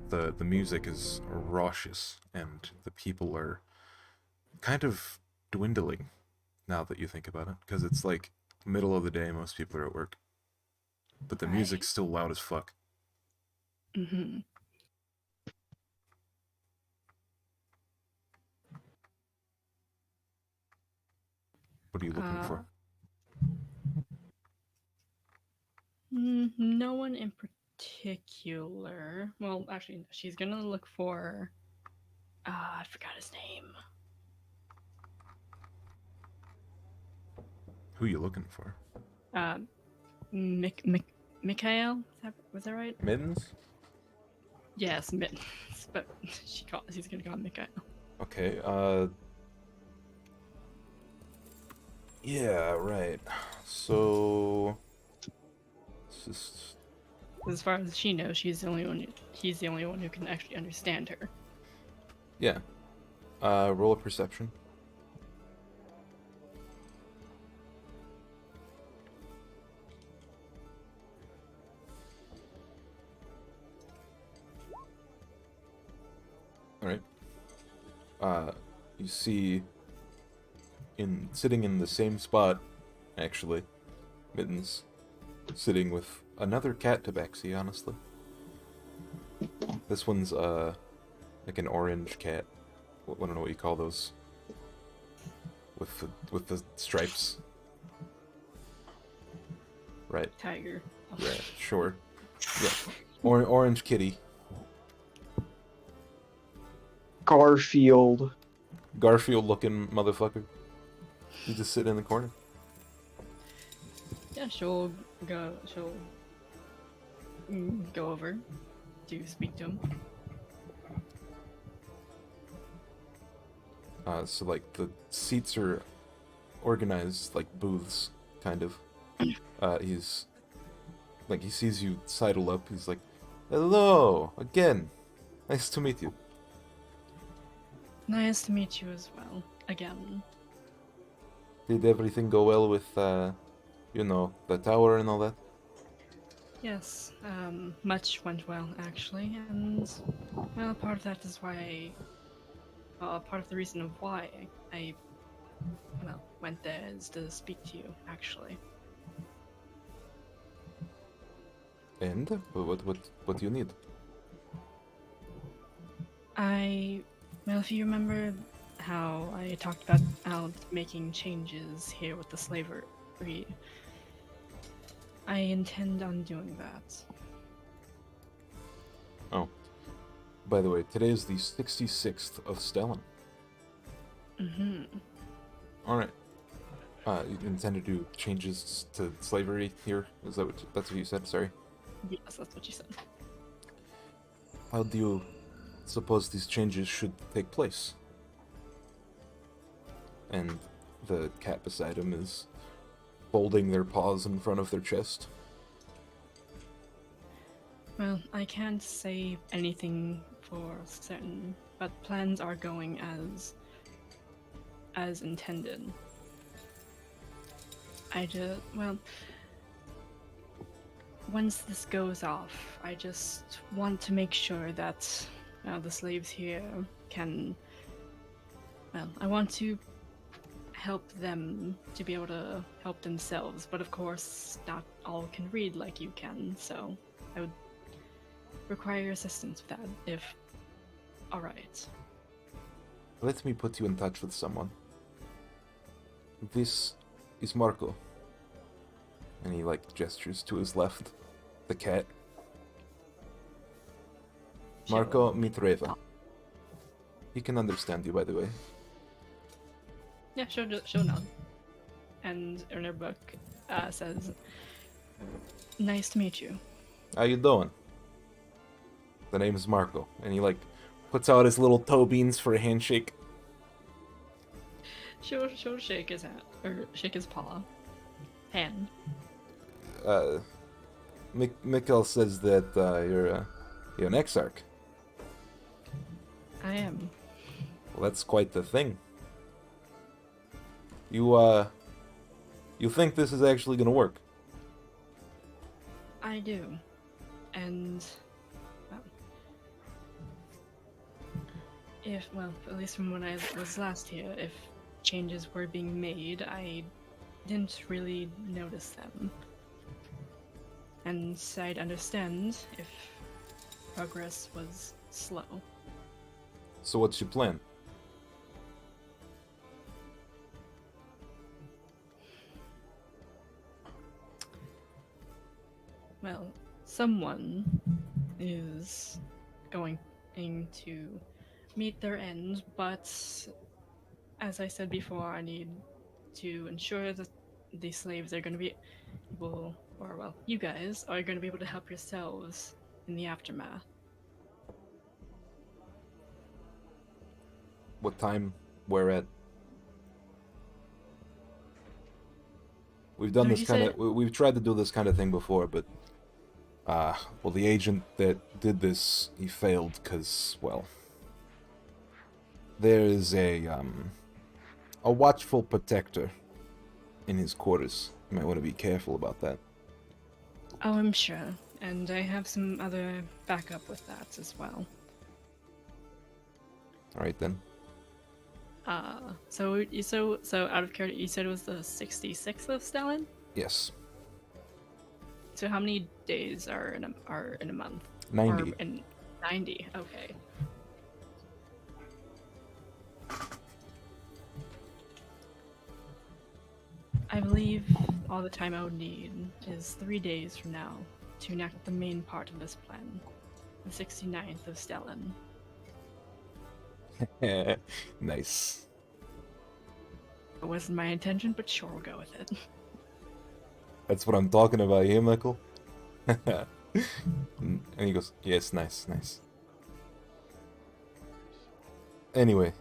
The music is raucous, and the people are kind of dwindling now that you think about it, because it's like middle of the day, most people are at work. But the music's still loud as fuck. Mm-hmm. What are you looking for? No one in particular. Well, actually, she's gonna look for. I forgot his name. Who are you looking for? Mikhail? Was that right? Mittens? Yes, Mittens. But he's gonna call him Mikhail. Okay, yeah, right. So... As far as she knows, he's the only one who can actually understand her. Yeah. Roll a perception. Alright. You see, sitting in the same spot, actually, Mittens, sitting with another cat tabaxi, honestly. This one's, like an orange cat. I don't know what you call those. With the stripes. Right. Tiger. Yeah, sure. Yeah. Orange kitty. Garfield. Garfield looking motherfucker. You just sit in the corner. Yeah, she'll go over to speak to him. So like the seats are organized like booths, kind of. He's like, he sees you sidle up. He's like, "Hello again. Nice to meet you." Nice to meet you as well. Again. Did everything go well with, you know, the tower and all that? Yes, much went well actually, and well, part of that is why part of the reason of why I went there is to speak to you actually. And what do you need? If you remember how I talked about making changes here with the slavery, I intend on doing that. Oh, by the way, today is the 66th of Stellan. Mm-hmm. All right. You intend to do changes to slavery here? That's what you said? Sorry. Yes, that's what she said. How do you suppose these changes should take place? And the cat beside him is folding their paws in front of their chest. Well, I can't say anything for certain, but plans are going as intended. Once this goes off, I just want to make sure that the slaves here can. Well, I want to help them to be able to help themselves, but of course, not all can read like you can, so I would require your assistance with that, if alright. Let me put you in touch with someone. This is Marco. And he, gestures to his left. The cat. Marco, meet Reva. He can understand you, by the way. Yeah, she'll nod. And in her book says, "Nice to meet you." How you doing? The name is Marco. And he, puts out his little toe beans for a handshake. She'll shake his hand, or shake his paw. Hand. Mikkel says that you're an exarch. I am. Well, that's quite the thing. You think this is actually gonna work? I do. And, at least from when I was last here, if changes were being made, I didn't really notice them. And I'd understand if progress was slow. So what's your plan? Well, someone is going to meet their end, but as I said before, I need to ensure that the slaves are going to be able, you guys are going to be able to help yourselves in the aftermath. What time? Where at? We've done this kind of. We've tried to do this kind of thing before, but the agent that did this, he failed because, there is a watchful protector in his quarters. You might want to be careful about that. Oh, I'm sure, and I have some other backup with that as well. All right then. So out of character, you said it was the 66th of Stellan? Yes. So how many days are in a month? 90. 90. Okay. I believe all the time I would need is 3 days from now to enact the main part of this plan, the 69th of Stellan. Nice. It wasn't my intention, but sure, we'll go with it. That's what I'm talking about here, Michael. And he goes, yes, nice. Anyway.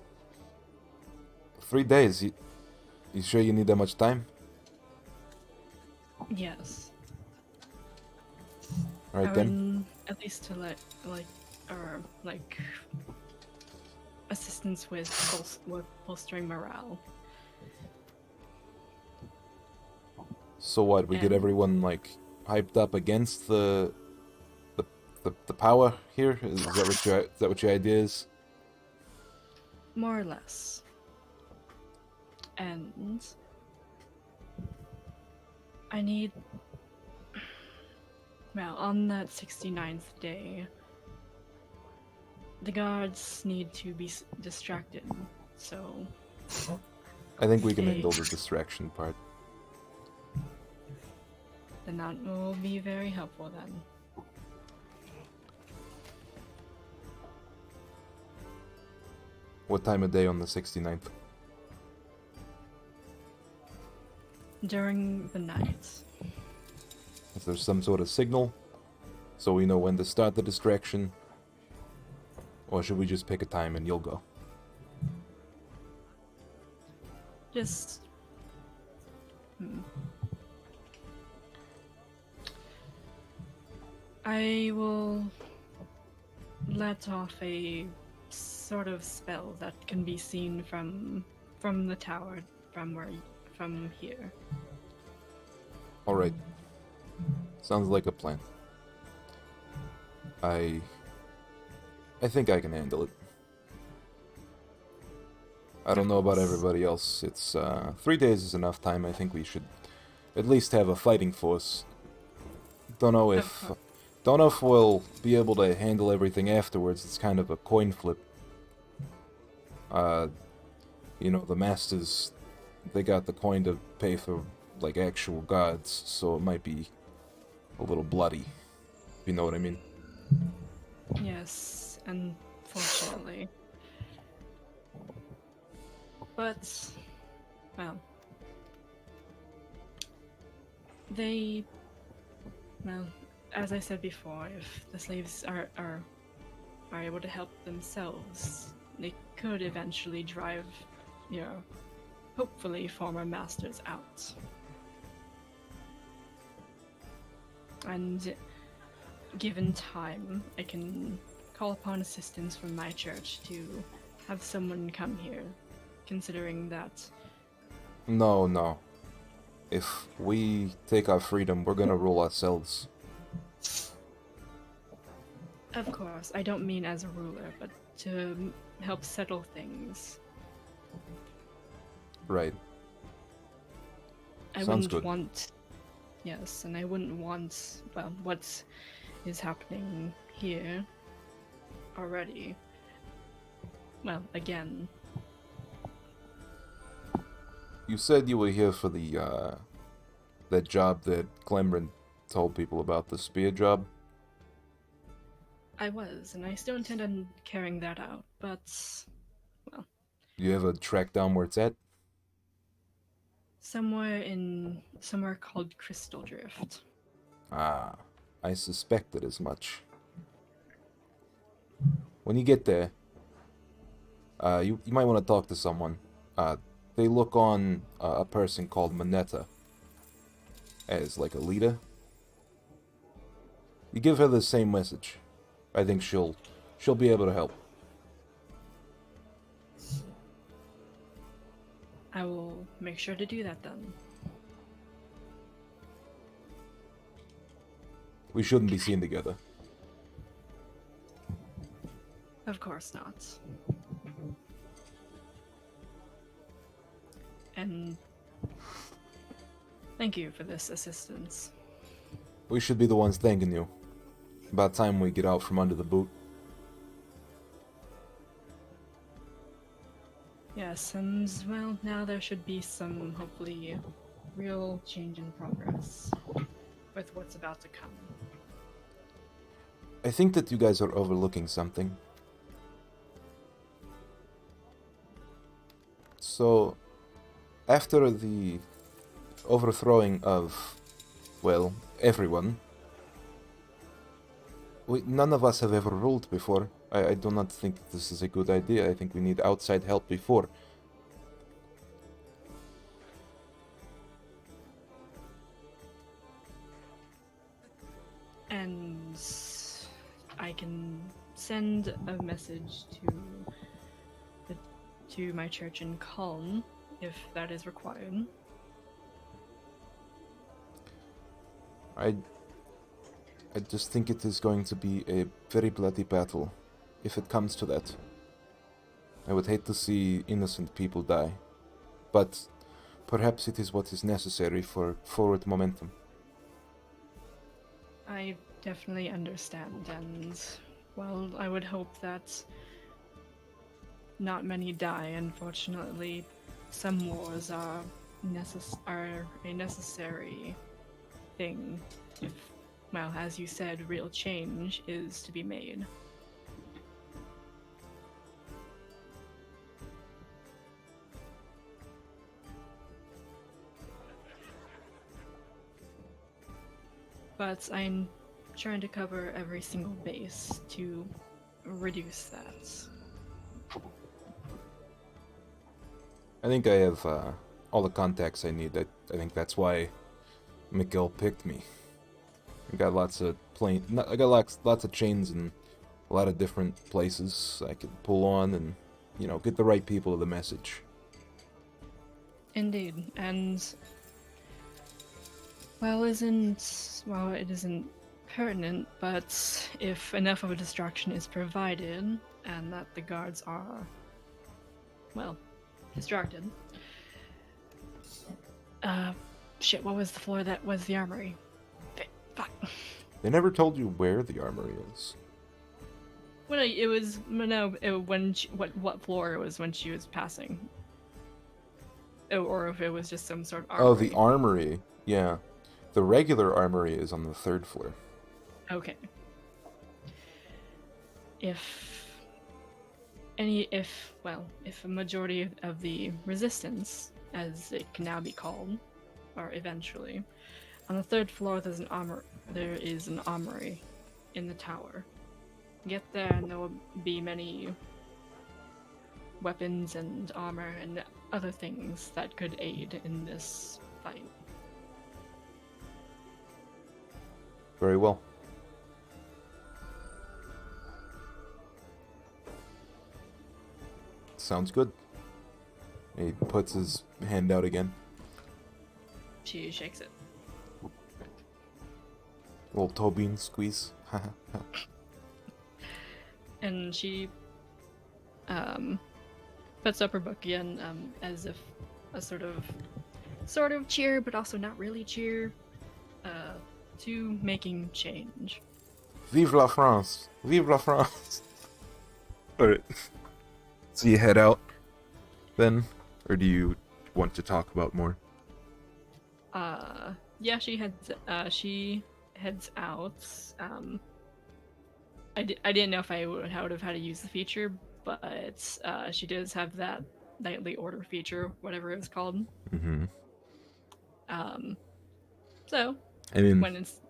3 days. You sure you need that much time? Yes. Alright then. At least to assistance with bolstering morale. So what? We get everyone hyped up against the power here. Is that what your idea is? More or less. And I need. Well, on that 69th day, the guards need to be distracted. So. I think we can handle the distraction part. Then that will be very helpful then. What time of day on the 69th? During the night. Is there some sort of signal? So we know when to start the distraction? Or should we just pick a time and you'll go? Just. I will let off a sort of spell that can be seen from the tower, from here. Alright. Sounds like a plan. I think I can handle it. I don't know about everybody else. It's 3 days is enough time. I think we should at least have a fighting force. Don't know if we'll be able to handle everything afterwards. It's kind of a coin flip. You know, the masters, they got the coin to pay for like actual gods, so it might be a little bloody. If you know what I mean. Yes, unfortunately. But, well, as I said before, if the slaves are able to help themselves, they could eventually drive, hopefully former masters out. And given time, I can call upon assistance from my church to have someone come here, considering that... No. If we take our freedom, we're gonna rule ourselves. Of course, I don't mean as a ruler, but to help settle things. Right. I Sounds wouldn't good. want... Yes, and I wouldn't want, well, what is happening here already. Well, again. You said you were here for the, that job that Glenbrand told people about, the spear job? I was, and I still intend on carrying that out, but, well... You ever track down where it's at? Somewhere called Crystal Drift. Ah, I suspected as much. When you get there, you might want to talk to someone. They look on a person called Moneta as like a leader. You give her the same message. I think she'll be able to help. I will make sure to do that then. We shouldn't be seen together. Of course not. And thank you for this assistance. We should be the ones thanking you. About time we get out from under the boot. Yes, and well, now there should be some, hopefully, real change in progress with what's about to come. I think that you guys are overlooking something. So, after the overthrowing of, well, everyone, none of us have ever ruled before. I do not think this is a good idea. I think we need outside help before. And I can send a message to my church in Culm, if that is required. I just think it is going to be a very bloody battle, if it comes to that. I would hate to see innocent people die, but perhaps it is what is necessary for forward momentum. I definitely understand, and, well, I would hope that not many die. Unfortunately, some wars are a necessary thing if, well, as you said, real change is to be made. But I trying to cover every single base to reduce that. I think I have all the contacts I need. I think that's why Mikkel picked me. I got lots of I got lots of chains in a lot of different places I could pull on and, get the right people the message. Indeed, and it isn't pertinent, but if enough of a distraction is provided and that the guards are, distracted. Shit, what was the floor that was the armory? Fuck. They never told you where the armory is. Well, what floor it was when she was passing. Or if it was just some sort of armory. Oh, the armory. Yeah. The regular armory is on the 3rd floor. Okay. If a majority of the resistance, as it can now be called, or eventually, on the 3rd floor there is an armory in the tower. Get there and there will be many weapons and armor and other things that could aid in this fight. Very well. Sounds good. He puts his hand out again. She shakes it. Little toe bean squeeze. And she puts up her book again, as if a sort of cheer, but also not really cheer, to making change. Vive la France! Vive la France! Alright. So you head out, then? Or do you want to talk about more? Yeah, she heads out. I didn't know if I would have had to use the feature, but she does have that nightly order feature, whatever it's called. Mm-hmm. So I mean, when it's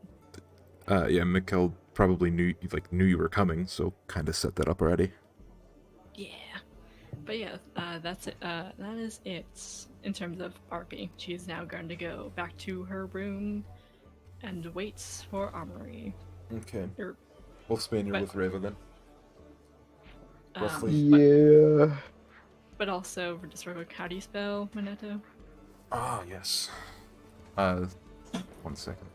Mikkel probably knew you were coming, so kind of set that up already. yeah, but yeah, that's it. That is it in terms of RP. She is now going to go back to her room and waits for Armory. Okay. Or, Wolfsbane, you're but- with Reva then? Roughly. Yeah. But also, just real quick, how do you spell Moneto? Ah, yes. 1 second.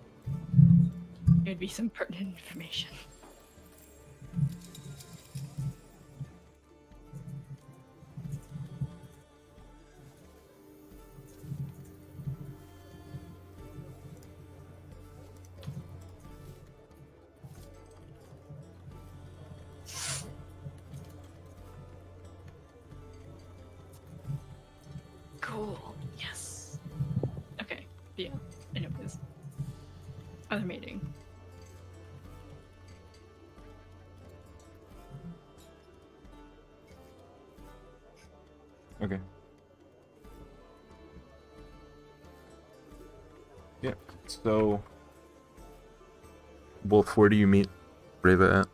It would be some pertinent information. Cool. Yes. Okay. Yeah. Anyways. Other meeting. Okay. Yeah, so... Wolf, where do you meet Reva at?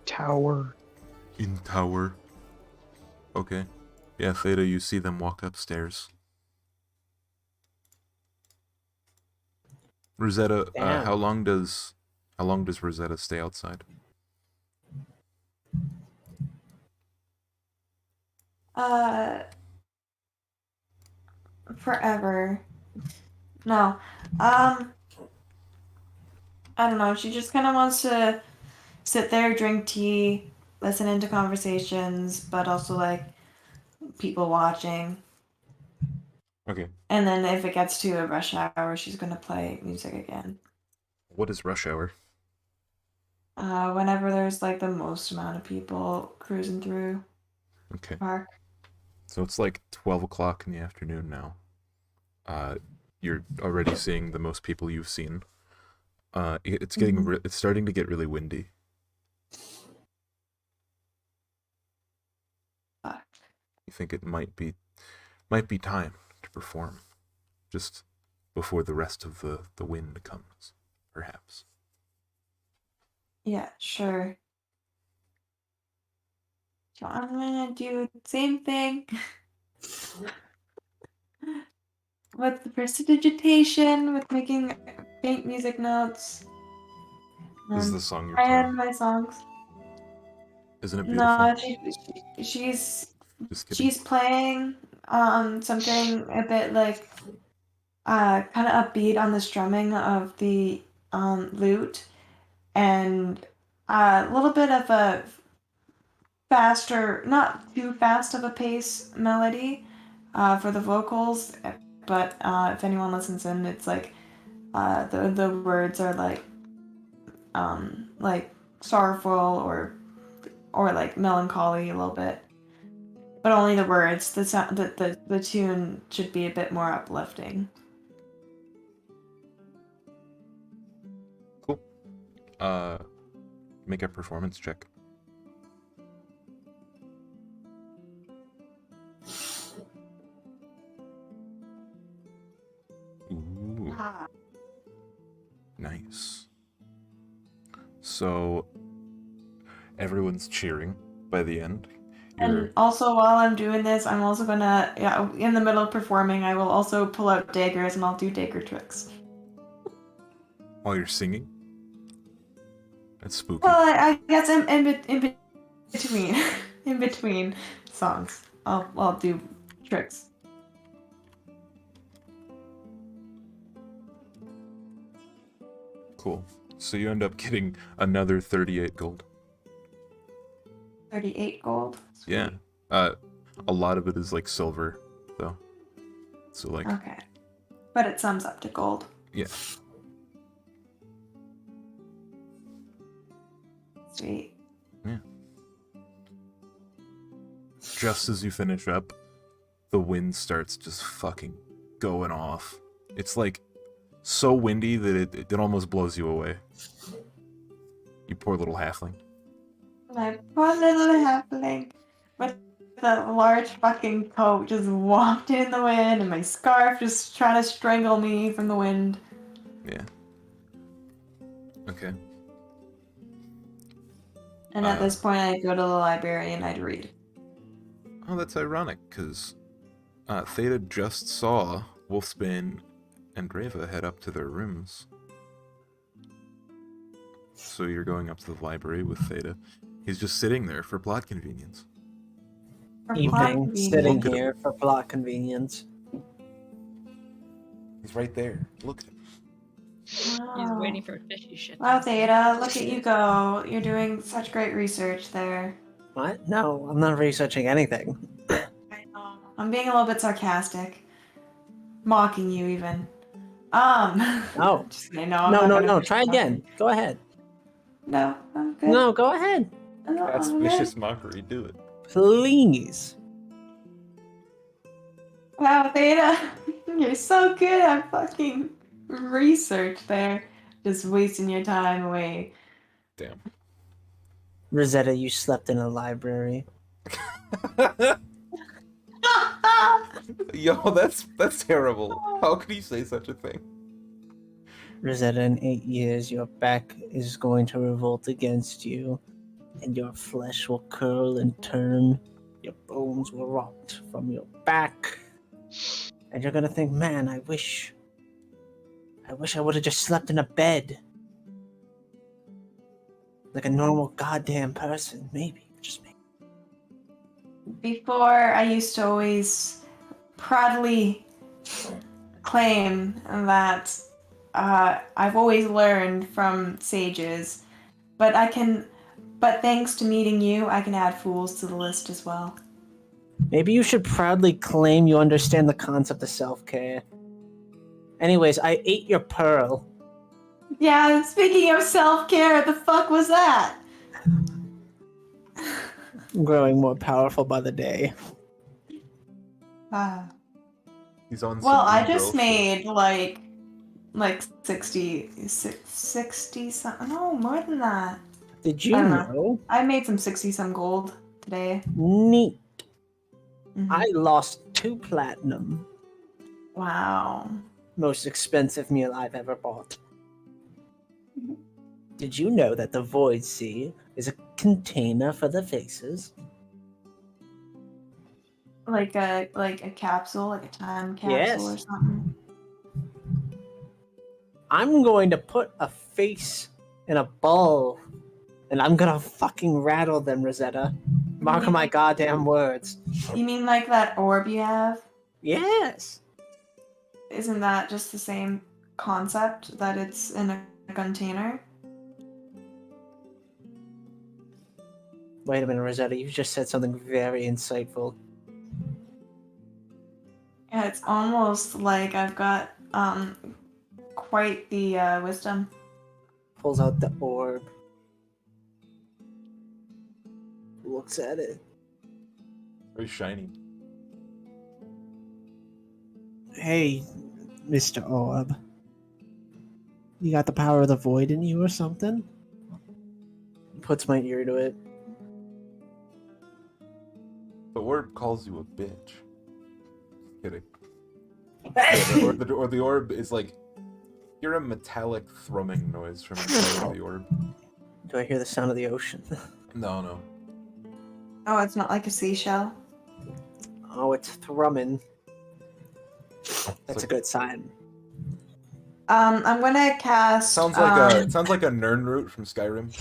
Tower. In tower. Okay. Yeah, Theta, you see them walk upstairs. Rosetta, Damn. how long does Rosetta stay outside? Forever. No. I don't know. She just kind of wants to sit there, drink tea, listen into conversations, but also like people watching. Okay. And then if it gets to a rush hour, she's gonna play music again. What is rush hour? Whenever there's like the most amount of people cruising through Okay. the park. So it's like 12 o'clock in the afternoon now. You're already seeing the most people you've seen. It's getting it's starting to get really windy. Fuck. You think it might be time to perform, just before the rest of the wind comes. perhaps. Yeah, sure. So I'm gonna do the same thing with the prestidigitation, with making faint music notes. This is the song you're And playing. my songs. Isn't it beautiful? No, she's Just kidding. she's playing something a bit like kind of upbeat on the strumming of the lute, and a little bit of a faster, not too fast of a pace melody for the vocals. But if anyone listens in, it's like the words are like sorrowful or like melancholy a little bit. But only the words. The sound, the tune should be a bit more uplifting. Cool. Make a performance check. Ooh, nice. So everyone's cheering by the end. And also, while I'm doing this, I'm also gonna, in the middle of performing, I will also pull out daggers and I'll do dagger tricks. While you're singing? That's spooky. Well, I guess I'm in between, in between songs. I'll do tricks. Cool. So you end up getting another 38 gold. 38 gold. Sweet. Yeah. A lot of it is like silver, though. So like, Okay. But it sums up to gold. yeah. Sweet. Yeah. Just as you finish up, the wind starts just fucking going off. It's like so windy that it almost blows you away. You poor little halfling. My poor little halfling with the large fucking coat just wafted in the wind and my scarf just trying to strangle me from the wind. Yeah. Okay. And at this point I'd go to the library and I'd read. Oh, that's ironic, because Theta just saw Wolfsbane and Reva head up to their rooms. So you're going up to the library with Theta. He's just sitting there for plot convenience. For plot Evening, convenience. sitting Look at here for plot convenience. He's right there. Look at him. He's Wow. waiting for fishy shit. Wow, Theta, look at you go. You're doing such great research there. What? No, I'm not researching anything. I know. I'm being a little bit sarcastic. Mocking you even. No. Just kidding. No, I'm No, not no, gonna no. finish Try talking. again. Go ahead. No, I'm good. No, go ahead. No, That's I'm good. vicious mockery. Do it. Please. Wow, Theta, you're so good at fucking research there. Just wasting your time away. Damn. Rosetta, you slept in a library. Yo, that's terrible. How could you say such a thing? Rosetta, in 8 years, your back is going to revolt against you, and your flesh will curl and turn. Your bones will rot from your back. And you're gonna think, man, I wish I would have just slept in a bed. Like a normal goddamn person, maybe. Just maybe. Before, I used to always proudly claim that I've always learned from sages, but thanks to meeting you, I can add fools to the list as well. Maybe you should proudly claim you understand the concept of self-care. Anyways, I ate your pearl. Yeah, speaking of self-care, the fuck was that? I'm growing more powerful by the day. He's on. Well, some I new just girl made like 60 something. No, more than that. Did you I don't know? I made some 60 some gold today. Neat. Mhm. I lost 2 platinum. Wow. Most expensive meal I've ever bought. Did you know that the Void Sea is a container for the faces? Like a capsule, like a time capsule Yes. or something. I'm going to put a face in a ball, and I'm gonna fucking rattle them, Rosetta. Mark my goddamn words. You mean like that orb you have? Yes. Isn't that just the same concept that it's in a container? Wait a minute, Rosetta. You just said something very insightful. Yeah, it's almost like I've got quite the wisdom. Pulls out the orb. Looks at it. Very shiny. Hey, Mr. Orb. You got the power of the void in you or something? Puts my ear to it. The orb calls you a bitch. Kidding. Or the orb is like, you're a metallic thrumming noise from inside the orb. Do I hear the sound of the ocean? No. Oh, it's not like a seashell. Oh, it's thrumming. That's like- a good sign. I'm gonna cast. Sounds like it sounds like a Nern root from Skyrim.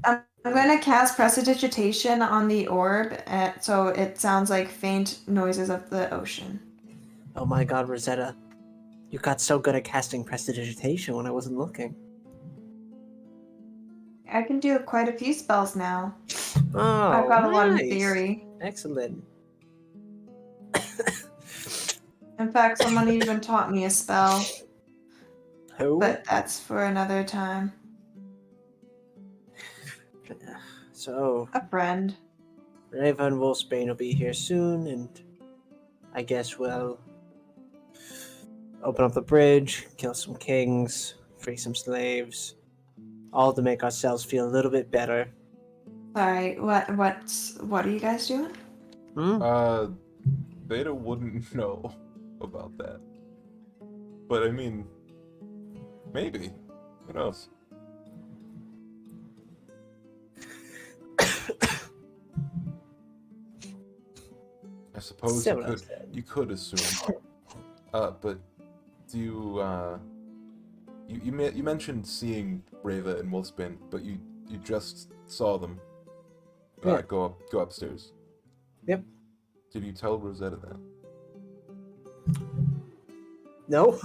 I'm gonna cast prestidigitation on the orb, so it sounds like faint noises of the ocean. Oh my god, Rosetta. You got so good at casting prestidigitation when I wasn't looking. I can do quite a few spells now. Oh, I've got a lot in nice. theory. Excellent. In fact, someone even taught me a spell, Who? but that's for another time. So, A friend. Reva and Wolfsbane will be here soon, and I guess we'll open up the bridge, kill some kings, free some slaves, all to make ourselves feel a little bit better. Sorry, what are you guys doing? Theta wouldn't know about that. But I mean, maybe. Who knows? I suppose Say what I you could assume. But do you mentioned seeing Reva and Wolfsbane, but you just saw them Yeah. go upstairs. Yep. Did you tell Rosetta that? No?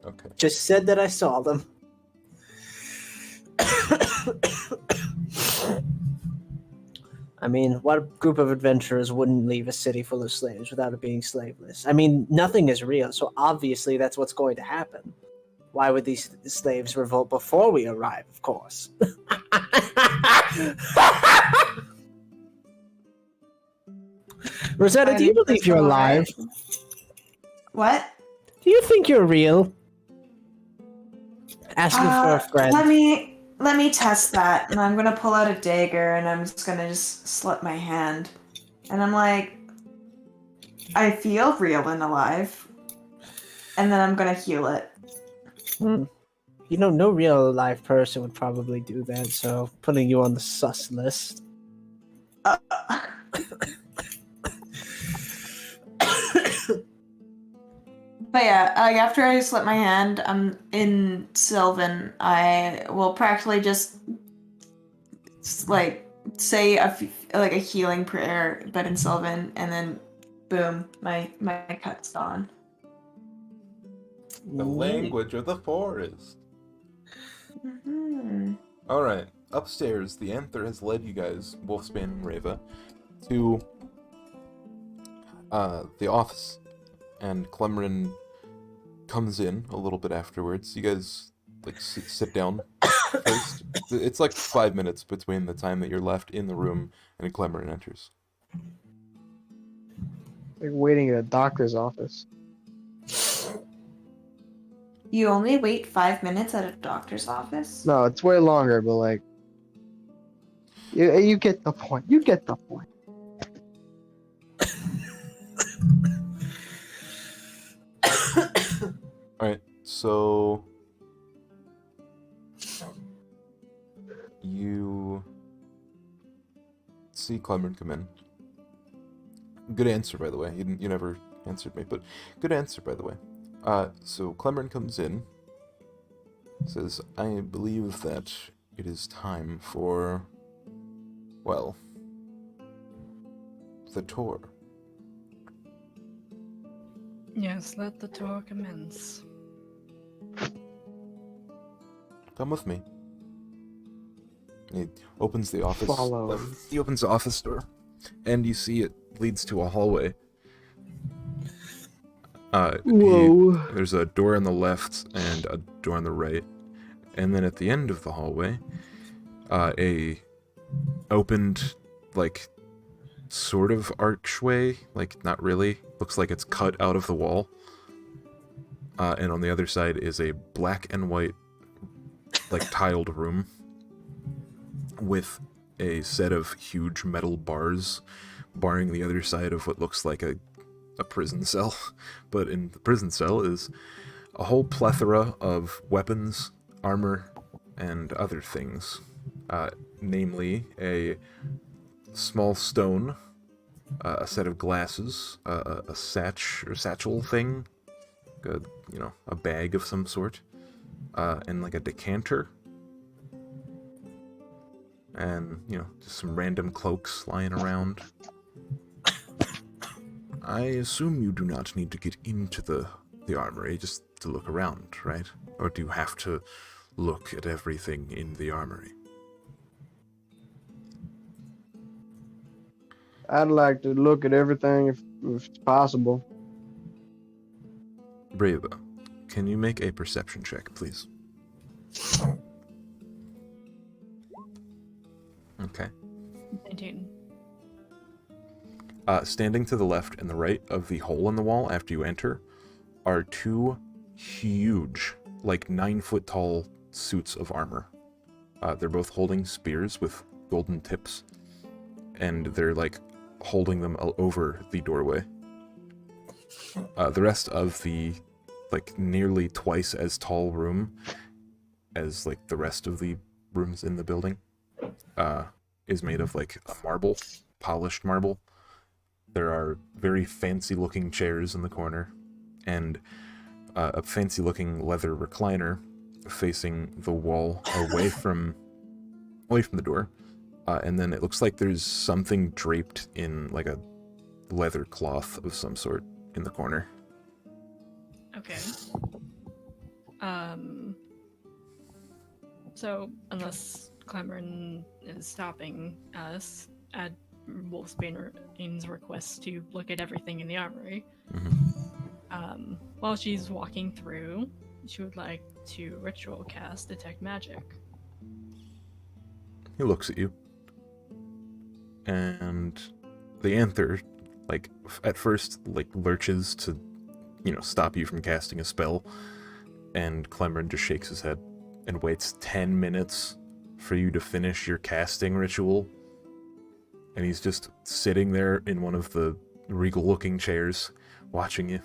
Okay. Just said that I saw them. I mean, what group of adventurers wouldn't leave a city full of slaves without it being slaveless? I mean, nothing is real, so obviously that's what's going to happen. Why would these slaves revolt before we arrive, of course? Rosetta, do you believe you're alive? What? Do you think you're real? Asking for a friend. Let me test that, and I'm gonna pull out a dagger, and I'm just gonna slit my hand, and I'm like, I feel real and alive, and then I'm gonna heal it. You know, no real live person would probably do that, so putting you on the sus list. But yeah, like after I slit my hand, in Sylvan, I will practically just like say a healing prayer, but in Sylvan, and then boom, my cut's gone. The language of the forest. Mm-hmm. Alright, upstairs, the Anther has led you guys, Wolfsbane and Reva, to the office. And Clemrin comes in a little bit afterwards. You guys, like, sit down first. It's like 5 minutes between the time that you're left in the room and Clemrin enters. Like waiting at a doctor's office. You only wait 5 minutes at a doctor's office? No, it's way longer, but like, you get the point. You get the point. Alright, so You see Clemron come in. Good answer, by the way. You never answered me, but good answer, by the way. So Clemron comes in, says, I believe that it is time for, well, the tour. Yes, let the tour commence. Come with me. He opens the office. Follow. He opens the office door, and you see it leads to a hallway. Whoa. There's a door on the left and a door on the right, and then at the end of the hallway, a opened, like, sort of archway, like, not really. Looks like it's cut out of the wall. And on the other side is a black and white, like, tiled room with a set of huge metal bars barring the other side of what looks like a prison cell. But in the prison cell is a whole plethora of weapons, armor, and other things. Namely, a small stone, a set of glasses, a satchel thing, a bag of some sort, and like a decanter, and, just some random cloaks lying around. I assume you do not need to get into the armory just to look around, right? Or do you have to look at everything in the armory? I'd like to look at everything if it's possible. Brava, can you make a perception check, please? Okay. 19. Standing to the left and the right of the hole in the wall after you enter are two huge, like 9-foot tall suits of armor. They're both holding spears with golden tips, and they're like holding them over the doorway. The rest of the like nearly twice as tall room as like the rest of the rooms in the building is made of like a marble, polished marble. There are very fancy looking chairs in the corner, and a fancy looking leather recliner facing the wall away from the door. And then it looks like there's something draped in like a leather cloth of some sort in the corner. Okay. So, unless Clemron is stopping us at Wolfsbane's request to look at everything in the armory, while she's walking through, she would like to ritual cast Detect Magic. He looks at you, and the anther, like, at first, like, lurches to, stop you from casting a spell, and Clemron just shakes his head and waits 10 minutes for you to finish your casting ritual, and he's just sitting there in one of the regal-looking chairs, watching you.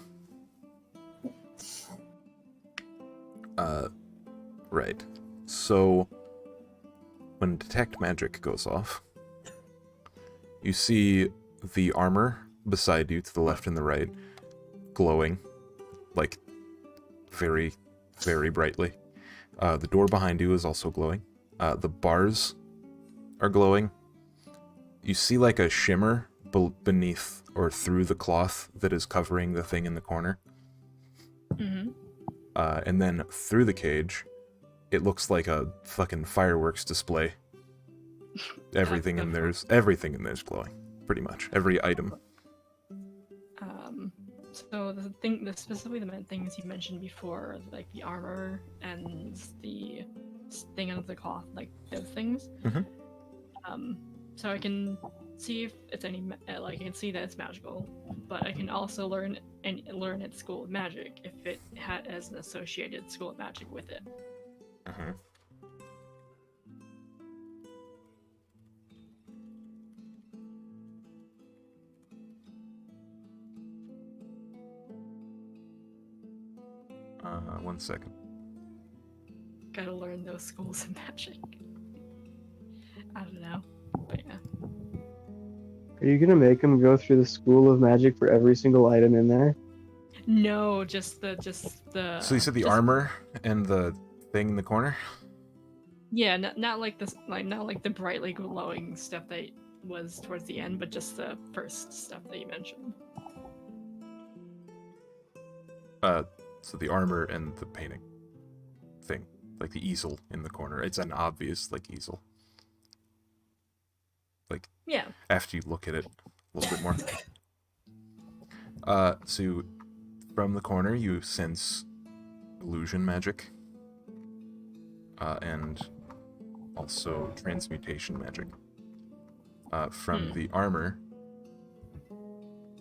Right. So, when Detect Magic goes off, you see the armor beside you to the left and the right glowing, like, very, very brightly. The door behind you is also glowing. The bars are glowing. You see, like, a shimmer beneath or through the cloth that is covering the thing in the corner. Mm-hmm. And then through the cage, it looks like a fucking fireworks display. Everything in there's glowing, pretty much every item. So specifically the things you mentioned before, like the armor and the thing under the cloth, like those things. Mm-hmm. So I can see if it's any I can see that it's magical, but I can also learn its school of magic if it has an associated school of magic with it. Mm-hmm. One second. Gotta learn those schools of magic. I don't know. But yeah. Are you gonna make him go through the school of magic for every single item in there? No, just the So you said the just- armor and the thing in the corner? Yeah, not like this, like not like the brightly glowing stuff that was towards the end, but just the first stuff that you mentioned. So the armor and the painting thing, like the easel in the corner. It's an obvious like easel. Like Yeah. after you look at it a little bit more. So from the corner you sense illusion magic, and also transmutation magic. From the armor,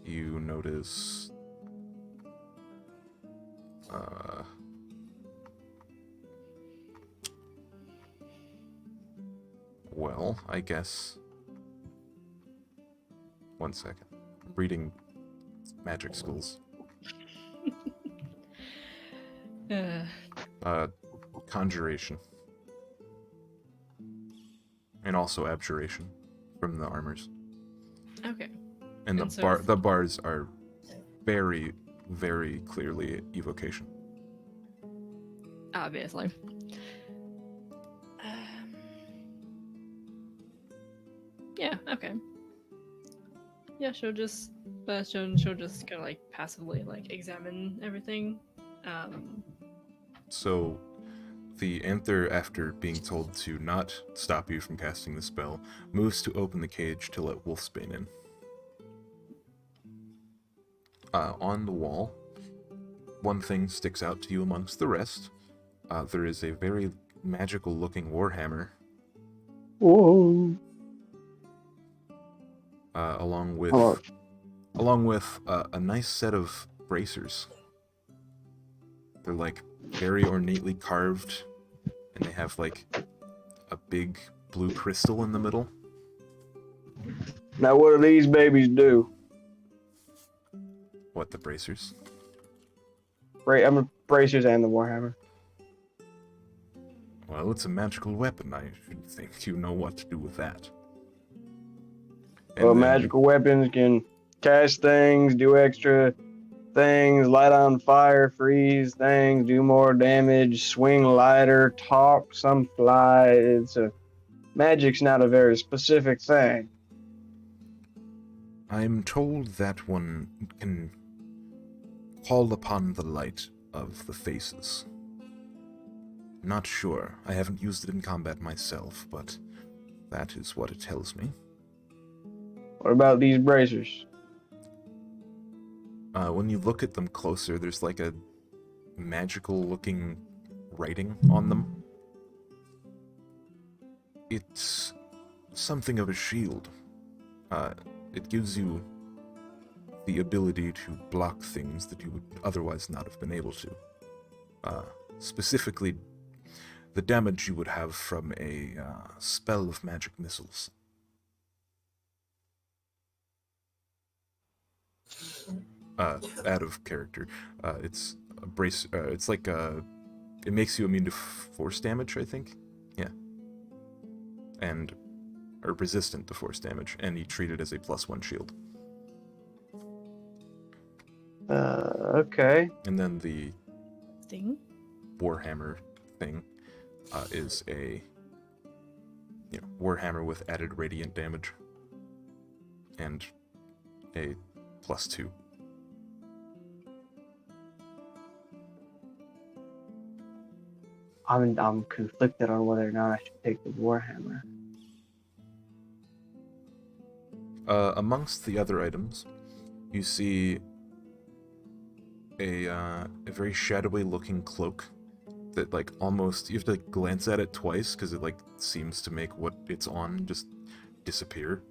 you notice well, I guess. One second. I'm reading magic schools. Conjuration. And also abjuration from the armors. Okay. And And so the bars are very, very clearly evocation. Obviously. Yeah. Okay. Yeah, she'll just kind of like passively like examine everything. So the Anther, after being told to not stop you from casting the spell, moves to open the cage to let Wolfsbane in. On the wall, one thing sticks out to you amongst the rest. There is a very magical-looking warhammer. Whoa. Along with a nice set of bracers. They're like very ornately carved, and they have like a big blue crystal in the middle. Now, what do these babies do? What, the bracers? I'm a bracers and the warhammer. Well, it's a magical weapon. I should think you know what to do with that. Well, magical weapons can cast things, do extra things, light on fire, freeze things, do more damage, swing lighter, talk, some fly. Magic's not a very specific thing. I'm told that one can call upon the light of the faces. Not sure. I haven't used it in combat myself, but that is what it tells me. What about these bracers? When you look at them closer, there's like a magical-looking writing on them. It's something of a shield. It gives you the ability to block things that you would otherwise not have been able to. Specifically, the damage you would have from a spell of magic missiles. Out of character. It's a brace. It's like it makes you immune to force damage, I think. Yeah. And or resistant to force damage, and you treat it as a +1 shield. Okay. And then the Thing. Warhammer thing is a Warhammer with added radiant damage and a +2. I'm conflicted on whether or not I should take the warhammer. Amongst the other items, you see a very shadowy looking cloak that like almost you have to like glance at it twice because it like seems to make what it's on just disappear.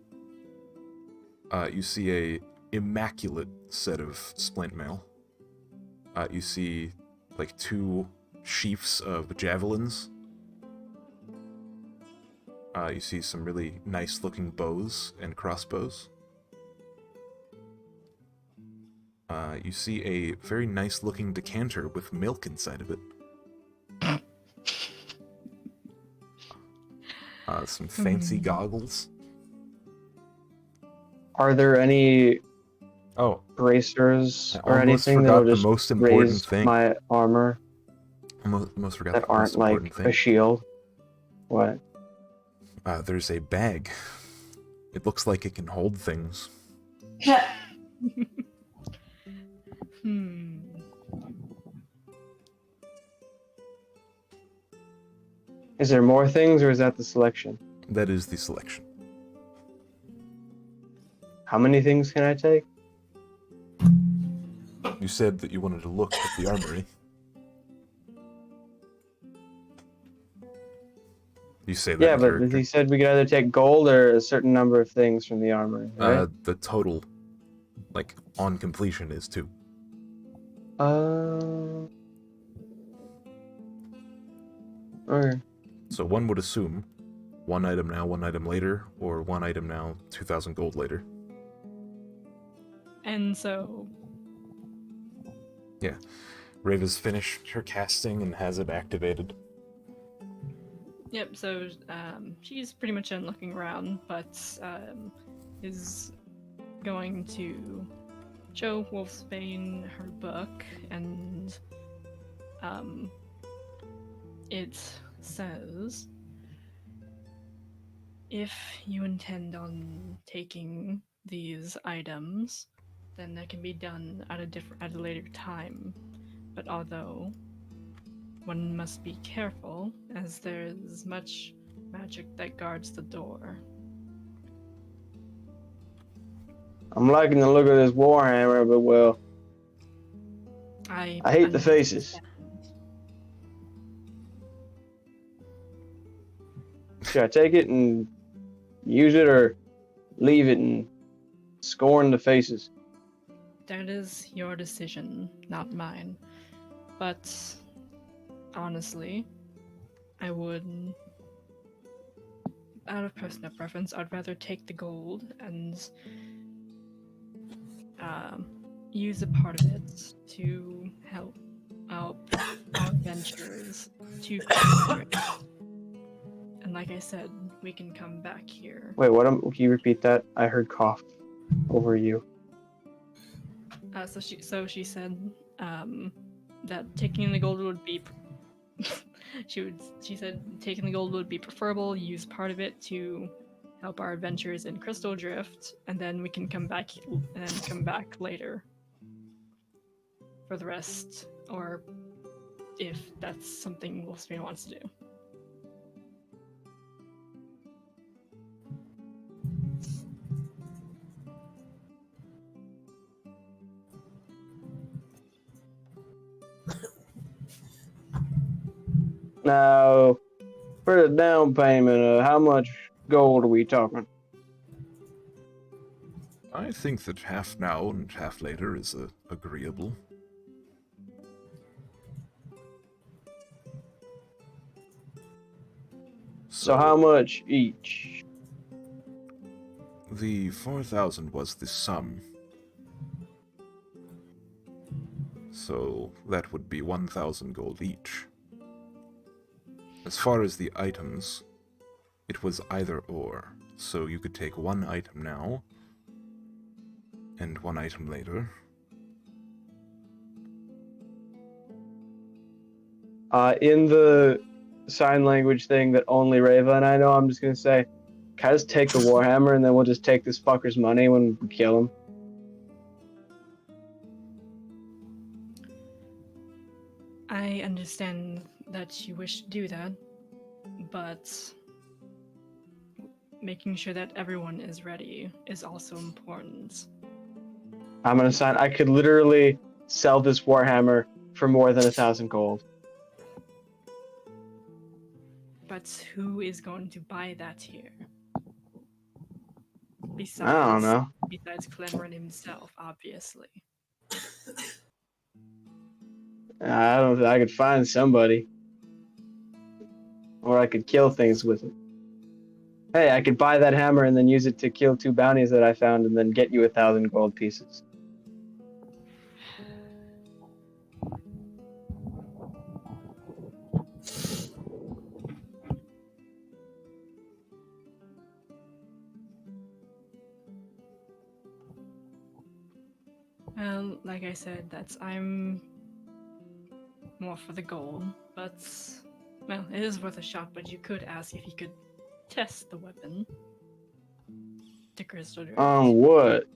You see a immaculate set of splint mail. You see like 2 sheafs of javelins. You see some really nice looking bows and crossbows. You see a very nice looking decanter with milk inside of it. Some fancy goggles. Are there any Oh, bracers I or almost anything forgot that'll the just most important raise thing. my armor Almost forgot that the most aren't important like thing. a shield? What? There's a bag. It looks like it can hold things. Hmm. Is there more things, or is that the selection? That is the selection. How many things can I take? You said that you wanted to look at the armory. You say that Yeah, in but character. he said we could either take gold or a certain number of things from the armory, right? The total, like, on completion is 2. Okay. So one would assume 1 item now, 1 item later, or 1 item now, 2,000 gold later. And so, Yeah. Reva's finished her casting and has it activated. yep, so she's pretty much done looking around, but is going to show Wolfsbane her book, and it says, if you intend on taking these items, then that can be done at a later time. But although one must be careful, as there is much magic that guards the door. I'm liking the look of this warhammer, but well, I hate the faces. Should I take it and use it, or leave it and scorn the faces? That is your decision, not mine. But honestly, I would, out of personal preference, I'd rather take the gold and use a part of it to help out our ventures to Crystal Drift. And like I said, we can come back here. Wait, what? Can you repeat that? I heard cough over you. So she said that taking the gold would be she said taking the gold would be preferable. Use part of it to help our adventures in Crystal Drift, and then we can come back later for the rest, or if that's something Wolfsbane wants to do. Now, for the down payment, how much gold are we talking? I think that half now and half later is agreeable. So how much each? The 4,000 was the sum. So that would be 1,000 gold each. As far as the items, it was either or. So you could take 1 item now, and 1 item later. In the sign language thing that only Reva and I know, I'm just gonna say, can I just take the warhammer and then we'll just take this fucker's money when we kill him? I understand that you wish to do that, but making sure that everyone is ready is also important. I'm gonna sign. I could literally sell this warhammer for more than 1,000 gold. But who is going to buy that here? I don't know. Besides Clemron himself, obviously. I don't know. I could find somebody. Or I could kill things with it. Hey, I could buy that hammer and then use it to kill 2 bounties that I found and then get you 1,000 gold pieces. Well, like I said, I'm more for the gold, but well, it is worth a shot. But you could ask if he could test the weapon to Crystal Drift. What?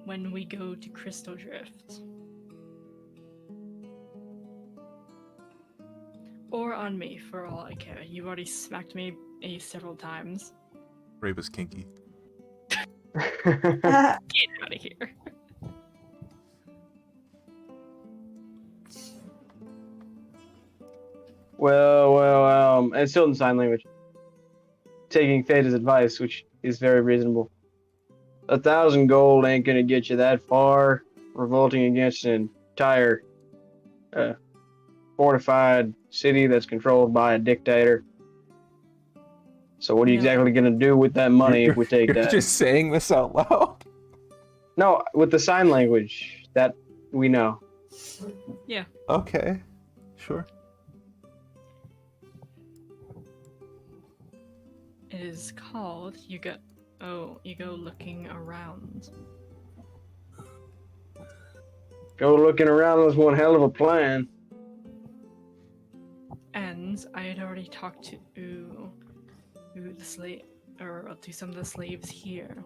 When we go to Crystal Drift. Or on me, for all I care. You've already smacked me several times. Raba's kinky. Get out of here. Well, and still in sign language. Taking Theta's advice, which is very reasonable. 1,000 gold ain't gonna get you that far. Revolting against an entire fortified city that's controlled by a dictator. So what are you Yeah. exactly gonna do with that money if we take You're that? just saying this out loud. No, with the sign language that we know. Yeah. Okay, sure. It is called you go looking around. Go looking around was one hell of a plan. And I had already talked to the slave or to some of the slaves here.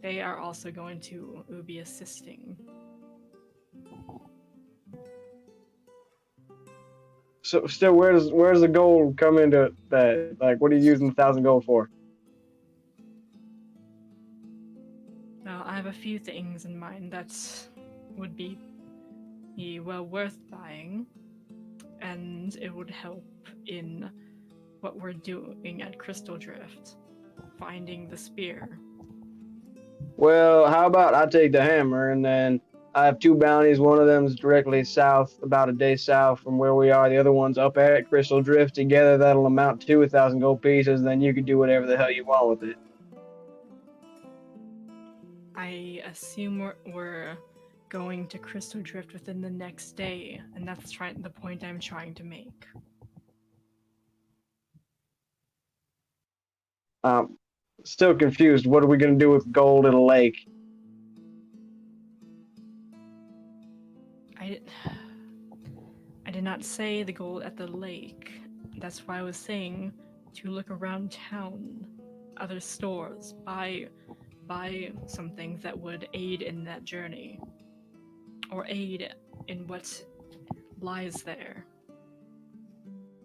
They are also going to be assisting. So still, where's the gold come into that? Like, what are you using 1,000 gold for? Now, I have a few things in mind that would be well worth buying, and it would help in what we're doing at Crystal Drift, finding the spear. Well, how about I take the hammer, and then I have 2 bounties. One of them's directly south, about a day south from where we are. The other one's up at Crystal Drift. Together, that'll amount to 1,000 gold pieces. Then you can do whatever the hell you want with it. I assume we're going to Crystal Drift within the next day, and that's the point I'm trying to make. Still confused. What are we gonna do with gold in a lake? I did not say the gold at the lake. That's why I was saying to look around town, other stores, buy some things that would aid in that journey, or aid in what lies there.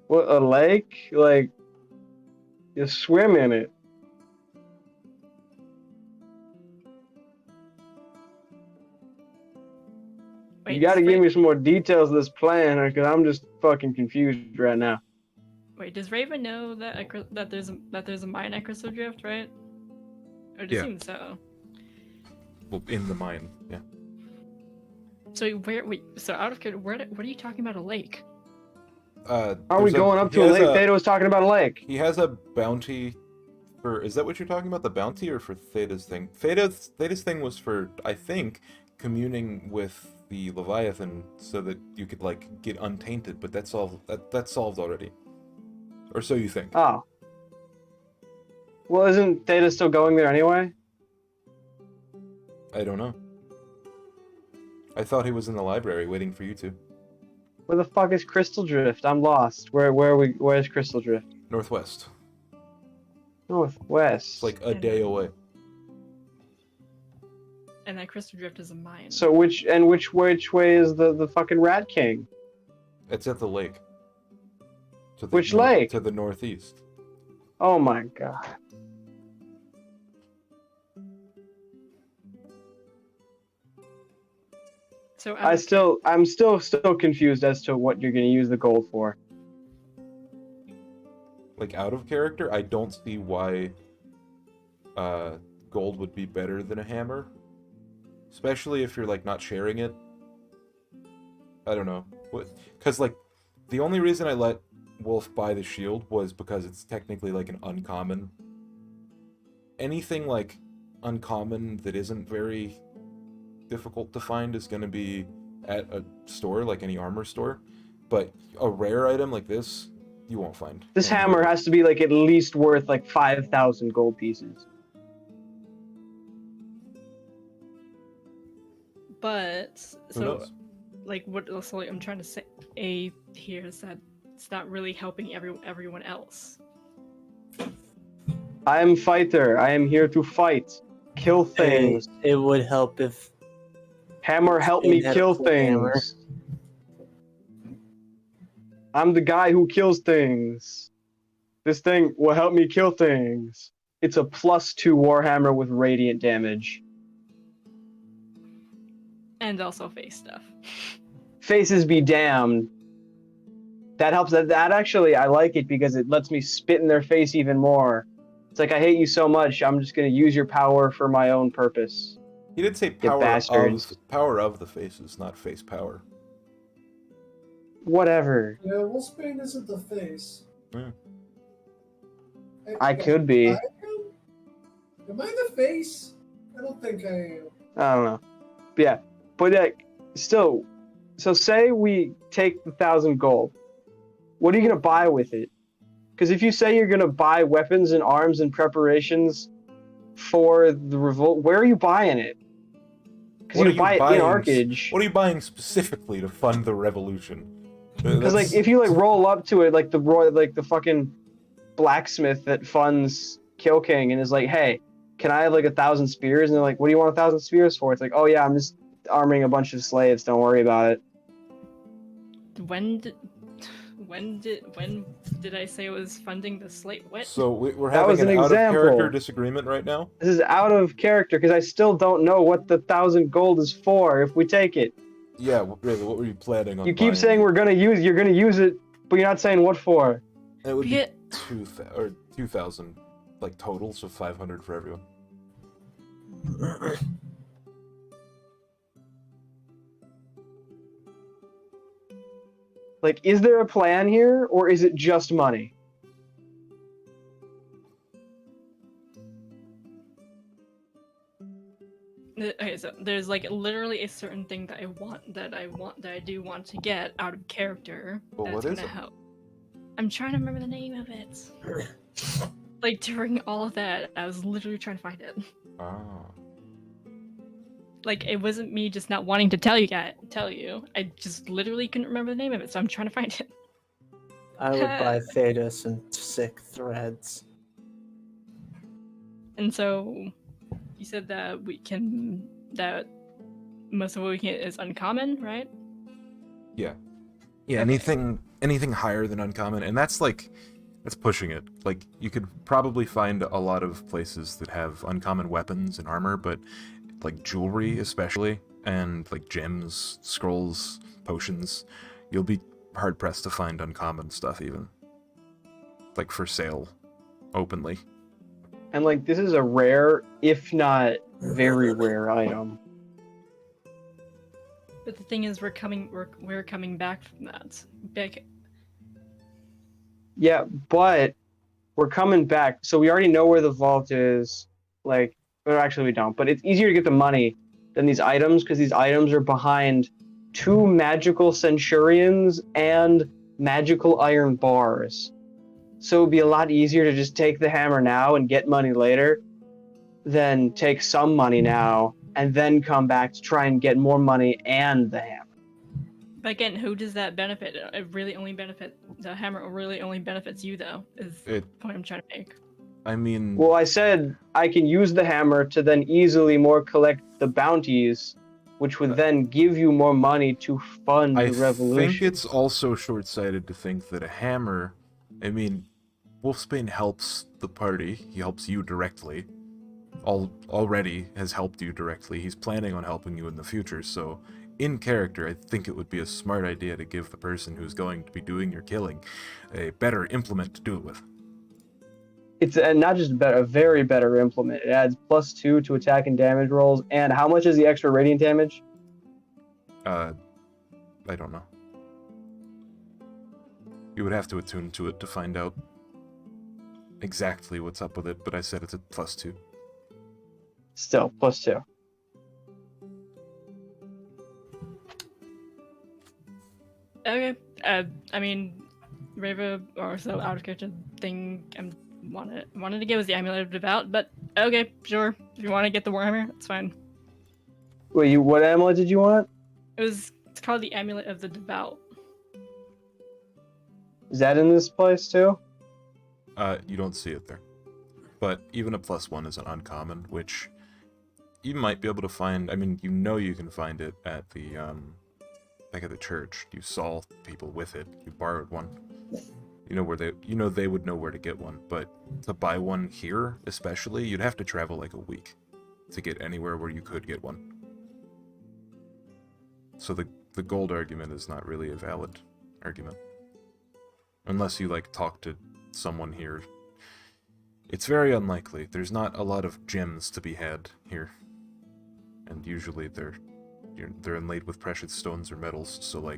What, a lake? Like, you swim in it. You gotta give me some more details of this plan, because I'm just fucking confused right now. Wait, does Raven know that there's a mine at Crystal Drift, right? Or does Yeah. he so? Well, in the mine, yeah. So so out of curiosity, what are you talking about, a lake? Are we going up to a lake? Theta was talking about a lake. He has a bounty for... Is that what you're talking about? The bounty or for Theta's thing? Theta's thing was for, I think, communing with the Leviathan so that you could, like, get untainted, but that's solved already. Or so you think. Oh. Well, isn't Theta still going there anyway? I don't know. I thought he was in the library waiting for you two. Where the fuck is Crystal Drift? I'm lost. Where's Crystal Drift? Northwest. Northwest. It's like a day away. And that Crystal Drift is a mine. So which way is the fucking Rat King? It's at the lake. To the Which lake? To the northeast. Oh my god. So I'm still confused as to what you're gonna use the gold for. Like, out of character, I don't see why gold would be better than a hammer. Especially if you're, like, not sharing it. I don't know. Because, like, the only reason I let Wolf buy the shield was because it's technically, like, an uncommon. Anything, like, uncommon that isn't very difficult to find is going to be at a store, like any armor store. But a rare item like this, You won't find. This any hammer gold. has to be like at least worth like 5,000 gold pieces. But Who so knows? like what also I'm trying to say here is that it's not really helping everyone else. I am fighter. I am here to fight. Kill things. It would help if Hammer, help Spain me had a kill full hammer. things. I'm the guy who kills things. This thing will help me kill things. It's a +2 Warhammer with radiant damage. And also face stuff. Faces be damned. That helps. That actually, I like it because it lets me spit in their face even more. It's like, I hate you so much, I'm just gonna use your power for my own purpose. He did say You power bastards. of the faces, not face power. Whatever. Yeah, Wolfsbane isn't the face. Yeah. I could be. I am I the face? I don't think I am. I don't know. But yeah. But still, so say we take the 1,000 gold. What are you gonna buy with it? Because if you say you're gonna buy weapons and arms and preparations for the revolt, where are you buying it? Because What you are you buy it in buying Arcage. What are you buying specifically to fund the revolution? Because like if you like roll up to it like the fucking blacksmith that funds Kill King and is like, hey, can I have like 1,000 spears? And they're like, what do you want 1,000 spears for? It's like, oh yeah, I'm just arming a bunch of slaves. Don't worry about it. When did I say it was funding the slate? What? So we're That having was an an out of character example. disagreement right now. This is out of character because I still don't know what the 1,000 gold is for if we take it. Yeah, really. What were you planning on? You keep buying? saying you're gonna use it, but you're not saying what for. It would be Yeah. 2,000, like total, so 500 for everyone. Like, is there a plan here, or is it just money? Okay, so there's like literally a certain thing that I do want to get out of character. Well, that's what is gonna it? help. I'm trying to remember the name of it. Like during all of that, I was literally trying to find it. Ah. Like it wasn't me just not wanting to tell you. I just literally couldn't remember the name of it, so I'm trying to find it. I would buy Theta some sick threads. And so you said that that most of what we can is uncommon, right? Yeah, anything higher than uncommon, and that's pushing it. Like, you could probably find a lot of places that have uncommon weapons and armor, but like jewelry especially, and like gems, scrolls, potions, you'll be hard pressed to find uncommon stuff even. Like for sale, openly. And like, this is a rare, if not very rare item. But the thing is, we're coming back from that. Yeah, but we're coming back. So we already know where the vault is. Like, or actually we don't. But it's easier to get the money than these items because these items are behind 2 magical centurions and magical iron bars. So it'd be a lot easier to just take the hammer now and get money later than take some money now and then come back to try and get more money and the hammer. But again, who does that benefit? The hammer really only benefits you, though, is the point I'm trying to make. I mean... Well, I said I can use the hammer to then easily more collect the bounties, which would then give you more money to fund the revolution. I think it's also short-sighted to think that a hammer... I mean, Wolfsbane helps the party. He helps you directly. Already has helped you directly. He's planning on helping you in the future, so... in character, I think it would be a smart idea to give the person who's going to be doing your killing a better implement to do it with. It's not just a very better implement. It adds +2 to attack and damage rolls. And how much is the extra radiant damage? I don't know. You would have to attune to it to find out exactly what's up with it, but I said it's a +2. Still, +2. Okay. I mean, Reva, or so out of character thing I wanted to get was the Amulet of Devout, but okay, sure. If you want to get the Warhammer, that's fine. Wait, what amulet did you want? It's called the Amulet of the Devout. Is that in this place too? You don't see it there. But even a +1 is an uncommon, which you might be able to find. I mean, you can find it at the back at the church. You saw people with it. You borrowed one. They would know where to get one. But to buy one here, especially, you'd have to travel like a week to get anywhere where you could get one. So the gold argument is not really a valid argument. Unless you, talk to someone here. It's very unlikely. There's not a lot of gems to be had here. And usually they're inlaid with precious stones or metals, so,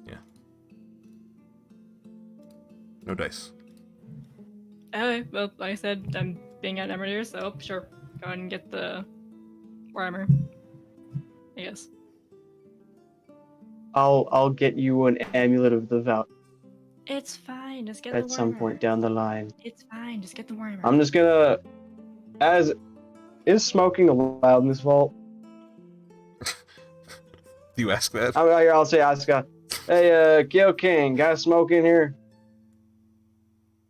yeah. No dice. Okay, well, like I said, I'm being outnumbered, so sure. Go ahead and get the Warhammer. I guess. I'll get you an amulet of the vow It's fine, just get the Warhammer. at some point down the line. It's fine, just get the Warhammer. I'm just gonna. Is smoking allowed in this vault? Do you ask that? I'll say, hey, Gil King, got a smoke in here?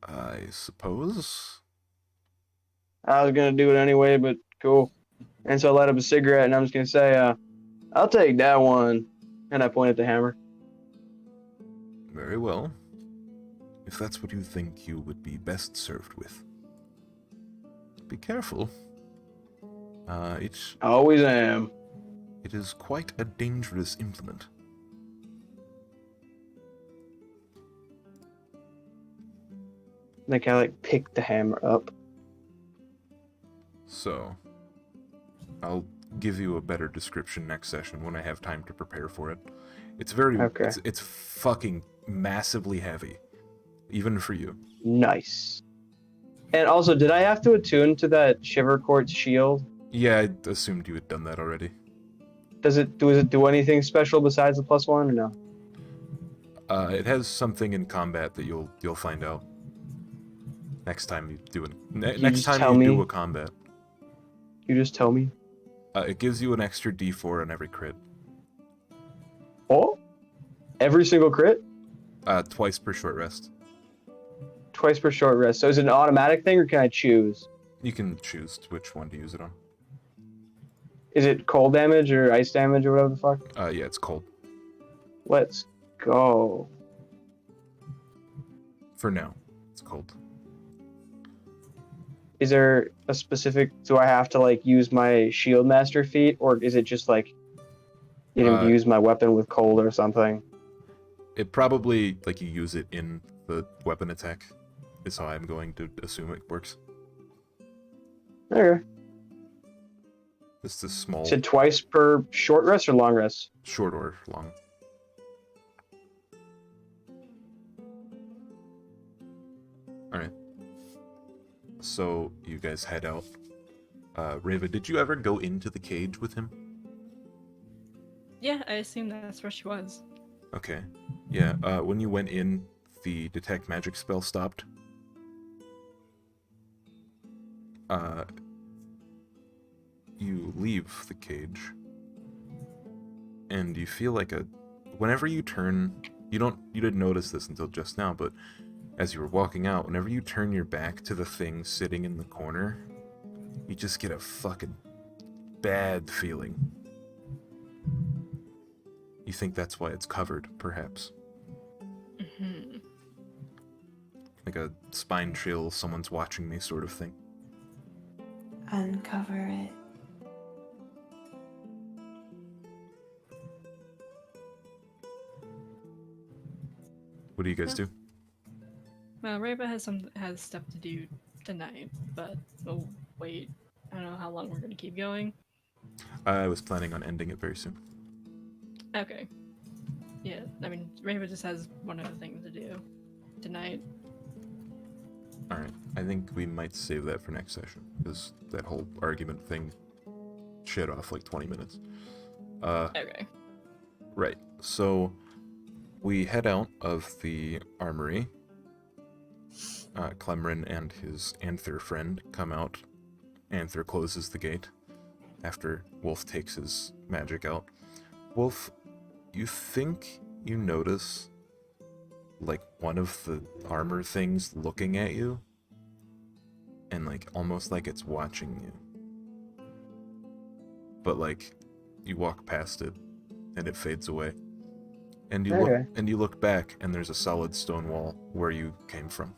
I suppose. I was gonna do it anyway, but cool. And so I light up a cigarette, and I'm just gonna say, I'll take that one. And I point at the hammer. Very well. If that's what you think you would be best served with. Be careful. I always am. It is quite a dangerous implement. Like I pick the hammer up. So, I'll give you a better description next session when I have time to prepare for it. It's very okay. It's fucking massively heavy, even for you. Nice. And also, did I have to attune to that Shiver Quartz shield? Yeah, I assumed you had done that already. Does it do anything special besides the +1 or no? It has something in combat that you'll find out next time you do it. Next time you do a combat. You just tell me. It gives you an extra D4 on every crit. Oh? Every single crit? Twice per short rest. Twice per short rest. So is it an automatic thing or can I choose? You can choose which one to use it on. Is it cold damage or ice damage or whatever the fuck? Yeah, it's cold. Let's go. For now, it's cold. Is there a specific... Do I have to, use my Shield Master feat? Or is it just, use my weapon with cold or something? It probably, you use it in the weapon attack, is how I'm going to assume it works. Okay. It's this small... Is it twice per short rest or long rest? Short or long. Alright. So, you guys head out. Reva, did you ever go into the cage with him? Yeah, I assume that's where she was. Okay. Yeah, when you went in, the detect magic spell stopped. You leave the cage, and you feel like whenever you turn, you didn't notice this until just now, but as you were walking out, whenever you turn your back to the thing sitting in the corner, you just get a fucking bad feeling. You think that's why it's covered, perhaps. Mm-hmm. Like a spine chill, someone's watching me sort of thing. Uncover it. What do you guys do? Well, Reba has stuff to do tonight, but we'll wait. I don't know how long we're gonna keep going. I was planning on ending it very soon. Okay. Yeah, I mean, Reba just has one other thing to do tonight. Alright, I think we might save that for next session, because that whole argument thing shed off 20 minutes. Okay. Right, so we head out of the armory. Clemrin and his Anther friend come out. Anther closes the gate after Wolf takes his magic out. Wolf, you think you notice, like, one of the armor things looking at you? And, like, almost like it's watching you. But, like, you walk past it, and it fades away. And you Okay. look back, and there's a solid stone wall where you came from.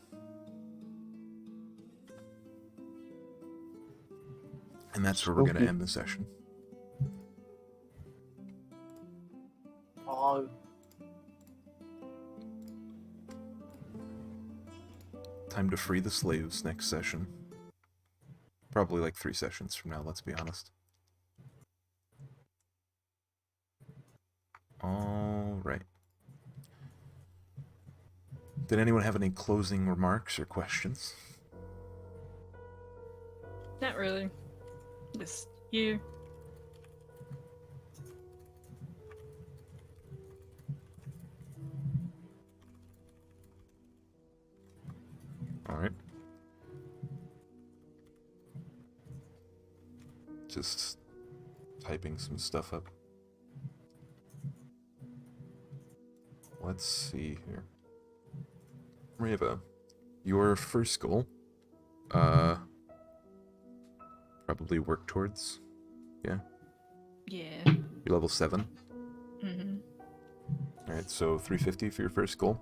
And that's where we're going to Spooky. end the session. Oh, Time to free the slaves next session. Probably like 3 sessions from now, let's be honest. Alright. Did anyone have any closing remarks or questions? Not really. Just you. Alright. Just typing some stuff up. Let's see here. Reva, your first goal, probably work towards, yeah? Yeah. You're level 7. Mm-hmm. Alright, so 350 for your first goal.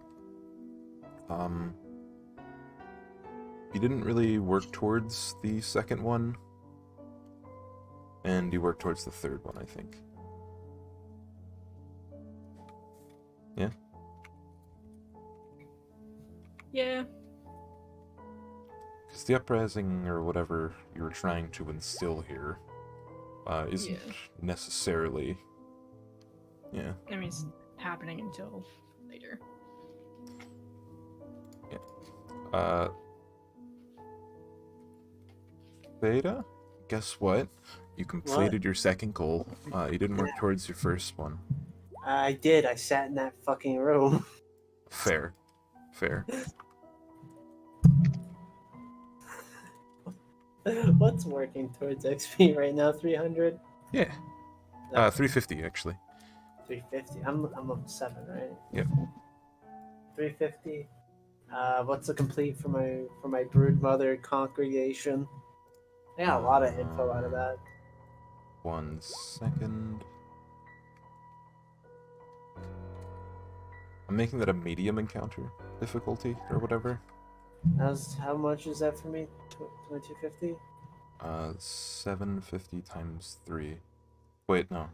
You didn't really work towards the second one, and you worked towards the third one, I think. Yeah? Yeah. Because the uprising, or whatever you were trying to instill here, isn't Yeah. necessarily... Yeah. I mean, it's happening until later. Theta? Guess what? You completed your second goal. You didn't work towards your first one. I did. I sat in that fucking room. Fair. Fair. What's working towards XP right now? 300? Yeah. No, 350, actually. 350. I'm up 7, right? Yep. 350. What's the complete for my brood mother congregation? I got a lot of info out of that. 1 second. I'm making that a medium encounter difficulty, or whatever. How much is that for me? 2250? 750 times 3. Wait, no.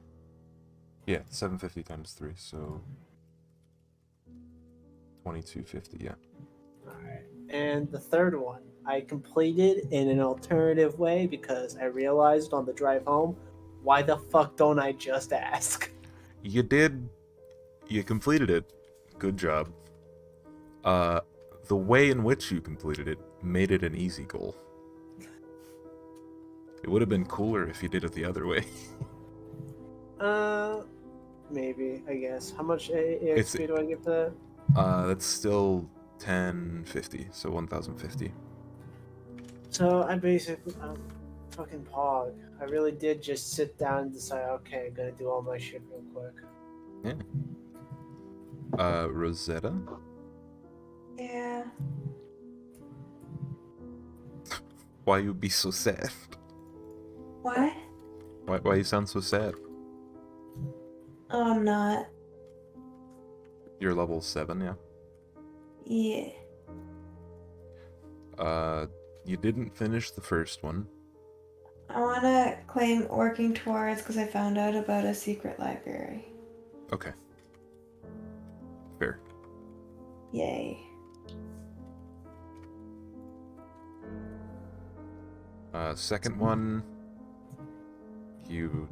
Yeah, 750 times 3, so... 2250, yeah. Alright. And the third one, I completed in an alternative way because I realized on the drive home, why the fuck don't I just ask? You did. You completed it. Good job. The way in which you completed it made it an easy goal. It would have been cooler if you did it the other way. Maybe, I guess. How much EXP do I get for that? That's still 1050, so 1050. So I'm fucking pog. I really did just sit down and decide, okay, I'm gonna do all my shit real quick. Yeah. Rosetta? Yeah. Why you be so sad? What? Why you sound so sad? Oh, I'm not. You're level 7, yeah? Yeah. You didn't finish the first one. I want to claim working towards because I found out about a secret library. Okay. Fair. Yay. Second one, do you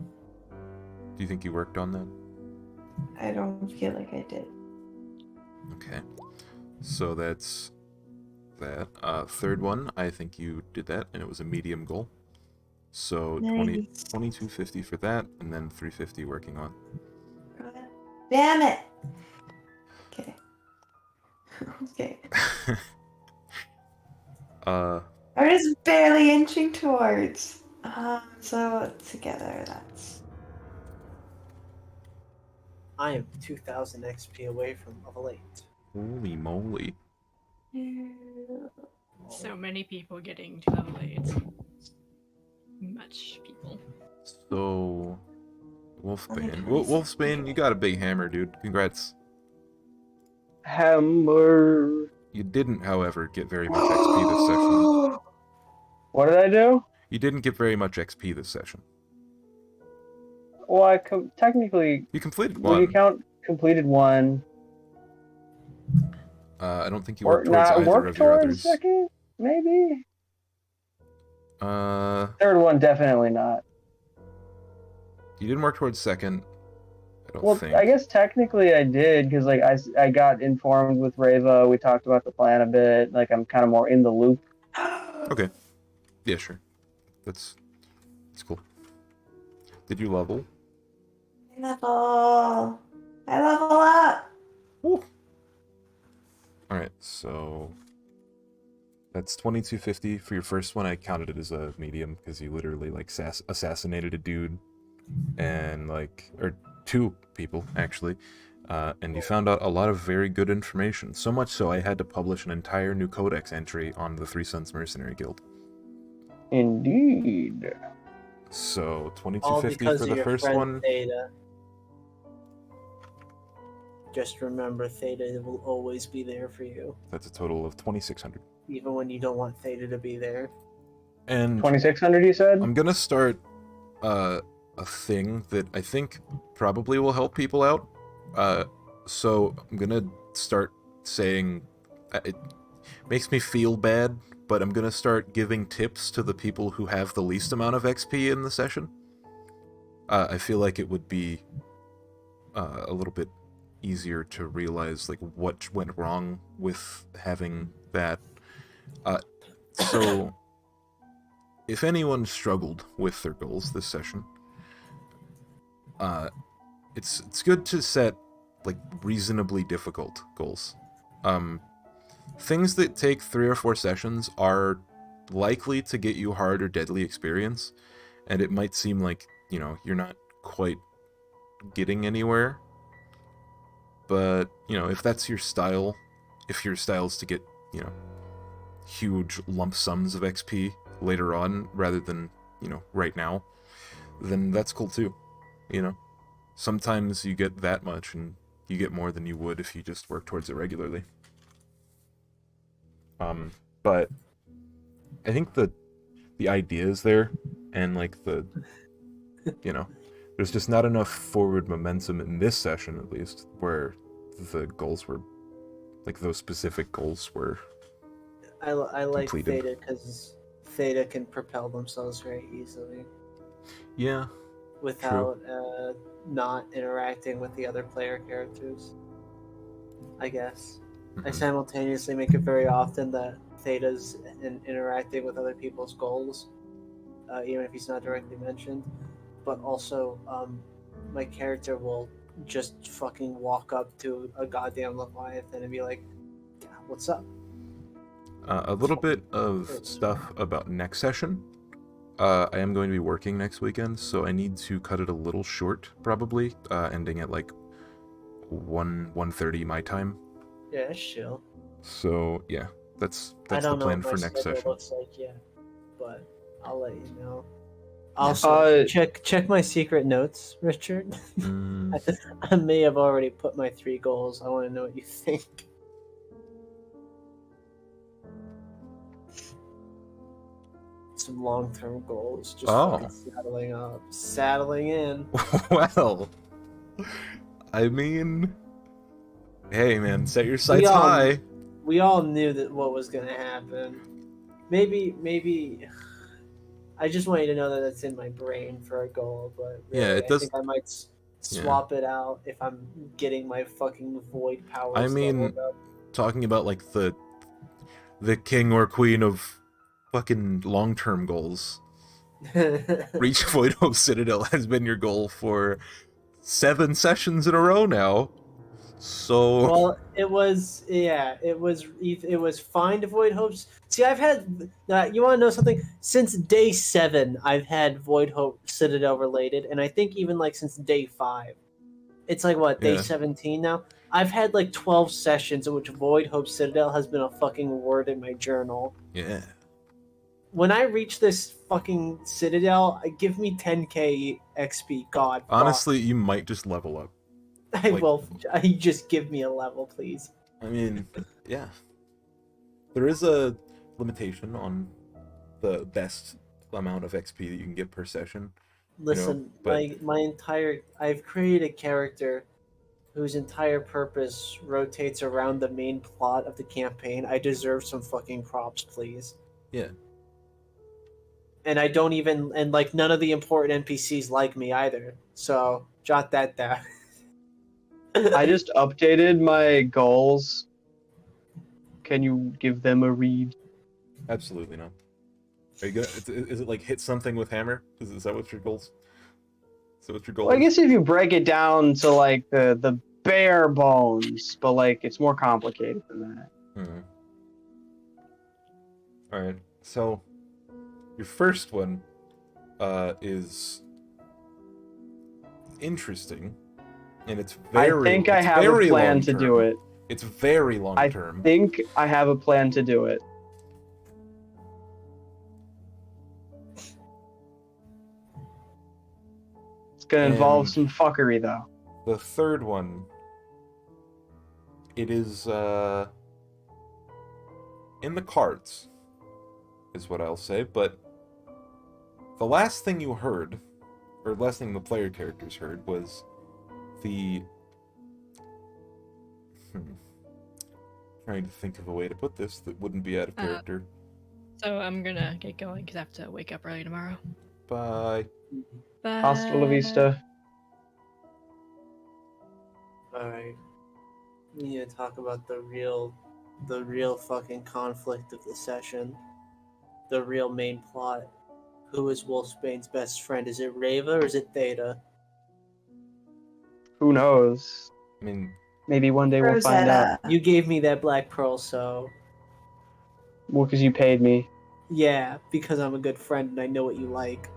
think you worked on that? I don't feel like I did. Okay. So that's that. Third one, I think you did that, and it was a medium goal. So Nice. 2250 for that, and then 350 working on. Damn it! Okay. Uh, We're just barely inching towards. So together, that's. I am 2,000 XP away from level 8. holy moly. So many people getting to level 8. Much people. So, Wolfbane. Only Wolfbane, you got a big hammer, dude. Congrats. Hammer. You didn't, however, get very much XP this session. What did I do? You didn't get very much XP this session. Well, I technically, You completed when you one. count completed one, I don't think you worked towards not either work of your towards others. second, maybe. You Third one, definitely not. didn't work towards second. I don't Well, think. I guess technically I did, because like I got informed with Reva. We talked about the plan a bit. Like I'm kind of more in the loop. Okay. Yeah, sure. That's cool. Did you level? Level. I level up. Woo. All right, so that's 2250 for your first one. I counted it as a medium because you literally like assassinated a dude and or two people actually, and you found out a lot of very good information. So much so I had to publish an entire new codex entry on the Three Sons Mercenary Guild. Indeed. So All 2250 because for of the your first friend one. Theta. Just remember, Theta will always be there for you, That's a total of 2600. even when you don't want Theta to be there. And 2600, you said? I'm gonna start a thing that I think probably will help people out. So I'm gonna start saying it makes me feel bad, but I'm gonna start giving tips to the people who have the least amount of XP in the session. I feel like it would be a little bit easier to realize like what went wrong with having that. So if anyone struggled with their goals this session, it's good to set like reasonably difficult goals. Things that take 3 or 4 sessions are likely to get you hard or deadly experience, and it might seem like, you know, you're not quite getting anywhere. But, you know, if that's your style, if your style is to get, you know, huge lump sums of XP later on rather than, you know, right now, then that's cool too, you know? Sometimes you get that much and you get more than you would if you just work towards it regularly. But I think the idea is there, and like you know, there's just not enough forward momentum in this session, at least, where the goals were, like those specific goals were I like completed. Theta because Theta can propel themselves very easily Yeah. without not interacting with the other player characters, I guess. I simultaneously make it very often that Theta's interacting with other people's goals, even if he's not directly mentioned. But also, my character will just fucking walk up to a goddamn Leviathan and be like, "What's up?" A little bit of stuff about next session. I am going to be working next weekend, so I need to cut it a little short, probably, ending at like 1:30 my time. Yeah, it's chill. So yeah, that's I the don't know plan what for my next schedule session. looks like yet, but I'll let you know. Also, check my secret notes, Richard. I may have already put my 3 goals. I want to know what you think. Some long-term goals, just fucking saddling in. Well, I mean, hey man, set your sights high. We all knew that what was gonna happen. Maybe. I just want you to know that it's in my brain for a goal, but really, Yeah, it does. I think I might swap it out if I'm getting my fucking void powers. I mean, leveled up. talking about like the king or queen of fucking long-term goals. Reach Void Hope Citadel has been your goal for 7 sessions in a row now. So Well, it was find Void Hopes. See, I've had you want to know something? Since day 7, I've had Void Hope Citadel related, and I think even like since day 5, it's like what day Yeah. 17 now. I've had like 12 sessions in which Void Hope Citadel has been a fucking word in my journal. yeah. When I reach this fucking Citadel, give me 10k XP. God, fuck. Honestly, you might just level up. I like- will. Just give me a level, please. I mean, yeah. There is a limitation on the best amount of XP that you can get per session. Listen, but- I've created a character whose entire purpose rotates around the main plot of the campaign. I deserve some fucking props, please. Yeah. And I don't even, and like none of the important NPCs like me either. So jot that down. I just updated my goals. Can you give them a read? Absolutely not. Are you gonna? Is it like hit something with hammer? Is that what your goals? So what's your goal? Well, I guess if you break it down to like the bare bones, but like it's more complicated than that. All right. So your first one is interesting, and it's very. I think I have a plan to do it. It's very long term. I think I have a plan to do it. It's gonna involve And- some fuckery though. The third one, it is in the cards, is what I'll say, but the last thing you heard, or last thing the player characters heard, was the... Trying to think of a way to put this that wouldn't be out of character. So I'm gonna get going because I have to wake up early tomorrow. Bye. Bye. Hasta la vista. Alright. We need to talk about the real fucking conflict of the session. The real main plot. Who is Wolfsbane's best friend? Is it Reva or is it Theta? Who knows? I mean, Maybe one day we'll find out. Rosetta. You gave me that black pearl, so Well, because you paid me. yeah, because I'm a good friend and I know what you like.